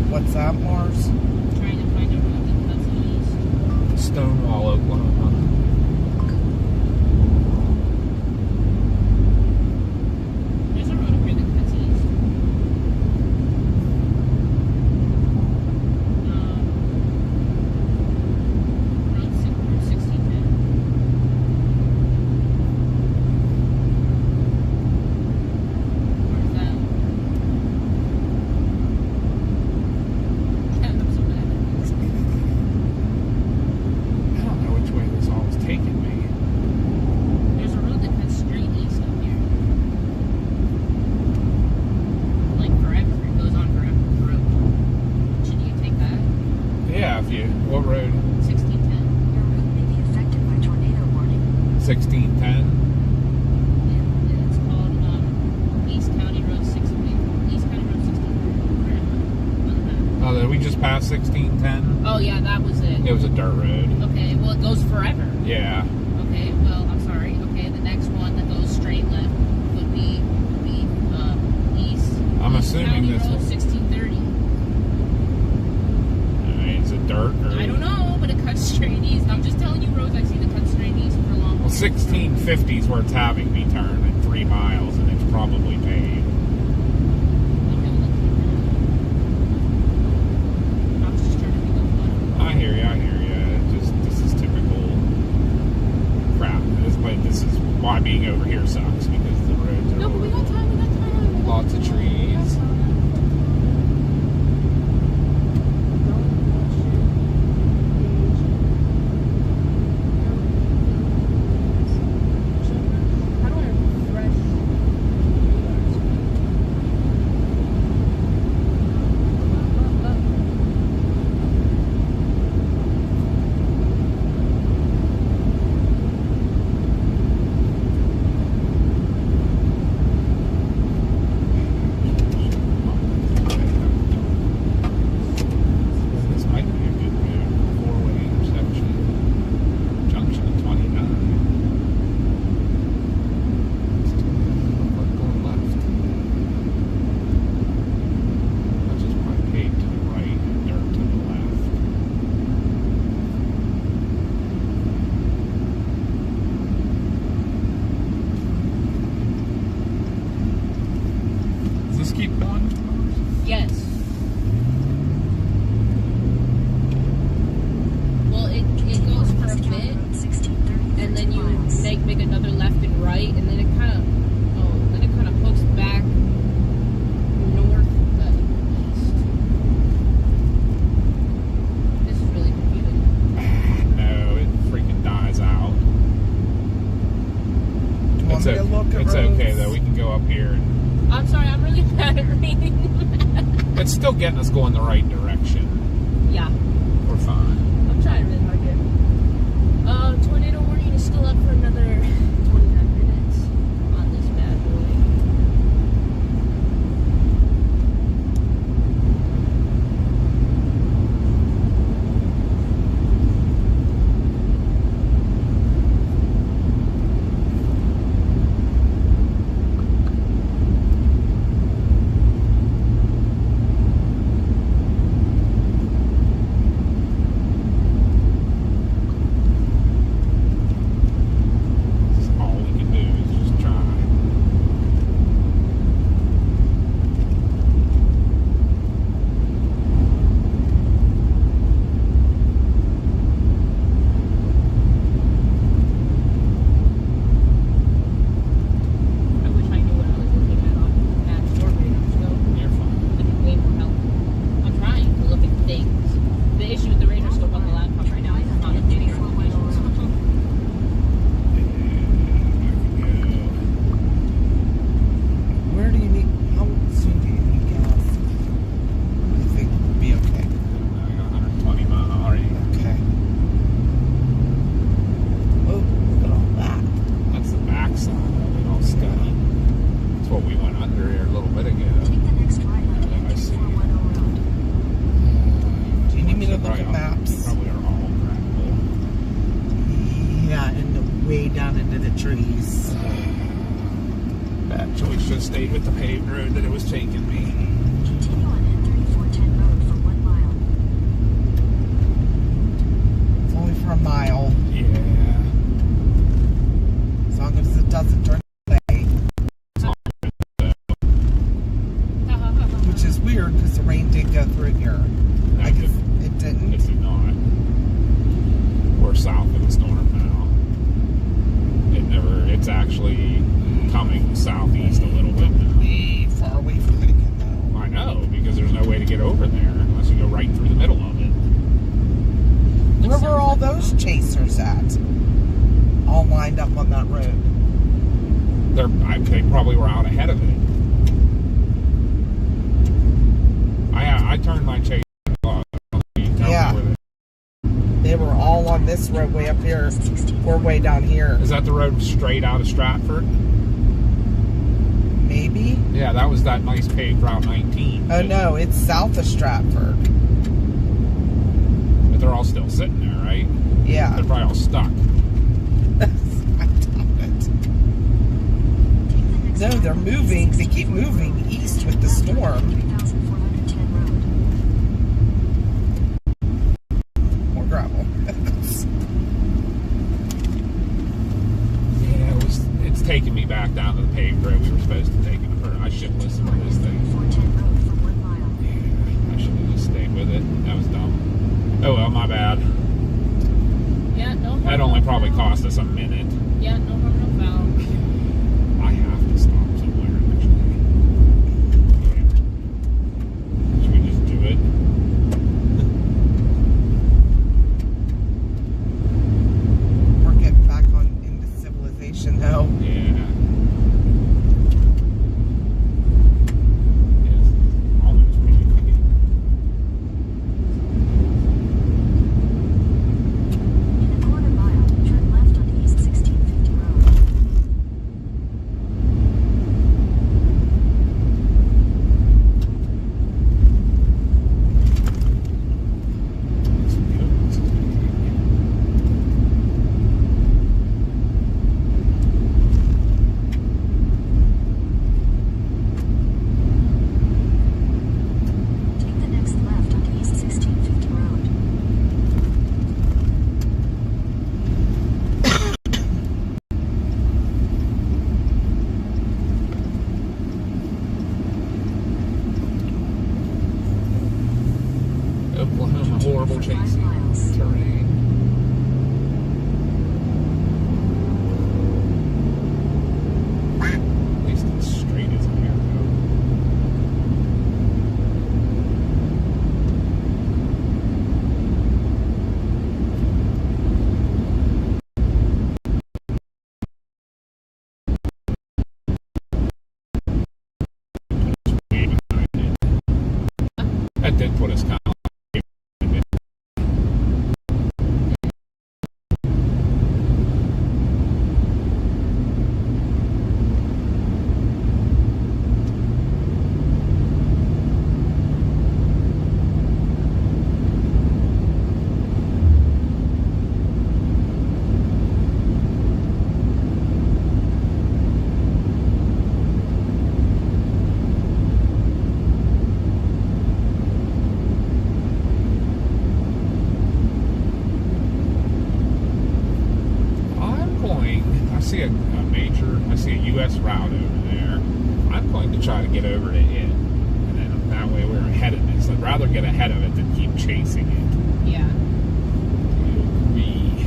What's that, Mars? Trying to find a road that cuts east. Stonewall, Oklahoma. There's a road up here that cuts east. Road 1610. Where's that? I'm so mad. I don't know which way this all is taking me. There's a road that cuts straight east up here. Like forever. It goes on forever. Should you take that? Yeah, if you. What road? 1610. Your route may be affected by tornado warning. 1610? And it's called East County Road 16. East County Road 16. Oh, did we just pass 1610? Oh yeah, that was it. It was a dirt road. Okay, well it goes forever. Yeah. Okay, well I'm sorry. Okay, the next one that goes straight left would be east. I'm East assuming County this Road one. 1630. Is it dirt or? I don't know, but it cuts straight east. I'm just telling you roads I see that cut straight east for long. Well, 1610 50 is where it's having me turn at 3 miles, and it's probably paid. I'm just trying to think of one. I hear you. This is typical crap. This is why being over here sucks, because the roads are No, but we got time. lots of trees. How do I refresh? This might be a good route. 4-way intersection. Junction of 29. Going left. Which is probably paved to the right and dirt to the left. Does this keep going? Yes. Well, it goes for a bit, and then you make another left and right, and then it kind of hooks back north. This is really confusing. No, it freaking dies out. Do you want me to look at It's roads? okay though. We can go up here, and I'm sorry, I'm really bad at reading. it's still getting us going the right direction. Yeah, We're fine. I'm trying really hard here. Tornado warning is still up for another 29 minutes on this bad boy. All we can do is just try. I wish I knew what I was looking at on Short Radar Scope. You're fine. That'd be way more helpful. I'm trying to look at things. The issue with the radar scope on the laptop right now is it's not updating notifications. Where do you need? How soon do you need gas? I think we'll be okay. I got 120 miles already. Okay. Oh, look at all that. That's the backside of it, all scuddy. That's what we went under here a little bit ago. Take the next right onto I see. 241 Road. Do you need me to look Probably at all- maps? Probably are all gravel. Yeah, and way down into the trees. Bad choice. Should have stayed with the paved road that it was taking me. Continue on N3410 Road for 1 mile. It's only for a mile, Yeah. as long as it doesn't turn away. Which is weird because the rain did go through here. I guess it didn't. It did not. We're south of the storm now. It's actually coming southeast a little bit now. Way far away from it again, though. I know, because there's no way to get over there unless you go right through the middle of it. Where were all those chasers at? All lined up on that road. They probably were out ahead of it. I turned my chase off. Yeah. They were all on this road way up here. We're way down here. Is that the road straight out of Stratford? Maybe? Yeah, that was that nice paved Route 19. Oh no, it's south of Stratford. But they're all still sitting there, right? Yeah. They're probably all stuck. I doubt it. No, they're moving. They keep moving east with the storm. 3410 Road. More gravel. Yeah, we taking me back down to the paved road we were supposed to take it. I should listen to this thing. 410 road for 1 mile. Yeah, I should have just stayed with it. That was dumb. Oh well, my bad. Yeah, no harm, That no only probably foul. cost us a minute. Yeah, no harm, no foul. I have to stop somewhere, actually. Yeah. Should we just do it? We're getting back on into civilization though. Yeah. It's almost pretty quick. In a quarter mile, turn left on East 1650 road. It's good. It's good. Take the next left on East 1650 road. Oklahoma horrible For 5 chasing miles. terrain. At least it's straight as an arrow. Way behind it. That did put us kind of I see a U.S. route over there. I'm going to try to get over to it, and then that way we're ahead of this. I'd rather get ahead of it than keep chasing it. Yeah. You agree?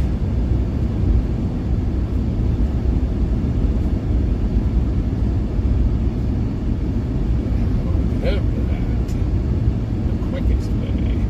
Get over to that the quickest way.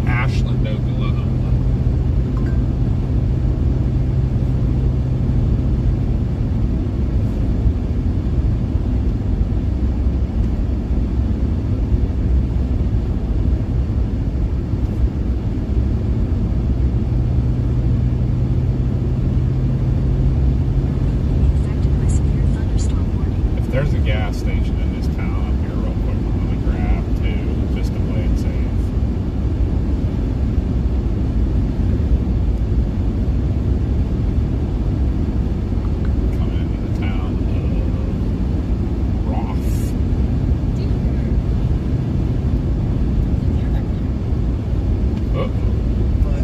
Ashland, Oklahoma. Being affected by severe thunderstorm warning. If there's a gas station in this town up here real quick, I'm gonna grab two just to play it safe. Coming into the town of Roth. Oh, But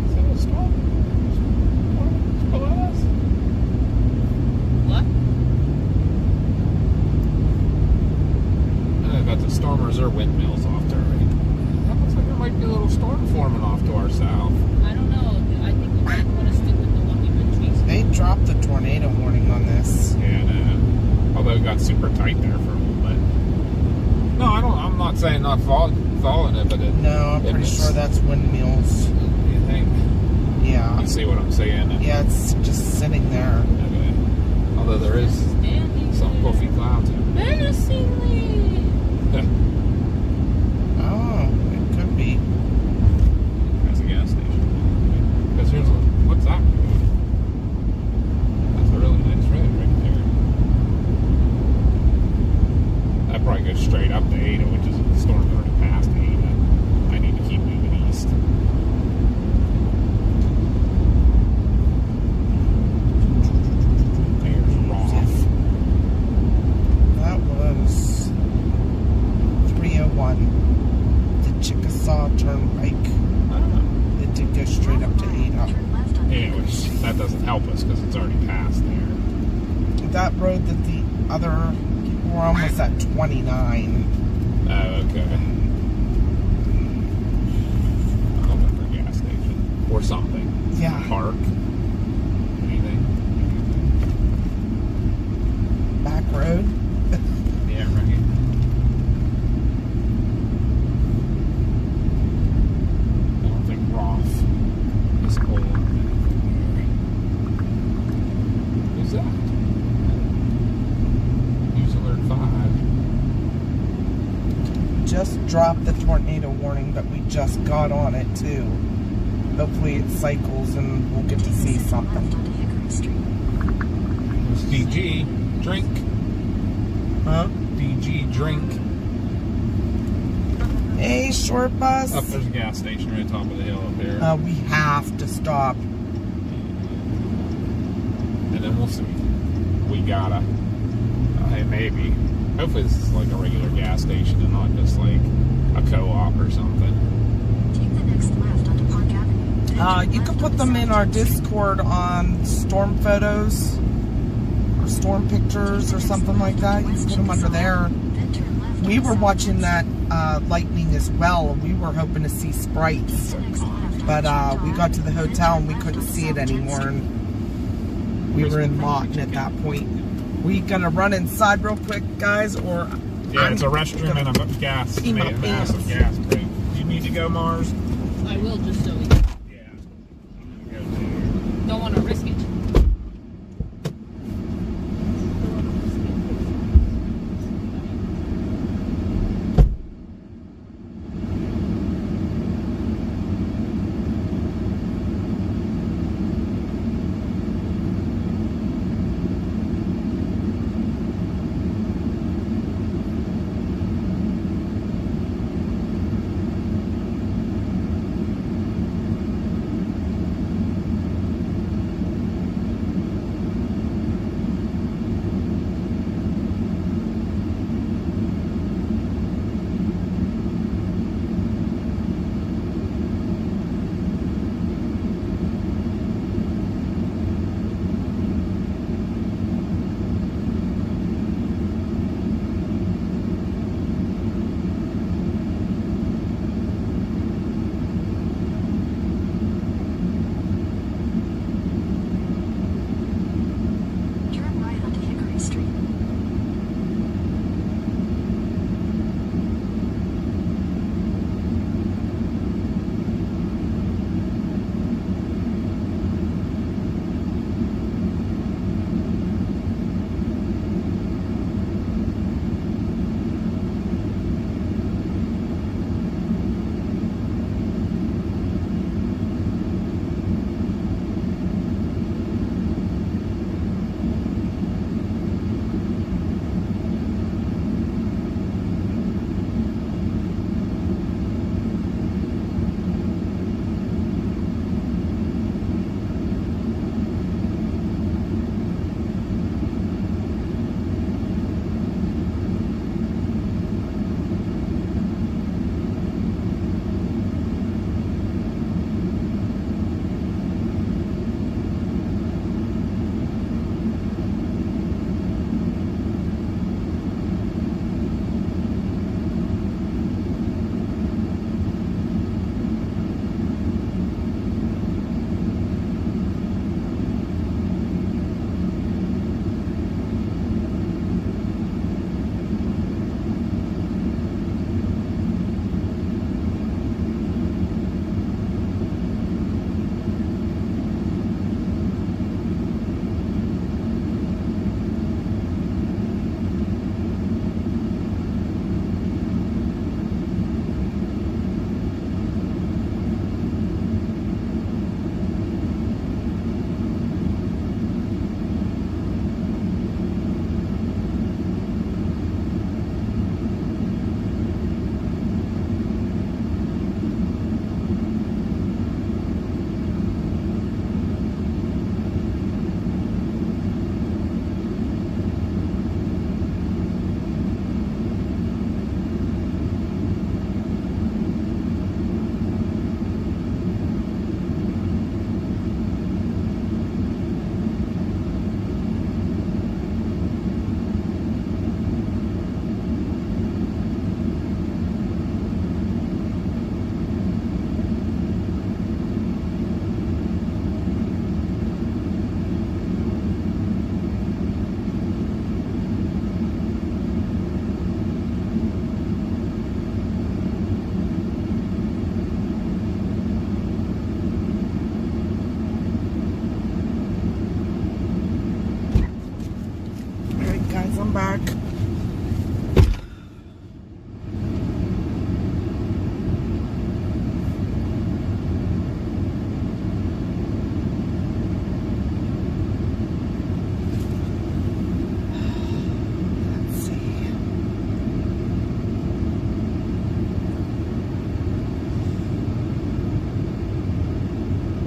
is that a storm? It's below us? What? Got the Storm Reserve windmills off to our right. That looks like there might be a little storm forming off to our south. I don't know. I think we might want to stick with the one we've been chasing. they dropped the tornado warning on this. And although it got super tight there for a little bit. No, I'm not saying not following it, but it. No, I'm pretty it's- sure that's windmills. You think? Yeah. You see what I'm saying? Yeah, it's just sitting there. Okay. Although there is Standing some there. puffy clouds over there. Menacingly. Oh, it could be. Arkansas Turnpike. Oh. It did go straight up to Ada. Turn left on Anyways, that doesn't help us because it's already past there. That road that the other, we're almost at 29. Oh, okay. I'll look for a gas station or something. Yeah. Park. Anything. Back road. Yeah, right here. I don't think Roth is old. Who's that? News Alert 5. Just dropped the tornado warning, but we just got on it too. Hopefully it cycles and we'll get to see left something. onto Hickory Street. It's DG. Drink. Huh? DG. Drink. Hey, short bus. Up there's a gas station right top of the hill up there. We have to stop. And then we'll see. We gotta. Hey, maybe. Hopefully this is like a regular gas station and not just like a co-op or something. Take the next left onto Park Avenue. Then turn You left can put onto them in South our Jackson. Discord on storm photos or storm pictures or something like that. You can put them under there. Then turn left We onto were South watching Jackson. that lightning as well, and we were hoping to see sprites. Take the next left But onto we Church got to the Drive, hotel then and we turn couldn't left see it onto South anymore, Jackson. and we were in Lawton at that point. We gonna run inside real quick, guys, or Yeah, it's a restroom and a gas. pee my Massive pants. gas break. Do you need to go, Mars? I will just so we Yeah. I'm gonna go too. don't want to risk it.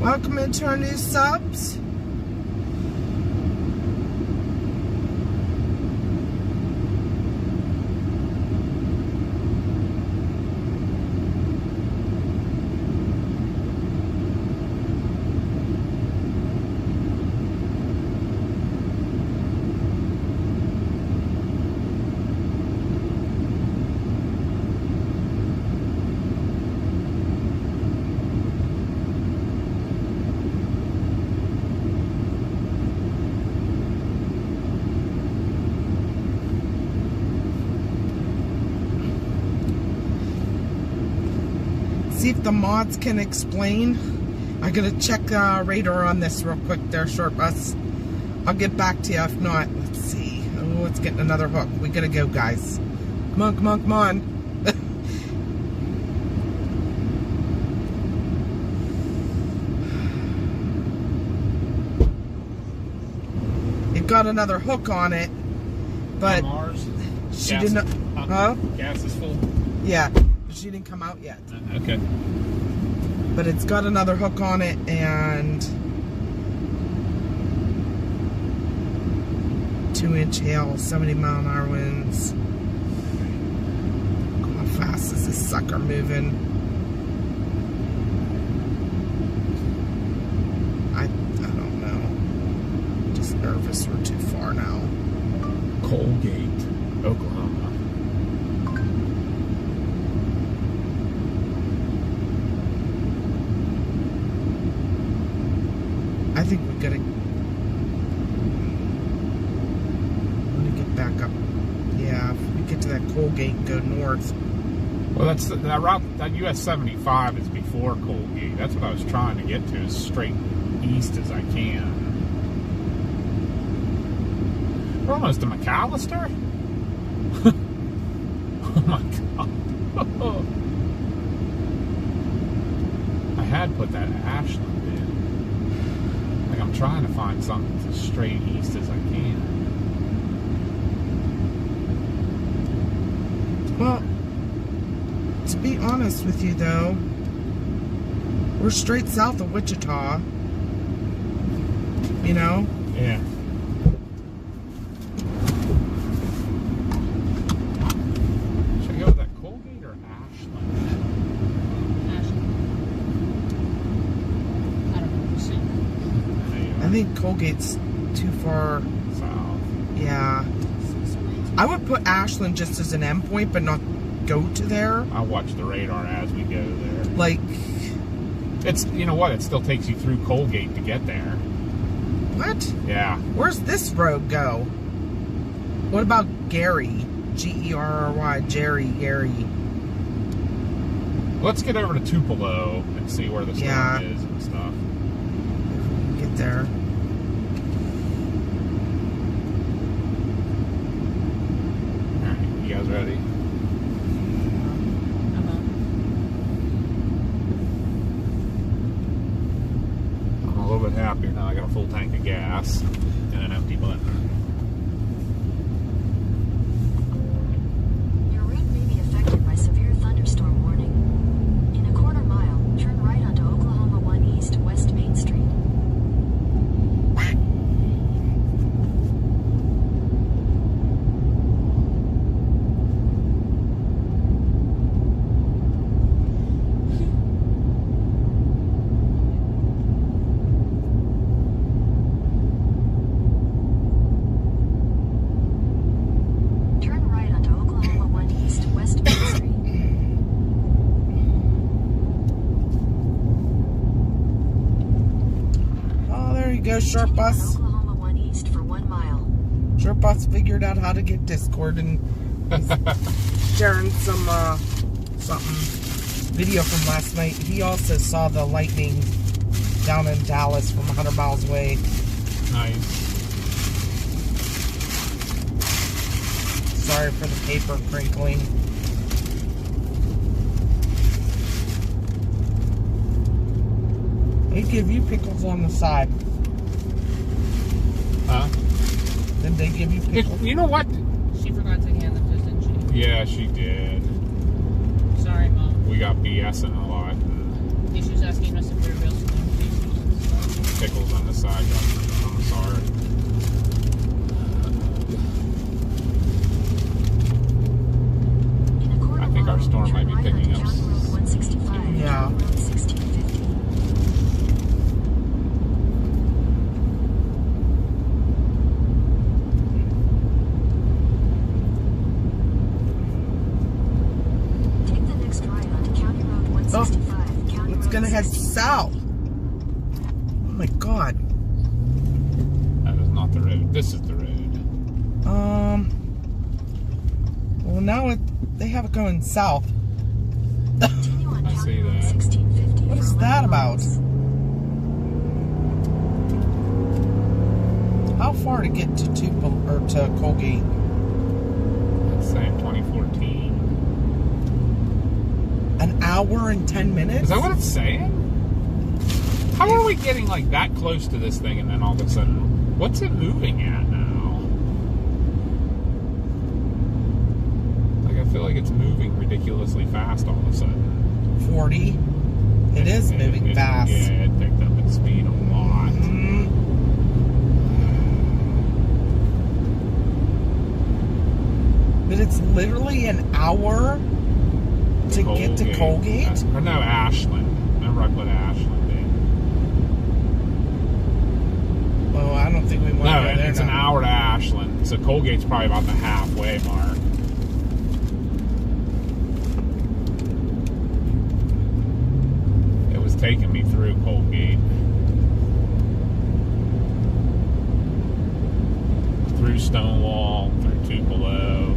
Welcome into our new subs. See if the mods can explain. I gotta check radar on this real quick there, Short Bus. I'll get back to you. If not, let's see. Oh, it's getting another hook. We gotta go, guys. Come on, come on, come on. It got another hook on it, but Mars. she Gas- didn't. Huh? Gas is full. Yeah, but she didn't come out yet. Okay. But it's got another hook on it, and 2-inch hail, 70-mile-an-hour winds. How fast is this sucker moving? I don't know. Just nervous we're too far now. Colgate, Oklahoma. I think we gotta. Let me get back up. Yeah, if we get to that Colgate and go north. Well, that route, that US 75 is before Colgate. That's what I was trying to get to, as straight east as I can. We're almost to McAllister? Oh my god. I had put that Ashland in. Like, I'm trying to find something as straight east as I can. Well, to be honest with you though, we're straight south of Wichita. You know? Yeah. Should I go with that Colgate or Ashland? Ashland. I don't know. We'll see. I think Colgate's too far. South. Yeah. I would put Ashland just as an endpoint, but not go to there. I'll watch the radar as we go there. Like, It's, you know what, it still takes you through Colgate to get there. what? Yeah. Where's this road go? What about Gary? Gerry, Jerry, Gary. Let's get over to Tupelo and see where the storm Yeah. is and stuff. Get there. Alright, you guys ready? I'm on. I'm a little bit happier now. I got a full tank of gas and an empty blender. Your route may be affected by severe thunderstorm warning. In a quarter mile, turn right onto Oklahoma 1 East, West Main Street. Turn right onto Oklahoma 1 East, West Main Street. Oh, there you go, Short Continue on Bus. Oklahoma 1 East for 1 mile. Short Bus figured out how to get Discord and he's sharing some something video from last night. He also saw the lightning down in Dallas from 100 miles away. Nice. Sorry for the paper crinkling. They give you pickles on the side. Huh? Then they give you pickles. You know what? She forgot to hand them just, didn't she? Yeah, she did. Sorry, Mom. We got BSing a lot. She was asking us if we were real spoon. pickles on the side. I'm sorry. In a quarter I think our mile, storm turn might be right picking onto up. County Road 165, Yeah. County Road 1650. Take the next right onto County Road 165, County It's Road gonna head 16. south. Oh my god. That is not the road. This is the road. Well, now they have it going south. Continue on I County see Road that. 1650 What for is 11 that about? miles. How far to get to Tupelo or to Colgate? It's saying 2014. An hour and 10 minutes? Is that what it's saying? How are we getting like that close to this thing and then all of a sudden, what's it moving at now? Like I feel like it's moving ridiculously fast all of a sudden. 40. It is moving fast. Yeah, it picked up its speed a lot. Mm. But it's literally an hour to get to Colgate? Or no, Ashland. Remember I put Ashland in. Well, I don't think we want No, to go there it's an now. hour to Ashland. So Colgate's probably about the halfway mark. It was taking me through Colgate. Through Stonewall, through Tupelo,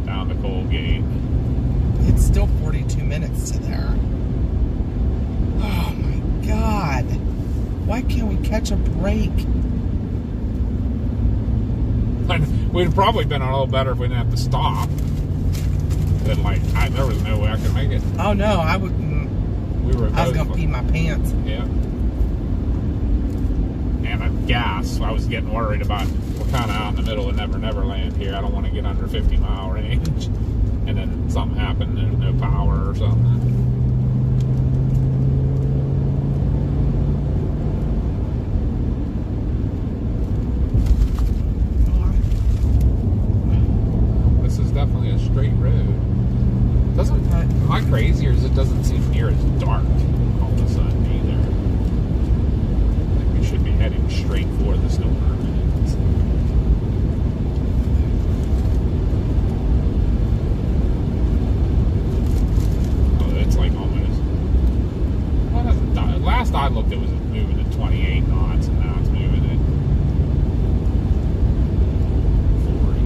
down to Colgate. It's still 42 minutes to there. Oh my god. Why can't we catch a break? We'd have probably been a little better if we didn't have to stop. But like, there was no way I could make it. Oh no, I would. We were I was both- gonna pee my pants. Yeah. And gas. I was getting worried about, we're kind of out in the middle of Never Never Land here. I don't want to get under 50-mile range. And then something happened, there's no power or something. This is definitely a straight road. Doesn't, am I crazy or is it doesn't seem near as dark all of a sudden either? Like we should be heading straight for the storm. Oh, it's like almost. Well, last I looked, it was moving at 28 knots, and now it's moving at 40.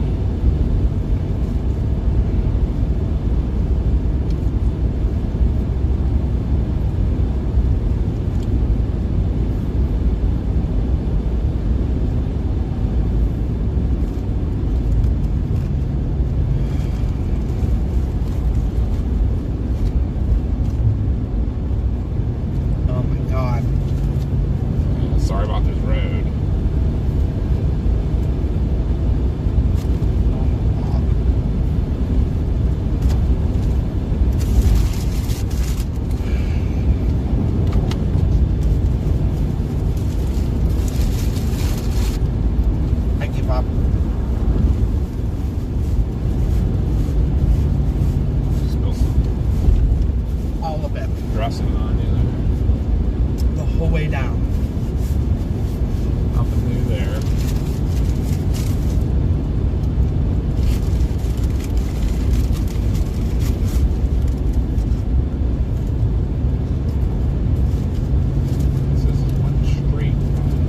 Oh my god. Sorry about this road. I give up. Spill some All of it. dressing on you The whole way down. there. Nothing new there. This is one straight line.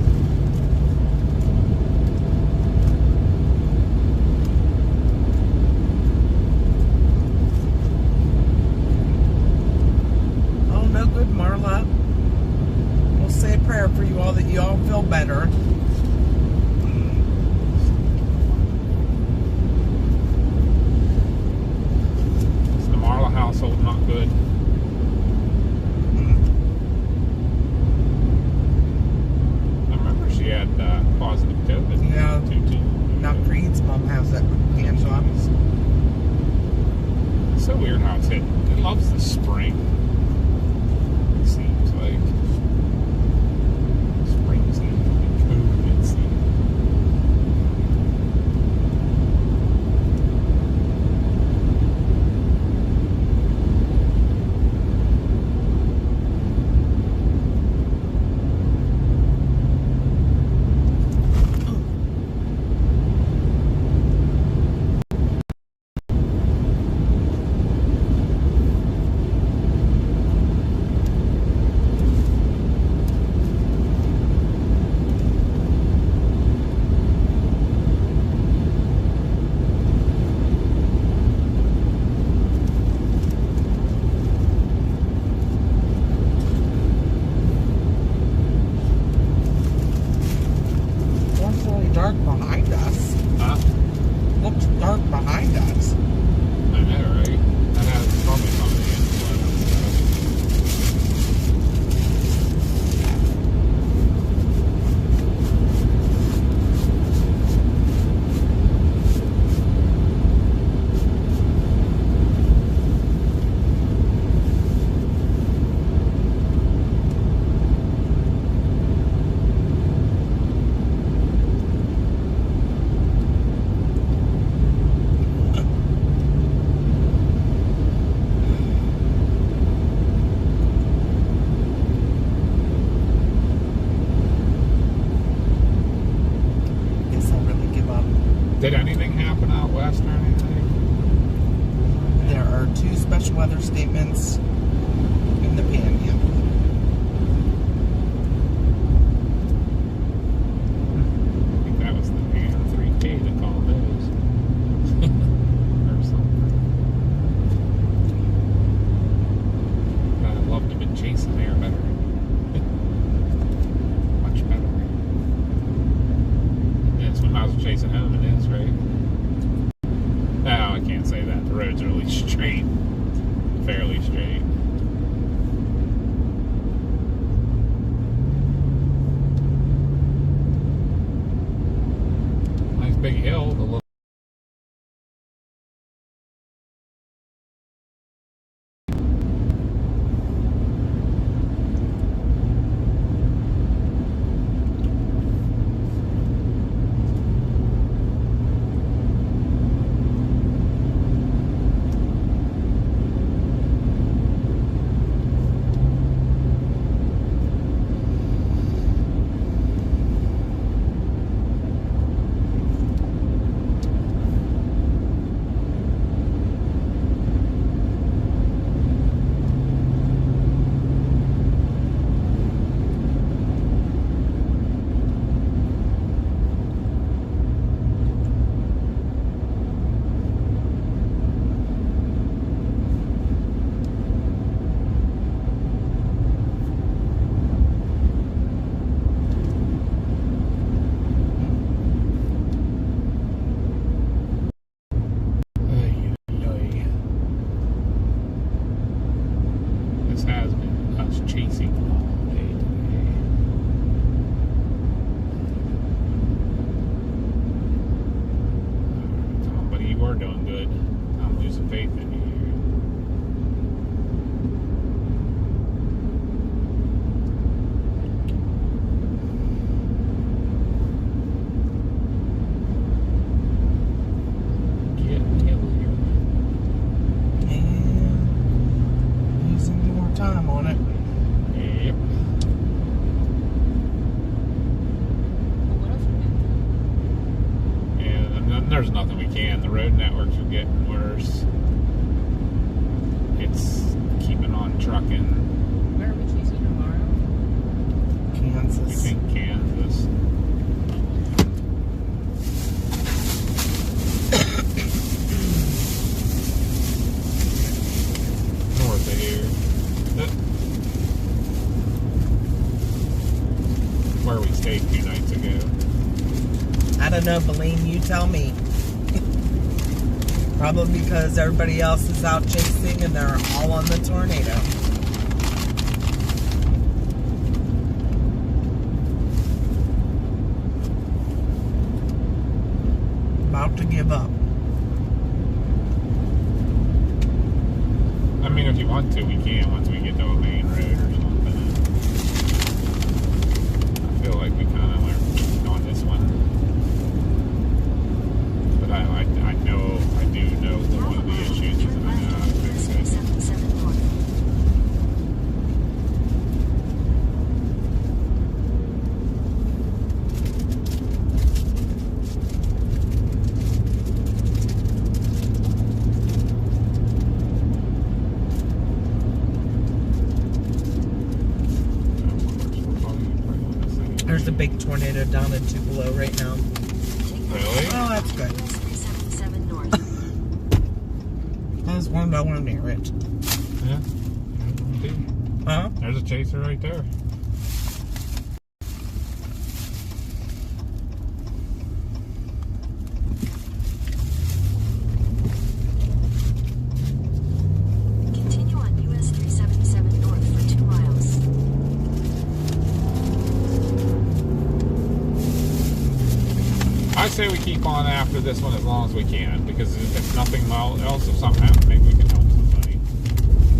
Oh, no good, Marla. We'll say a prayer for you all that you all feel better. Is the Marla household not good? I remember she had positive COVID. Yeah. Too. Now Creed's mom has it. Angela. It's so weird how it's hit. It loves the spring. It seems like forecast or anything? There are 2 special weather statements in the Panhandle. I think that was the AM 3K that called those. Or something. I'd love to have been chasing there better. Much better. It's when I was chasing home, it is, right? No, I can't say that. The roads are really straight. Fairly straight. Nice big hill. The little this has been us chasing all day today. Tom, buddy, you were doing good. I'm losing faith in you. Get here. And using more time on it. Yep. What else we And then there's nothing we can. The road networks are getting worse. It's keeping on trucking. do? Where are we chasing tomorrow? We Kansas. think Kansas. North of here. Where we stayed 2 nights ago. I don't know, Beline, you tell me. Probably because everybody else is out chasing and they're all on the tornado. About to give up. I mean, if you want to, we can once we get to a main road or something. I feel like we kind of learned on this one. But I know, I do know that one of the issues is Turn I right know how to onto fix US it. 377 North. There's a big tornado down in Tupelo right now. Really? Oh, that's good. US 377 North. I was wondering about one near it. Yeah. Huh? There's a chaser right there. Continue on US 377 North for 2 miles. I say we keep on after this one as long as we can, because if nothing else, if something happens, maybe we can help somebody.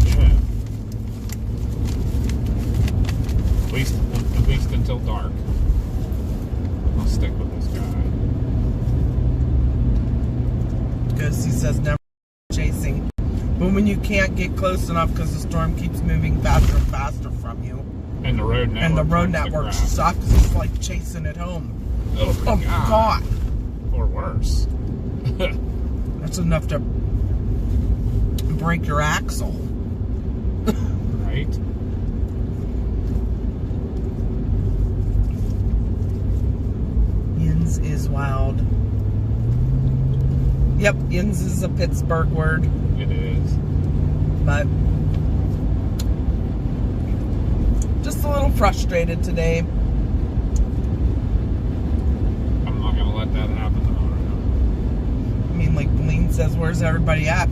Yeah. At least until dark. I'll stick with this guy. Because he says never chasing. But when you can't get close enough because the storm keeps moving faster and faster from you, And the road network. and the road turns to network crap. sucks, it's like chasing it home. Oh, Oh, God. Or worse. That's enough to break your axle. Right? Yins is wild. Yep, Yins is a Pittsburgh word, It is. but just a little frustrated today. I'm not gonna let that happen tomorrow. I mean, like Blaine says, where's everybody at?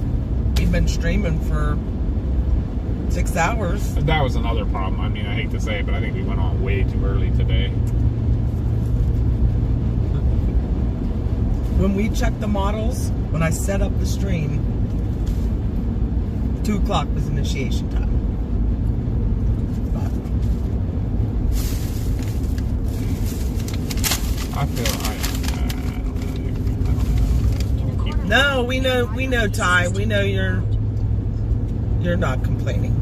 We've been streaming for 6 hours. That was another problem. I mean, I hate to say it, but I think we went on way too early today. When we checked the models, when I set up the stream, 2 o'clock was initiation time. But I feel I don't know. no, we know, Ty. We know you're not complaining.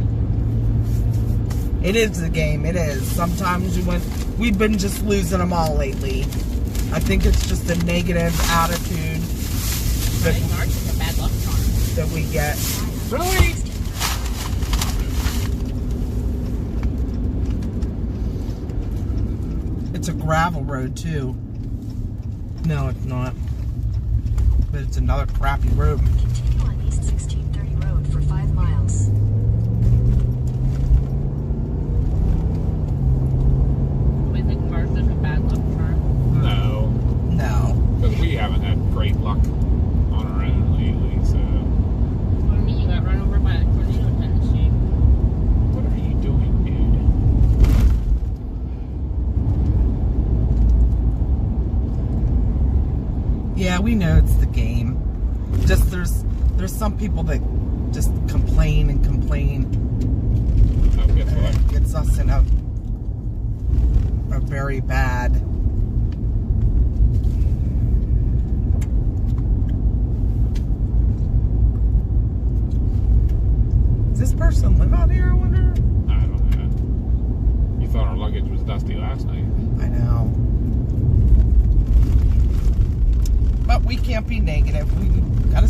It is a game. It is. Sometimes we've been just losing them all lately. I think it's just a negative attitude I think March is a bad luck charm. that we get. Really? It's a gravel road too. No, it's not. But it's another crappy road. Continue on East 1630 Road for 5 miles. We think March is a bad luck charm. No. No. Because we haven't had great luck on our own lately, so. What do you mean you got run over by a tornado in Tennessee? What are you doing, dude? Yeah, we know it's the game. Just there's some people that just complain and complain. Oh, guess And what? it gets us in a very bad. Does this person live out here, I wonder? I don't know. You thought our luggage was dusty last night. I know. But we can't be negative. We gotta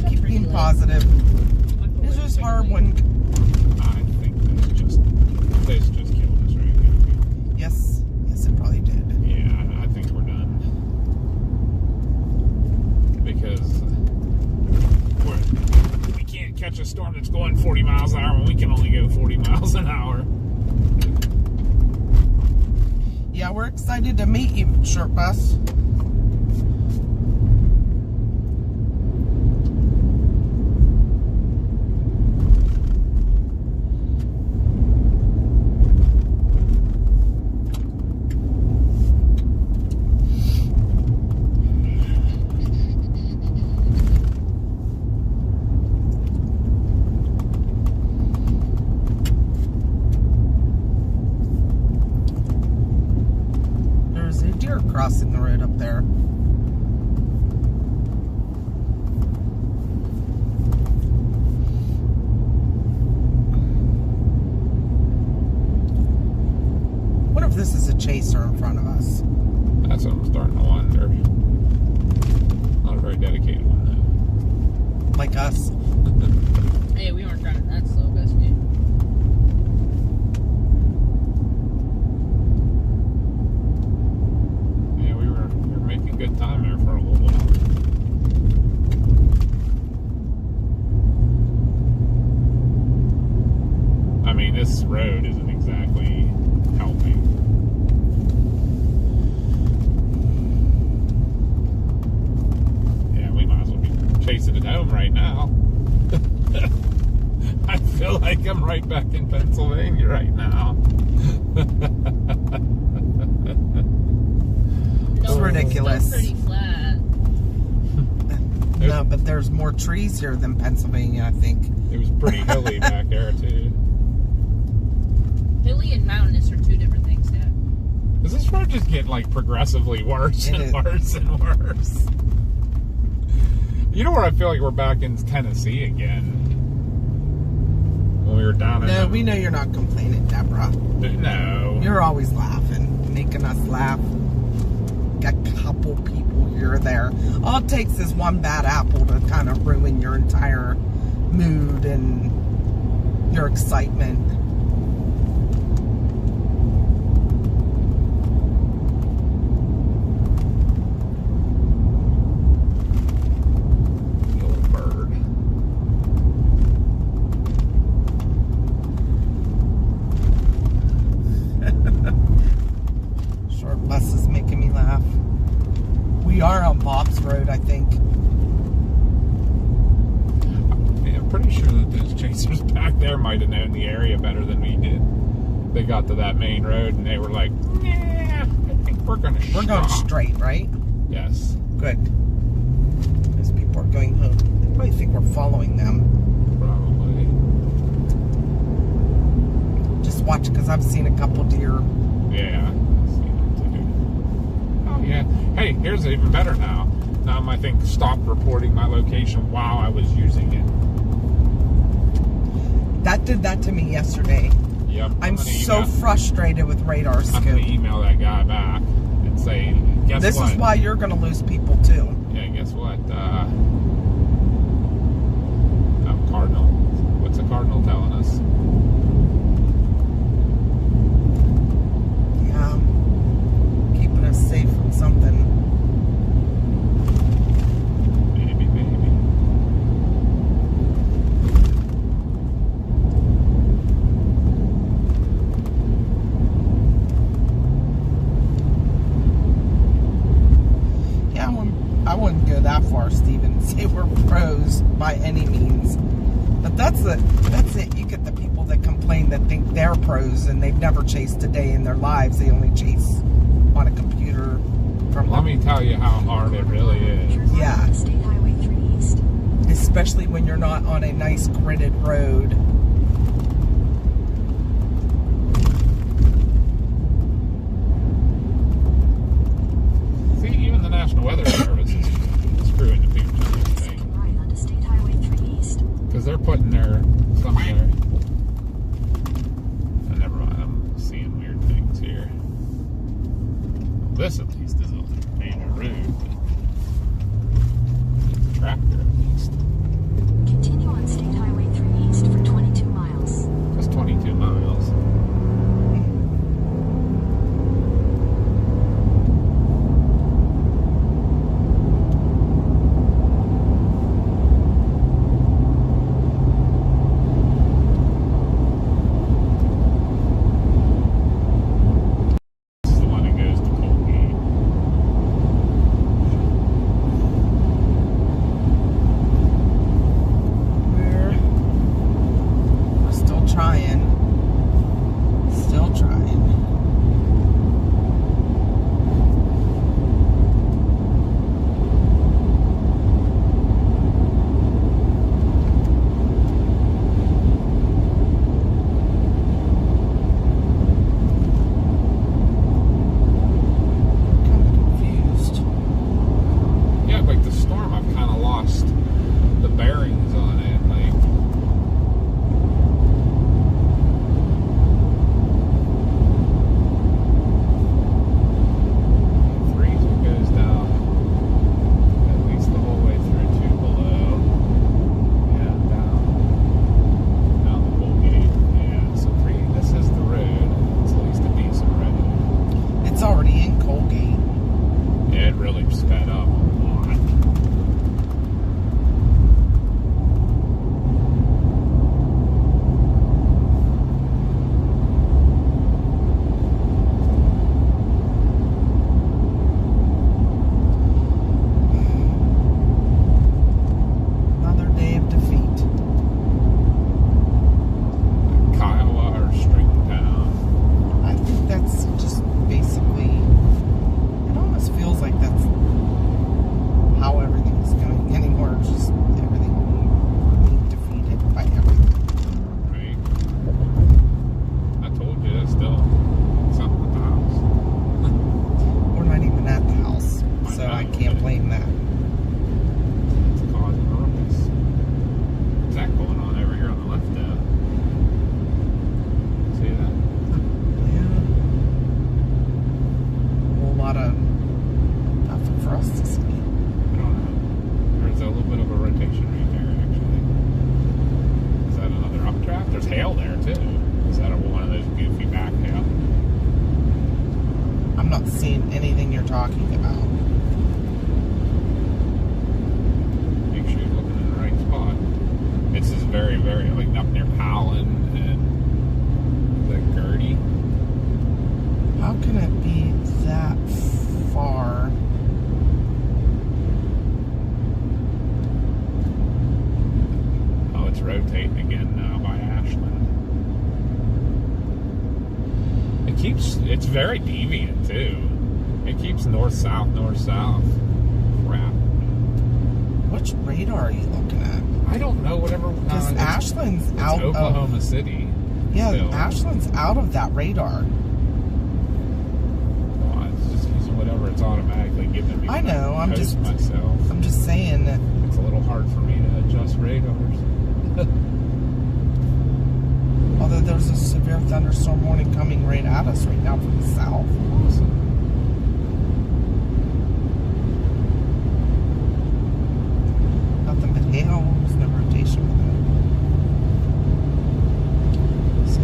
keep being positive. It's just hard when. I think this just killed us right now. Yes, it probably did. Yeah, I think we're done. Because we can't catch a storm that's going 40 miles an hour when we can only go 40 miles an hour. Yeah, we're excited to meet you, Short Bus. There's a deer crossing the road up there. What if this is a chaser in front of us? That's what I'm starting to wonder. Not a very dedicated one, though. Like us? Hey, we weren't driving that slow, Bestie. Yeah, we were making good time there for a little while. I mean, this road isn't exactly helping. Yeah, we might as well be chasing it home right now. I feel like I'm right back in Pennsylvania right now. It's ridiculous. Still pretty flat. No, but there's more trees here than Pennsylvania, I think. It was pretty hilly back there, too. Hilly and mountainous are two different things, Dad. Does this road just get like progressively worse It and is. worse and worse? You know where I feel like we're back in Tennessee again? When we were down in No, the- we know you're not complaining, Deborah. No. You're always laughing, making us laugh. Got a couple people apple here or there. All it takes is one bad apple to kind of ruin your entire mood and your excitement. The old bird. Short bus is making me laugh. We are on Bob's Road, I think. Yeah, I'm pretty sure that those chasers back there might have known the area better than we did. They got to that main road and they were like, "Nah, I think we're gonna We're going stop." straight, right? Yes. Good. Those people are going home. They probably think we're following them. Probably. Just watch, because I've seen a couple deer. Yeah. I've seen it too. Oh yeah. Hey, here's even better now. Now my thing stopped reporting my location while I was using it. That did that to me yesterday. Yep. I'm gonna so email- frustrated with Radar I'm Scoop. gonna email that guy back and say, guess This what? is why you're going to lose people too. Yeah, guess what? Cardinal. What's the Cardinal telling us? Yeah. Keeping us safe from something. Maybe. Yeah, I wouldn't go that far, Stephen, and say we're pros by any means. But that's it. You get the people that complain that think they're pros and they've never chased a day in their lives. They only chase on a computer from Let me tell you how hard it really is. Turn right Yeah. onto State Highway 3 East. especially when you're not on a nice gridded road. See, even the National Weather Service is screwing the pooch on this thing. Second right onto State Highway 3 East. Because they're putting some of their... Oh, never mind, I'm seeing weird things here. This at least is a major road. It's a tractor at least. Continue on State Highway 3 East for 22 miles. Just 22 miles. This is the one that goes to Colgate. talking about. Make sure you're looking in the right spot. This is very, very, like, up near Howland and the Gertie. How can it be that far? Oh, it's rotating again now by Ashland. It's very deviant, too. It keeps north-south, north-south. Crap. Which radar are you looking at? I don't know, whatever. Because Ashland's it's out Oklahoma of... City. Yeah, still. Ashland's out of that radar. Well, it's just using whatever it's automatically giving me. I know, I'm Post just- myself. I'm just saying that... It's a little hard for me to adjust radars. Although there's a severe thunderstorm warning coming right at us right now from the south. Awesome. Nothing but hail. There's no rotation with it. So...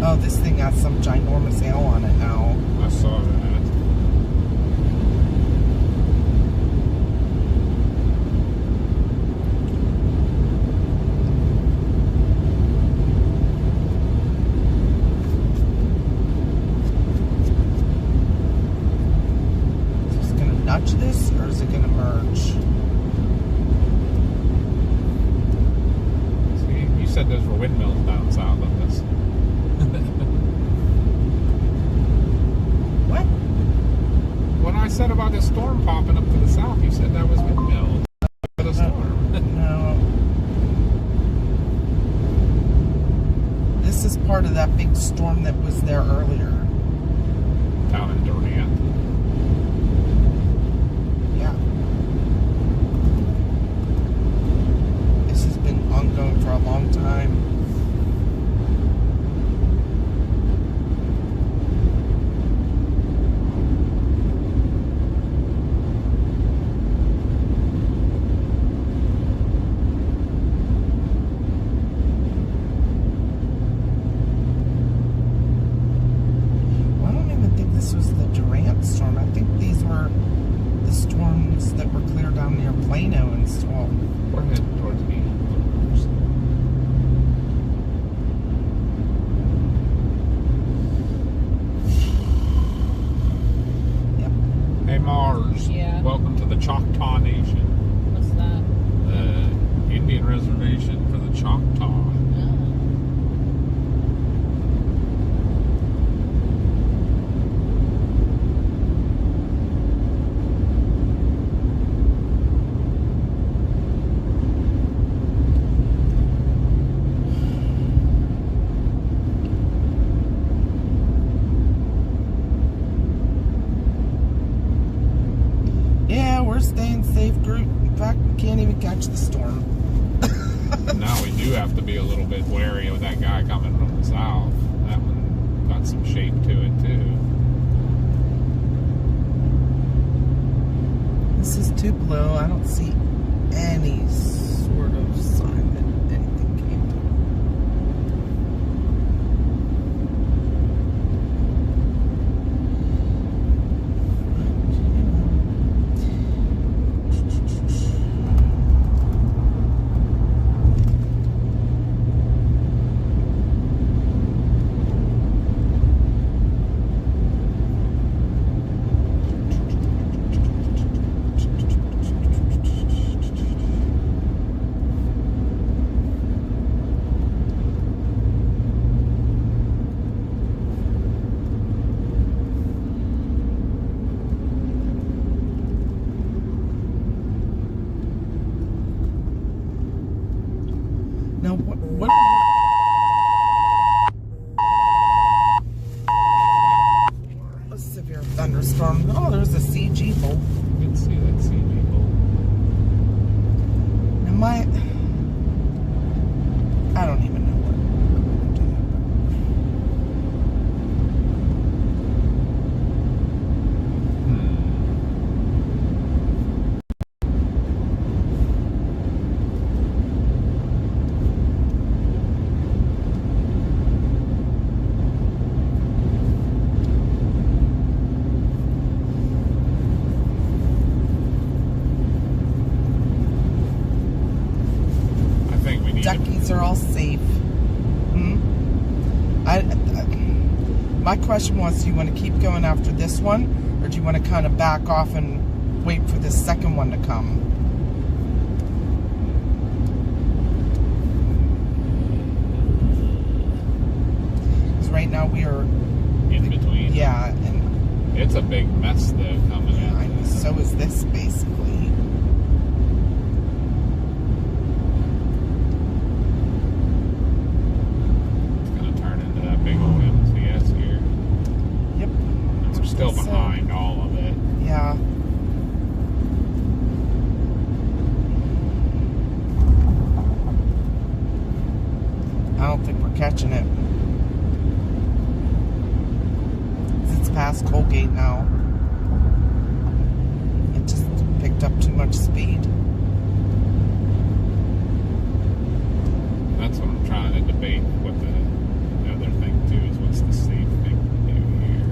Oh, this thing has some ginormous hail on it now. I saw that. Is it going to nudge this or is it going to merge? See, you said those were windmills down south of us. What? When I said about the storm popping up to the south, you said that was windmills for the storm. No. This is part of that big storm that was there earlier. Down in Durant. Yeah. This has been ongoing for a long time. Well, I don't even think this was the Durant storm. I think these were the storms that were clear down near Plano and stuff. We're heading towards the Yep. Hey Mars. Yeah. Welcome to the Choctaw Nation. What's that? The Indian reservation for the Choctaw. Oh. Yeah, we're staying safe, group. In fact, we can't even catch the storm. Now we do have to be a little bit wary of that guy coming from the south. That one got some shape to it too. This is Tupelo. I don't see any sort of sign that anything came Now, what a severe thunderstorm. Oh, there's a CG bolt. You can see that CG bolt. Am I don't even know what I'm gonna do. need to- duckies are all safe. My question was, do you want to keep going after this one, or do you want to kind of back off and wait for the second one to come? Because right now we are, in between. yeah, and It's a big mess though coming in. I mean, so is this basically. It's gonna turn into that big old MCS here. Yep. And we're still So- behind all of it. Yeah. I don't think we're catching it. It's past Colgate now. It just picked up too much speed. That's what I'm trying to debate. What the other thing too is, what's the safe thing to do here?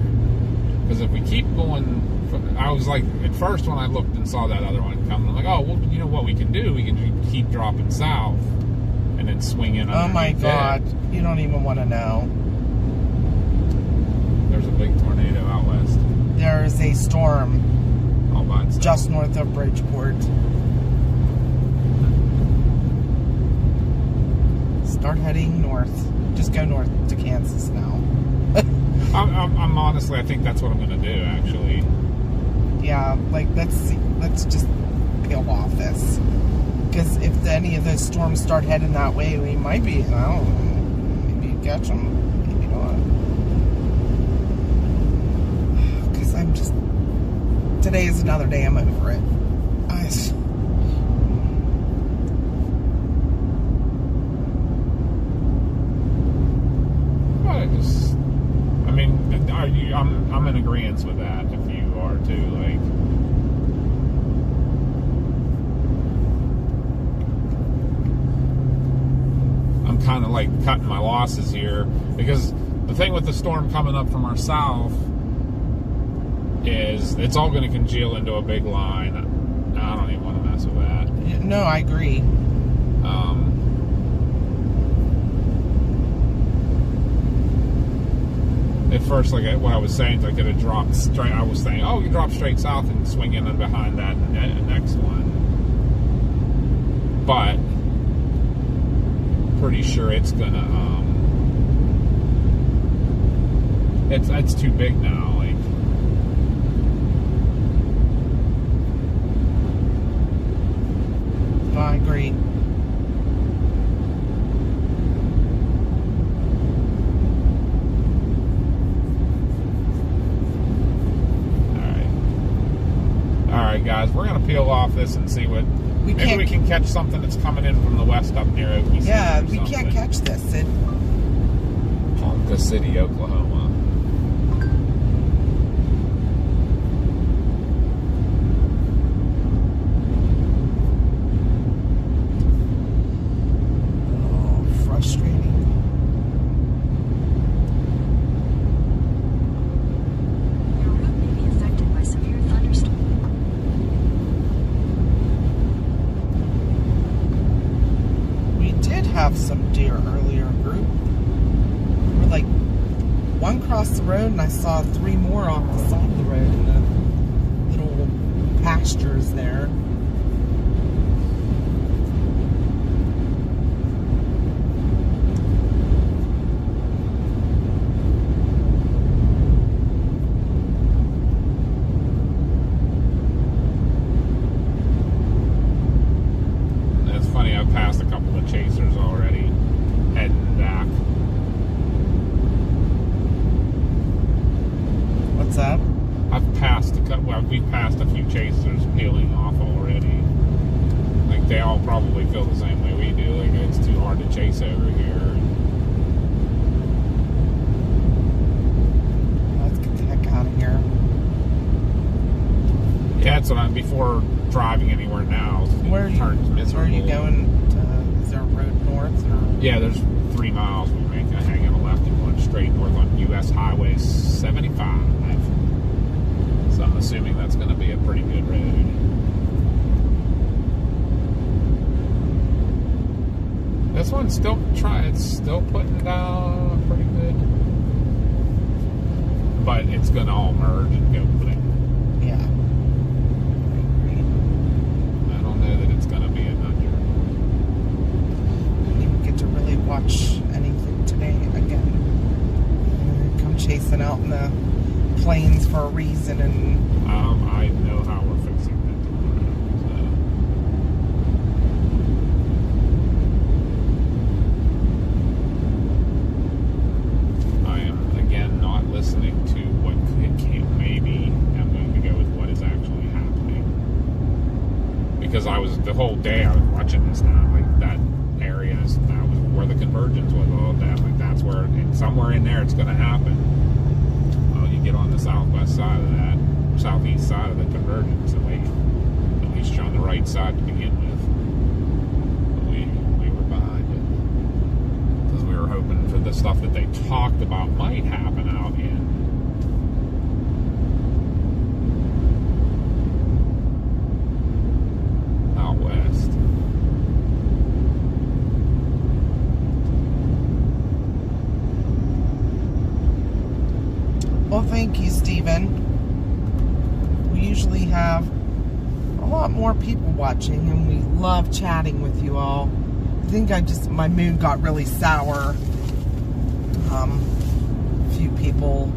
Because if we keep going, I was like, at first when I looked and saw that other one coming, I'm like, oh, well, you know what we can do? We can keep dropping south and then swing in. Oh my underneath God. it. You don't even want to know. There's a big tornado out west. There's a storm All by itself. just north of Bridgeport. Start heading north. Just go north to Kansas now. I'm honestly, I think that's what I'm going to do, actually. Yeah, like let's just peel off this. Because if any of those storms start heading that way, we might be, I don't know, maybe catch them, maybe not. Because I'm just, today is another day I'm over it. I'm in agreement with that. If you are too, like, I'm kind of like cutting my losses here, because the thing with the storm coming up from our south is it's all going to congeal into a big line. I don't even want to mess with that. No, I agree. At first, like what I was saying, I could have dropped straight. I was saying, oh, you drop straight south and swing in and behind that next one. But pretty sure it's gonna. It's too big now. Like, No, I agree. all right, guys, we're gonna peel off this and see what. Maybe we can catch something that's coming in from the west up near Oklahoma. Yeah, we can't catch this. Ponca City, Oklahoma. Oh, frustrating. Your route may be affected by severe thunderstorms. We did have some deer earlier, group. We're like one crossed the road, and I saw 3 more off the side of the road in the little pastures there. It's funny, I've passed a couple of chasers already, heading back. What's up? We've passed a few chasers peeling off already. Like, they all probably feel the same way we do. Like, it's too hard to chase over here. Let's get the heck out of here. Yeah, that's what I'm, before driving anywhere now, Where are it you, turns miserable. where are you going to, is there a road north? Or? Yeah, there's 3 miles we make a hang on a left and one straight north on US Highway 75. So I'm assuming that's going to be a pretty good road. This one's still it's still putting down pretty good. But it's gonna all merge and go bling. Yeah. I don't know that it's gonna be a nudger. Didn't even get to really watch anything today again. Come chasing out in the plains for a reason, and I know how we're fixing that tomorrow. So. I am again not listening to what it can maybe. I'm going to go with what is actually happening. Because the whole day I was watching this now, like that area that was where the convergence was all day. Like that's where, and somewhere in there it's going to happen. Well, you get on the southwest side of that, southeast side of the convergence, and at least you're on the right side to begin with. But we were behind it because we were hoping for the stuff that they talked about might happen out out west. well, thank you, Stephen. We usually have a lot more people watching, and we love chatting with you all. I think my mood got really sour. A few people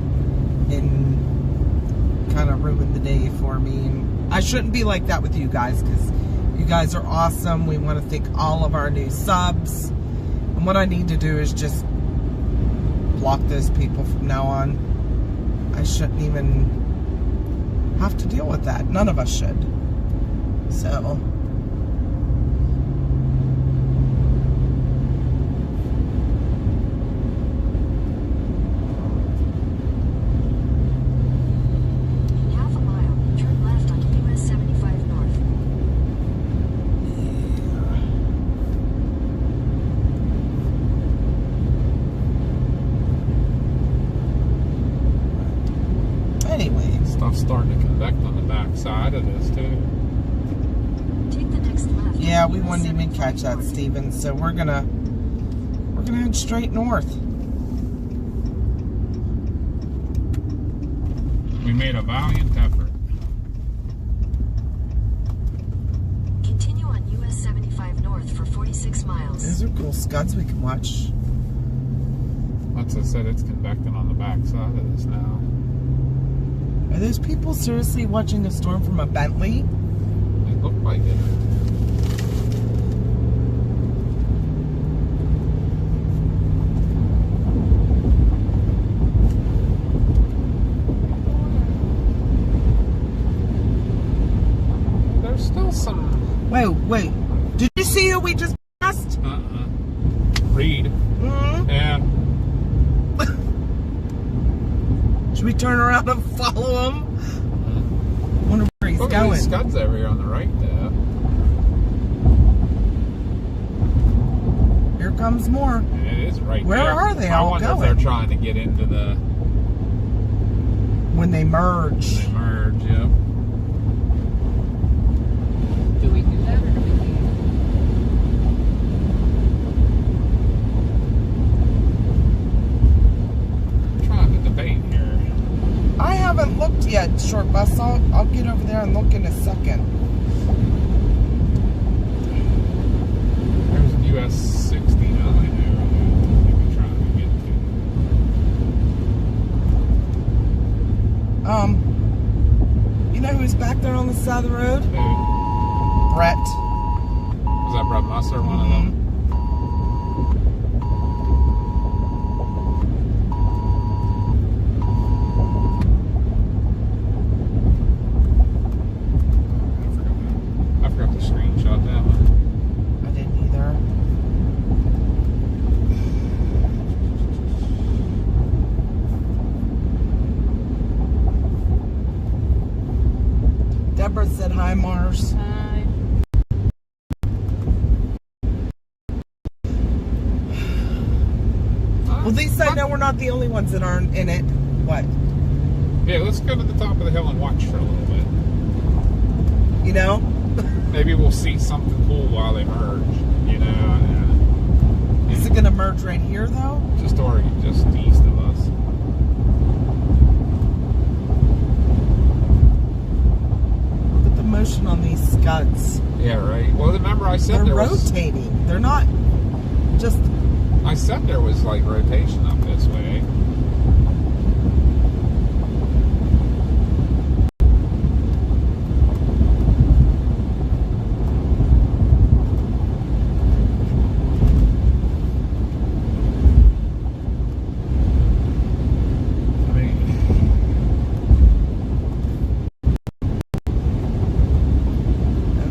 kind of ruined the day for me, and I shouldn't be like that with you guys, because you guys are awesome. We want to thank all of our new subs, and what I need to do is just block those people from now on. I shouldn't even have to deal with that. None of us should. So In half a mile, turn left onto US 75 North. anyway, Stuff's starting to convect on the back side of this too. Take the next left. yeah, we US wouldn't even 75 catch that, North. Steven. So we're gonna head straight north. We made a valiant effort. Continue on US 75 North for 46 miles. Those are cool scuds we can watch. Like I said, it's convecting on the back side of this now. Are those people seriously watching a storm from a Bentley? It looked like it. There's still some. Wait. Did you see who we just passed? Reed. Mm-hmm. Yeah. Should we turn around and follow him? Wonder where he's Look at going. these scuds over here on the right there. Here comes more. It is right Where there. are they I all wonder going? if they're trying to get into the When they merge. merge, yep. Do we do that or do we leave? I'm trying to debate here. I haven't looked yet, Short Bus. I'll get over there and look in a second. There's US 69 there. I'm trying to get to. You know who's back there on the side of the road? Who? Brett. Was that Brett Musser, one of them? I forgot to screenshot that one. I didn't either. Deborah said hi, Mars. Hi. Well, at least I know we're not the only ones that aren't in it. What? Yeah, let's go to the top of the hill and watch for a little bit. You know? Maybe we'll see something cool while they merge, you know. storage right here, though? Just east of us. Look at the motion on these scuds. Yeah, right. Well, remember I said They're there was. rotating. They're not just... I said there was like rotation up this way.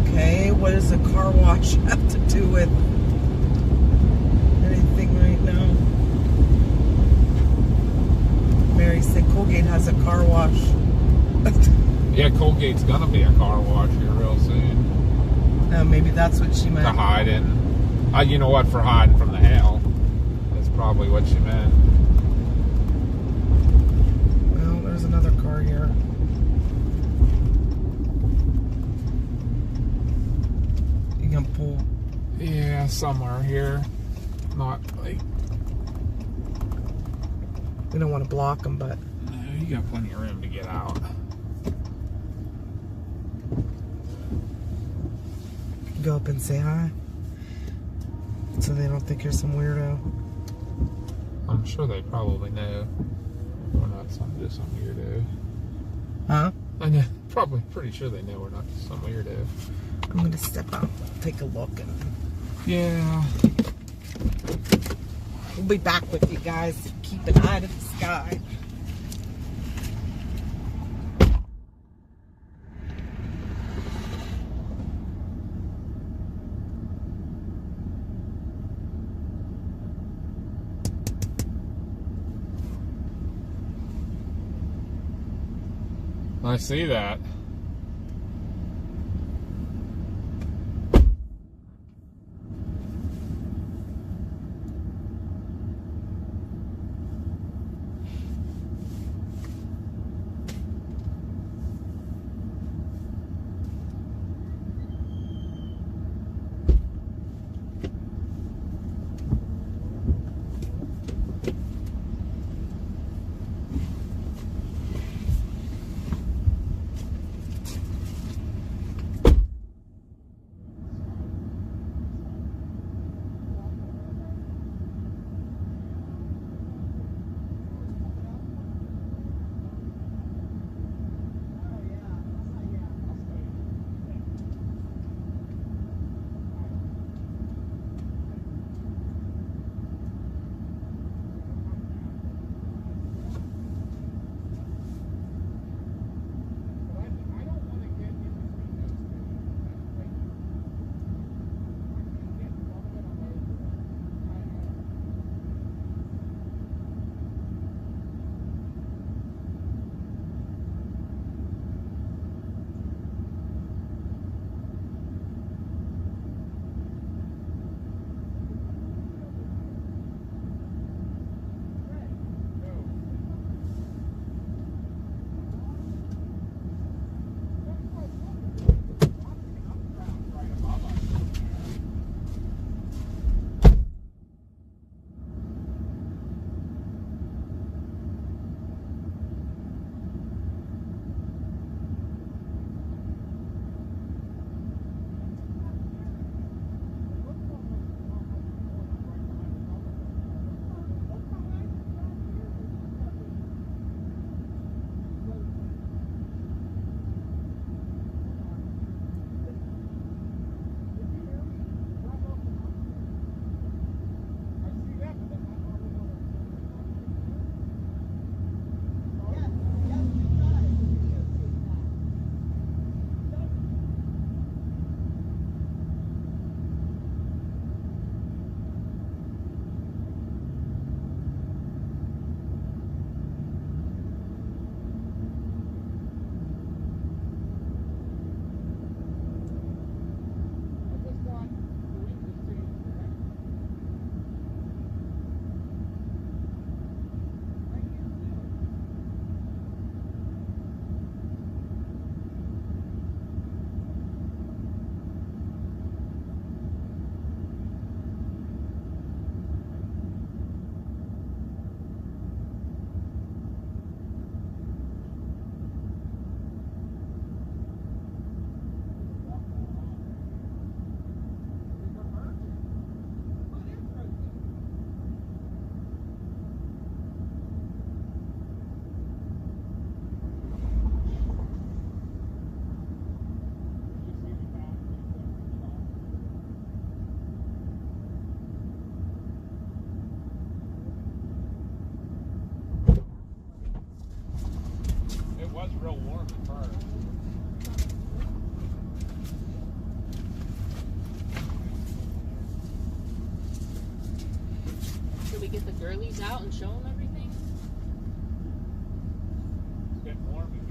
Okay, what does a car wash have to do with anything right now? Mary said Colgate has a car wash. Yeah, Colgate's gonna be a car wash here real soon. Maybe that's what she To meant. hide in. You know what? For hiding from the hail. That's probably what she meant. Well, there's another car here. You can pull. Yeah, somewhere here. Not like. We don't want to block them, but No, you got plenty of room to get out. go up and say hi. So they don't think you're some weirdo. I'm sure they probably know we're not just some weirdo. Huh? I know. Probably pretty sure they know we're not just some weirdo. I'm going to step out, take a look, and Yeah. we'll be back with you guys. Keep an eye to the sky. I see that. Should we get the girlies out and show them everything? It's getting warm again.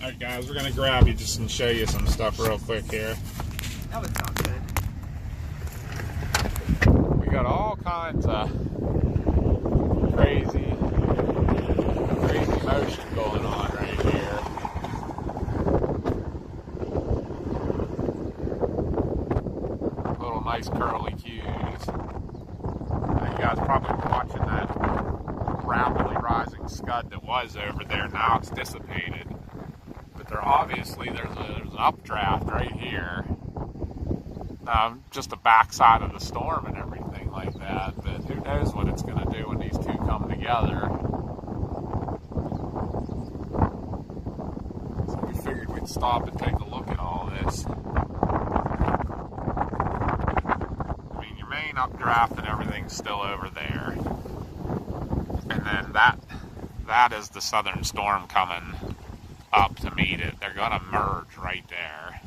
Alright guys, we're gonna grab you just and show you some stuff real quick here. That would sound good. We got all kinds of crazy motion going on right here. Little nice curly cues. You guys probably been watching that rapidly rising scud that was over there. Now it's dissipated. But obviously there's an updraft right here. Just the backside of the storm and everything like that. But who knows what it's going to do when these two come together. So we figured we'd stop and take a look at all this. I mean, your main updraft and everything's still over there. And then that is the southern storm coming up to meet it. They're going to merge right there.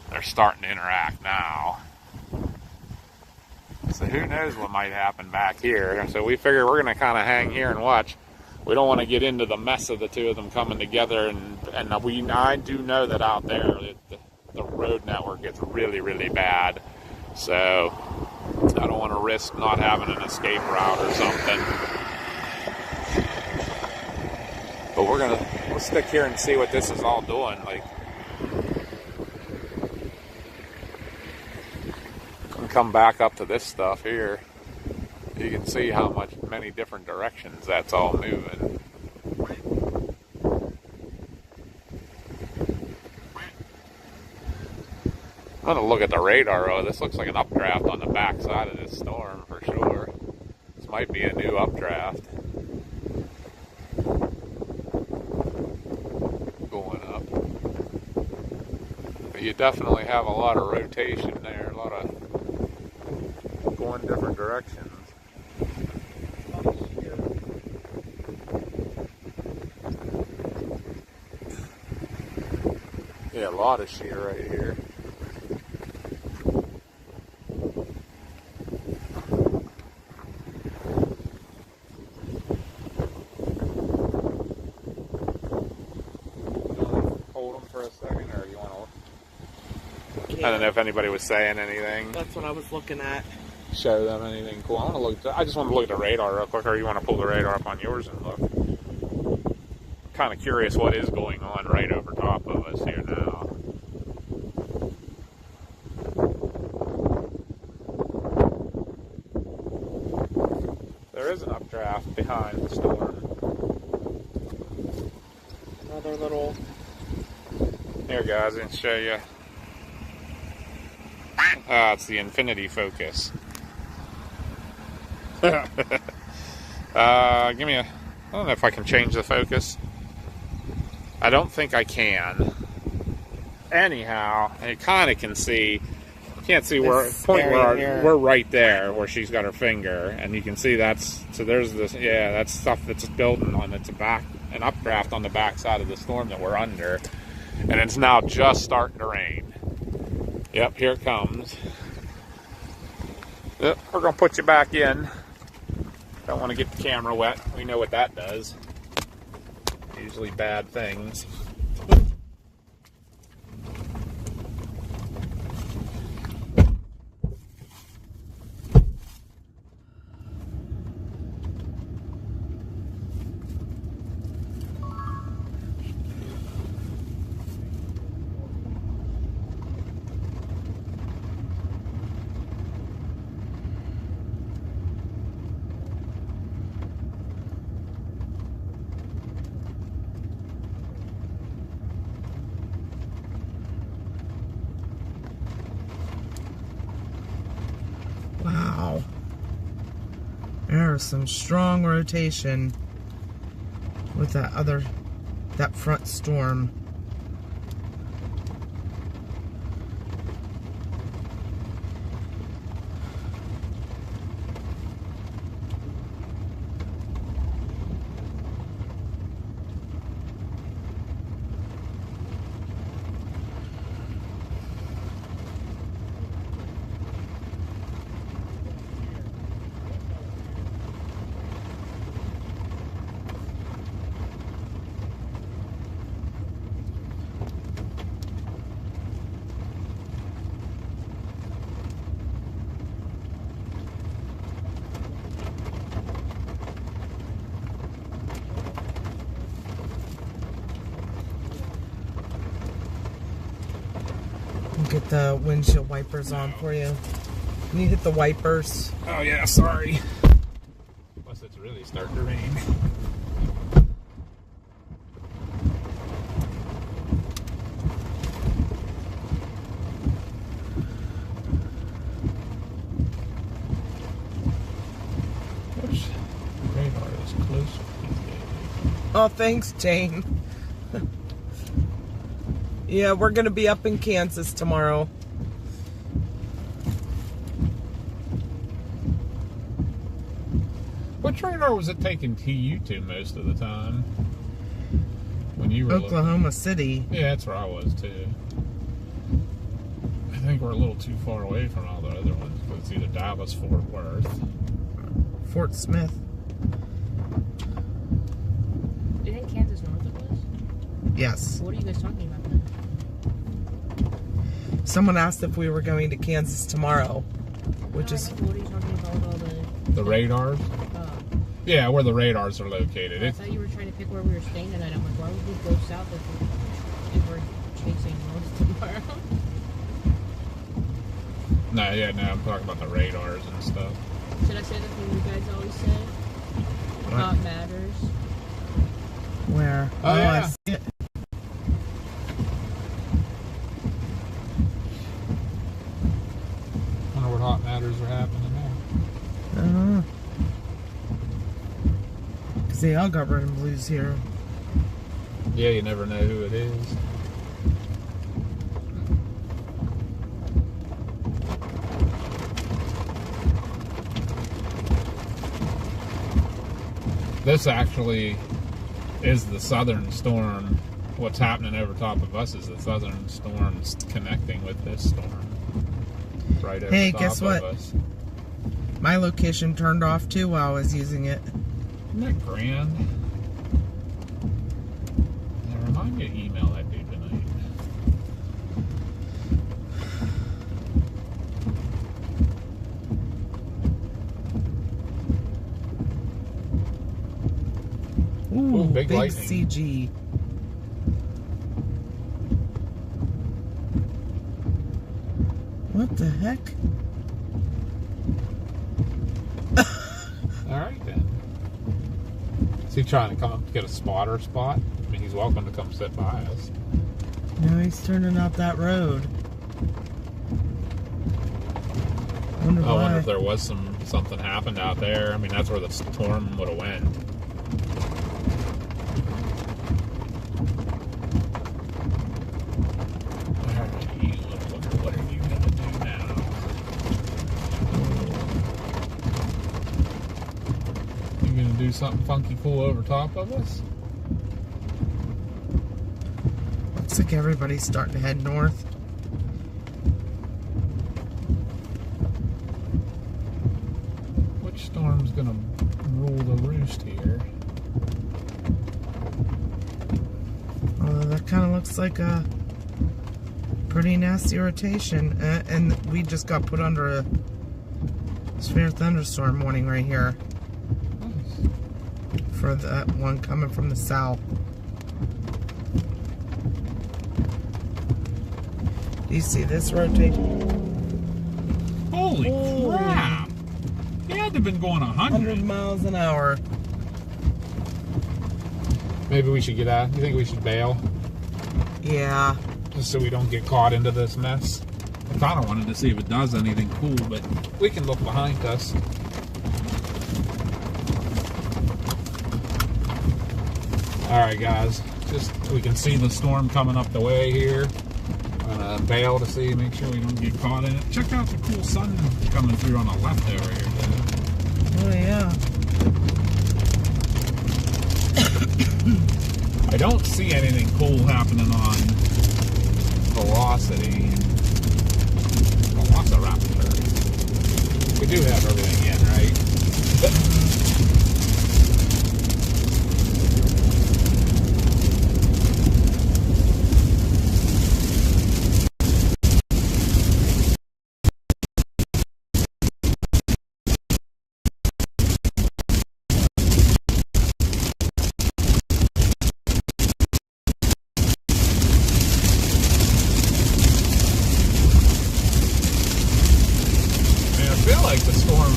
They're starting to interact now. So who knows what might happen back here. So we figure we're going to kind of hang here and watch. We don't want to get into the mess of the two of them coming together. And I do know that out there the road network gets really, really bad. So I don't want to risk not having an escape route or something. But we'll stick here and see what this is all doing. Like, come back up to this stuff here. You can see how many different directions that's all moving. I'm gonna look at the radar. Oh, this looks like an updraft on the back side of this storm for sure. This might be a new updraft. You definitely have a lot of rotation there, a lot of going different directions. Yeah, a lot of shear right here. Hold them for a second, or you want to? I don't know if anybody was saying anything. That's what I was looking at. Show them anything cool. I just want to look at the radar real quick, or you want to pull the radar up on yours and look? Kind of curious what is going on right over top of us here now. There is an updraft behind the storm. Another little... Here guys, I can show you. It's the Infinity Focus. Give me I don't know if I can change the focus. I don't think I can. Anyhow, you kind of can see. You can't see where we're right there where she's got her finger, and you can see that's so. There's this, yeah, that's stuff that's building on. It's an updraft on the back side of the storm that we're under, and it's now just starting to rain. Yep, here it comes. Yep, we're gonna put you back in. Don't want to get the camera wet. We know what that does. Usually bad things. Wow. There's some strong rotation with that front storm. Get the windshield wipers on for you. Can you hit the wipers? Oh yeah, sorry. Unless it's really starting to rain. Which radar is close? Oh, thanks, Jane. Yeah, we're going to be up in Kansas tomorrow. Which radar was it taking TU to most of the time? When you were Oklahoma City. Yeah, that's where I was too. I think we're a little too far away from all the other ones. But it's either Dallas, Fort Worth, Fort Smith. Isn't Kansas north of us? Yes. What are you guys talking about then? Someone asked if we were going to Kansas tomorrow, which is... What are you talking about with all the radars. Yeah, where the radars are located. I thought you were trying to pick where we were staying tonight. I'm like, why would we go south if we're chasing north tomorrow? No, I'm talking about the radars and stuff. Should I say the thing you guys always say? Not matters. Where? Oh, yeah. I see it. Wonder what hot matters are happening there. I don't know. Because they all got red and blues here. Yeah, you never know who it is. This actually is the southern storm. What's happening over top of us is the southern storm's connecting with this storm. Right over Hey, top guess what? of us. My location turned off too while I was using it. Isn't that grand? Yeah, remind me to email that dude tonight. Ooh, big big lightning. CG. What the heck? Alright then. Is he trying to come up to get a spotter spot? I mean, he's welcome to come sit by us. No, he's turning out that road. I Wonder why. wonder if there was something happened out there. I mean, that's where the storm would have went. What are you gonna do now? You gonna do something funky cool over top of us? Looks like everybody's starting to head north. Which storm's gonna rule the roost here? Although that kind of looks like a pretty nasty rotation. And we just got put under a severe thunderstorm warning right here Nice. for that one coming from the south. Do you see this rotation? Holy Holy. crap! He had to have been going 100 100. miles an hour. Maybe we should get out. You think we should bail? Yeah. Just so we don't get caught into this mess? kind of wanted to see if it does anything cool, but we can look behind us. All right, guys, just we can see the storm coming up the way here. I'm gonna bail to see, make sure we don't get caught in it. Check out the cool sun coming through on the left over here, too. Oh yeah. I don't see anything cool happening on Velocity. Velociraptor. We do have everything in, right? I feel like the storm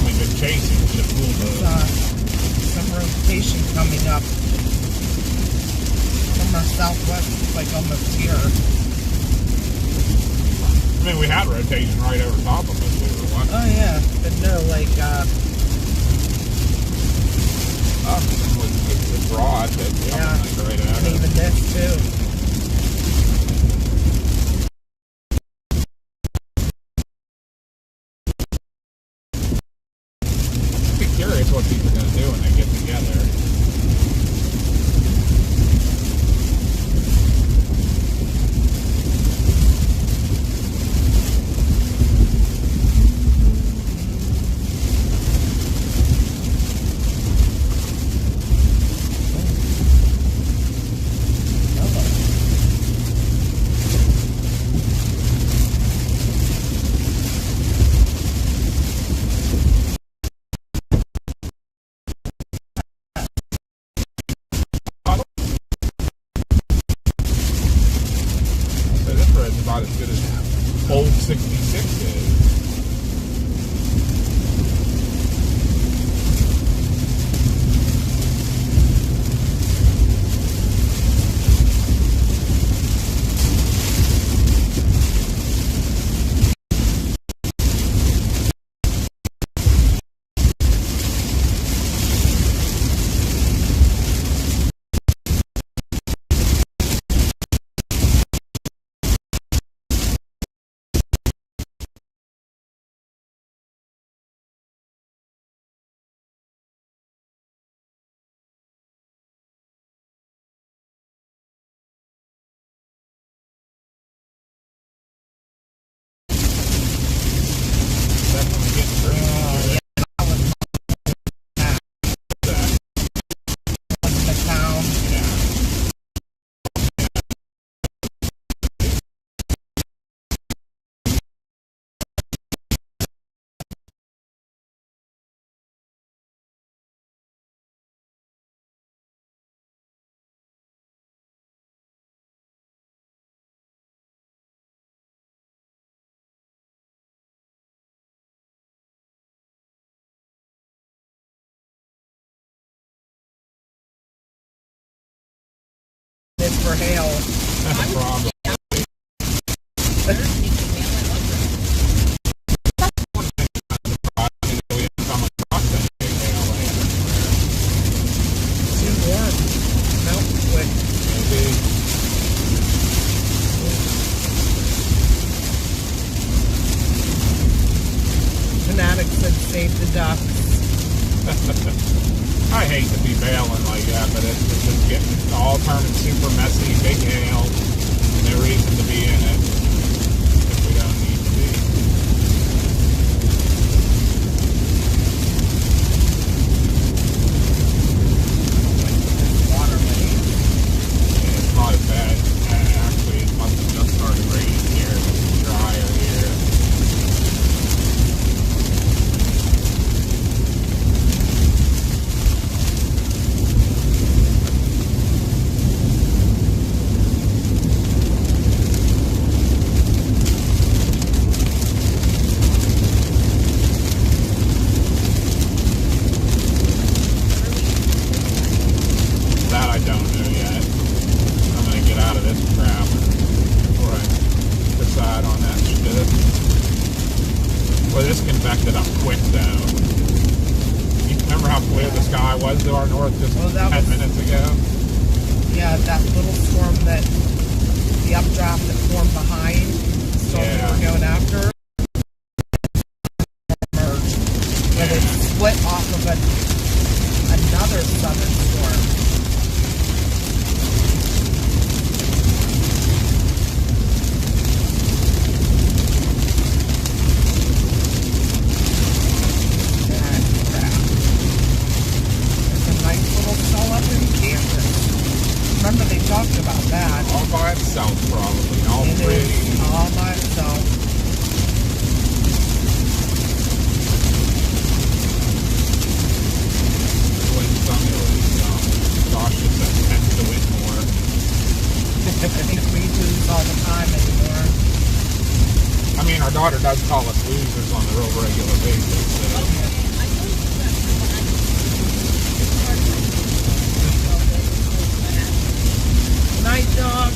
we've been chasing should pull the. Some rotation coming up from our southwest. It's like almost here. I mean, we had rotation right over top of us. We were watching. Oh yeah, but no, like It's broad, but yeah, like right at and it. even this too. I'd be curious what people are going to do when they get together. So this road's about as good as old 66 is. Definitely getting crazy. In the town. Yeah. It's for hail. That's a problem. We didn't come across any big hail lately. Too warm. Melt quick. Maybe. Fanatics said save the ducks. I hate to be bailing like that, but it's just getting all turning super messy, big hail, and no reason to be in it if we don't need to be. Water lane. And it's not as bad. Actually, it must have just started raining here. It's drier here. this convected up quick, though. You remember how clear the sky was to our north just Well, that 10 was- minutes ago? Yeah, that little storm that the updraft that formed behind the storm Yeah. we were going after merged, but it split off of another southern storm. Ah, crap. There's a nice little cell up in Kansas. Remember they talked about that. All by itself, probably. All It pretty. is all by itself. Win some, you'll lose some. Josh just tends to win more. I think we lose all the time anymore. I mean, our daughter does call us losers on a real regular basis. So. I told you that when I started. Night, dog.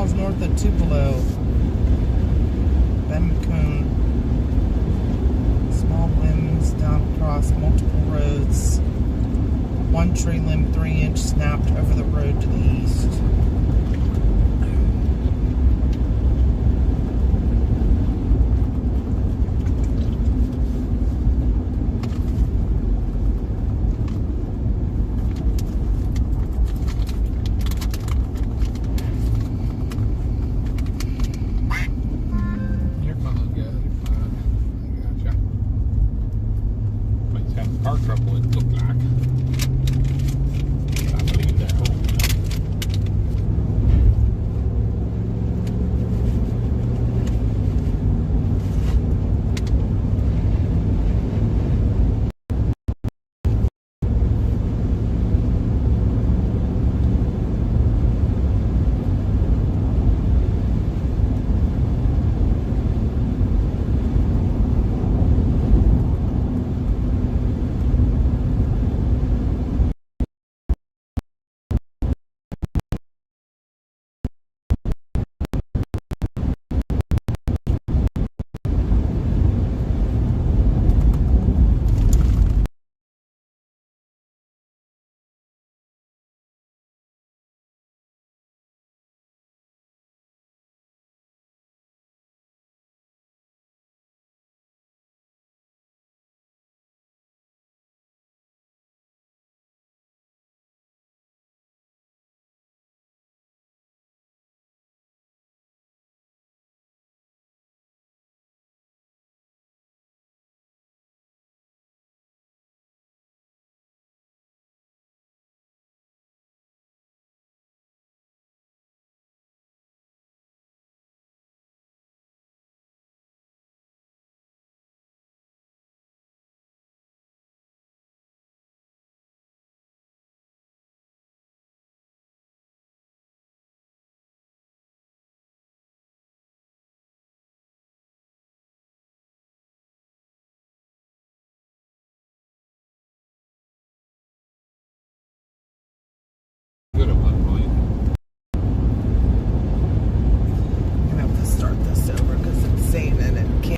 miles north of Tupelo. Bemcone. Small limbs down across multiple roads. One tree limb 3-inch snapped over the road to the east. You're fine, yeah, you're fine. I gotcha. Might have car trouble, it looked like. I believe they're home. Good at one point. I'm gonna have to start this over because it's saying that it can't.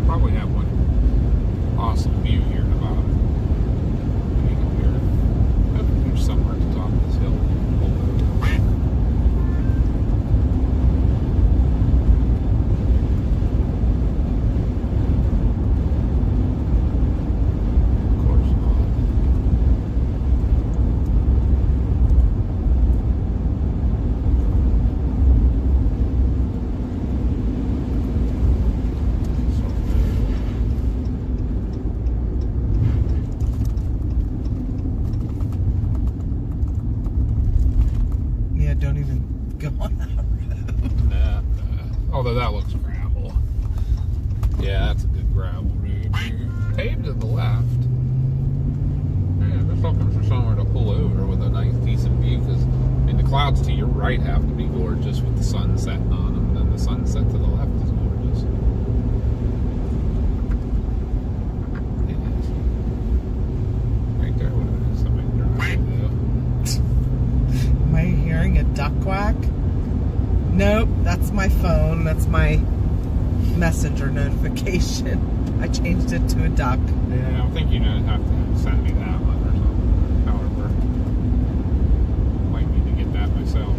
Probably have one awesome view here in about there's somewhere at the top of this hill. Of course not. Yeah, don't even go on that road. Although that looks gravel. Yeah, that's a good gravel road here. Paved to the left. Yeah, just looking for somewhere to pull over with a nice, decent view. Because the clouds to your right have to be gorgeous with the sun setting on them. And then the sunset to the left is gorgeous. It is. Right there, what it is. Somebody driving though. Am I hearing a duck quack? Nope, that's my phone. That's my messenger notification. I changed it to a duck. Yeah, I think you know have to send me that one or something. However, might need to get that myself.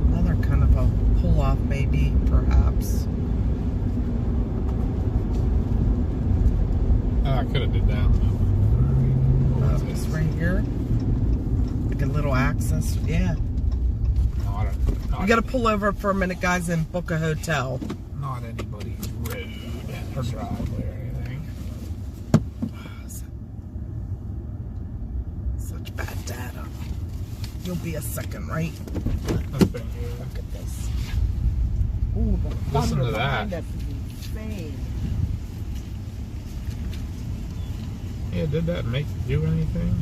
Another kind of a pull off, maybe, perhaps. I could have did that one. Oh, it's right here. Like a little access. Yeah. Not We gotta pull over for a minute, guys, and book a hotel. not anybody's road or driveway or anything. Such bad data. You'll be a second, right? I've been here. Look at this. Ooh, the Listen thunder to that. behind us is insane. Yeah, did that make you do anything?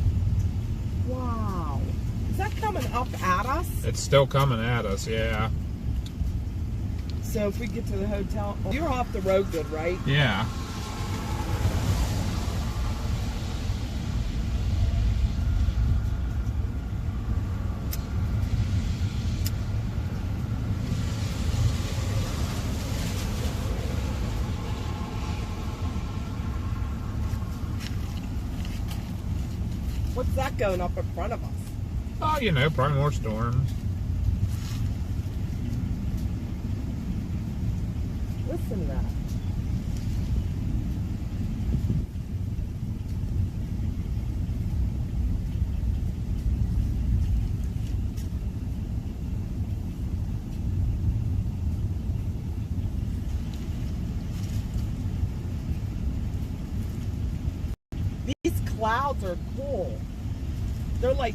Wow. Is that coming up at us? It's still coming at us, yeah. So if we get to the hotel, you're off the road good, right? Yeah. What's that going up in front of us? Oh, you know, probably more storms. Listen to that. These clouds are cool. They're like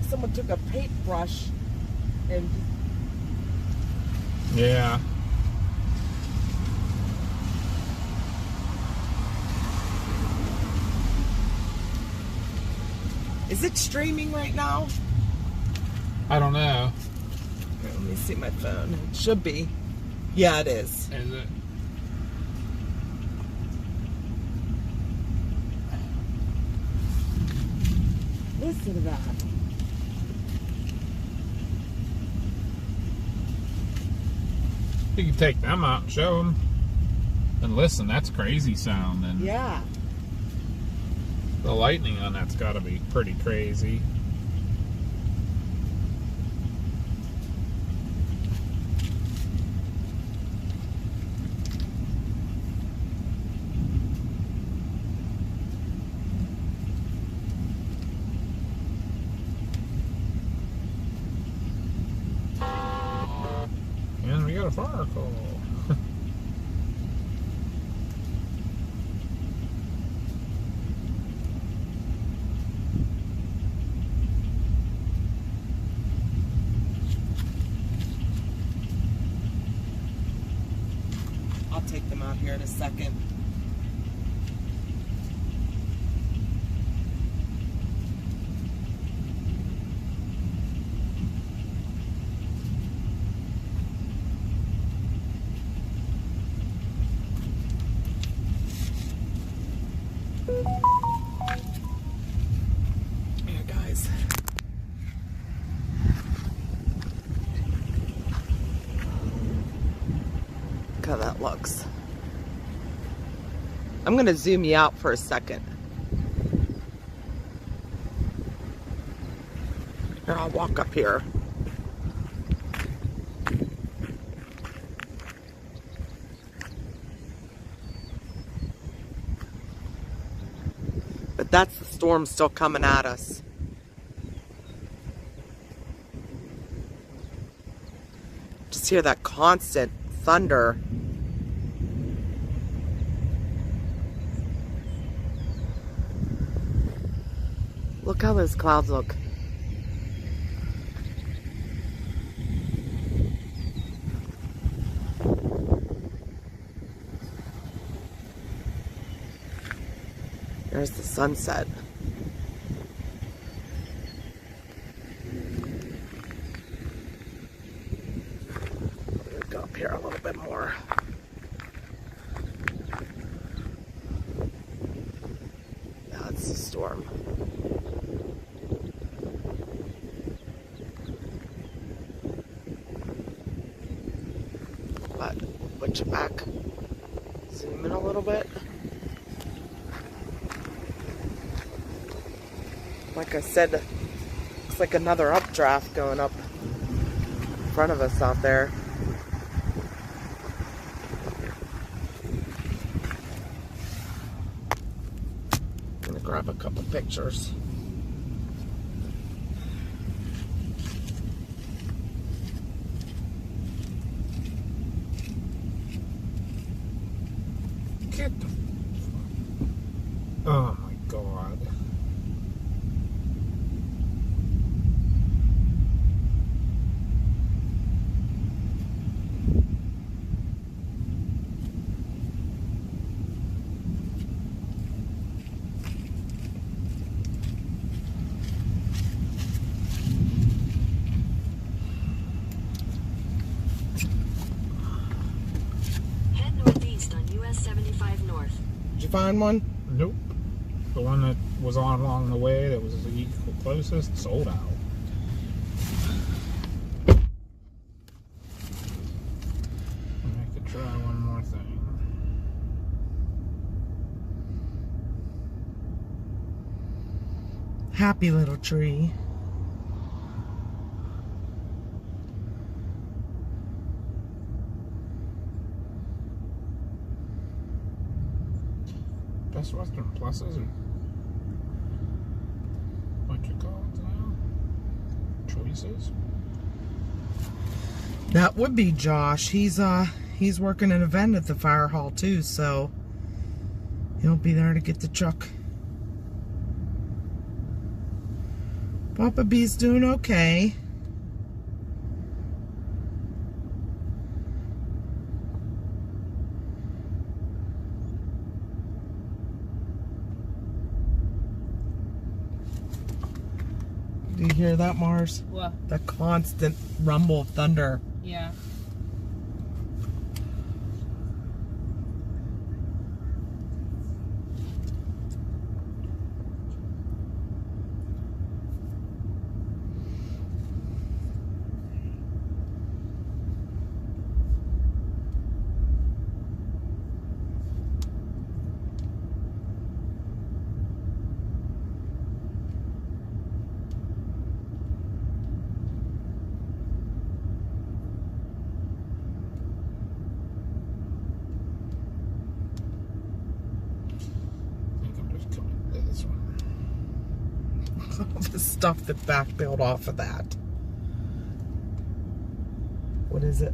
someone took a paintbrush and Yeah. is it streaming right now? I don't know. Okay, let me see my phone. It should be. Yeah, it is. Is it? Listen to that. You can take them out and show them. And listen, that's crazy sound. And Yeah. the lightning on that's got to be pretty crazy. And we got a fire call. I'll take them out here in a second. Here, guys. Look how that looks. I'm going to zoom you out for a second. Here, I'll walk up here. But that's the storm still coming at us. Just hear that constant thunder. Look how those clouds look. There's the sunset. Let me go up here a little bit more. That's the storm. But we'll put you back. Zoom in a little bit. Like I said, looks like another updraft going up in front of us out there. I'm gonna grab a couple pictures. Get the... Oh my God. find one? Nope. The one that was on along the way that was the closest sold out. I could try one more thing. Happy little tree. Best Western Pluses or what you call it now? Choices? That would be Josh. He's working an event at the fire hall too, so he'll be there to get the truck. Papa B's doing okay. Do you hear that, Mars? What? The constant rumble of thunder. Yeah. I think I'm just coming to this one. All the stuff that backbuilt off of that. What is it?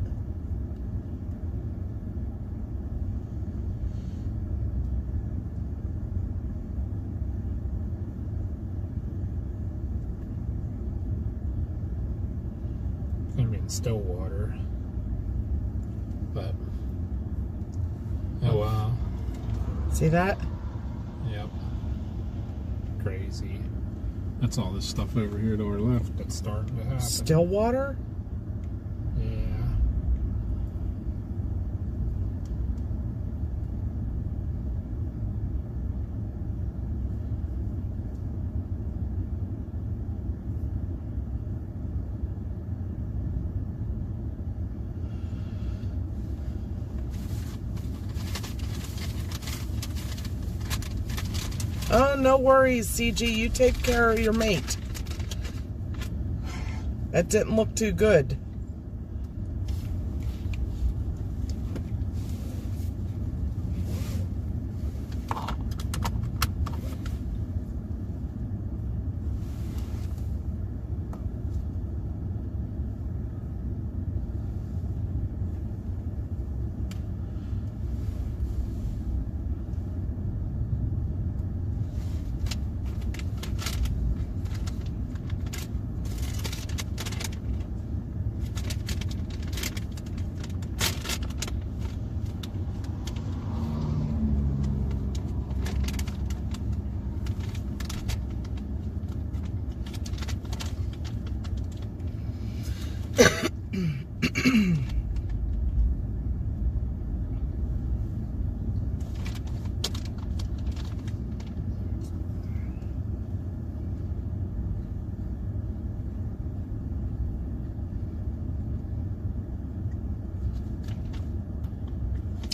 It's gonna be in Stillwater. But oh wow. See that? Yep. Crazy. That's all this stuff over here to our left that's starting to happen. Stillwater? Yeah. Oh, no worries, CG. You take care of your mate. That didn't look too good.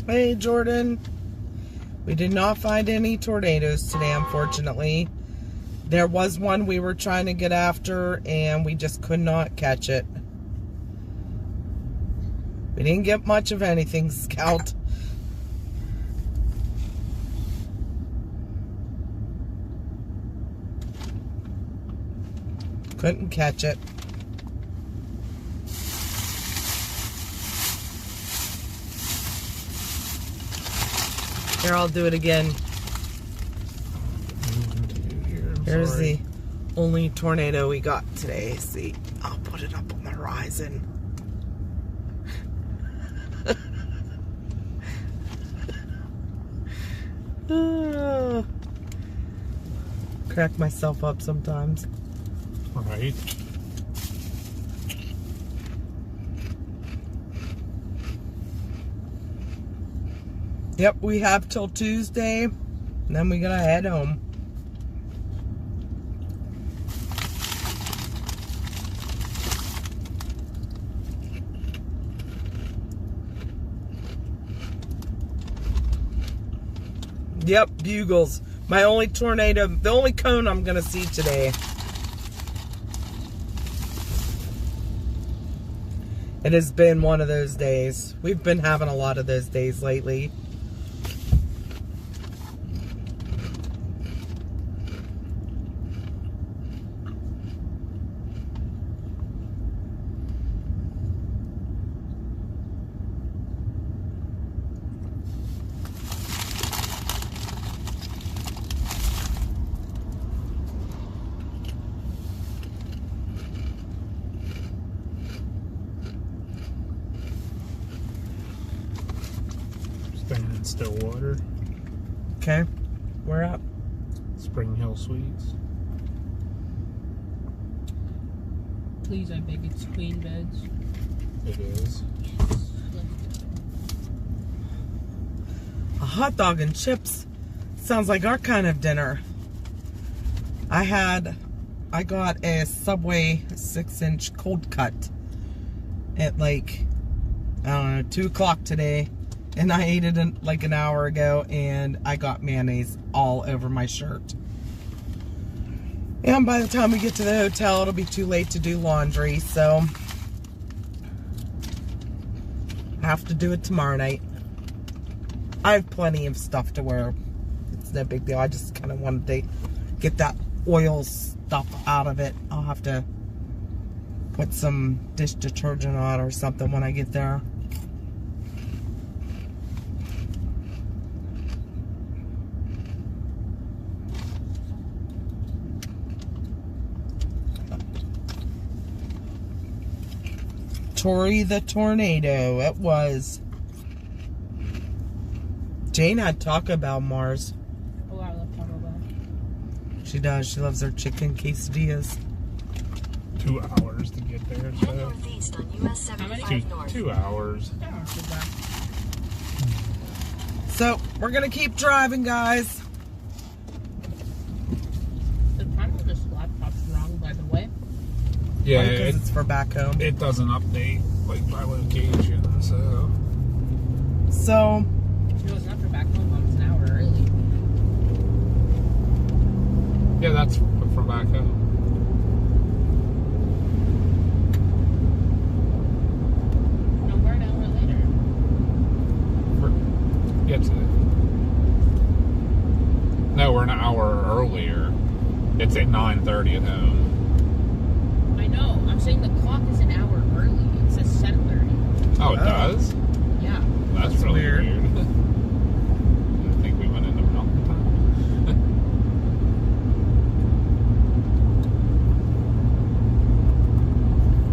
Hey, Jordan. We did not find any tornadoes today, unfortunately. There was one we were trying to get after, and we just could not catch it. We didn't get much of anything, Scout. Couldn't catch it. Here, I'll do it again. Here's the only tornado we got today. See, I'll put it up on the horizon. Crack myself up sometimes. Right. Yep, we have till Tuesday And then we gotta head home. Yep, bugles. My only tornado, the only cone I'm gonna see today. It has been one of those days. We've been having a lot of those days lately. Staying in Stillwater, Okay, we're up. Spring Hill Suites. Please, I beg, it's queen beds. It is. A hot dog and chips sounds like our kind of dinner. I got a Subway 6-inch cold cut at like, I don't know, 2 o'clock today. And I ate it like an hour ago, and I got mayonnaise all over my shirt. And by the time we get to the hotel, it'll be too late to do laundry, so I have to do it tomorrow night. I have plenty of stuff to wear. It's no big deal. I just kind of wanted to get that oil stuff out of it. I'll have to put some dish detergent on or something when I get there. Tori the Tornado. It was. Jane had Taco Bell, Mars. Oh, I love Taco Bell. She does. She loves her chicken quesadillas. 2 hours to get there, Head so northeast on US 75 two, North. 2 hours. Yeah, not too bad. So, we're gonna keep driving, guys. The time on this laptop's wrong, by the way. Yeah, Because it's for back home. it doesn't update like by location, so So, If it was not for back home, I was an hour early. yeah, that's for back home. No, we're an hour later. No, we're an hour earlier. It's at 9:30 at home. I know. I'm saying the clock is an hour early. It says 7:30. Oh, it Oh. does? Yeah. That's really weird. weird. I think we went into mountain time.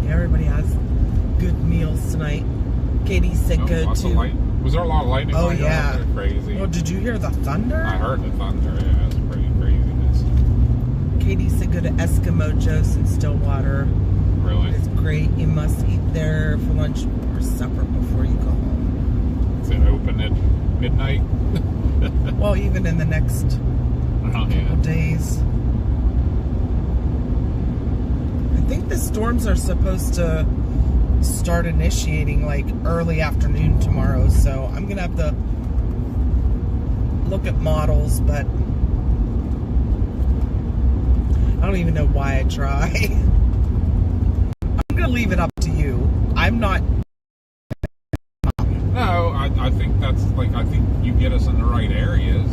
everybody has good meals tonight. Katie said Oh, go lots of to. light. Was there a lot of lightning? Oh, going on yeah. up there? Crazy. Well, did you hear the thunder? I heard the thunder. Yeah, it's pretty craziness. Katie said go to Eskimo Joe's in Stillwater. Really. It's great. You must eat there for lunch or supper before you go home. Is it open at midnight? Well, even in the next Oh, couple yeah. days. I think the storms are supposed to start initiating like early afternoon tomorrow, so I'm gonna have to look at models, but I don't even know why I try. I'm gonna leave it up to you. I'm not. No, I think that's like, I think you get us in the right areas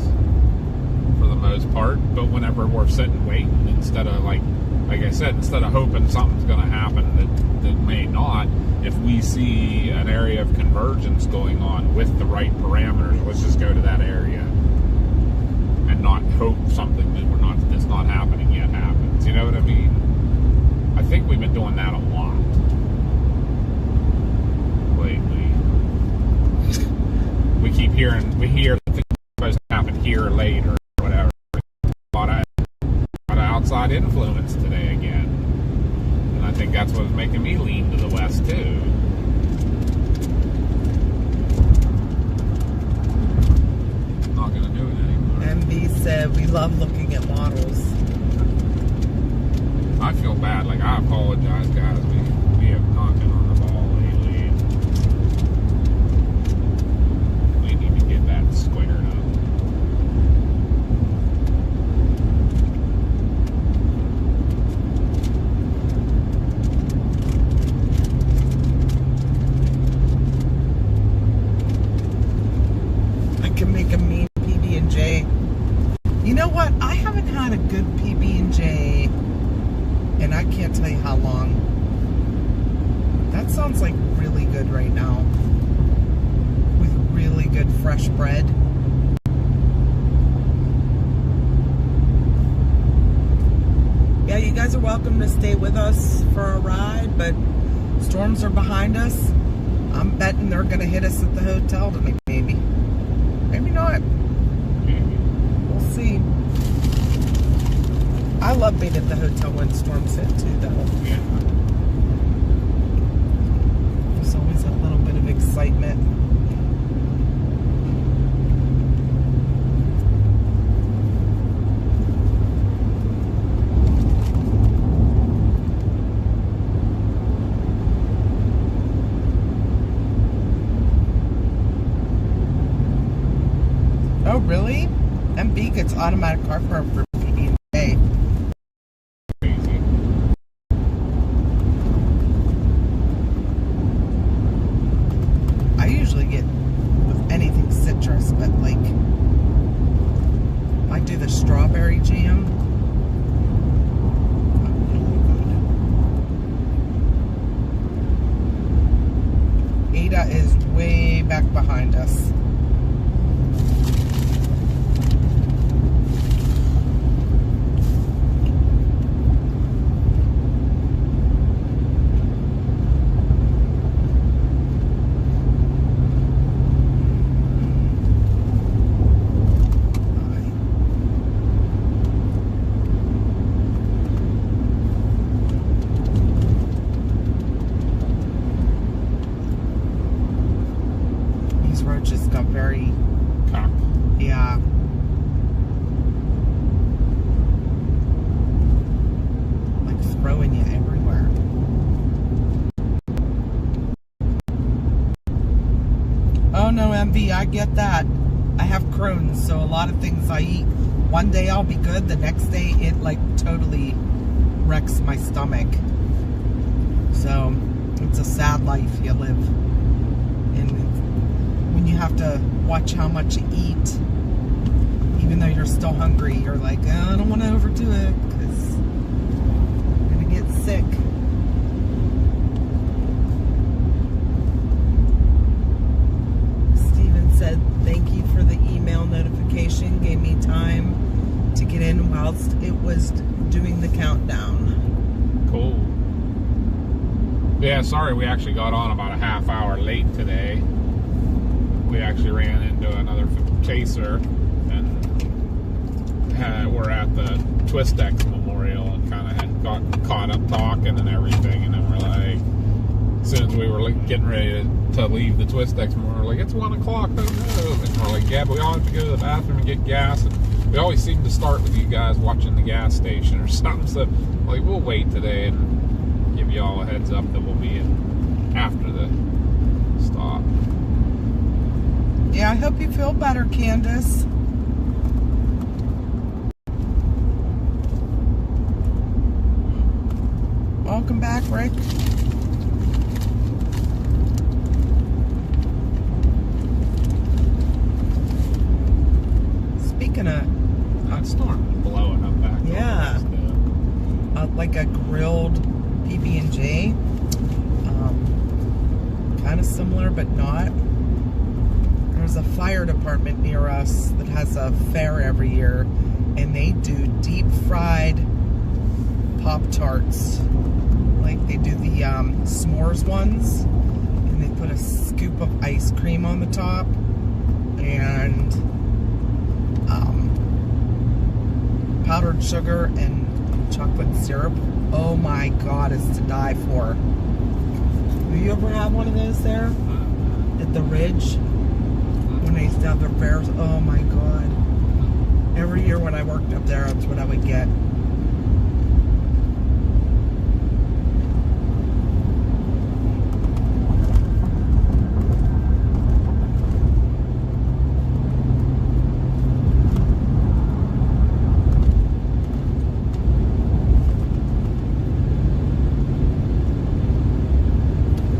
for the most part, but whenever we're sitting waiting, instead of like I said, instead of hoping something's going to happen that may not, if we see an area of convergence going on with the right parameters, let's just go to that area and not hope something that's not happening yet happens. You know what I mean? I think we've been doing that a lot lately. We hear that things are supposed to happen here later or whatever. A lot of outside influence today again. And I think that's what's making me lean to the west too. Not gonna do it anymore. MB said we love looking at models. I feel bad. Like, I apologize, guys. We have not been on the ball lately. We need to get that squared up. I can make a mean PB&J. You know what? I haven't had a good PB&J, and I can't tell you how long. That sounds like really good right now. With really good fresh bread. Yeah, you guys are welcome to stay with us for a ride, but storms are behind us. I'm betting they're going to hit us at the hotel tonight, maybe. Maybe not. We'll see. I love being at the hotel when storms hit too, though. Yeah. There's always a little bit of excitement. Oh, really? MB gets automatic car park for PB&J. Crazy. I usually get with anything citrus, but like, I do the strawberry jam. Really good. Ada is way back behind us. These roads just got very, Cocked. yeah. Like throwing you everywhere. Oh no, MV, I get that. I have Crohn's, so a lot of things I eat, one day I'll be good, the next day it like totally wrecks my stomach. So it's a sad life you live. And when you have to watch how much you eat, even though you're still hungry, you're like, oh, I don't want to overdo it because I'm going to get sick. Steven said, thank you for the email notification. Gave me time to get in whilst it was doing the countdown. Cool. Yeah, sorry we actually got on about a half hour late today. We actually ran into another chaser, and we're at the Twistex Memorial and kind of had got caught up talking and everything, and then we're like, as soon as we were like getting ready to leave the Twistex Memorial, we're like, it's 1 o'clock, oh no, and we're like, yeah, but we all have to go to the bathroom and get gas, and we always seem to start with you guys watching the gas station or something, so like we'll wait today and give you all a heads up that we'll be in after the stop. Yeah, I hope you feel better, Candace. Welcome back, Rick. Speaking of, That storm is blowing up back. Yeah. Like a grilled PB&J, kind of similar but not. There's a fire department near us that has a fair every year, and they do deep fried Pop-Tarts. Like they do the s'mores ones, and they put a scoop of ice cream on the top and powdered sugar and chocolate syrup. Oh my god, it's to die for. Have you ever had one of those there at the Ridge when they used to have their fairs? Oh my god, Every year when I worked up there, that's what I would get.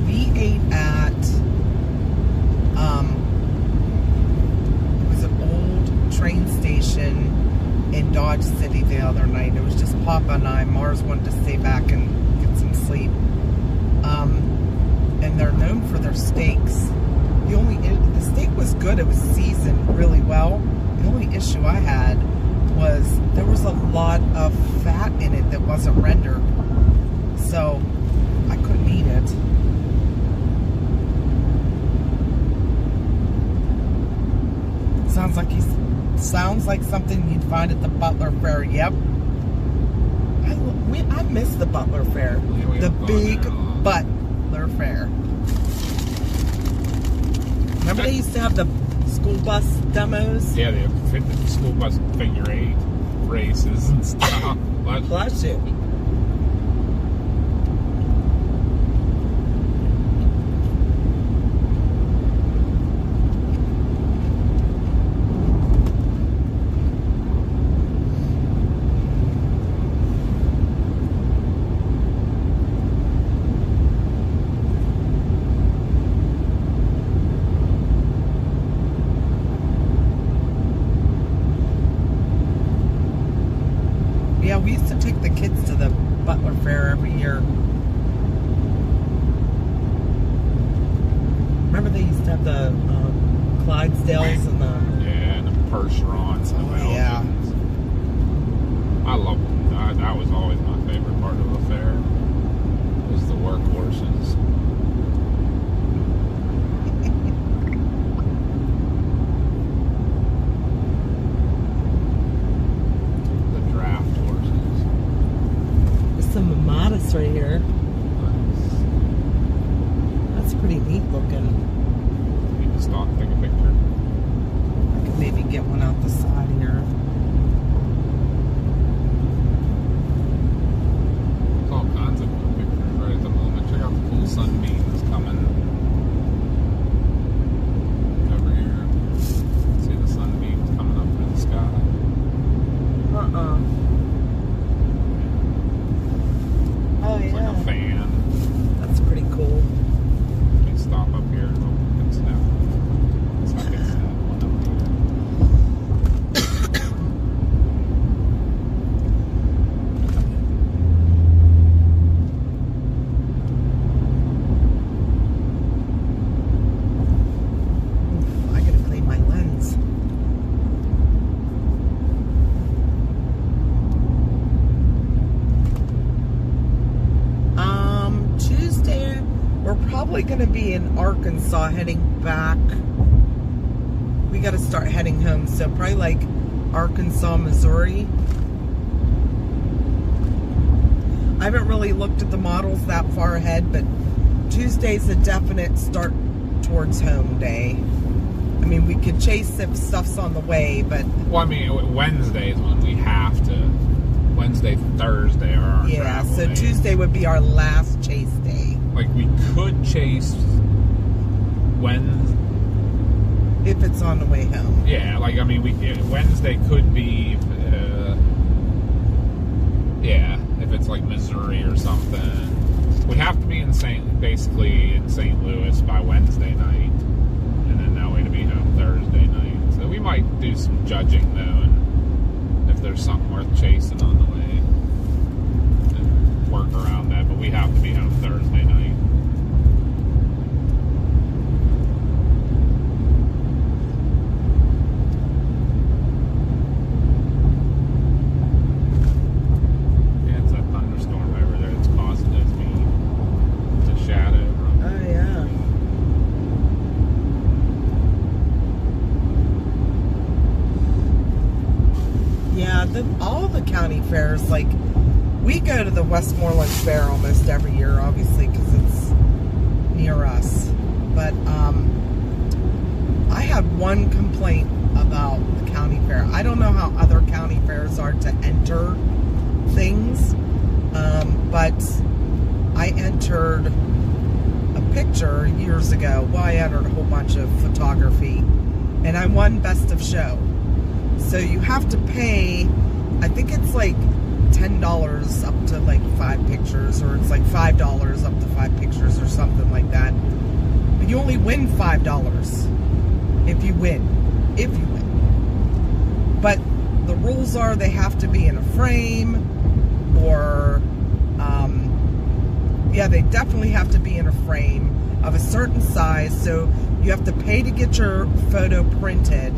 We ate at it was an old train station in Dodge City the other night. It was just Papa and I. Mars wanted to stay back and get some sleep. And they're known for their steaks. The steak was good. It was seasoned really well. The only issue I had was there was a lot of fat in it that wasn't rendered. So I couldn't eat it. Sounds like something you'd find at the Butler Fair. Yep. I miss the Butler Fair. Yeah, we The haven't gone big there in a long Butler Fair. Remember they used to have the school bus demos? Yeah, they have the school bus figure 8 races and stuff. But Bless you. Yeah, we used to take the kids to the Butler Fair every year. Remember they used to have the Clydesdales and the... yeah, and the Percherons and the Oh, yeah. Belgians. I love them. That was always my favorite part of the fair. Was the workhorses. The draft horses. There's some Mamadas right here. That's pretty neat looking. Need to stop and take a picture. I could maybe get one out the side here. There's all kinds of cool pictures right at the moment. Check out the cool sunbeams coming over here. See the sunbeams coming up through the sky. Oh It's like yeah. a fan. That's pretty cool. Let me stop up here and hope we can snap. Let's not get snap one up I gotta clean my lens. Tuesday, we're probably gonna be in Arkansas heading back. We gotta start heading home, so probably like Arkansas, Missouri. I haven't really looked at the models that far ahead, but Tuesday's a definite start towards home day. I mean, we could chase if stuff's on the way, but Well, I mean, Wednesday is when we have to. Wednesday, Thursday are our yeah, travel so days. Tuesday would be our last chase day. Like, we could chase Wednesday. If it's on the way home. Yeah, like, I mean, Wednesday could be, yeah, if it's like Missouri or something. We have to be basically in St. Louis by Wednesday night, and then that way to be home Thursday night. So we might do some judging though, and if there's something worth chasing on the way, and work around that. But we have to be home Thursday night. Yeah, it's that thunderstorm over there that's causing those beams. It's a shadow. Oh yeah. Yeah, all the county fairs, like, we go to the Westmoreland Fair almost every year, obviously, because it's near us. But I had one complaint about the county fair. I don't know how other county fairs are to enter things, but I entered a picture years ago. Well, I entered a whole bunch of photography, and I won Best of Show. So you have to pay, I think it's like $10 up to like 5 pictures, or it's like $5 up to 5 pictures or something like that. But you only win $5 if you win. But the rules are they have to be in a frame, or yeah, they definitely have to be in a frame of a certain size. So you have to pay to get your photo printed,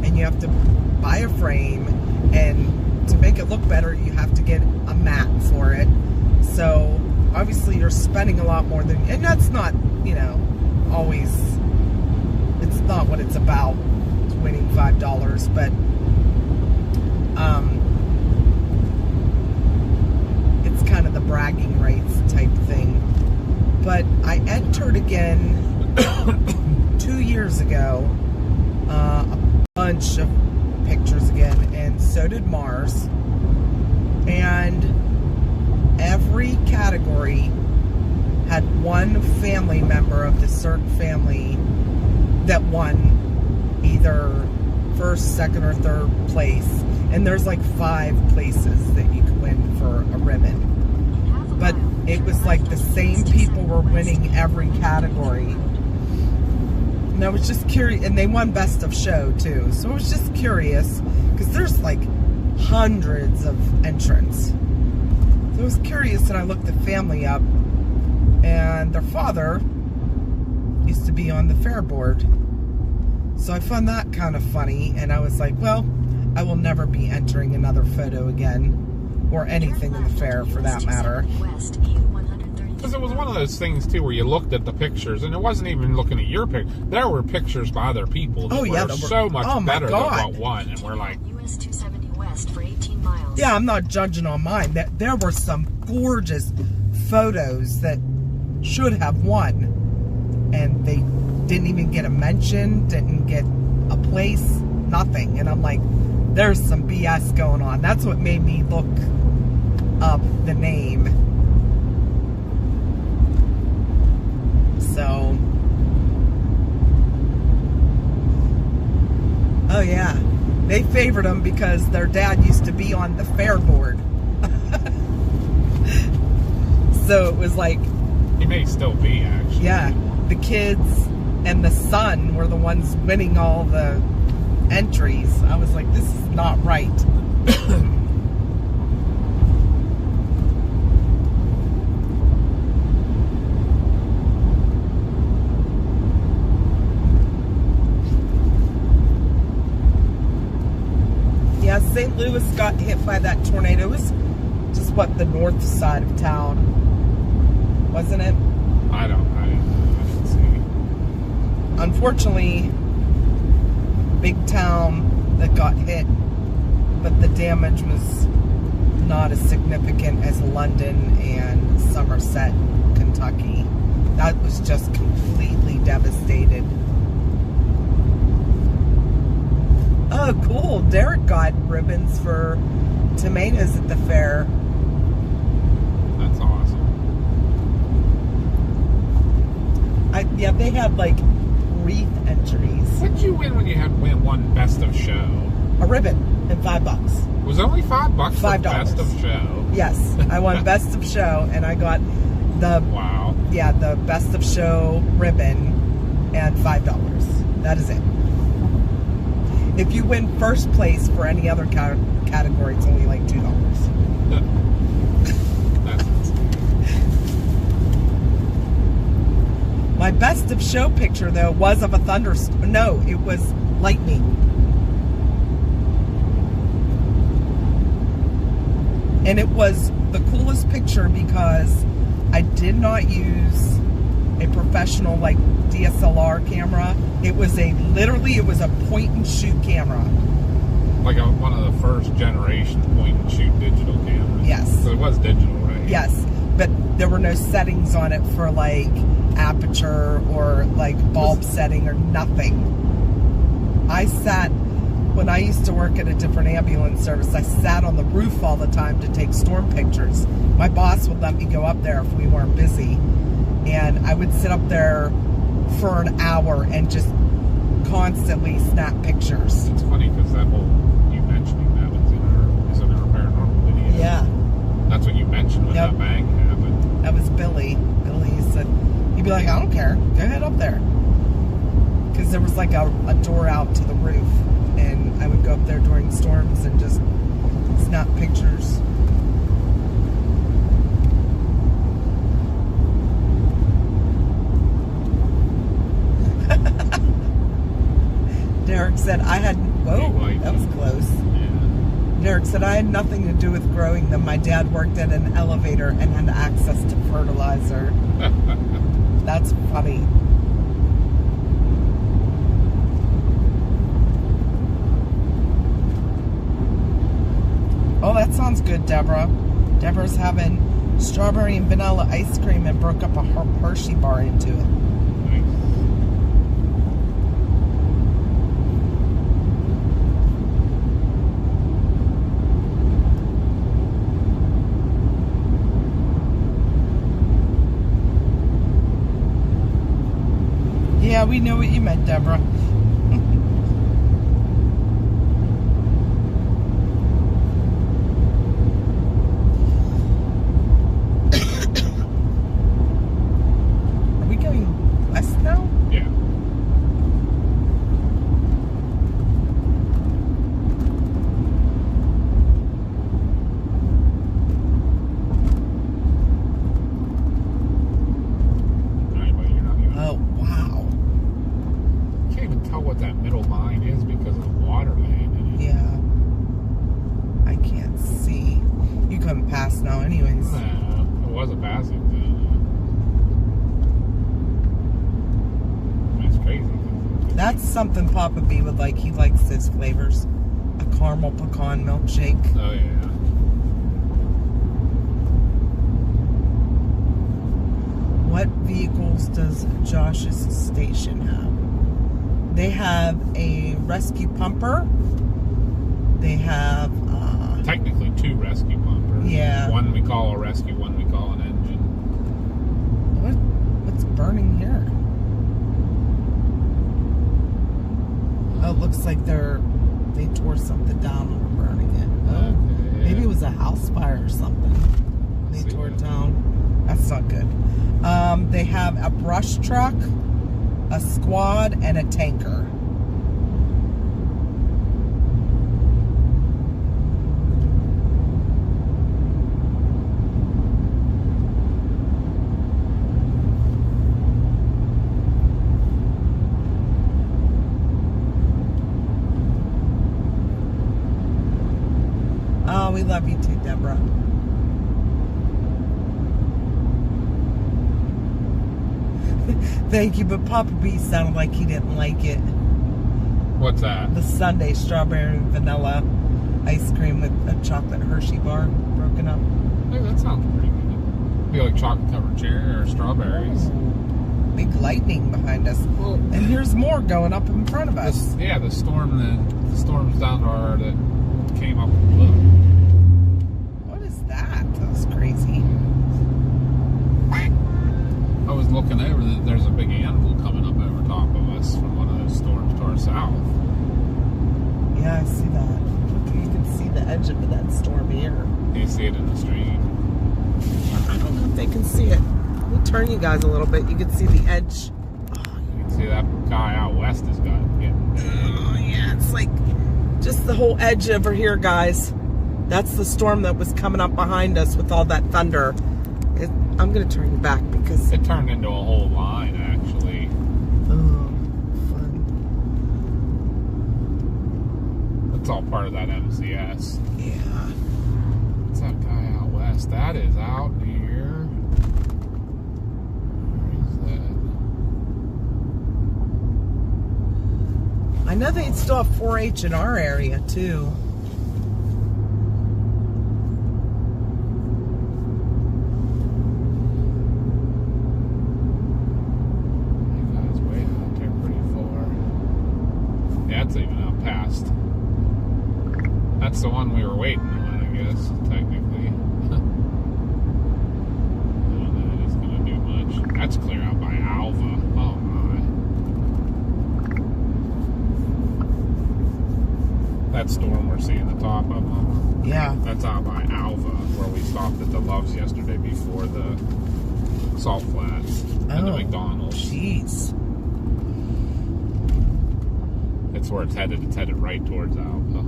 and you have to buy a frame, and to make it look better you have to get a mat for it. So obviously you're spending a lot more than, and that's not, you know, always, it's not what it's about, winning $5, but it's kind of the bragging rights type thing. But I entered again 2 years ago, a bunch of pictures again, and so did Mars, and every category had one family member of the certain family that won either first, second, or third place. And there's like 5 places that you could win for a ribbon. But it was like the same people were winning every category. And I was just curious, and they won Best of Show too. So I was just curious, because there's like hundreds of entrants. So I was curious, and I looked the family up, and their father used to be on the fair board. So I found that kind of funny, and I was like, well, I will never be entering another photo again, or anything in the fair for that matter. Because it was one of those things too where you looked at the pictures, and it wasn't even looking at your picture. There were pictures by other people that were so much better than what won, and we're like, US 270 west for 18 miles. Yeah, I'm not judging on mine. There were some gorgeous photos that should have won, and they didn't even get a mention, didn't get a place, nothing. And I'm like, there's some BS going on. That's what made me look up the name. So, oh yeah, they favored them because their dad used to be on the fair board. So it was like, he may still be, actually. yeah, the kids and the son were the ones winning all the entries. I was like, this is not right. Yeah, St. Louis got hit by that tornado. It was just what, the north side of town, wasn't it? I didn't see. Unfortunately, big town that got hit, but the damage was not as significant as London and Somerset, Kentucky. That was just completely devastated. Oh, cool. Derek got ribbons for tomatoes at the fair. That's awesome. Yeah, they had like wreath entries. What did you win when you had won Best of Show? A ribbon and $5. Was it only $5 for $5. Best of Show? Yes, I won Best of Show, and I got the Wow. yeah, the Best of Show ribbon and $5. That is it. If you win first place for any other category, it's only like $2. That's insane. My Best of Show picture, though, was of a thunderstorm. No, it was lightning. And it was the coolest picture because I did not use a professional like DSLR camera. It was literally it was a point and shoot camera. Like one of the first generation point and shoot digital cameras. Yes. So it was digital, right? Yes, but there were no settings on it for like aperture or like bulb setting or nothing. I sat when I used to work at a different ambulance service, I sat on the roof all the time to take storm pictures. My boss would let me go up there if we weren't busy. And I would sit up there for an hour and just constantly snap pictures. It's funny because that whole, you mentioning that is in our paranormal video. Yeah. That's what you mentioned when Yep. that bang happened. That was Billy. Billy said, he'd be like, I don't care. Go ahead up there. Because there was like a door out to the roof. And I would go up there during storms and just snap pictures. Derek said, I had, whoa, that was close. Yeah. Derek said, I had nothing to do with growing them. My dad worked at an elevator and had access to fertilizer. That's funny. Oh, that sounds good, Deborah. Deborah's having strawberry and vanilla ice cream and broke up a Hershey bar into it. Nice. Yeah, we know what you meant, Deborah. Are we going west now? Yeah. Alright, but you're not even. Oh, wow. Can't even tell what that middle line is because of the water laying in it. Yeah. I can't see. You come past now anyways. It was a passing zone. That's crazy. That's something Papa B would like. He likes his flavors. A caramel pecan milkshake. Oh, yeah. What vehicles does Josh's station have? They have a rescue pumper. They have, Technically, two rescue pumpers. Yeah. One we call a rescue, one we call an engine. what's burning here? Oh, it looks like they tore something down and are burning it. Oh, Okay, yeah. maybe it was a house fire or something. They See tore it that. down. That's not good. They have a brush truck, a squad, and a tanker. Oh, we love you too, Deborah. Thank you, but Papa B sounded like he didn't like it. What's that? The Sunday strawberry and vanilla ice cream with a chocolate Hershey bar broken up. Hey, that sounds pretty good. Be like chocolate covered cherry or strawberries. Big lightning behind us. Well, And here's more going up in front of us. the storm's down to our that came up and blew. What is that? That was crazy. I was looking over that there's a big animal coming up over top of us from one of those storms to our south. Yeah, I see that. Look, you can see the edge of that storm here. You see it in the stream. I don't know if they can see it. Let me turn you guys a little bit. You can see the edge. You can see that guy out west has got it. Oh, yeah, it's like just the whole edge over here, guys. That's the storm that was coming up behind us with all that thunder. I'm going to turn you back because... It turned into a whole line, actually. Oh, fun. It's all part of that MCS. Yeah. What's that guy out west? That is out here. Where is that? I know they still have 4-H in our area, too. That guy's way out there pretty far. Yeah, it's even out past That's out by Alva, where we stopped at the Loves yesterday before the Salt Flats and the McDonald's. Jeez. It's where it's headed. It's headed right towards Alva.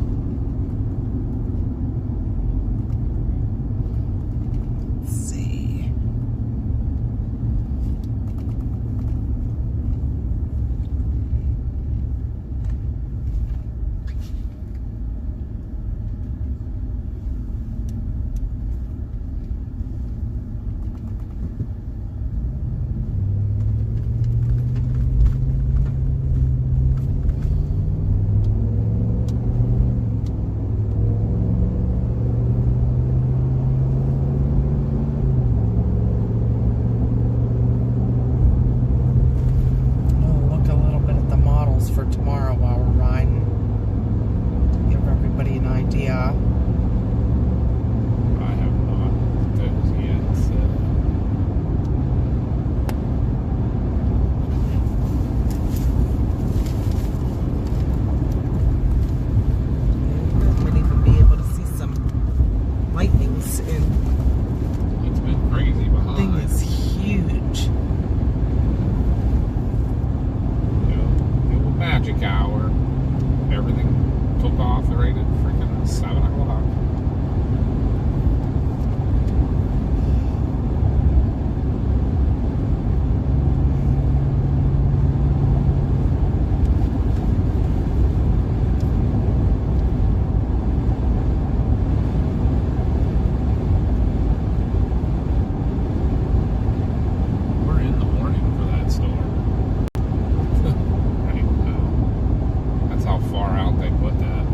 Let's see. We'll look a little bit at the models for tomorrow while we're riding. Give everybody an idea. I have not those yet. So. Might even be able to see some lightnings in. It's been crazy behind. Thing is huge. The old magic hour. Everything took off right at freaking 7 o'clock. We're in the morning for that store. Right now. That's how far out they put that.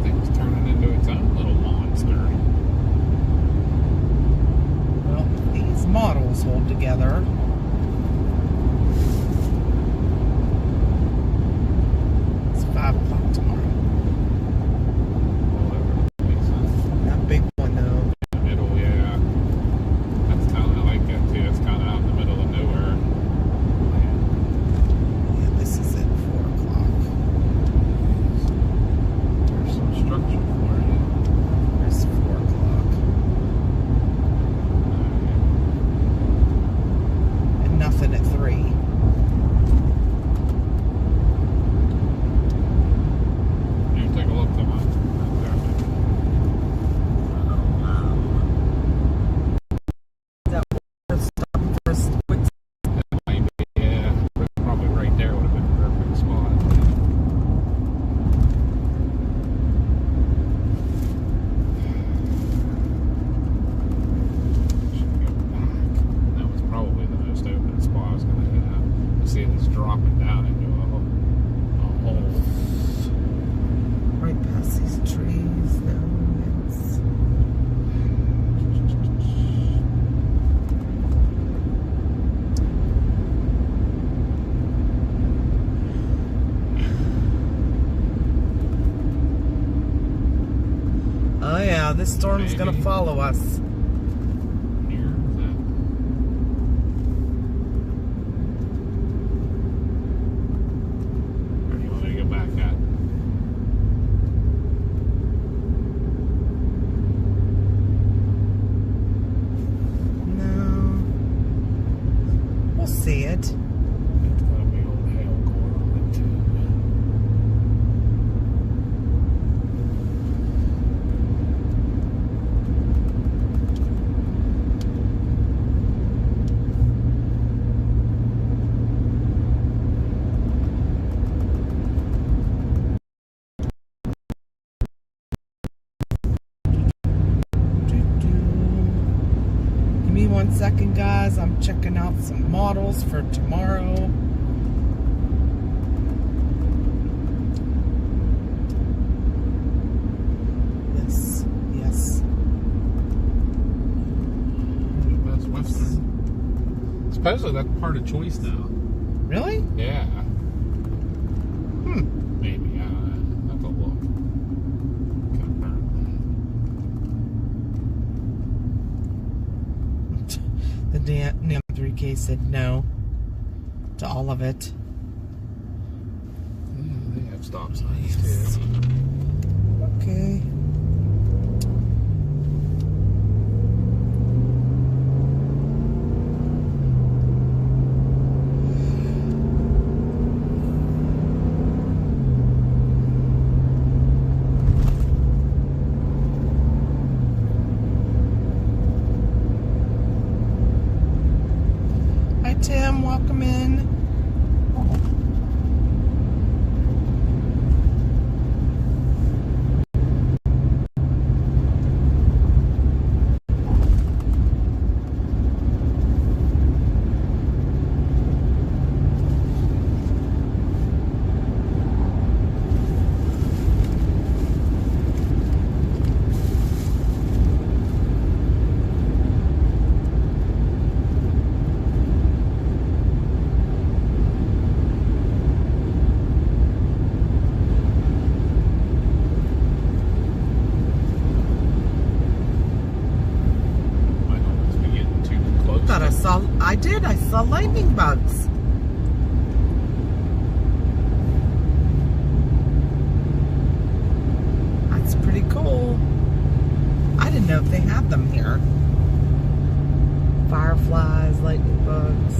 Thing's turning into its own little monster. Well, these models hold together. It's 5 o'clock tomorrow. Whatever. Makes sense. That big one though. In the middle, yeah. That's kind of like that too. It's kind of out in the middle of nowhere. Yeah, this is at 4 o'clock. There's some structure for you. There's 4 o'clock. And nothing at 3. You take a look at mine. That was stopping for a quick. Yeah, probably right there would have been a perfect spot. Should go back. That was probably the most open spot I was going to have. See, it's dropping down into a hole. Right past these trees. No, it's. Oh yeah, this storm's gonna Maybe. follow us. Near that. Or do you want me to go back at? No. We'll see it. It's got a big old hail core on it too. second, guys. I'm checking out some models for tomorrow. Yes, yes. Best Western. Supposedly that's part of choice now. Really? Yeah. Maybe. I don't know. Have to look. The damn 3K said no to all of it. Yeah, they have stop signs too. Okay. Hi Tim, welcome in. Might almost be getting too close. I saw lightning bugs. That's pretty cool. I didn't know if they had them here. Fireflies, lightning bugs.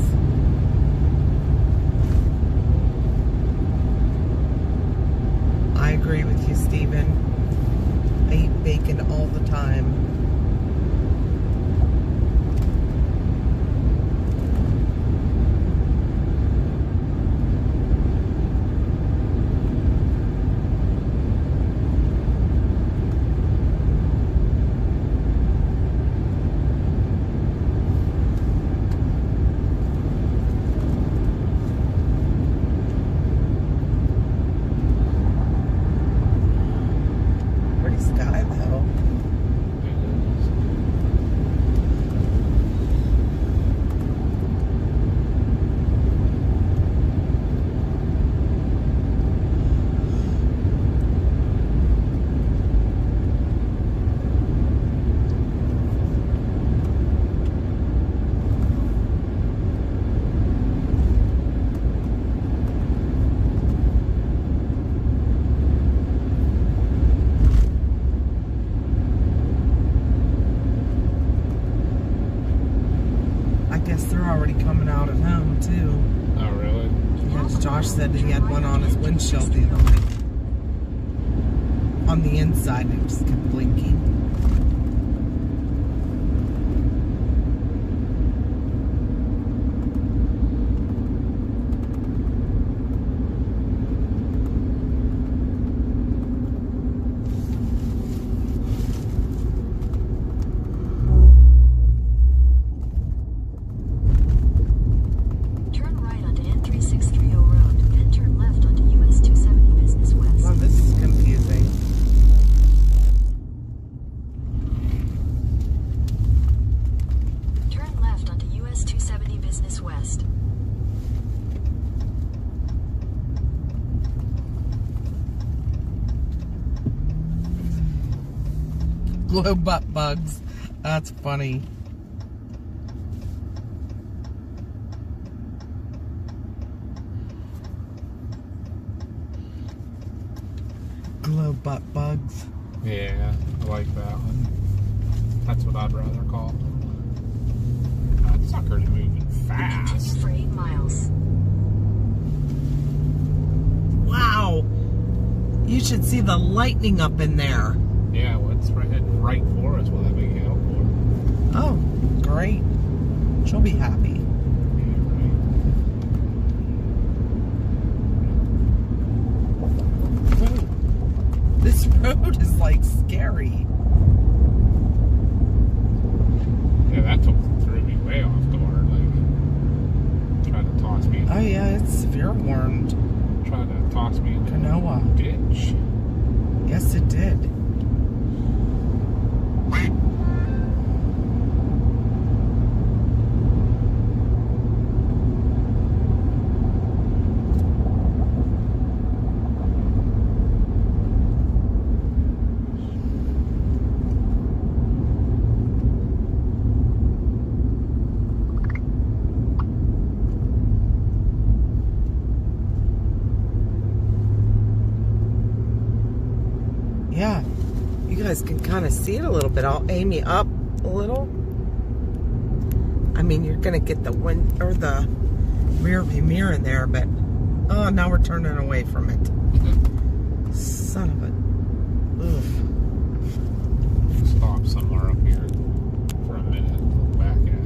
I agree with you, Steven. I eat bacon all the time. Pretty sky though. I guess they're already coming out at home too. Oh, really? Yeah, Josh said that he had one on his windshield the other night. On the inside, and it just kept blinking. Turn right onto N3630 Road, then turn left onto US 270 Business West. Wow, this is confusing. Turn left onto US 270 Business West. Glow butt bugs. That's funny. Glow butt bugs. Yeah, I like that one. That's what I'd rather call them. That sucker's moving fast. Continue for 8 miles. Wow. You should see the lightning up in there. Yeah, what's heading right for us with that big hail for? Oh, great. She'll be happy. Yeah, right. Whoa. This road is like scary. Yeah, that took threw me way guys can kind of see it a little bit. I'll aim you up a little. I mean, you're gonna get the wind or the rear view mirror in there, but oh, now we're turning away from it. Son of a oof. Stop somewhere up here for a minute. Look back at it.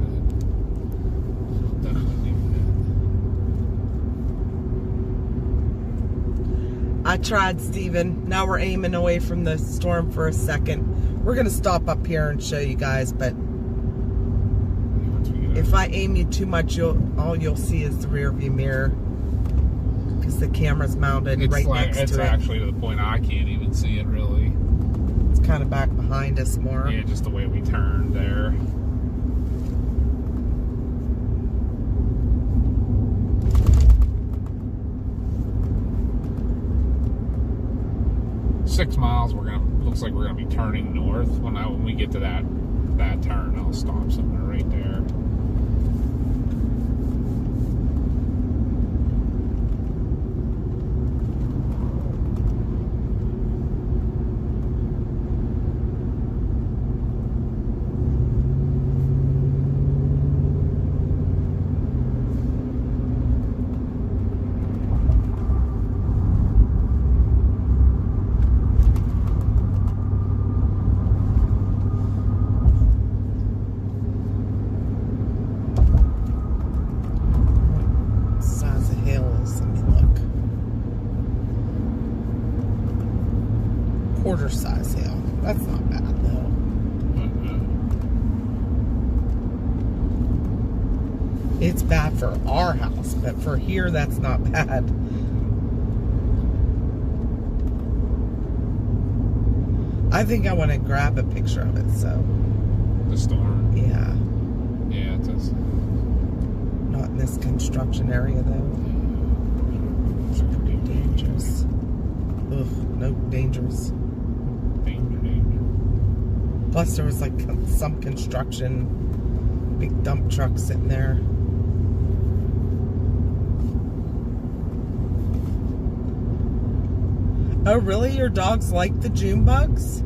Definitely need I tried, Steven. Now we're aiming away from the storm for a second. We're gonna stop up here and show you guys, but once we get if I aim you too much, all you'll see is the rear view mirror because the camera's mounted it's right like, next it's to it. actually to the point I can't even see it really. It's kind of back behind us more. Yeah, just the way we turned there. Six miles. Looks like we're gonna be turning north. When we get to that turn, I'll stop somewhere right there. Size of hail is, let me look. Quarter size hail. That's not bad though. It's bad for our house, but for here, that's not bad. I think I want to grab a picture of it, so The storm. yeah. Yeah, it does. Not in this construction area though. It's pretty dangerous. Ugh, no, dangerous. Danger. Plus there was like some construction, big dump truck sitting there. Oh really? Your dogs like the June bugs?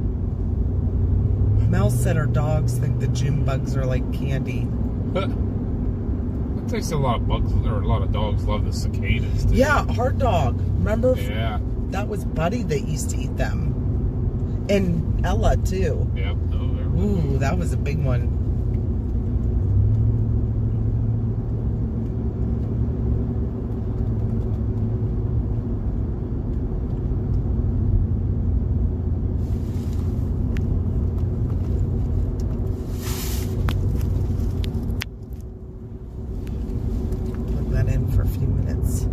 Mel said her dogs think the June bugs are like candy. It takes a lot of bugs, or a lot of dogs love the cicadas. Too. Yeah, hard dog. Remember? Yeah. That was Buddy that used to eat them. And Ella too. Yep. Oh, there. Ooh, that was a big one. Plug that in for a few minutes.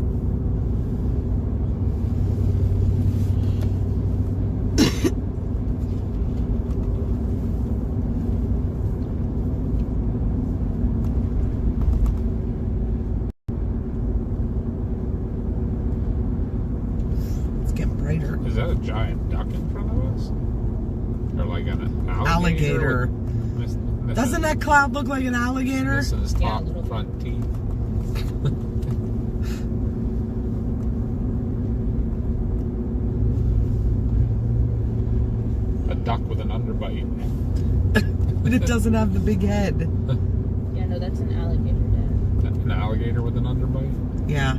It's getting brighter. Is that a giant duck in front of us? Or like an Alligator. with- Doesn't that cloud look like an alligator? Missing his Yeah, a top little bit. front teeth. A duck with an underbite. But it doesn't have the big head. Yeah, no, that's an alligator, Dad. An alligator with an underbite. Yeah.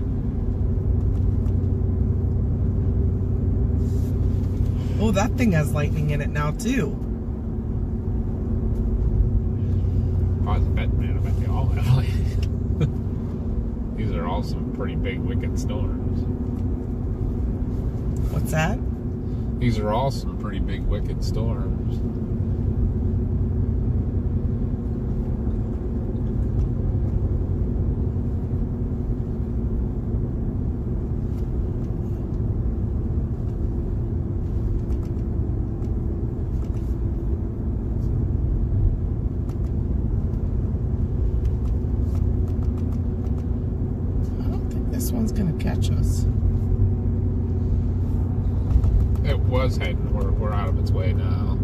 Oh, that thing has lightning in it now too. I was betting, man. I bet they all have. These are all some pretty big, wicked storms. What's that? These are all some pretty big, wicked storms. I don't think this one's gonna catch us. It was heading, we're out of its way now.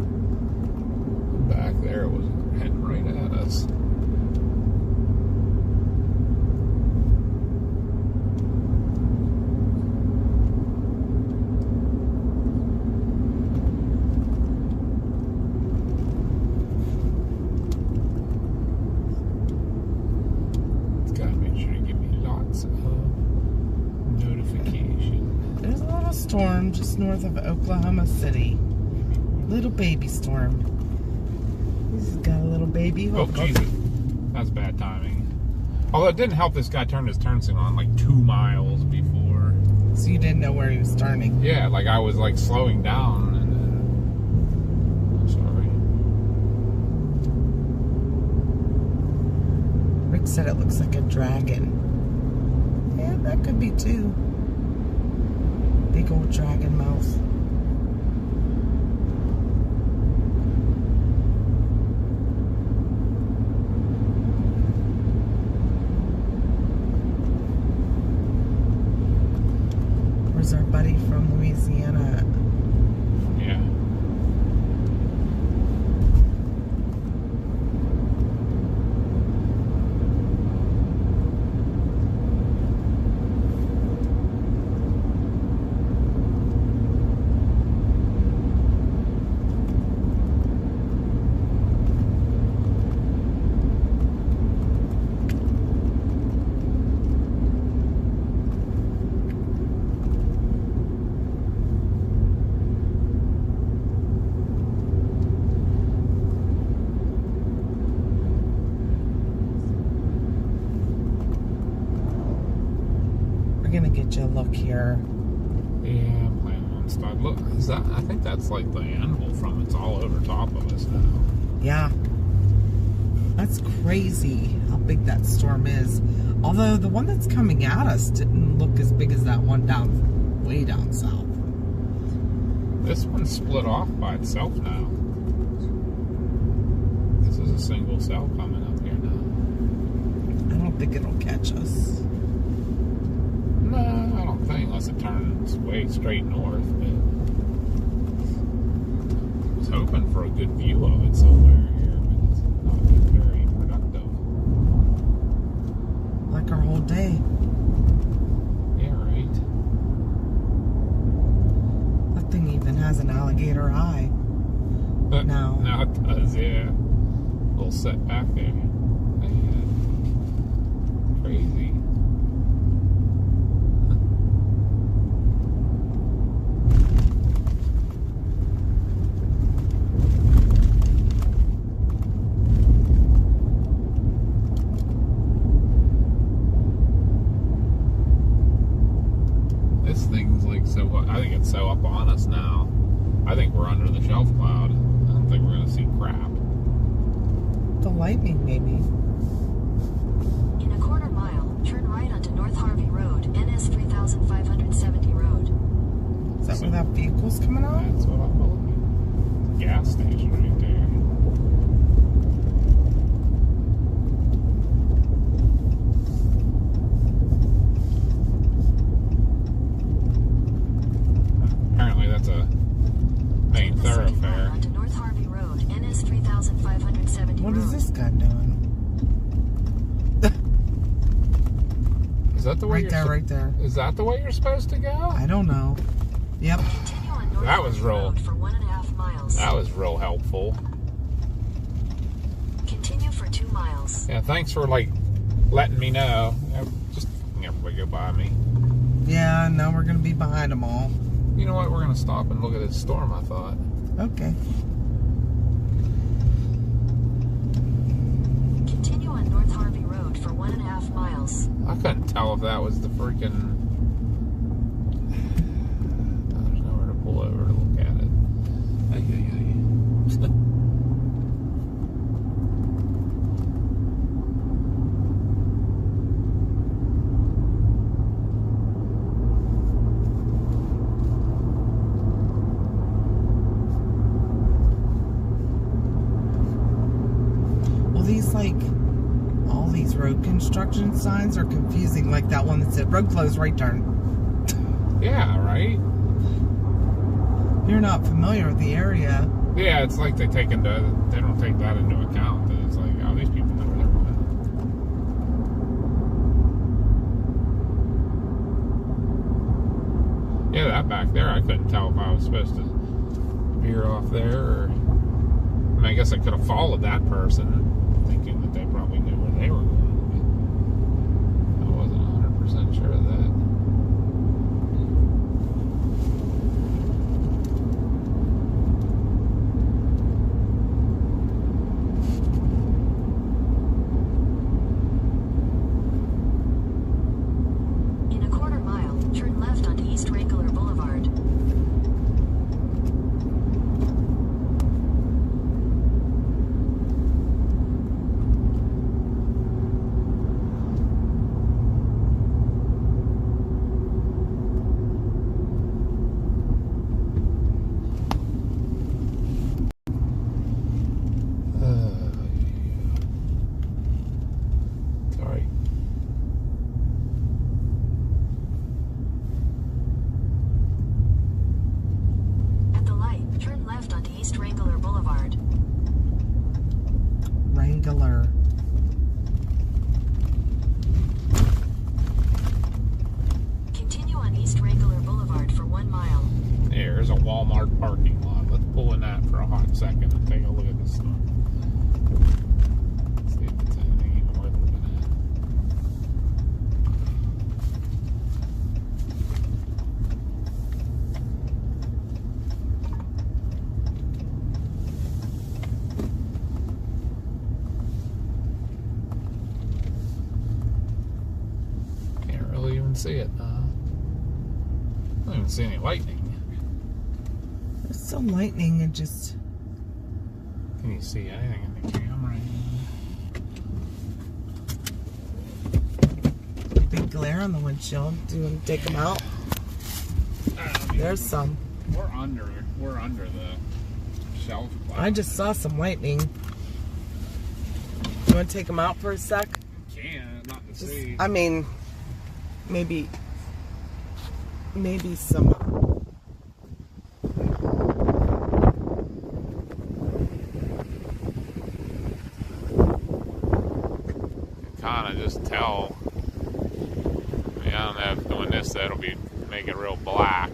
Back there, it was heading right at us. storm just north of Oklahoma City. Little baby storm. He's got a little baby. Oh, Jesus. That's bad timing. Although it didn't help this guy turn his turn signal on like 2 miles before. So you didn't know where he was turning. Yeah, like I was like slowing down and then... Sorry. Rick said it looks like a dragon. Yeah, that could be too. Big old dragon mouth. Where's our buddy from Louisiana at? Yeah. We're gonna get you a look here. Yeah, I'm planning on start. Look, is that? I think that's like the anvil from it's all over top of us now. Yeah. That's crazy how big that storm is. Although the one that's coming at us didn't look as big as that one way down south. This one's split off by itself now. This is a single cell coming up here now. I don't think it'll catch us. No, I don't think, unless it turns way straight north. But I was hoping for a good view of it somewhere here, but it's not been very productive. Like our whole day. Yeah, right. That thing even has an alligator eye. No. Now it does, yeah. A little setback there. Man. Crazy. This thing's like so, I think it's so up on us now. I think we're under the shelf cloud. I don't think we're going to see crap. The lightning, maybe. In a quarter mile, turn right onto North Harvey Road, NS 3570 Road. Is that where that vehicle's coming on? That's what I'm believing. Gas station right there. Apparently that's a main Turn the second thoroughfare. right onto North Harvey Road, NS 3570 What Road. is this guy doing? Is that the way Right you're there, right there. Is that the way you're supposed to go? I don't know. Yep. Continue on North That was Harvey real- Road for 1.5 miles. That was real helpful. Continue for 2 miles. Yeah, thanks for like letting me know. Just everybody go by me. Yeah, now we're gonna be behind them all. You know what? We're gonna stop and look at this storm. I thought. Okay. Continue on North Harvey Road for 1.5 miles. I couldn't tell if that was the freaking. There's nowhere to pull over to look at it. Ay, ay, ay. Well, these all these road construction signs are confusing. Like that one that said "road closed, right turn." Yeah, right. If you're not familiar with the area, Yeah, it's like they don't take that into account. That it's like, oh, these people know where they're going. Yeah, that back there, I couldn't tell if I was supposed to veer off there or. I mean, I guess I could have followed that person, thinking that they probably knew where they were going. But I wasn't 100% sure of that. Walmart parking lot. Let's pull in that for a hot second and take a look at this stuff. See if it's anything even worth looking at. Can't really even see it. I don't even see any lightning. There's some lightning and just. Can you see anything in the camera? Big glare on the windshield. Do you want to take them out? There's some. We're under the shelf. I just saw some lightning. You want to take them out for a sec? Can not to Just, see. I mean, maybe some. Kind of just tell. I mean, I don't know if doing this that'll make it real black.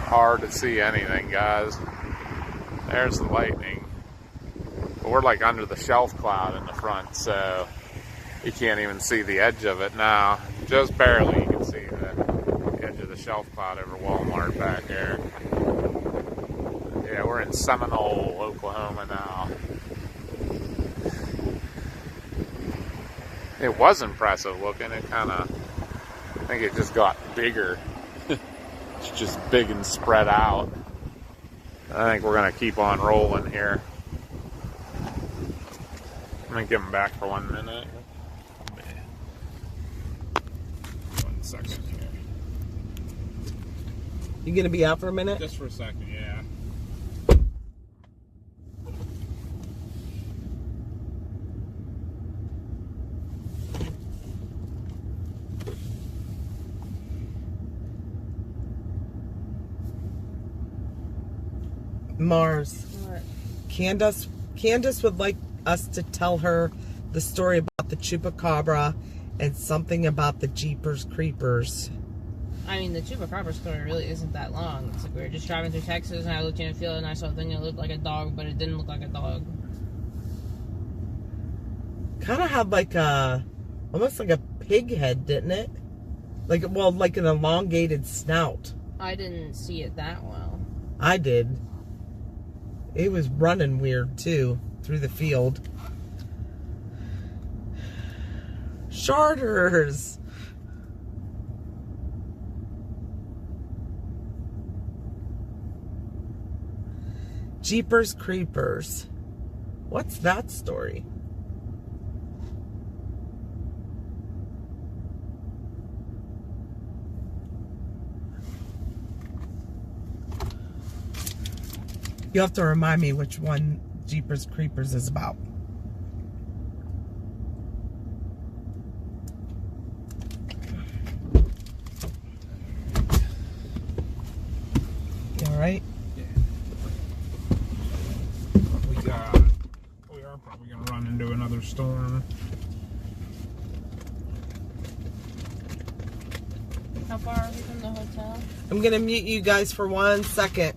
Hard to see anything, guys. There's the lightning. But we're like under the shelf cloud in the front, so you can't even see the edge of it now. Just barely you can see the edge of the shelf cloud over Walmart back there. Yeah, we're in Seminole, Oklahoma now. It was impressive looking. It kind of, I think it just got bigger. It's just big and spread out. I think we're going to keep on rolling here. I'm going to give them back for 1 minute. 1 second here. You gonna be out for a minute? Just for a second, yeah. Mars. What? Candace would like us to tell her the story about the chupacabra and something about the Jeepers Creepers. I mean, the Chupacabra story really isn't that long. It's like we were just driving through Texas, and I looked in a field, and I saw a thing that looked like a dog, but it didn't look like a dog. Kind of had like almost like a pig head, didn't it? Like an elongated snout. I didn't see it that well. I did. It was running weird too through the field. Charters. Jeepers Creepers. What's that story? You have to remind me which one Jeepers Creepers is about. You all right? We are probably going to run into another storm. How far are we from the hotel? I'm going to mute you guys for 1 second.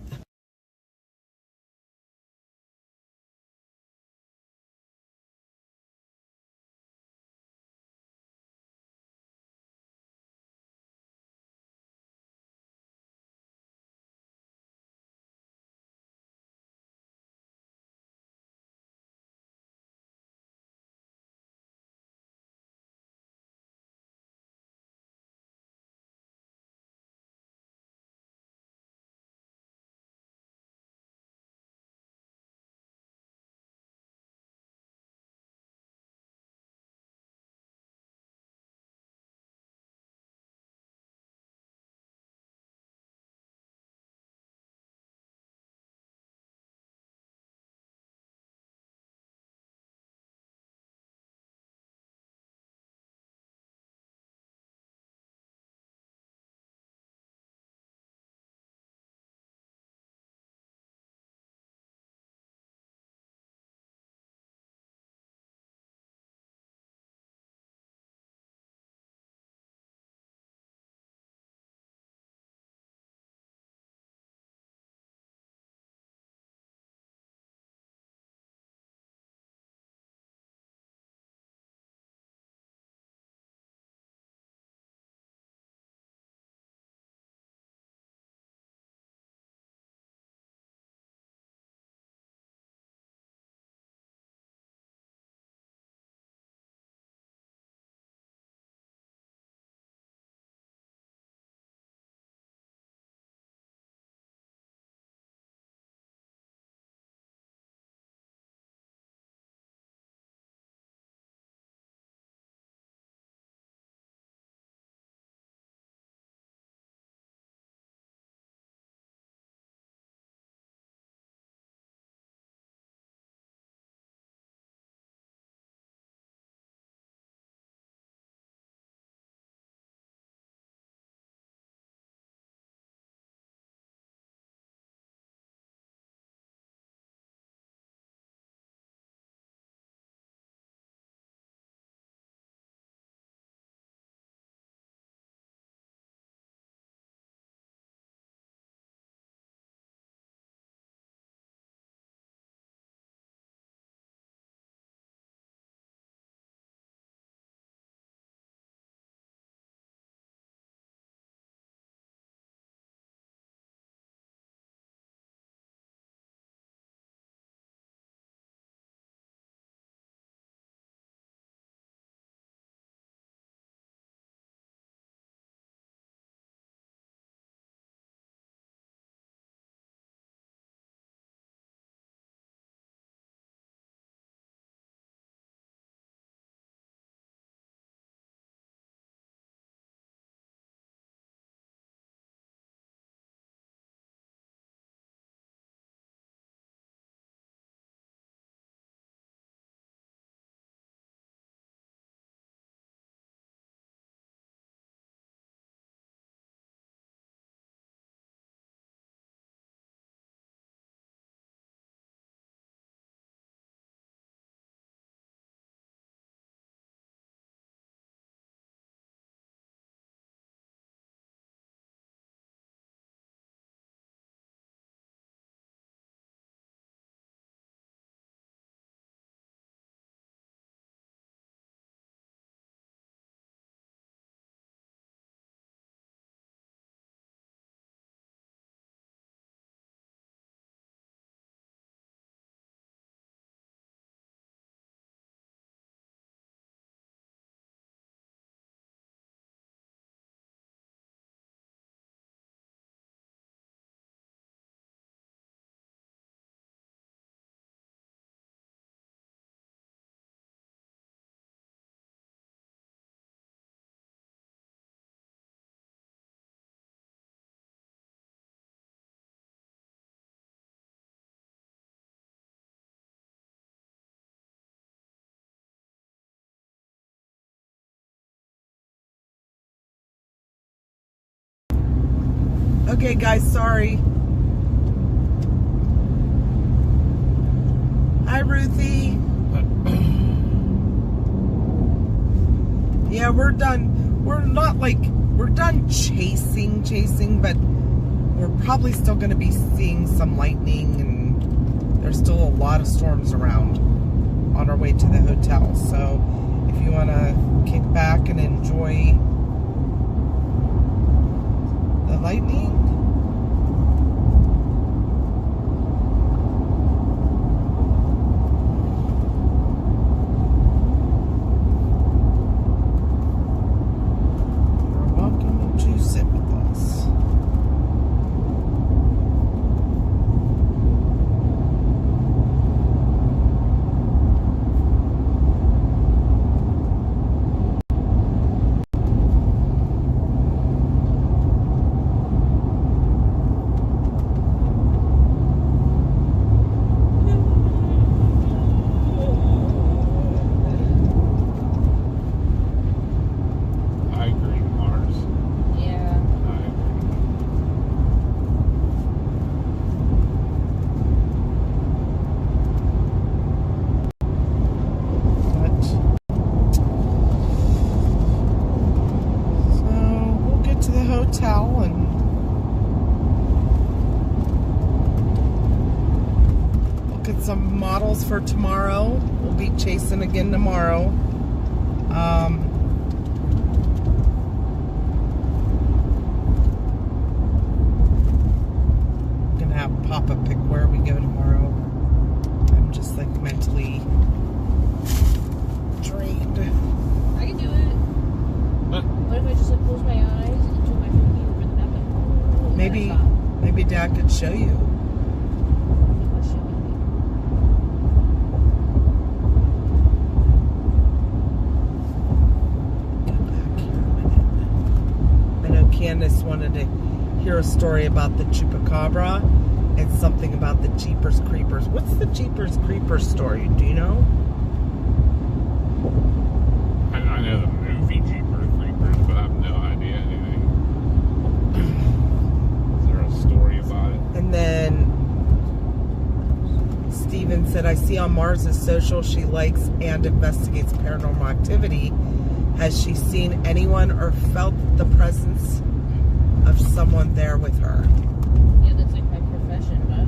Okay, guys, sorry. Hi, Ruthie. Yeah, we're done. We're not like, we're done chasing, but we're probably still going to be seeing some lightning, and there's still a lot of storms around on our way to the hotel. So if you want to kick back and enjoy the lightning. You're welcome to sit with us. I agree, Mars. Yeah. I agree. But so we'll get to the hotel and look at some models for tomorrow. We'll be chasing again tomorrow. Gonna have Papa pick where we go tomorrow. I'm just like mentally drained. I can do it. Huh. What if I just like close my eyes and turn my phone over the map? Like, Maybe, stop. maybe Dad could show you. What should we do? Go back here a minute. I know Candace wanted to hear a story about the Chupacabra. It's something about the Jeepers Creepers. What's the Jeepers Creepers story? Do you know? I know the movie Jeepers Creepers, but I have no idea anything. Is there a story about it? And then Steven said, I see on Mars' social she likes and investigates paranormal activity. Has she seen anyone or felt the presence of someone there with her? Yeah, that's like my profession, but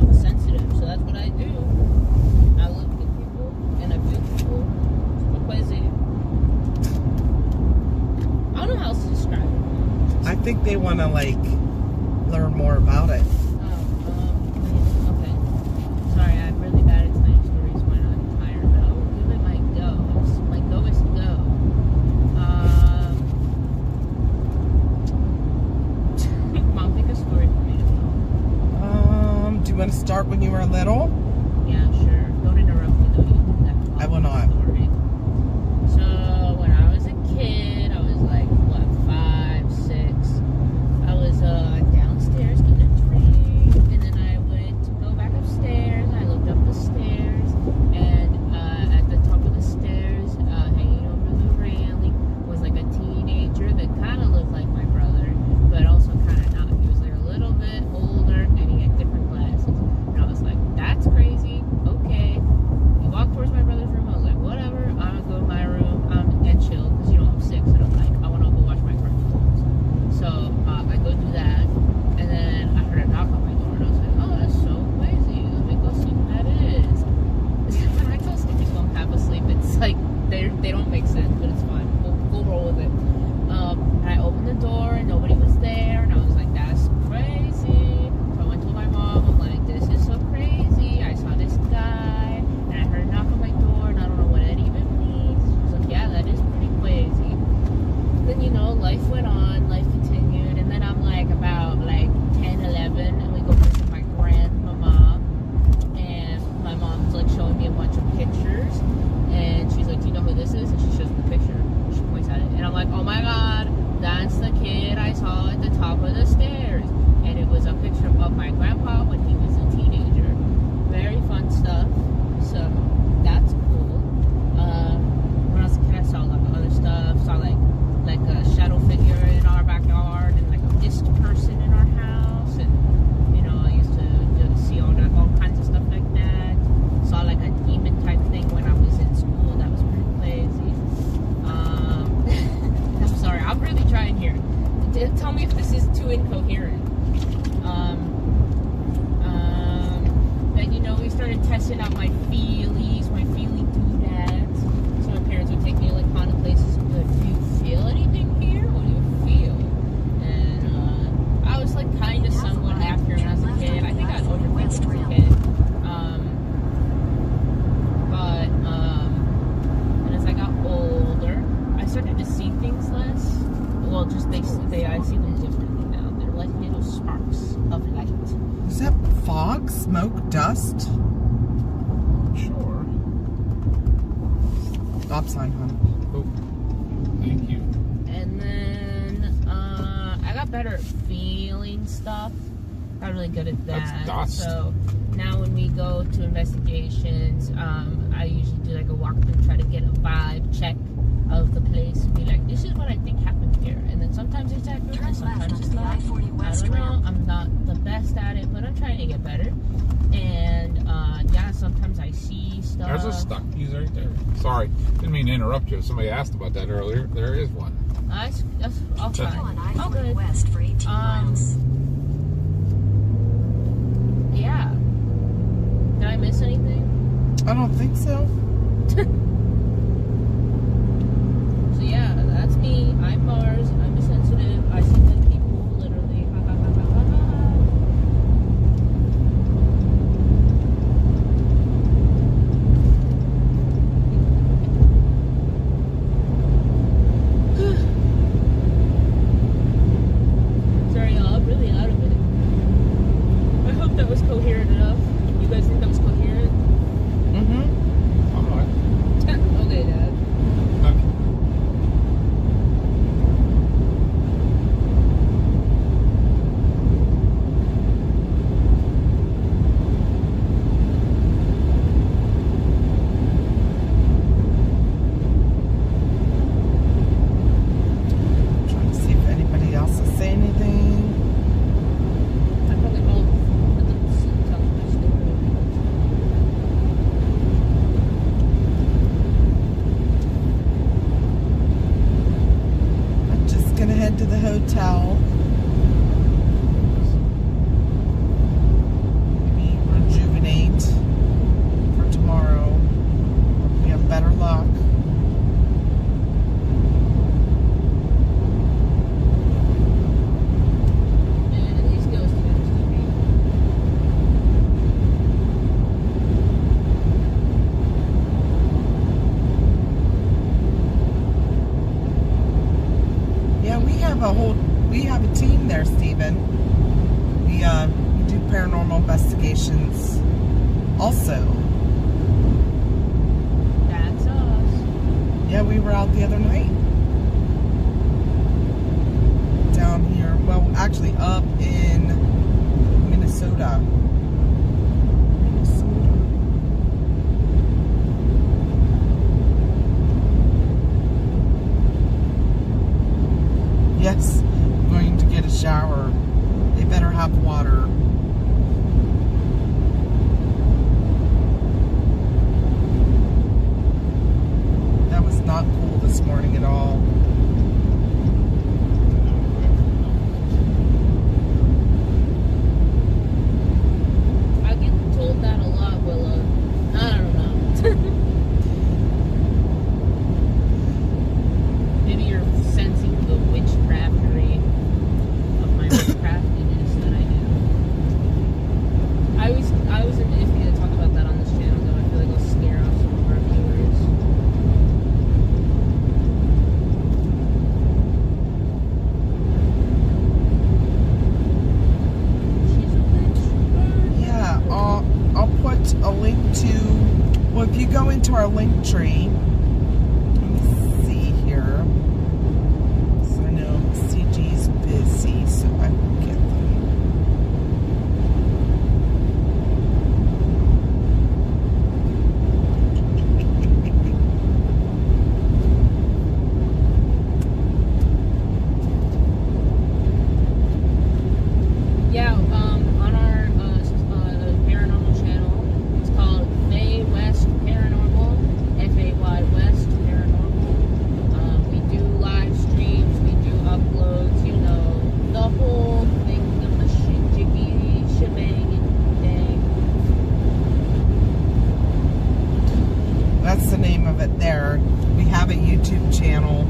I'm sensitive, so that's what I do. I look at people and I feel people. It's crazy. I don't know how else to describe it. I think they want to like learn more about it. Okay. Sorry, I'm really bad at telling stories when I'm tired, but I'll give it my go. My go is go. Mom, pick a story for me to tell. Do you want to start when you were little? Yeah, sure. Don't interrupt me though. You can have I will not. story. So when I was a kid, I was like what, 5, 6. I was downstairs getting a drink, and then I went to go back upstairs. I looked up the stairs, and at the top of the stairs, hanging over the railing, was like a teenager that kind of looked like my brother, but also kind of not. He was like a little bit older, and he had different glasses. And I was like, that Stop sign, hon. Oh, thank you. And then I got better at feeling stuff. Not really good at that. That's dust. So now when we go to investigations, I usually do like a walkthrough, try to get a vibe check of the place. Be like, this is what I think happened here. And then sometimes it's accurate, Turn sometimes left it's onto the not. I-40 I West don't know. ramp. I'm not the best at it, but I'm trying to get better. And yeah, sometimes I see stuff. There's a stuck fuse right there. Sorry, didn't mean to interrupt you. Somebody asked about that earlier. There is one. I'll try. Go on Oh, I-40 good. West for 18 miles. Yeah. Did I miss anything? I don't think so. So yeah, that's me. I'm Mars. I'm sensitive. I see dead people, literally. Ha ha ha ha ha ha. Sorry, y'all. I'm really out of it. I hope that was coherent enough. You guys think that was coherent? Mm-hmm. I'm not. Okay, Dad. Trying to see if anybody else is saying anything. I probably won't let them tell my story. I'm just gonna head to the hotel. Maybe rejuvenate for tomorrow. Hope we have better luck. And these ghost guys to me. Yeah, we have a team there, Stephen. We do paranormal investigations also. That's us. Yeah, we were out the other night. Down here. Well, actually up in Minnesota. Yes, I'm going to get a shower. They better have water. That was not cool this morning at all. I get told that a lot, Willow. I don't know. Maybe you're sensing the witchcraftery of my witchcraftiness that I do. I was iffy to talk about that on this channel, though. I feel like I'll scare off some of our viewers. She's a witch. Yeah, I'll put a link to, well, if you go into our link tree, let me see here. So I know CG's busy, so I will get them. Yeah, on our paranormal channel, it's called Fay West Paranormal, F-A-Y West Paranormal. We do live streams, we do uploads, you know, the whole thing, the jiggy shebang thing. That's the name of it there. We have a YouTube channel.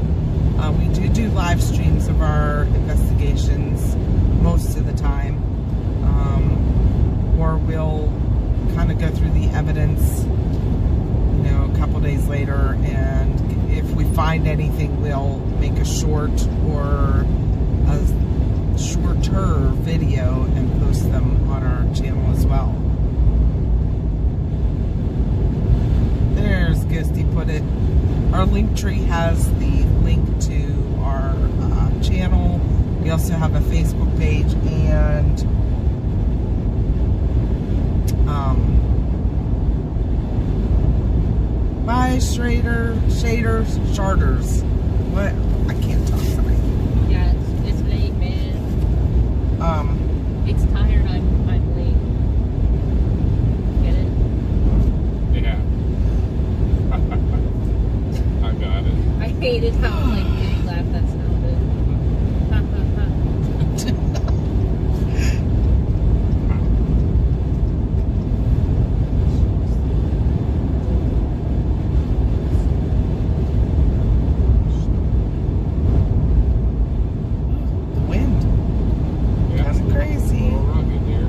We do live streams of our investigations most of the time. Or we'll kind of go through the evidence, you know, a couple days later, and if we find anything, we'll make a short or a shorter video and post them on our channel as well. There's Ghosty put it. our link tree has the link to our channel. We also have a Facebook page and by Shaders. What? I can't talk, sorry. Yeah, it's late, man. It's tired, I'm late. Get it? Yeah. I got it. I hated how like big laugh that sounded. Ha ha ha. The wind. Yeah, That's it's crazy. A little rugged here.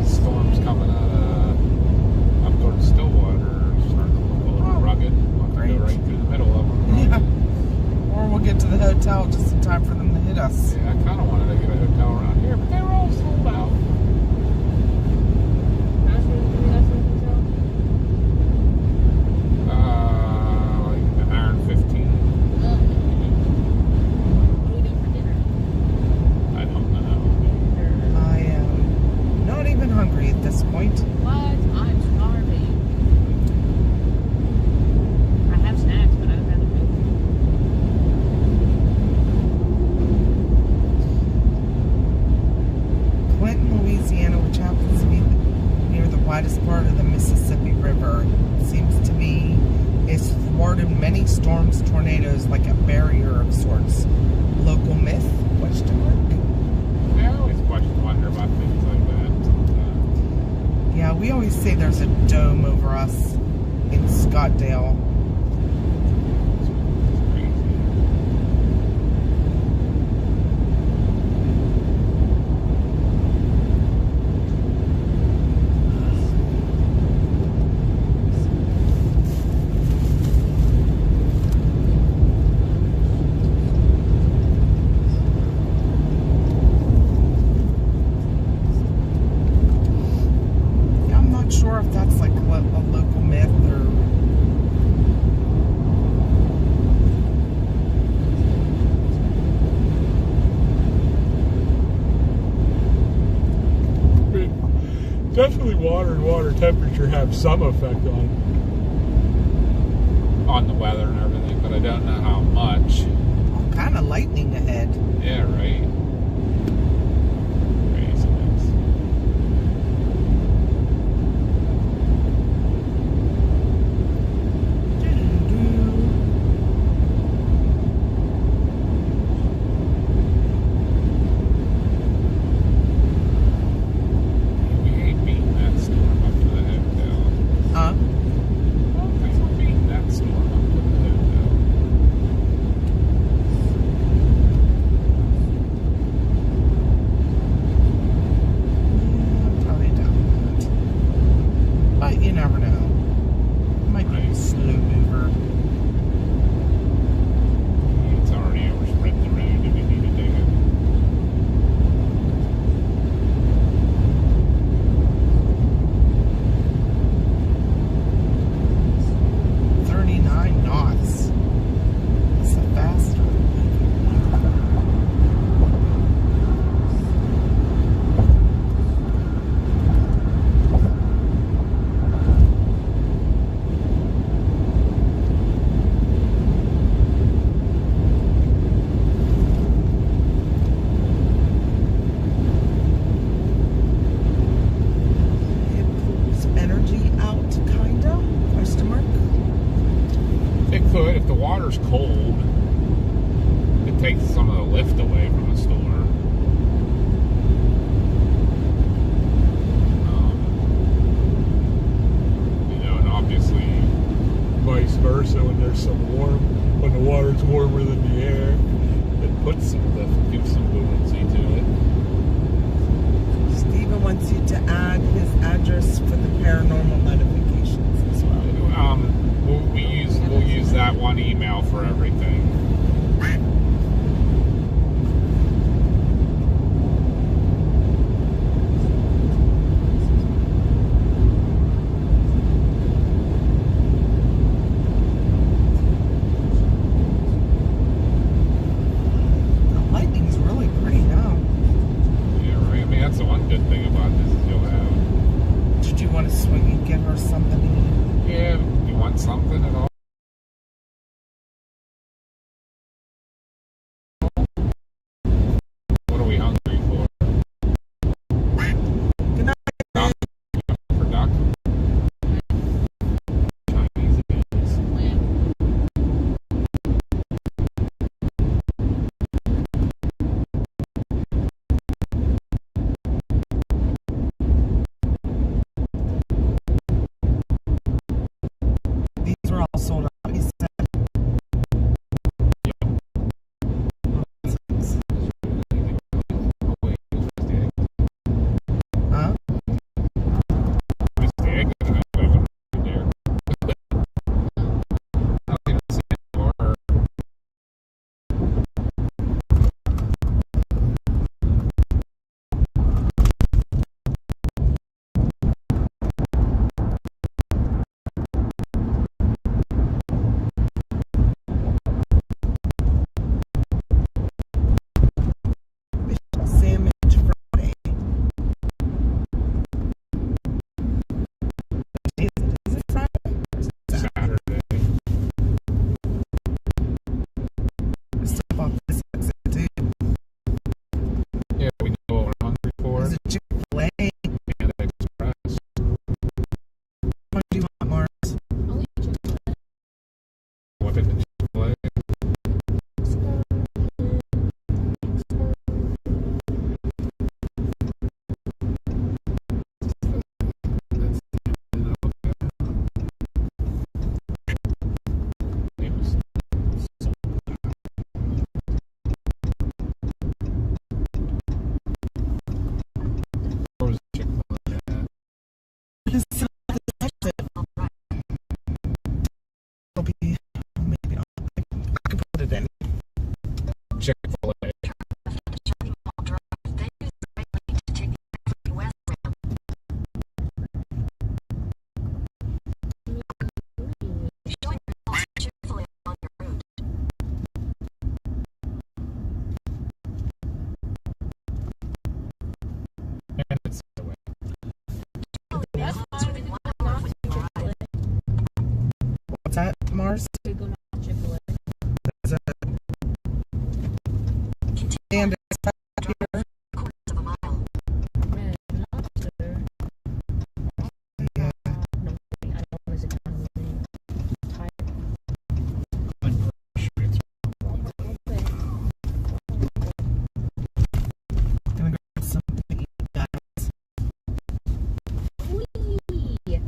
Storms coming out up towards Stillwater, starting to look a little Oh, rugged. We'll have to great. go right through the middle of them. Yeah. Or we'll get to the hotel just in time for them to hit us. Yeah, I kind of wanted to get a hotel around here, but they were all sold out. Like an hour and 15. What are we doing for dinner? I don't know. I am not even hungry at this point. What? I'm starving. I have snacks, but I'd rather move. Clinton, Louisiana, which happens to be near the widest part of the Mississippi River, seems to me is thwarted many storms, tornadoes, like a barrier of sorts. Local myth? Question mark. I always wonder about things like that. Yeah, we always say there's a dome over us in Scottsdale. It's crazy. Yeah, I'm not sure if that's like a local myth or. Definitely water and water temperature have some effect on the weather and everything, but I don't know how much. All kind of lightning ahead. Yeah, right. Craziness. We ain't beating that storm up to the hotel. Huh? I don't think we're beating that storm up to the hotel. Yeah, probably not. But you never know. Might be a Right. slow mover. It's already overspread the road. Do we need to dig it? $39 knots. It's a faster. It pulls energy out, kinda? Question mark? It could. If the water's cold, it takes some of the lift away from the store. And obviously vice versa when there's when the water's warmer than the air, it puts some lift, gives some buoyancy to it. Steven wants you to add his address for the paranormal notifications as well. We'll use that one email for everything. Yeah, you want something at all? What are we hungry for? Good night. Duck? For duck? Chinese it is. Lamb. These were all sold out. He said. Huh? It's the egg that I put right there. I don't even see it anymore. Sandwich Friday. Is it Friday? Saturday. Stuff off this exit too. Yeah, we know what we're hungry for. Is it Chick-fil-A? Panda Express. What do you want, Mars? I'll eat Chick-fil-A. What is it? Chick-fil-A? It was sold out. Where was Chick-fil-A at? It's still at this exit. It'll be, maybe not. I can put it in. Chick-fil-A. Shopping Mall Drive, then use the right lane to take the Avenue West ramp. Join results for Chick-fil-A on your route. And it's the way. Chick-fil-A closed within 1 hour with your drive. What's that, Mars? Could go to Chick-fil-A. There's a Continue and it's back drive here. 3/4 of a mile. Man, lobster. Yeah. No, I don't want to sit down and tired. I'm sure it's Okay. Gonna grab something to eat, guys. Whee!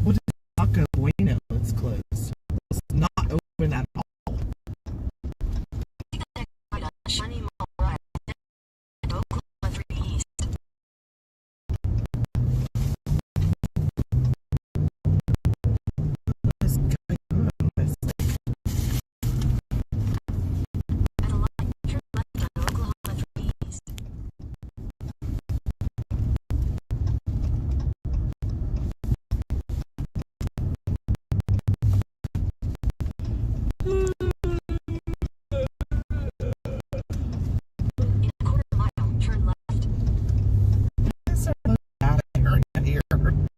What is Taco Bueno? It's closed. It's not open at all. Take the next right on Shiny Mall Drive, then to Oklahoma 3 East. What is going on? It's like, At a light, turn left on Oklahoma 3 East. In a 1/4 mile, turn left. it's a little out of here. crazy.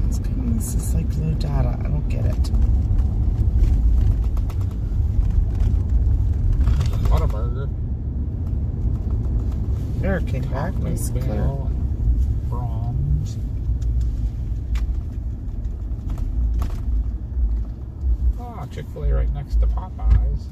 It's coming. This is like low data. I don't get it. Whataburger. Barricade back. It's Taco clear. Bell, Brahms. Ah, Chick-fil-A right next to Popeyes.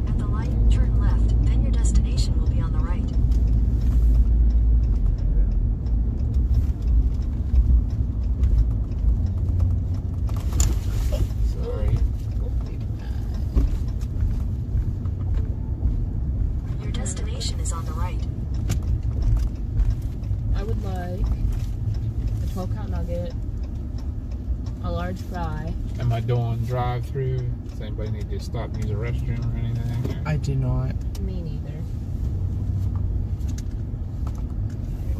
At the light, turn left, then your destination will be on the right. nugget, a large fry. Am I doing drive-through? Does anybody need to stop and use a restroom or anything? I do not. Me neither.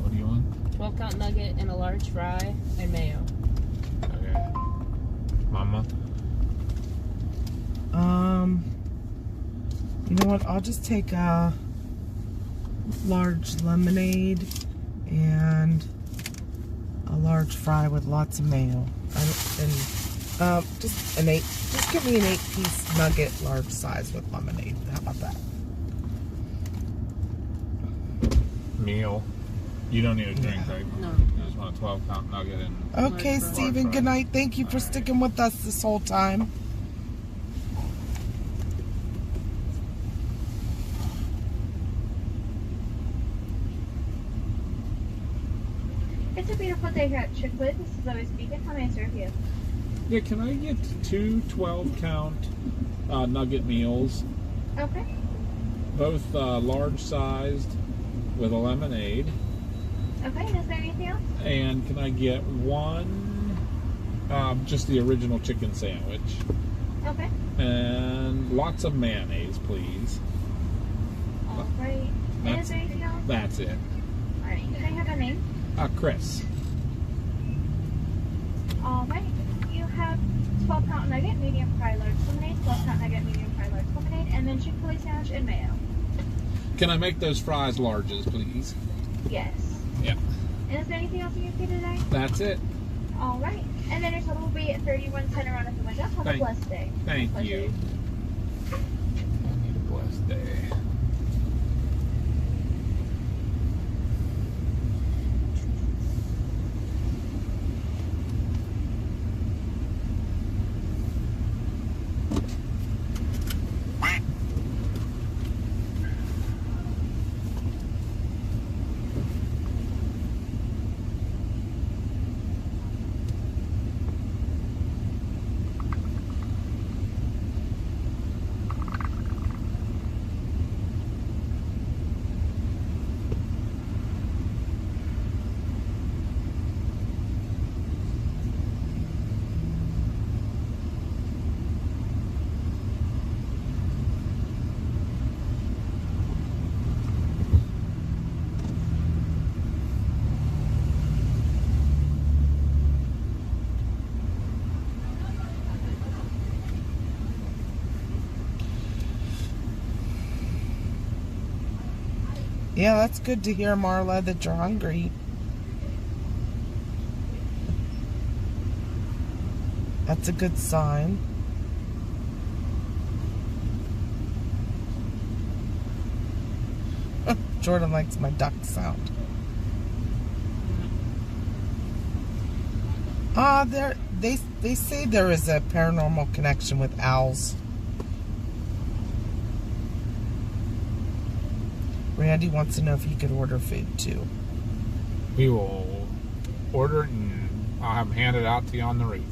What do you want? 12 count nugget and a large fry and mayo. Okay. Mama? You know what? I'll just take a large lemonade and a large fry with lots of mayo. Just give me an 8-piece nugget, large size with lemonade. How about that? Meal. You don't need a drink, Yeah. right? No. I just want a 12 count nugget and Okay, fry. Steven, Large good fry. night. Thank you for Alright. sticking with us this whole time. It's a beautiful day here at Chickwood. This is Zoe speaking. How may I serve you? Yeah, can I get two 12 count nugget meals, Okay. both large sized with a lemonade? Okay, and is there anything else? And can I get one, just the original chicken sandwich? Okay. And lots of mayonnaise, please. All right. And is there anything else? That's it. All right. Can I have a name? Chris. All right. You have 12 count nugget, medium fry, large lemonade, 12 count nugget, medium fry, large lemonade, and then Chick-fil-A sandwich and mayo. Can I make those fries larges, please? Yes. Yeah. And is there anything else you need for today? That's it. All right. And then your total will be at 3110 around at the window. Have a Thank- blessed day. Thank Pleasure. you. I need a blessed day. Yeah, that's good to hear, Marla, that you're hungry. That's a good sign. Jordan likes my duck sound. They say there is a paranormal connection with owls. Randy wants to know if he could order food too. we will order it and I'll have them handed out to you on the roof.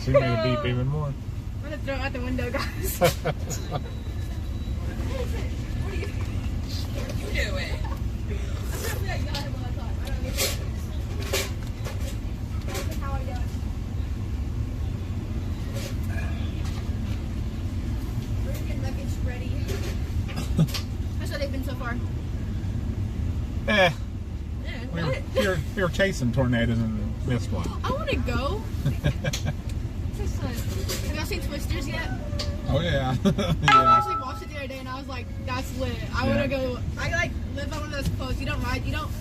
She made it beep even more. I'm gonna throw it out the window, guys. How's your day been so far? Eh, Yeah, we were chasing tornadoes and missed one. I want to go. Just, have y'all seen Twisters yet? Oh yeah. I Yeah. actually watched it the other day and I was like, that's lit. I want Yeah. to go. I like live on one of those quotes. You don't ride. You don't.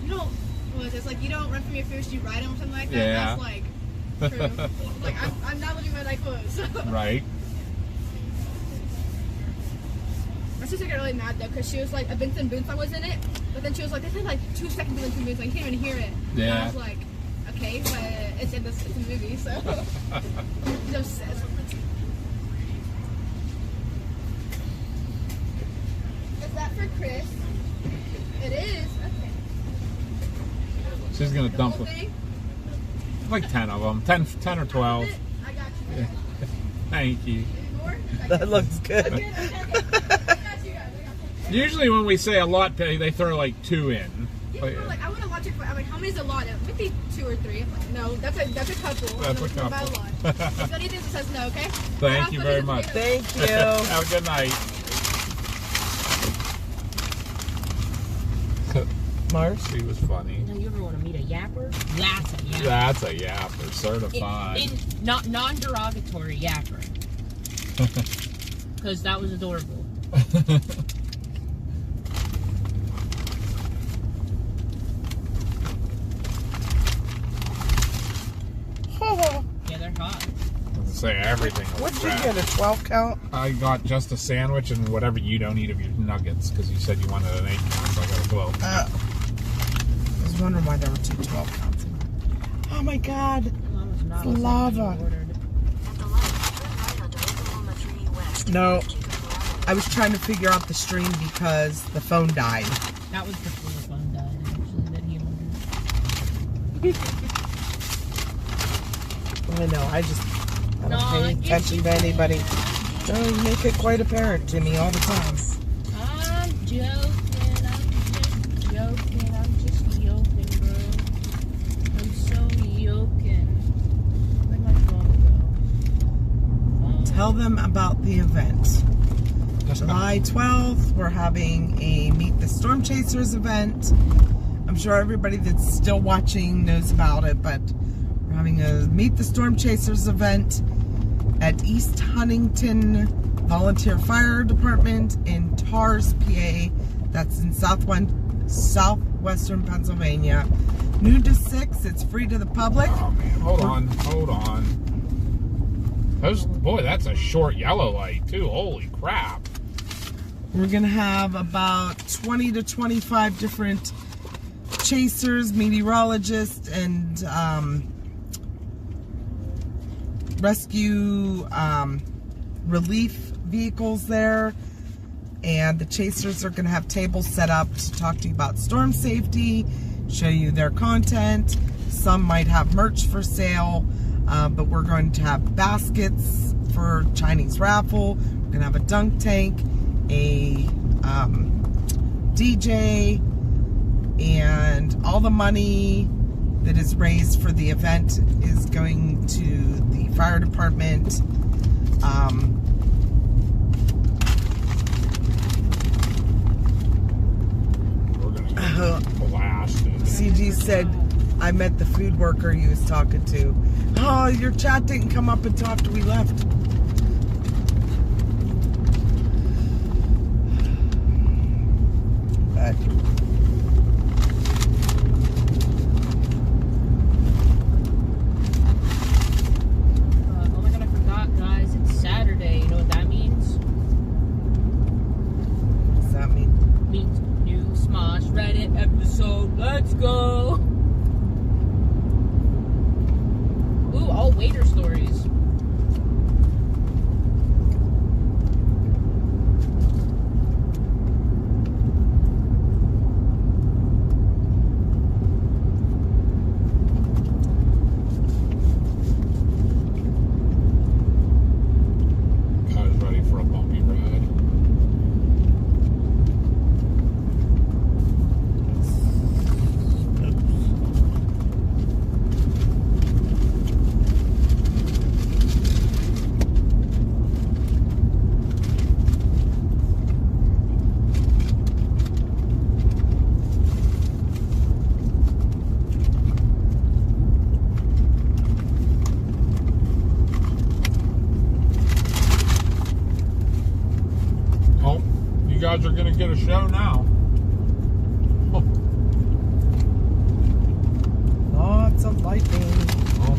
You don't. What is this? Like you don't run from your fears. You ride them or something like that. Yeah. That's like true. Like I'm not living by that quote. So. Right. My sister got really mad though because she was like a Benson Boone song was in it, but then she was like, they said like 2 seconds of Benson Boone song. You can't even hear it. And Yeah. I was like, okay, but it's in this. It's a movie, so. No sense. Is that for Chris? It is. Okay. She's gonna The dump whole thing? like 10 of them, 10 or 12. I got you. Yeah. Thank you. Any more? That looks good. Okay, I got you guys. Usually when we say a lot, they throw like 2 in. People are like, I want to watch it. I'm like, how many is a lot? Maybe 2 or 3. I'm like, no, that's a couple. That's a It's not couple. a lot. If anything that says no, okay? Thank you very much. Thank you. Have a good night. Mars? She was funny. Now, you ever want to meet a yapper? That's a yapper. That's a yapper, certified. In not non-derogatory yapper. Because that was adorable. Yeah, they're hot. Say everything. was What'd you crap. get, a 12 count? I got just a sandwich and whatever you don't eat of your nuggets because you said you wanted an 8 count, so I got a 12. I was wondering why there were 2 12 counts in there. Oh my god. Mine was not It's lava. At ordered. the light, turn right onto Oklahoma 3 West. No. Chico Avenue. I was trying to figure out the stream because the phone died. That was before the phone died, actually, that he ordered. I know, I just I don't No, pay it's attention to anybody. No, you make it quite apparent to me all the time. I'm joking, I'm just joking, bro. I'm so joking. Where'd my phone go? Tell them about the event. July 12th, we're having a Meet the Storm Chasers event. I'm sure everybody that's still watching knows about it, but we're having a Meet the Storm Chasers event at East Huntington Volunteer Fire Department in Tars, PA. That's in southwestern Pennsylvania. Noon to 6. It's free to the public. Oh man, hold on. Boy, that's a short yellow light too. Holy crap. We're gonna have about 20 to 25 different chasers, meteorologists, and rescue relief vehicles there. And the chasers are gonna have tables set up to talk to you about storm safety, show you their content. Some might have merch for sale, but we're going to have baskets for Chinese raffle. We're gonna have a dunk tank, a DJ, and all the money that is raised for the event is going to the fire department. We're gonna get blasted. CG said, I met the food worker he was talking to. Oh, your chat didn't come up until after we left. But Oh my god, I forgot, guys. It's Saturday. You know what that means? what does that mean? Means new Smosh Reddit episode. Let's go! Ooh, all waiter stories. guys are going to get a show now. Lots of lightning. Well,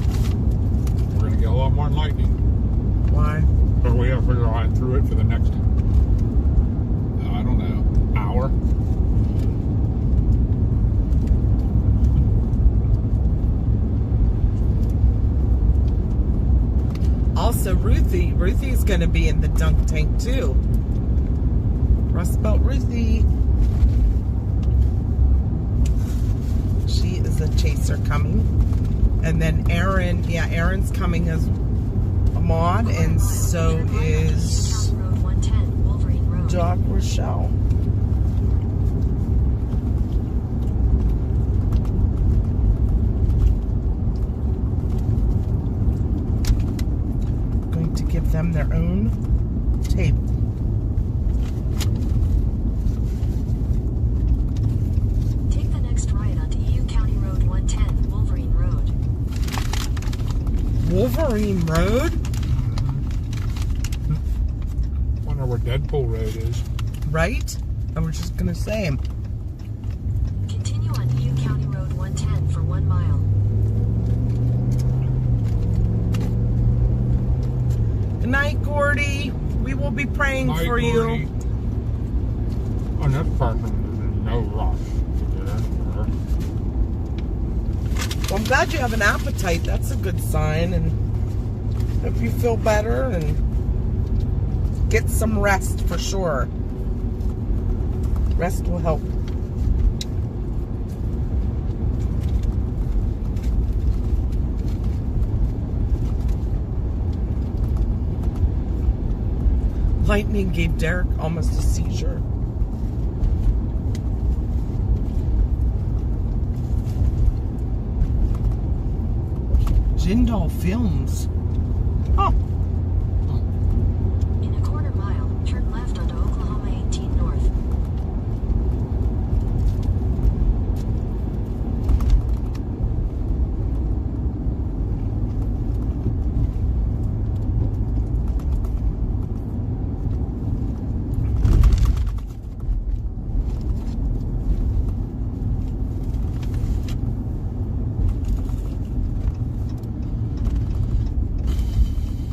we're going to get a lot more lightning. Why? But we have to figure out through it for the next, I don't know, hour. Also, Ruthie's going to be in the dunk tank too. Rust Belt Ruthie. She is a chaser coming. And then Aaron's coming as a mod, and so is Road 110, Wolverine Road. Doc Rochelle. Going to give them their own table. Take the next right onto EU County Road 110, Wolverine Road. Wolverine Road? Wonder where Deadpool Road is. Right? I was just gonna say. Continue on EU County Road 110 for 1 mile. Good night, Gordy. We will be praying Night, for Gordy. you. On this person, there's no rush to get in there. Well, I'm glad you have an appetite. That's a good sign, and hope you feel better and get some rest for sure. Rest will help. Lightning gave Derek almost a seizure. Jindal Films. Oh, In a quarter mile, turn left onto Oklahoma 18 North.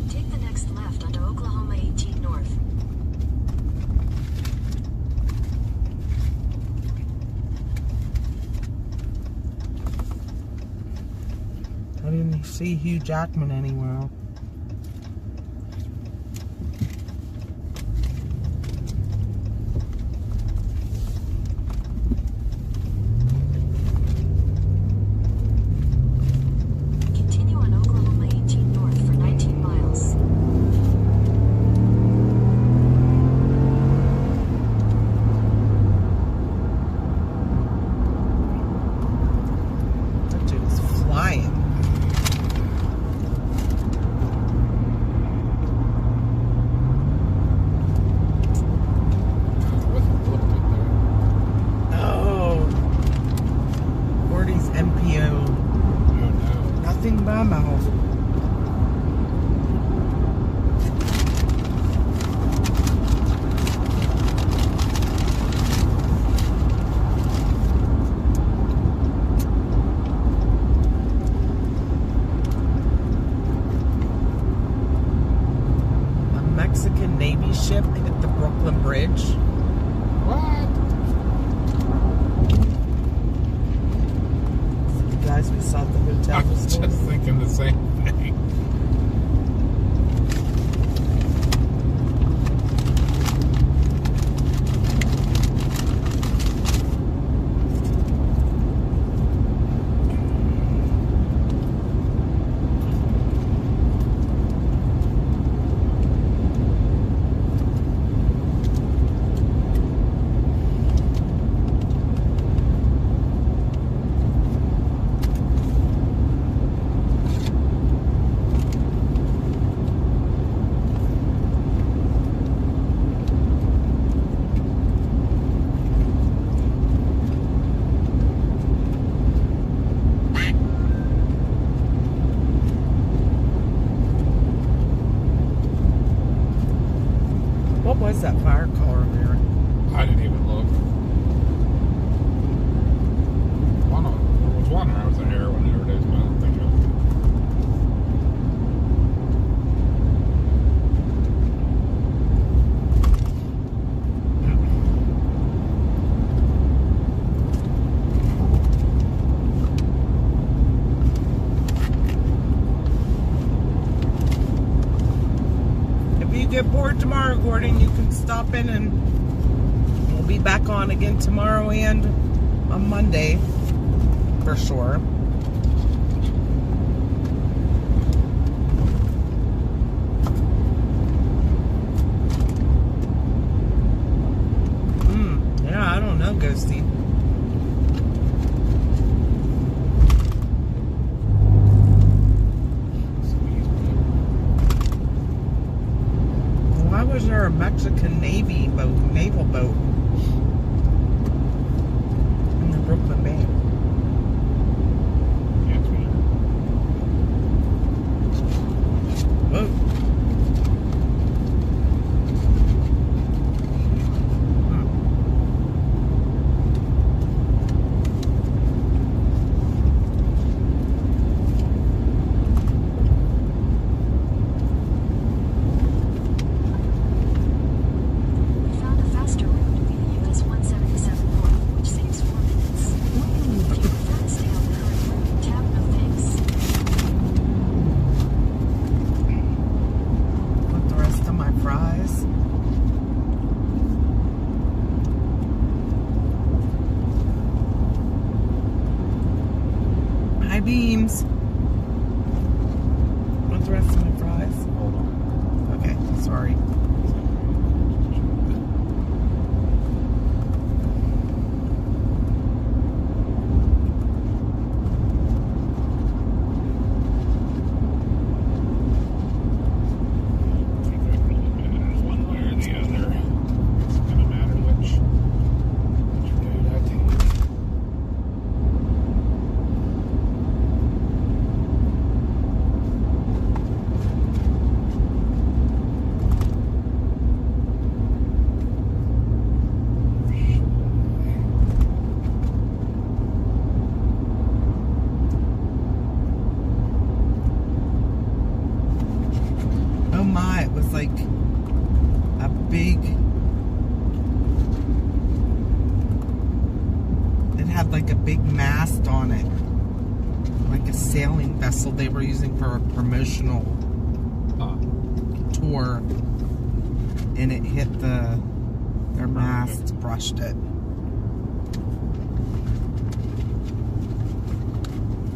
Take the next left onto Oklahoma 18 North. I didn't see Hugh Jackman anywhere. Continue on Oklahoma 18 North for 19 miles. That dude is flying. With a little bit there. Oh. Gordy's MPO. Oh no. Nothing but mouth. A Mexican Navy ship hit the Brooklyn Bridge. What? The guys we saw at the hotel I was this just morning. thinking the same thing. What was that fire color there? I forward tomorrow, Gordon. You can stop in and we'll be back on again tomorrow and on Monday for sure. Yeah, I don't know, Ghosty. Why was there a Mexican naval boat in the Brooklyn Bay? That's weird. Whoa. We found a faster route via US 177 North, which saves 4 minutes. If you prefer to stay on the current route, tap no thanks. Put the rest of my fries. Hi, Beams. Want the rest of my fries? Hold on. Okay, sorry. One way or the other. It's gonna matter which road I take. Oh my, it was like a big. It had like a big mast on it. Like a sailing vessel they were using for a promotional tour. And it hit their mast, brushed it.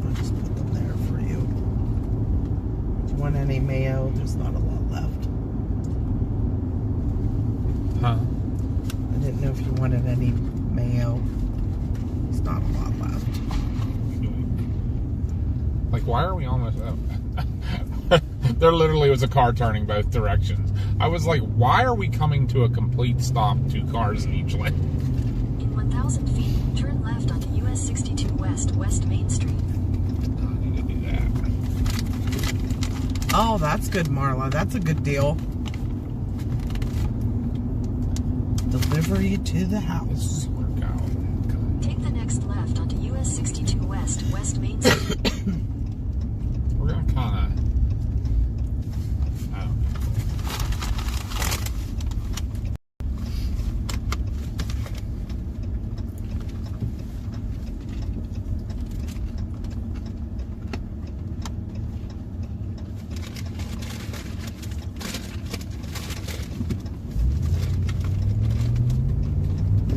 I'll just put them there for you. Do you want any mayo? There's not a lot left. Huh? I didn't know if you wanted any mayo. There's not a lot left. Like, why are we almost up? There literally was a car turning both directions. I was like, why are we coming to a complete stop, 2 cars in each lane? In 1,000 feet, turn left onto US 62 West, West Main Street. I need to do that. Oh, that's good, Marla. That's a good deal. Delivery to the house. Work out. Take the next left onto US 62 West, West Main Street. We're gonna kind of. I don't know.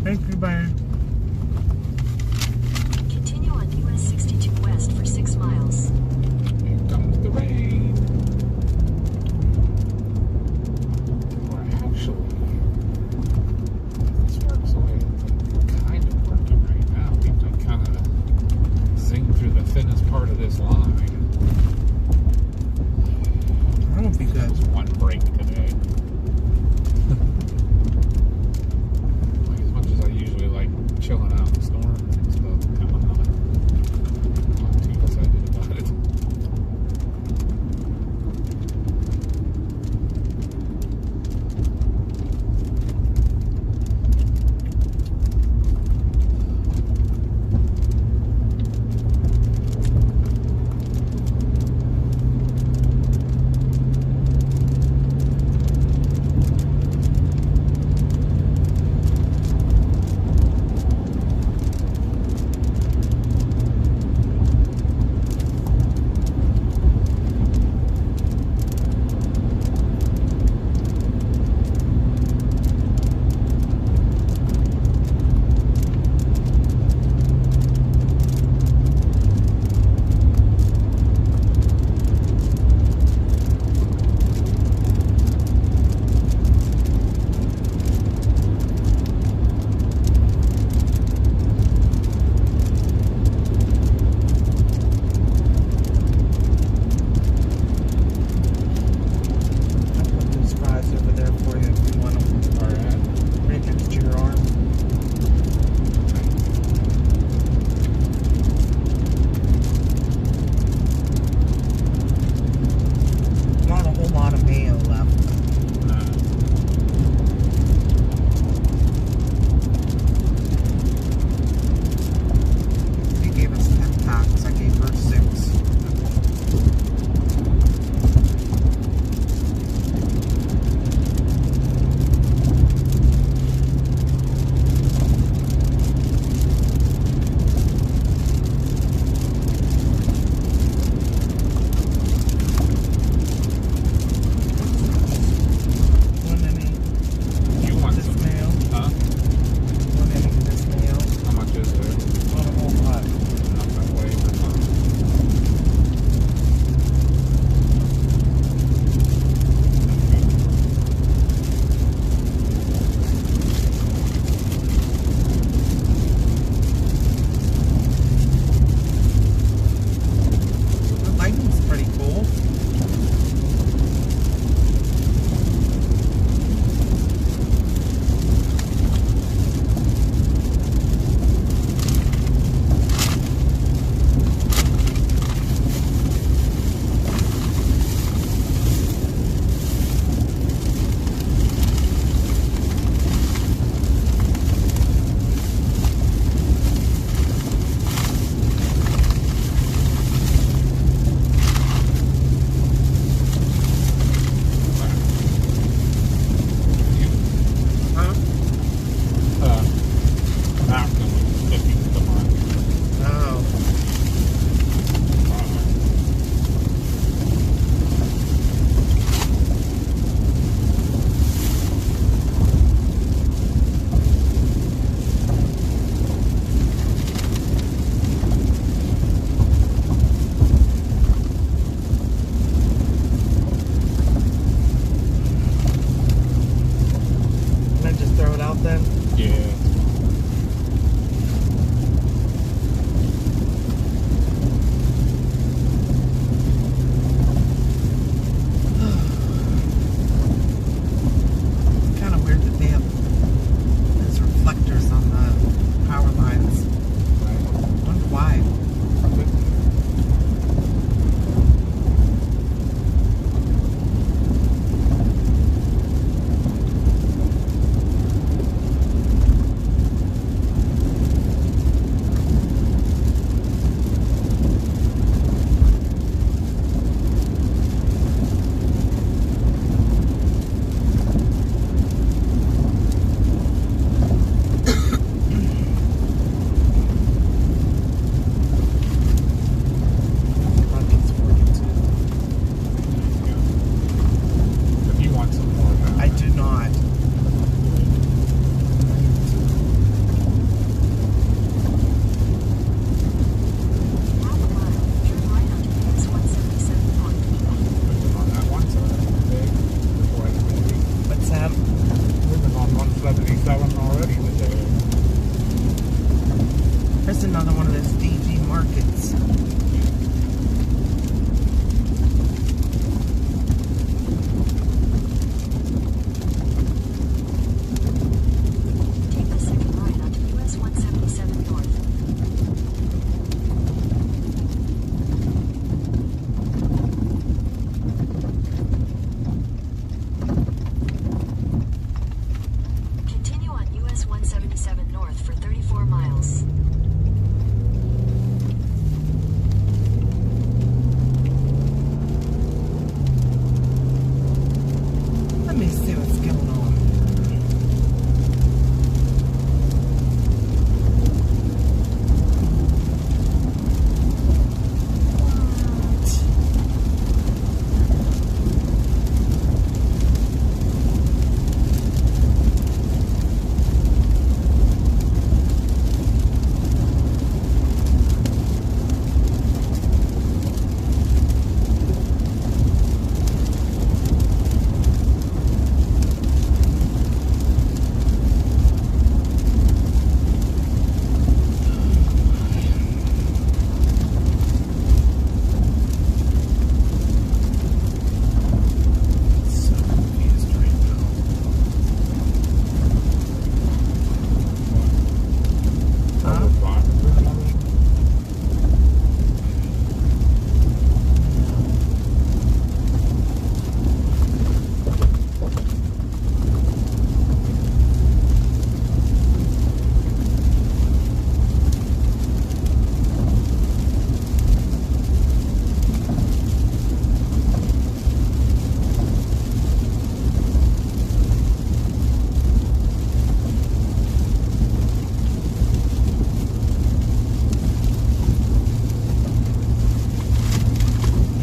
Thank you, Brian. Continue on US 62 West for 6 miles.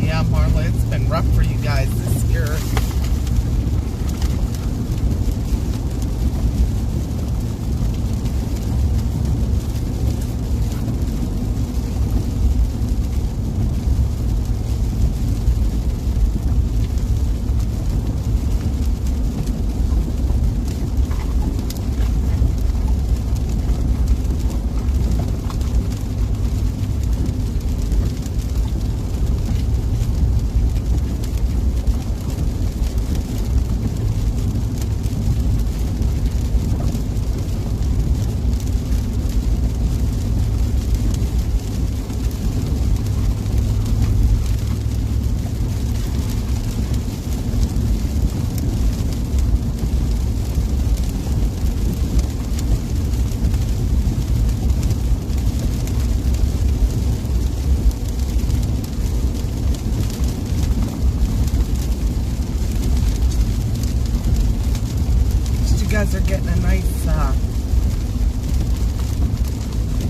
Yeah, Marla, it's been rough for you guys this year. You guys are getting a nice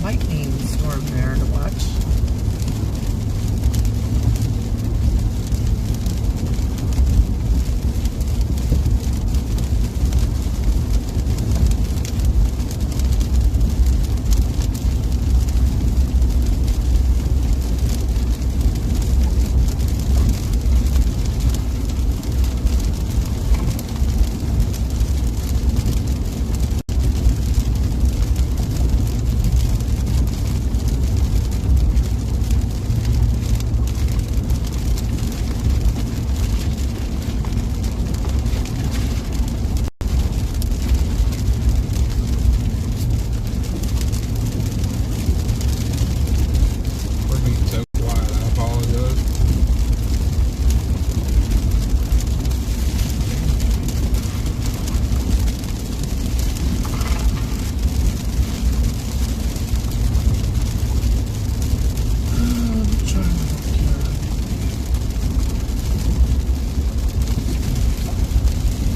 lightning storm there to watch.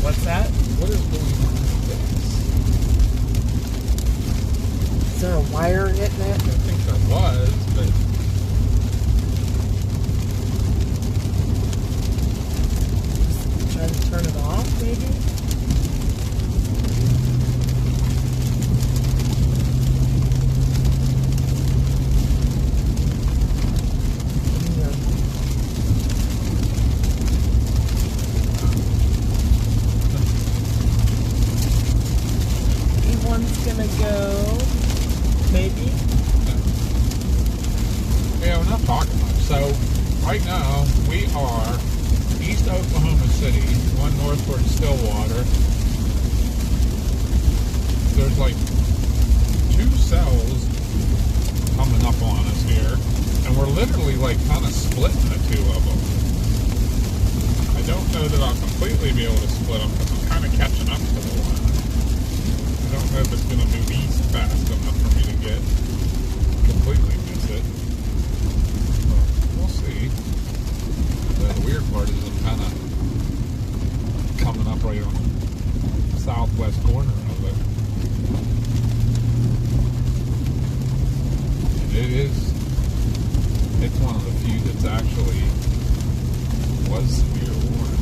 What's that? What is going on with this? Is there a wire hitting it? I think there was, but Try to turn it off, maybe? One's gonna go, maybe. yeah, we're not talking much. So right now we are east Oklahoma City, going north towards Stillwater. There's like 2 cells coming up on us here, and we're literally like kind of splitting the 2 of them. I don't know that I'll completely be able to split them because I'm kind of catching up to the one. I don't know if it's going to move east fast enough for me to get completely miss it. But we'll see. The weird part is I'm kind of coming up right on the southwest corner of it. And it's one of the few that's actually was severe warning.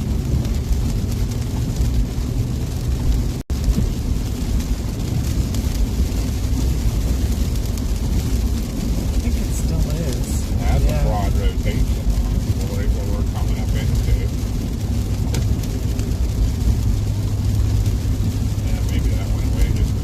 I think it still is. That's Yeah. a broad rotation right where we're coming up into. Yeah, maybe that went away just.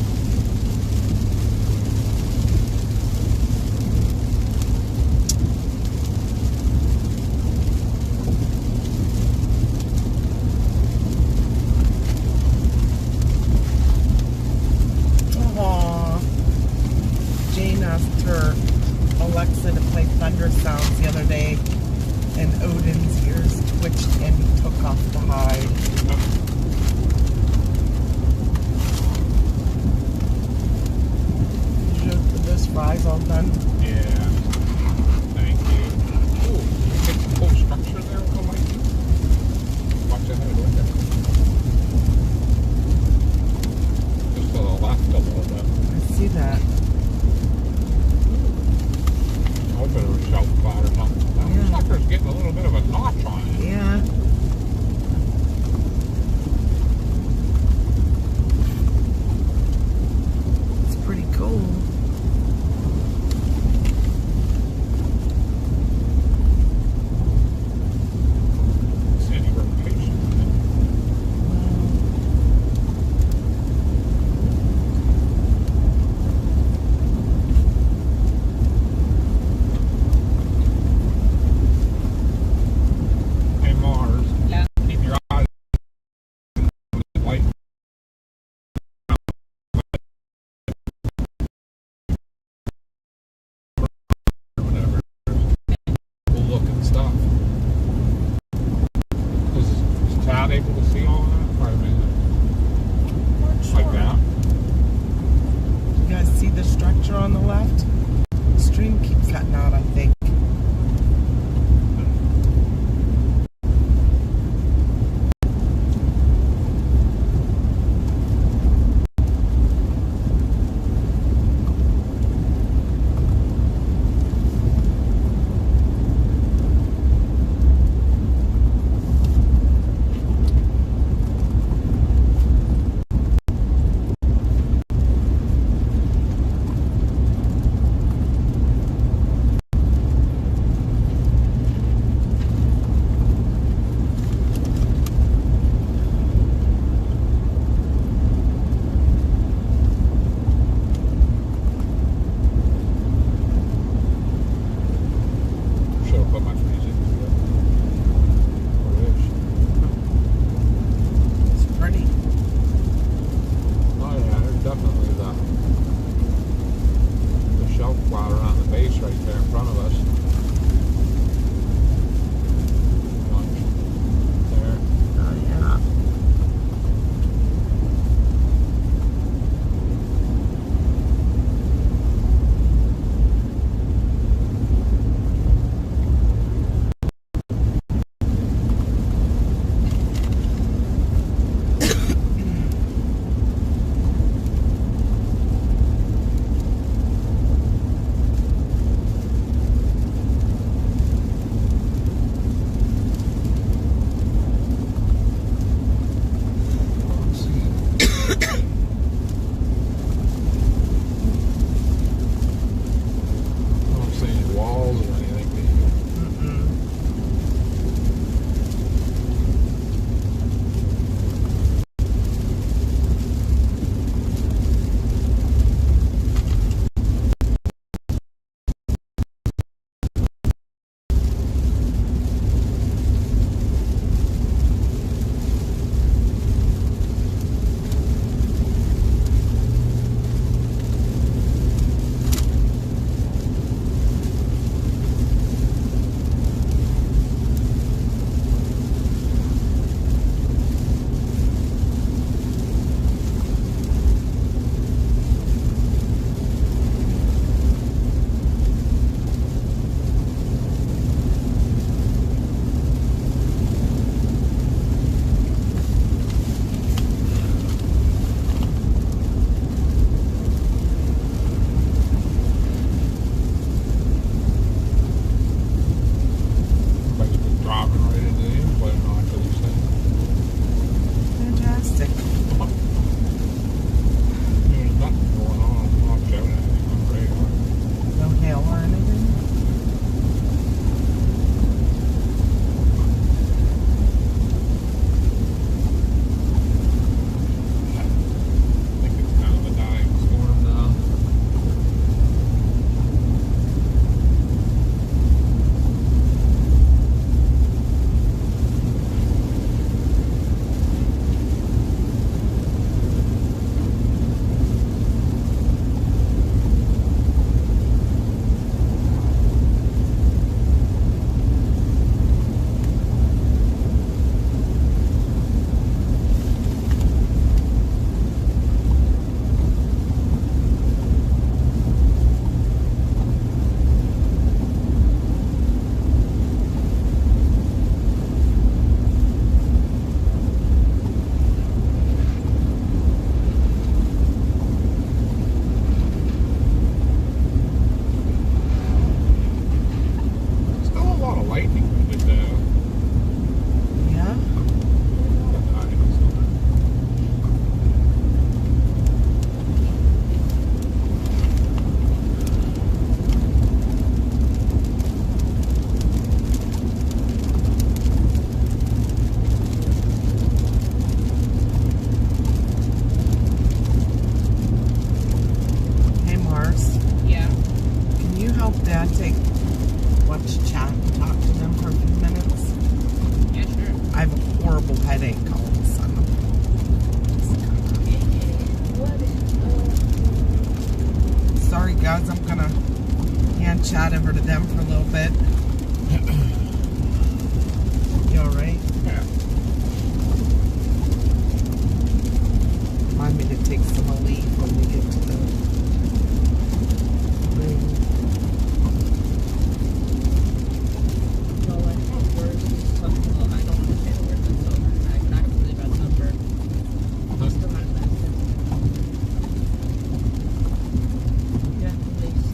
I didn't call him son. Sorry guys, I'm gonna hand chat over to them for a little bit. You alright? Yeah. Remind me to take some Aleve when we get to the room. Well, I have words and stuff. Well, I don't understand words and stuff. I'm not really about number. Still not invested. Yeah, please.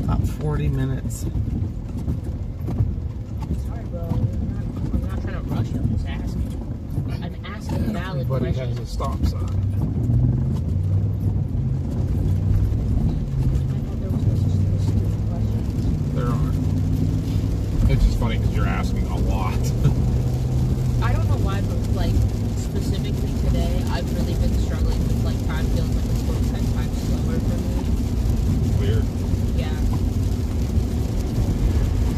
About 40 minutes. Sorry, bro. I'm not trying to rush you. I'm just asking. I'm asking valid Everybody questions. has a stop sign. I thought there was no such thing as stupid questions. There are. It's just funny because you're asking a lot. I don't know why, but like specifically today, I've really been struggling with like time feeling like it's going 10 times slower for me. Weird. Yeah.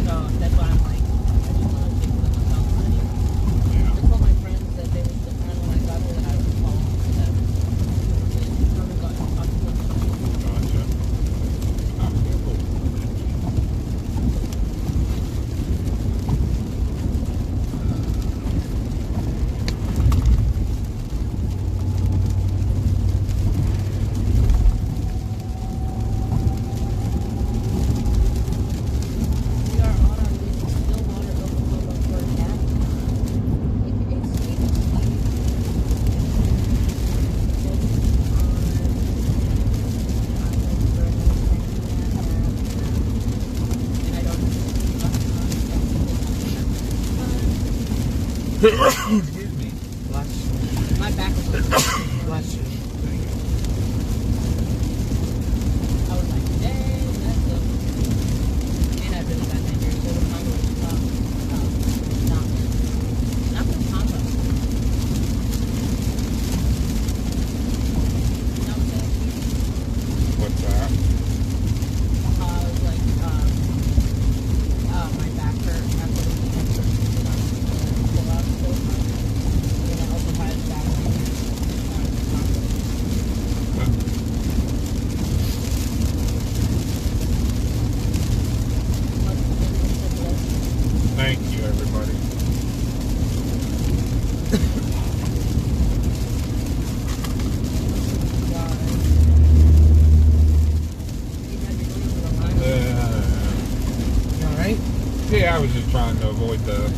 So that's why I'm like, I just want to think for myself. Yeah. I told my friends that they were still kind of like got here that I was calling them. I haven't gotten to talk to them. Gotcha. Oh, cool. We are on our way to Stillwater, Oklahoma for a nap. It's Excuse me. Bless you. my back was like, Bless you. I was like, dang, that's a... And I really got nightmares, so when I was not the combo. You know what I'm saying? What's that? I was like, my back hurt after the weekend when I was pull out so much. And I also had back pain. Thank you, everybody. You alright? Yeah, I was just trying to avoid the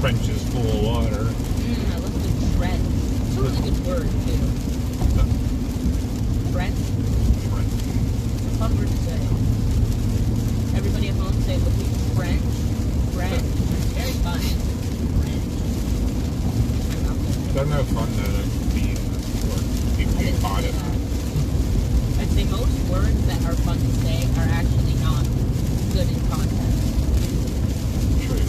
trenches full of water. I love the trend. It's a really good word, too. Trend? It's a fun word to say. Everybody at home say, looking French. French. It's very fun. French. Doesn't have fun to be or people I get didn't caught say in. that. I'd say most words that are fun to say are actually not good in context. True.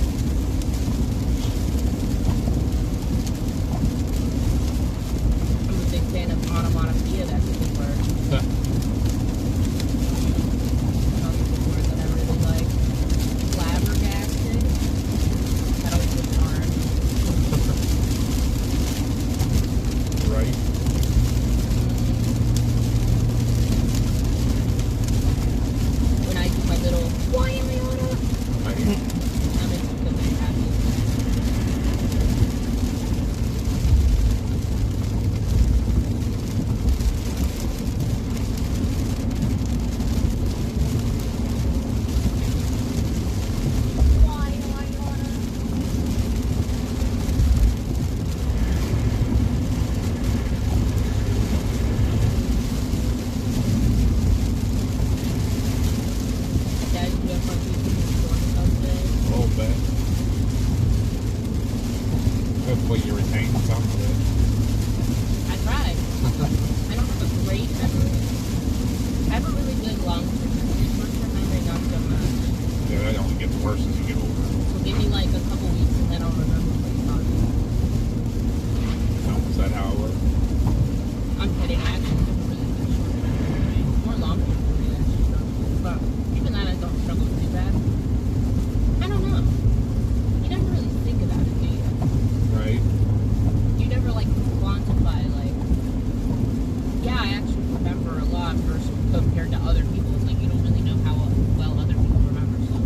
I'm a big fan of onomatopoeia. That's a good word. Another good word that I really like. Flabbergasted. That always gets hard. Right? When I do my little, why am I on a compared to other people. It's like you don't really know how well other people remember stuff.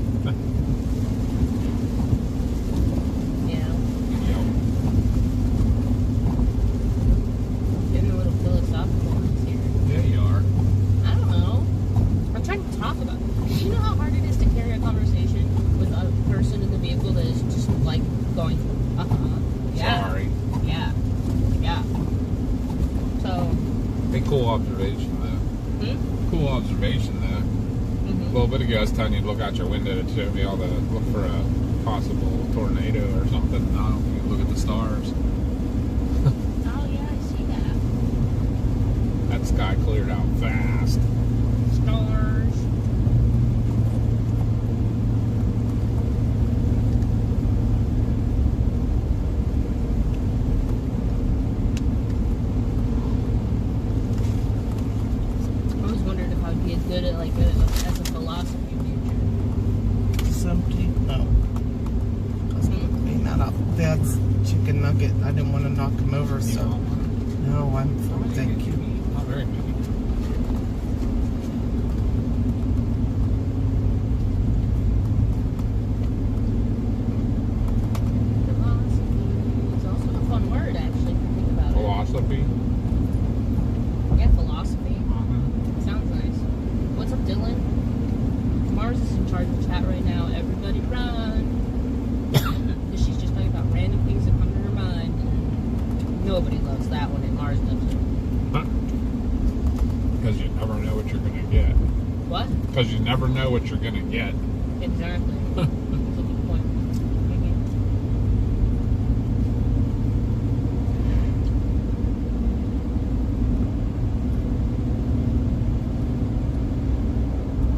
Yeah. Yep. Getting a little philosophical here. Yeah, you are. I don't know. I'm trying to talk about it. Do you know how hard it is to carry a conversation with a person in the vehicle that is just like going, yeah, Sorry. yeah, yeah. So, Hey, cool observation though. Cool observation though. A little bit ago, I was telling you to look out your window to show me all the look for a possible tornado or something. I don't think you look at the stars. oh yeah, I see that. That sky cleared out fast. Stars. I was wondering if I'd be good at like as a philosophy major. Simply no. Clean that up. That's chicken nugget. I didn't want to knock him over, so no, I'm full. Thank you. Not very many. Philosophy is also a fun word, actually, if you think about it. Philosophy. Yeah, philosophy. Sounds nice. What's up, Dylan? Mars is in charge of the chat right now. Everybody run. Because she's just talking about random things that come to her mind. And nobody loves that one, and Mars loves it. Because you never know what you're going to get. What? Because you never know what you're going to get. Exactly. That's a good point.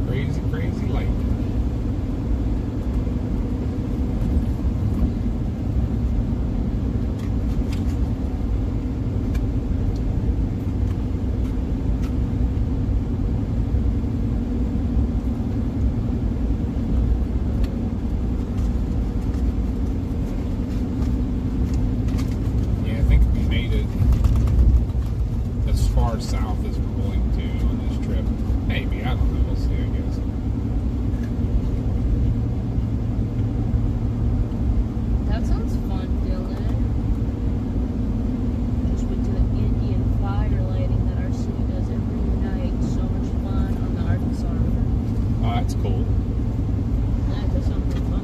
Crazy, crazy light. Yeah, I think we made it as far south as we're going to on this trip. Maybe, I don't know. We'll see, I guess. That sounds fun, Dylan. Just went to the Indian fire lighting that our city does every night. So much fun on the Arkansas River. Oh, that's cool. That does sound pretty fun.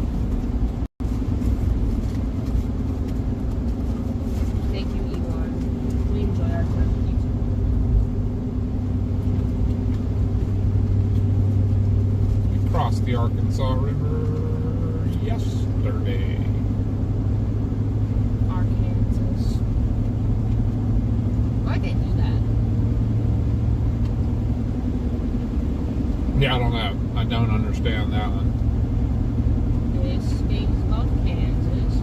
Thank you, Elon. We enjoy our time with you too. We crossed the Arkansas River yesterday. Arkansas. Why they do that? Yeah, I don't know. I don't understand that one. This state is called Kansas,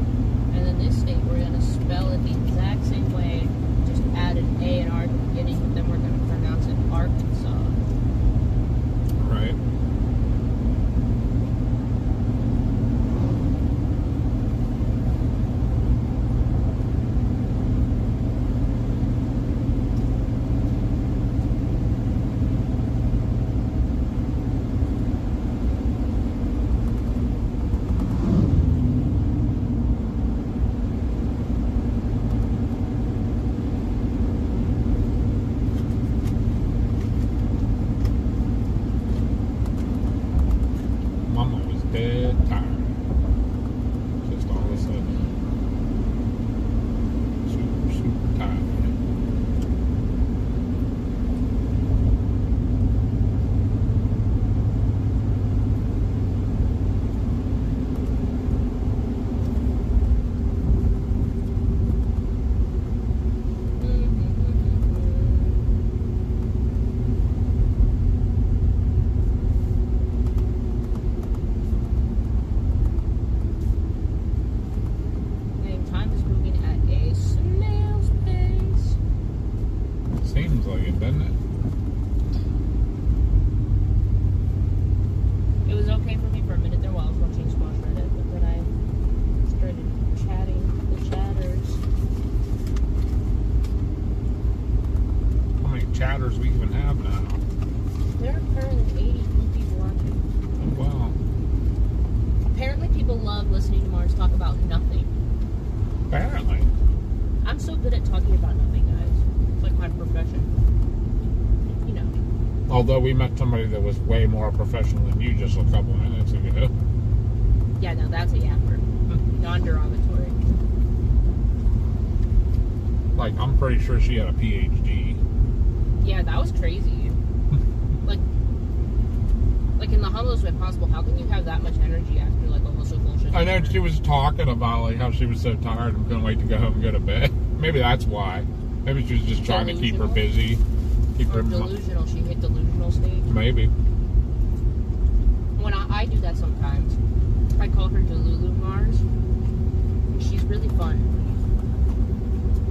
and then this state we're gonna spell it the exact same way, just add an A and R at the beginning, but then we're gonna pronounce it Arkansas. Right. Mama was dead tired. Just all of a sudden. Super, super tired. And time is moving at a snail's pace. Seems like it, doesn't it? It was okay for me for a minute there while I was watching Squash Reddit, but then I started chatting the chatters. How many chatters we even have now? There are currently 82 people watching. Oh, wow. Apparently people love listening to Mars talk about nothing. Apparently. I'm so good at talking about nothing, guys. It's like my profession. You know. Although we met somebody that was way more professional than you just a couple minutes ago. Yeah, no, that's a yapper. Non-derogatory. Like, I'm pretty sure she had a PhD. Yeah, that was crazy. like in the humblest way possible, how can you have that much energy after like almost a bullshit? I know she was talking about like how she was so tired and couldn't wait to go home and go to bed. Maybe that's why. Maybe she was just trying to keep her busy. Keep Or her delusional. She hit delusional stage. Maybe. When I do that sometimes. I call her Delulu Mars. She's really fun.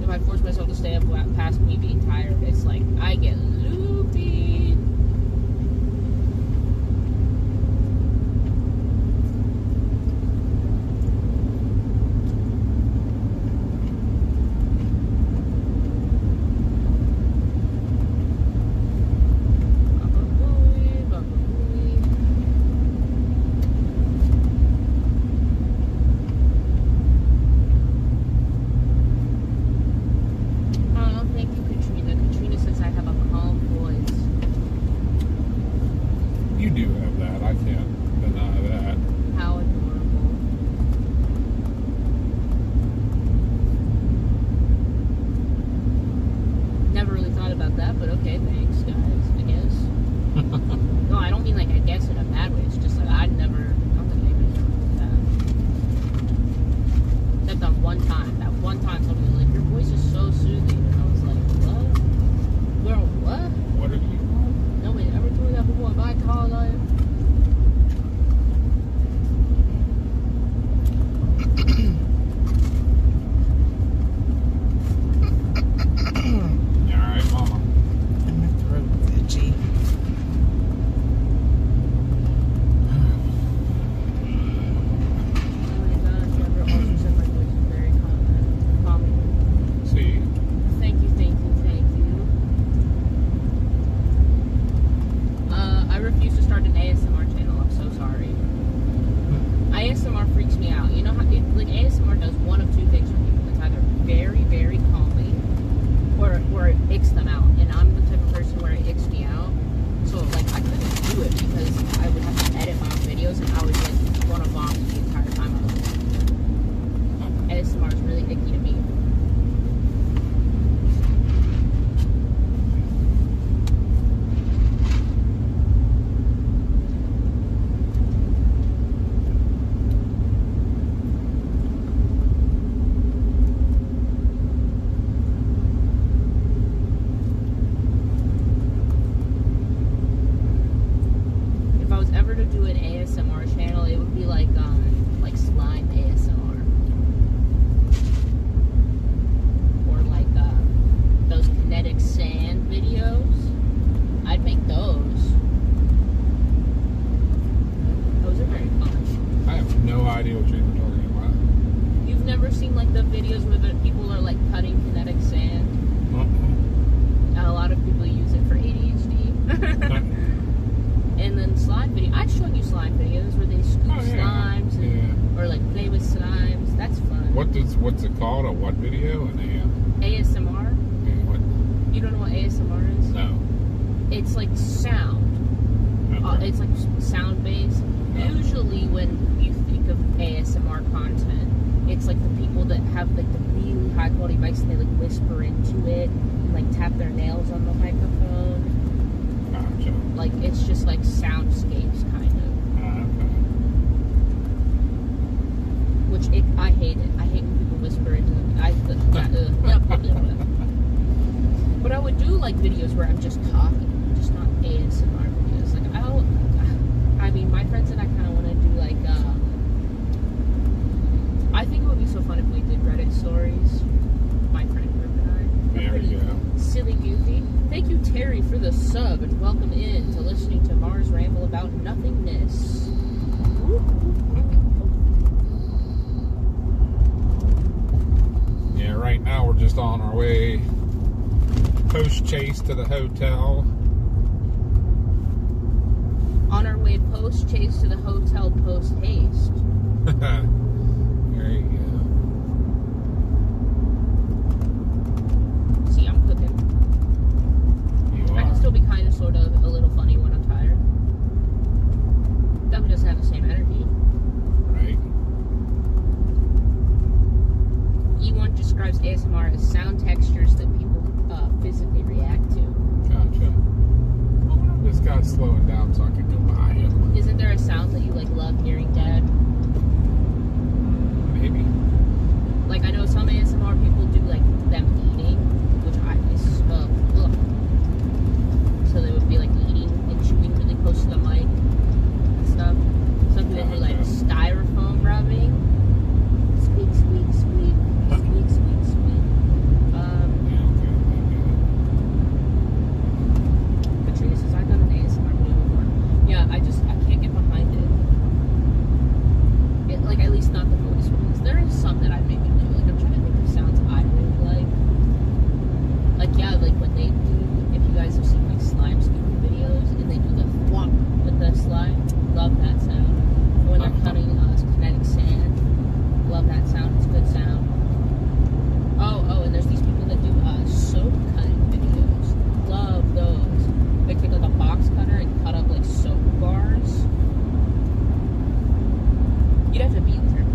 If I force myself to stay up past me being tired, it's like I get loopy. Thank you, Katrina. Katrina says I have a calm voice. You do have that. I can't deny that. How adorable. Never really thought about that, but okay, thanks, guys, I guess. No, I don't mean like I guess in a bad way. It's just like I'd never, I don't think anybody's ever done that. Except on one time. That one time somebody was like, your voice is so soothing. And I was like, what? Girl, what? What are you on? Nobody ever told me that before. My call life. You alright, Mama? And my throat's itchy. Oh my gosh, Deborah also said my voice is very calming. See? Thank you, thank you, thank you. I refuse to start an ASMR channel. I'm so sorry. ASMR freaks me out. You know how like ASMR does one of two things for people. It's either very, very calming, or it icks them out. And I'm the type of person where it icks me out. So like I couldn't do it because I would have to edit my own videos and I would like want to vomit the entire time I was doing it. ASMR is really icky to me. If I was ever to do an ASMR channel, it would be like slime ASMR. Or like those kinetic sand videos. I'd make those. Those are very fun. I have no idea what you're even talking about. You've never seen like the videos where the people are like cutting kinetic sand? A lot of people use it for ADHD. And then slime video. I'd show you slime videos where they scoop slimes and, or like play with slimes. That's fun. What's it called? A what video? An ASMR? what? You don't know what ASMR is? No. It's like sound. Okay. It's like sound based. Yeah. Usually when you think of ASMR content, it's like the people that have like the really high quality mics and they like whisper into it and like tap their nails on the microphone. Gotcha. Like it's just like soundscapes kind of. Okay. Which I hate it. I hate when people whisper into them. But I would do like videos where I'm just talking, just not ASMR videos. Like I mean, my friends and I kind of want to do like. I think it would be so fun if we did Reddit stories. My friend group and I. They're There pretty you go. silly, goofy. Thank you, Terry, for the sub, and welcome in to listening to Mars ramble about nothingness. Yeah, right now we're just on our way post chase to the hotel. On our way post chase to the hotel post haste. There you go. See, I'm cooking. You I can are. still be kind of, sort of, a little funny when I'm tired. Definitely doesn't have the same energy. Right. E1 describes ASMR as sound textures that people physically react to. Gotcha. Well, what if this guy's slowing down so I can go by him? Isn't there a sound that you like love hearing, Dad? Maybe. Like I know some ASMR people do like them eating, which ugh. So they would be like eating and chewing really close to the mic and stuff. Some people do like styrofoam rubbing. Squeak, squeak, squeak. Squeak, squeak, squeak. Yeah, okay, Katrina says I've done an ASMR video before. Yeah, I can't get behind it. Like at least not the voice ones. There is some that I maybe do. Like I'm trying to think of sounds I really like. Like yeah, like when they do, if you guys have seen like slime scooping videos and they do the thwomp with the slime, love that sound. Or when they're cutting kinetic sand, love that sound. It's a good sound. Oh, and there's these people that do soap cutting videos. Love those. They take like a box cutter and cut up like soap bars. You'd have to be there.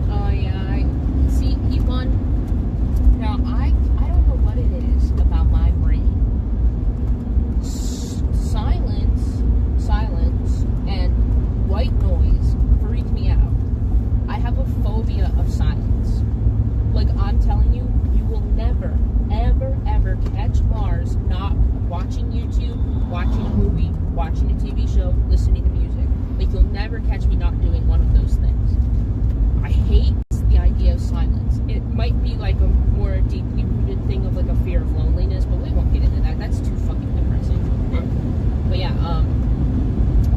Oh yeah, I see E1. Now I don't know what it is about my brain. Silence, and white noise freak me out. I have a phobia of silence. Like I'm telling you, you will never, ever, ever catch Mars not watching YouTube, watching a movie, watching a TV show, listening to music. Like you'll never catch me not doing one of those things. I hate the idea of silence. It might be like a more deeply rooted thing of like a fear of loneliness, but we won't get into that. That's too fucking depressing. But yeah,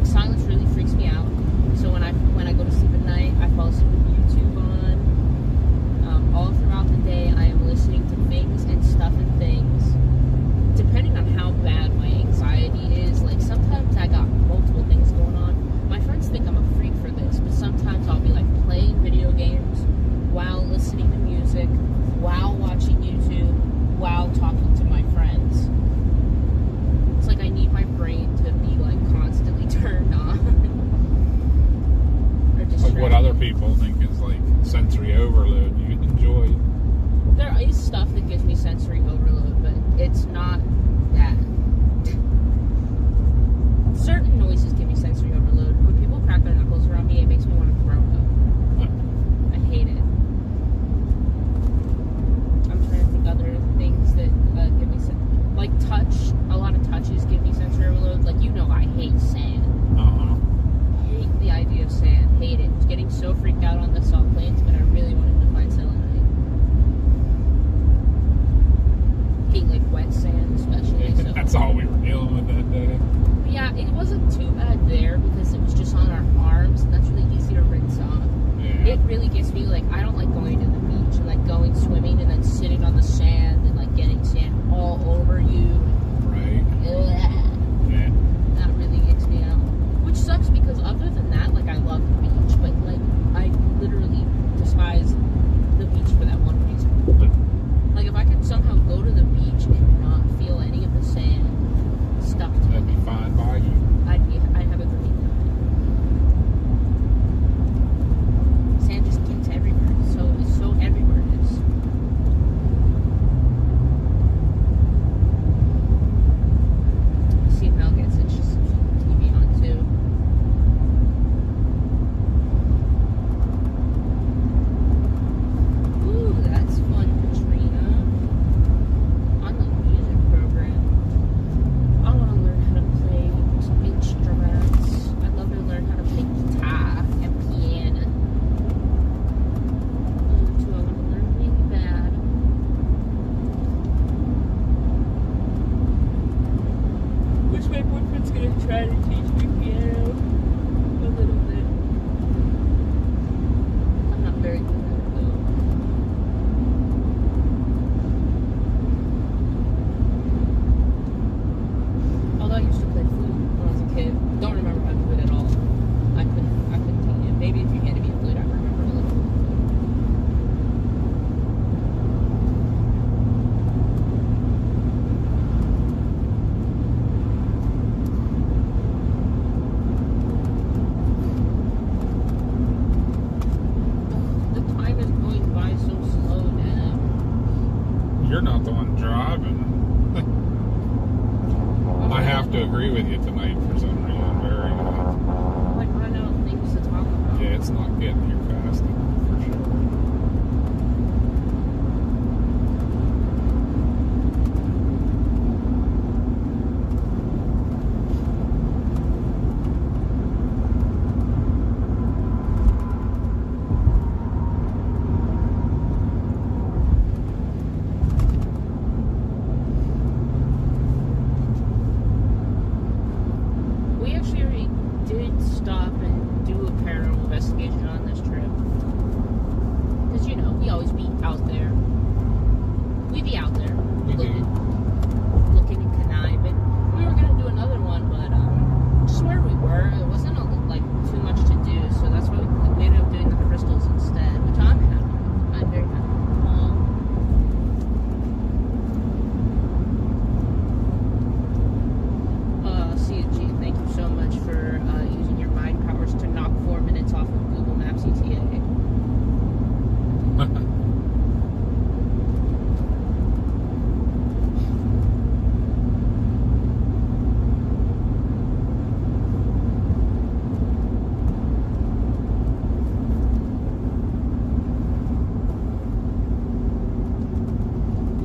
silence really freaks me out. So when I go to sleep at night, I fall asleep with YouTube on. All throughout the day, I am listening to things and stuff and things. Depending on how bad my anxiety is, like sometimes I got multiple things going on. My friends think I'm a freak for this, but sometimes I'll be like playing video games while listening to music, while watching YouTube, while talking You're not the one driving. I have to agree with you tonight for some reason. Very. Like, run out of things to talk about. Yeah, it's not getting here fast enough for sure. We actually already did stop and do a paranormal investigation on this trip. Because, you know, we always be out there. We be out there. We do. Looking and conniving. We were going to do another one, but just where we were, it wasn't like too much to do. So that's why we ended up doing the crystals instead, which I'm happy with. I'm very happy with. CG, thank you so much for using your mind powers to knock 4 minutes off of Google Maps ETA.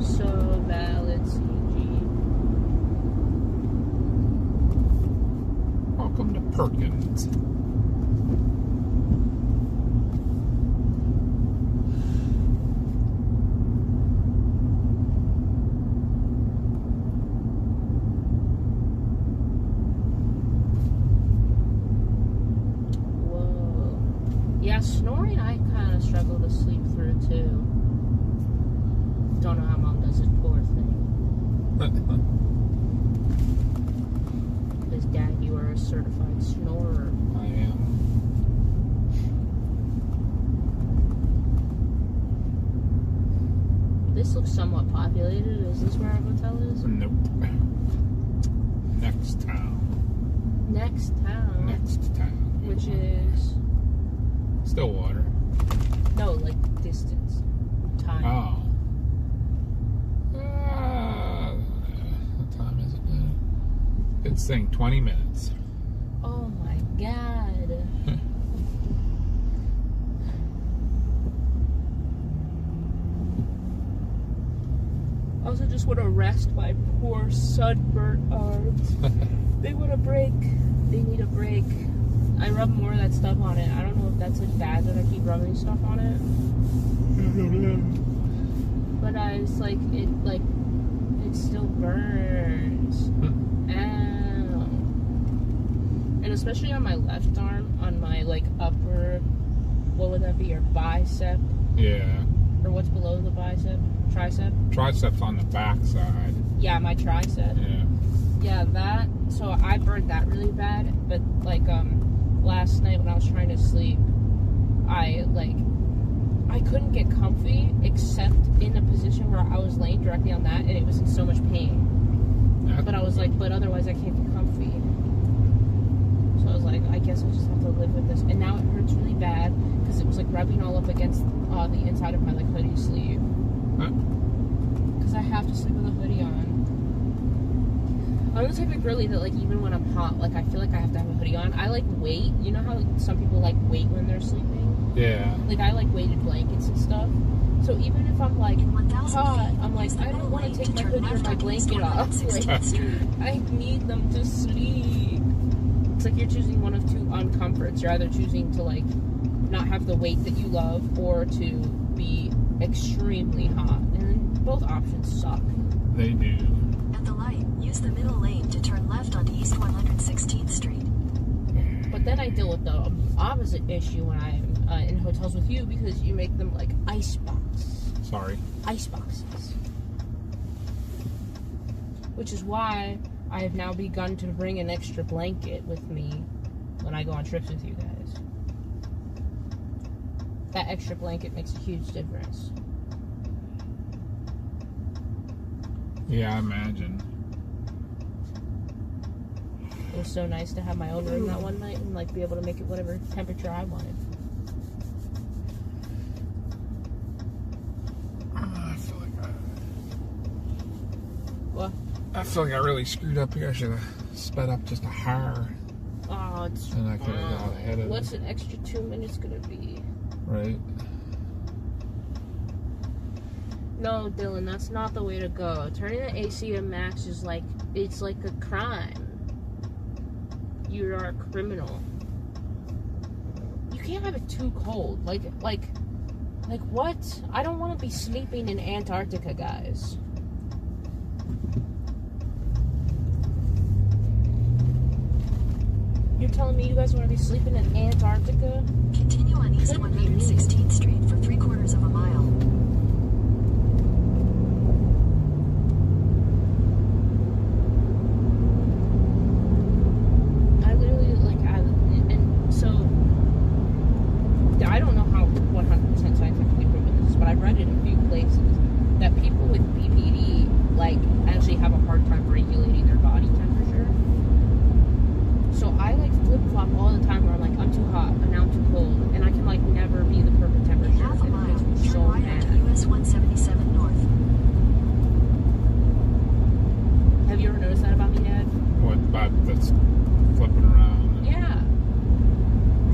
So valid, CG. Welcome to Perkins. Whoa. Yeah, snoring I kind of struggle to sleep through too. Don't know how mom does it, poor thing. Because dad, you are a certified snorer. I am. This looks somewhat populated. Is this where our hotel is? Nope. Next town. Next town. Next town. Which is Stillwater. no, like distance, time. Oh. What time is it now? It's saying 20 minutes. Oh my god. I also just want to rest my poor sunburnt arms. They want a break. They need a break. I rub more of that stuff on it. I don't know if that's like bad that I keep rubbing stuff on it. But it's like it still burns. Ow. And especially on my left arm, on my like upper, what would that be, your bicep? Yeah. Or what's below the bicep? Tricep? Triceps on the back side. Yeah, my tricep. Yeah. Yeah, that. So I burned that really bad. But like last night when I was trying to sleep, I couldn't get comfy except in a position where I was laying directly on that, and it was in so much pain. But I was like, but otherwise I can't be comfy. So I was like, I guess I'll just have to live with this. And now it hurts really bad because it was like rubbing all up against the inside of my like hoodie sleeve. Because I have to sleep with a hoodie on. I'm the type of girly that like even when I'm hot, like I feel like I have to have a hoodie on. I like weight. You know how like, some people like weight when they're sleeping? Yeah. Like I like weighted blankets and stuff. So even if I'm like hot, I'm like, I don't want to take my hoodie or my blanket off. Like, I need them to sleep. It's like you're choosing one of two uncomforts. You're either choosing to like not have the weight that you love or to be extremely hot. And both options suck. They do. At the light, use the middle lane to turn left onto East 116th Street. But then I deal with the opposite issue when I'm in hotels with you because you make them like ice boxes. Which is why I have now begun to bring an extra blanket with me when I go on trips with you guys. That extra blanket makes a huge difference. Yeah, I imagine. It was so nice to have my own room that one night and like be able to make it whatever temperature I wanted. I feel like I feel like I really screwed up here. I should have sped up just a hair, Oh, it's. and I could have got ahead of What's it. an extra 2 minutes gonna be? Right? No, Dylan, that's not the way to go. Turning the AC to max is like, it's like a crime. You are a criminal. You can't have it too cold. Like what? I don't want to be sleeping in Antarctica, guys. You're telling me you guys want to be sleeping in Antarctica? Continue on East 116th Street for 3/4 of a mile. I literally and so I don't know how 100% scientifically proven this is, but I've read it in a few places that people with BPD like actually have a hard time regulating their body temperature. So I like flip flop all the time where I'm like, I'm too hot and now I'm too cold, and I can like never be the perfect In temperature. half a And mile, it makes me turn so right mad. onto US 177 North. Have you ever noticed that about me, Dad? What about this flipping around? Yeah.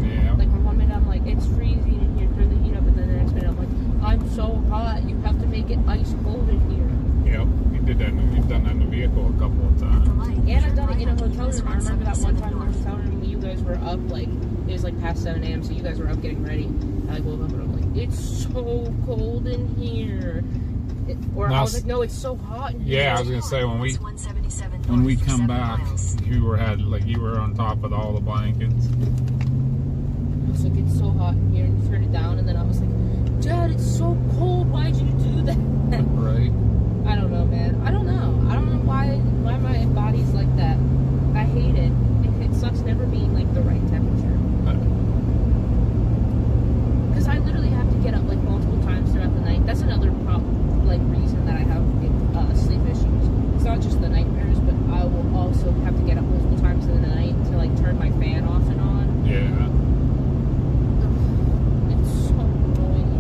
Yeah. Like on 1 minute I'm like, it's freezing in here, turn the heat up, and then the next minute I'm like, I'm so hot, you have to make it ice cold in here. Yep. You did that. You've done that in the vehicle a couple of At the times. light, And I've turn done it right in a onto hotel US room. I remember that one 177 time in the North. hotel room you guys were up, like, it was like past 7 a.m., so you guys were up getting ready. I woke up and I'm like, it's so cold in here. Or I was like, no, it's so hot in here. Yeah, I was gonna say when we US 177 when we North for come 7 back, miles. you were on top of all the blankets. I was like, it's so hot in here, and you turned it down, and then I was like, Dad, it's so cold, why'd you do that? Right. I don't know, man. I don't know why my body's like that. I hate it. It sucks never being like the right temperature. Because I literally have to get up like multiple times throughout the night. That's another reason that I have sleep issues. It's not just the nightmares, but I will also have to get up multiple times in the night to like turn my fan off and on. Yeah. It's so annoying.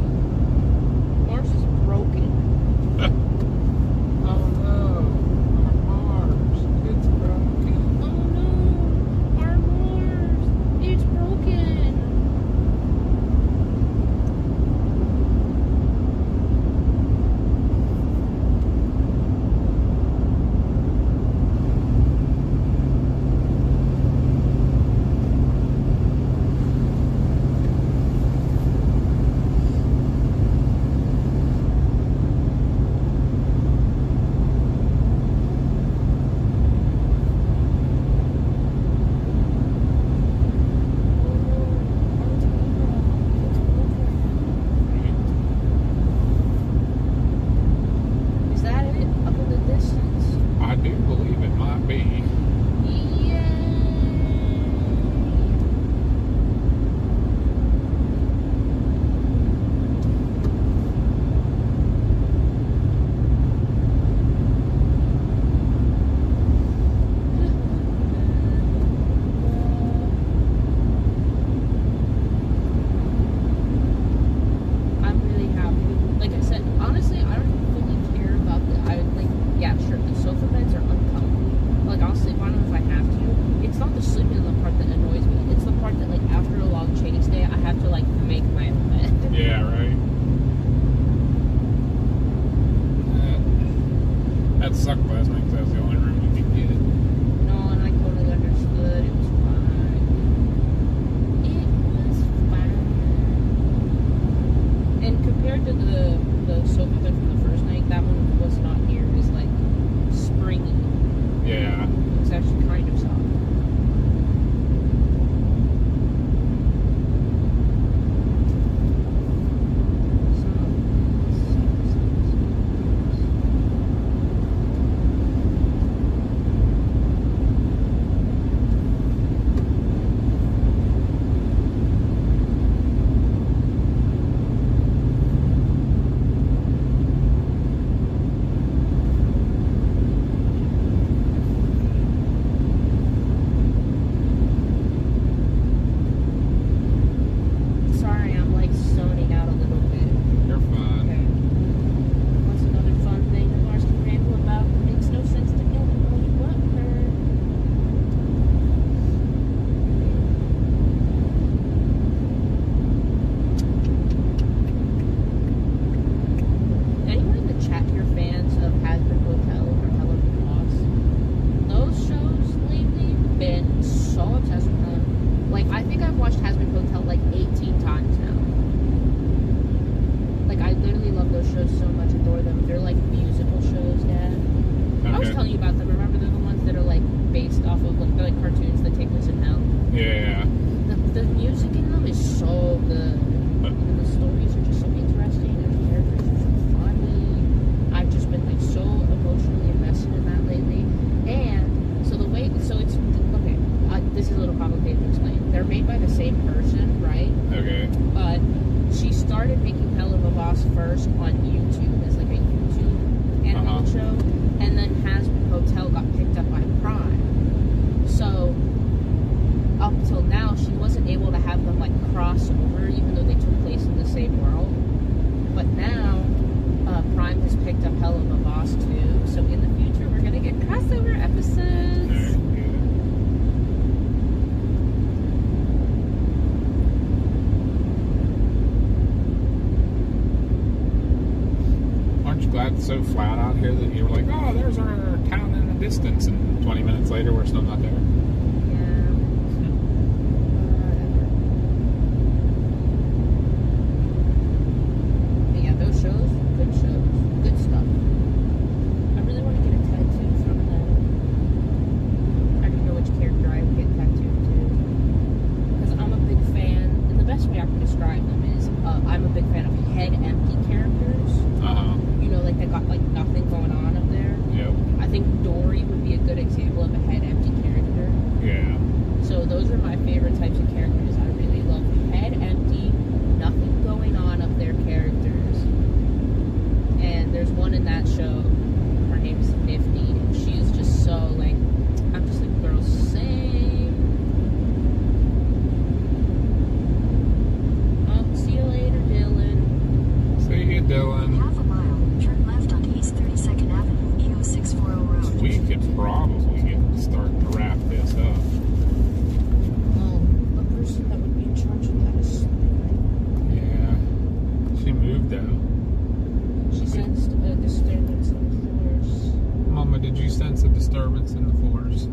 Mars is broken. Oh no. Mars, it's broken. Oh no. Our Mars. It's broken. Is that it? Up in the distance? I do believe it might be. Yay! I'm really happy. Like I said, honestly, I don't fully care about yeah, sure, the sofa beds are uncomfortable. Like, I'll sleep on them if I have to. It's not the sleeping in the part that annoys me. It's the part that, like, after a long chase day, I have to, like, make my own bed. Yeah, right. That sucked last night because that was the only room you could get. No, and I totally understood. It was fine. It was fine. And compared to the sofa bed from the first night, that one was not near as, like, springy. Yeah. It was actually kind of soft. shows so much. Adore them. They're like musical shows, Dad. I was Okay. telling you about them. Remember, they're the ones that are like based off of like, they're like cartoons that take place in hell. Yeah. The music in them is so good. And the stories are just so interesting. And the characters are so funny. I've just been like so emotionally invested in that lately. And so the way, so it's okay. This is a little complicated to explain. They're made by the same person, right? Okay. But she started making Hell of a Boss first on YouTube as like a YouTube animated show, and then Hazbin Hotel got picked up by Prime. So up till now, she wasn't able to have them like cross over, even though they took place in the same world. But now Prime has picked up Hell of a Boss too. So in the future, we're gonna get crossover episodes. Aren't you glad it's so flat out here that you were like, oh, there's our town in the distance, and 20 minutes later we're still not there? Yeah. Whatever. But yeah, those shows, good stuff. I really want to get a tattoo from them. I don't know which character I would get tattooed to. Because I'm a big fan, and the best way I can describe them is I'm a big fan of head empty characters. You know, like they got like nothing going on up there. Yep. I think Dory would be a good example of a head empty character. Yeah. So those are my favorite types of characters. I really love head empty, nothing going on up there characters. And there's one in that show, her name's Nifty, and she is just so like, I'm just like, girl, same. Oh, see you later, Dylan. See you, Dylan. Half a mile, turn left onto East 32nd Avenue, EO 640 Road. We could probably get starting to wrap this up. Oh, the person that would be in charge of that is sleeping. Yeah. She moved though. She sensed a disturbance in the floors. Mama, did you sense a disturbance in the floors?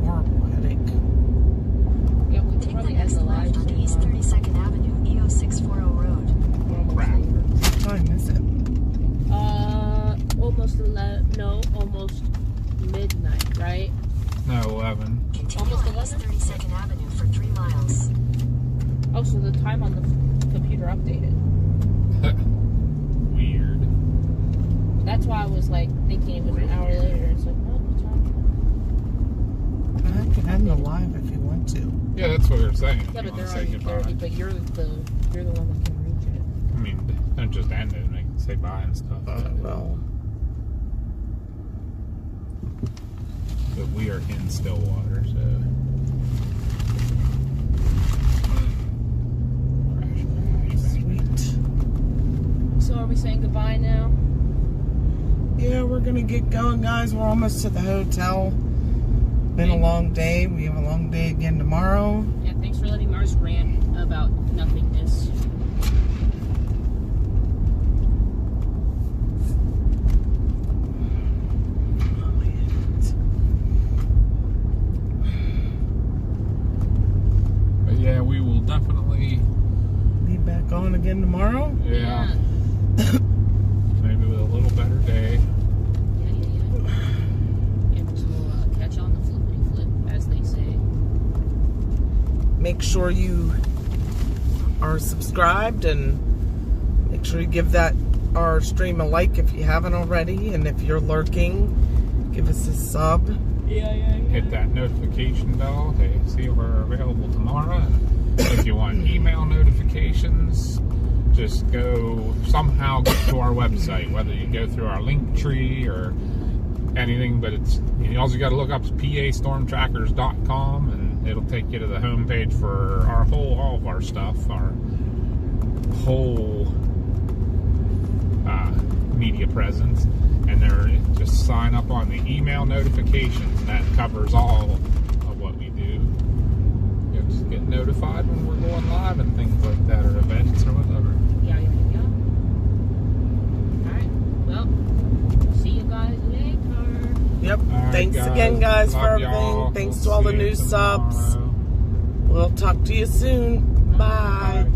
Horrible headache. Yeah, we could Take the probably end next the live left onto soon, East huh? 32nd Avenue, EO 640 Road. We're almost Crap. over. What time is it? Almost 11. No, almost midnight, right? No, 11. Continue Almost on East 11? 32nd Avenue for 3 miles. Oh, so the time on the computer updated. Weird. That's why I was like thinking it was an hour later. It's like, what the time? I can end the live if you want to. Yeah, that's what they're saying. Yeah, You but wanna they're say already goodbye. 30. But you're the one that can reach it. I mean, don't just end it and they can say bye and stuff. Well, But we are in Stillwater, so. Crash. sweet. So are we saying goodbye now? Yeah, we're gonna get going, guys. We're almost to the hotel. Been a long day. We have a long day again tomorrow. Yeah. Thanks for letting Mars rant about nothingness. But yeah, we will definitely, Be back on again tomorrow. yeah, maybe with a little better day. Yeah. Yeah, because we'll catch on the flippity flip, as they say. Make sure you are subscribed and make sure you give our stream a like if you haven't already, and if you're lurking, give us a sub. Yeah. Hit that notification bell to see if we're available tomorrow. And if you want email notifications, just somehow get to our website, whether you go through our link tree or anything, but you also got to look up pastormtrackers.com and it'll take you to the homepage for all of our stuff, our whole media presence, and there just sign up on the email notifications, and that covers all of what we do. You just get notified when we're going live and things like that, or events or whatever. Yeah. Alright, well, see you guys later. Yep. All right, Thanks again, guys, for Love everything. y'all. Thanks We'll to all the see you new subs. tomorrow. We'll talk to you soon. Bye. Bye.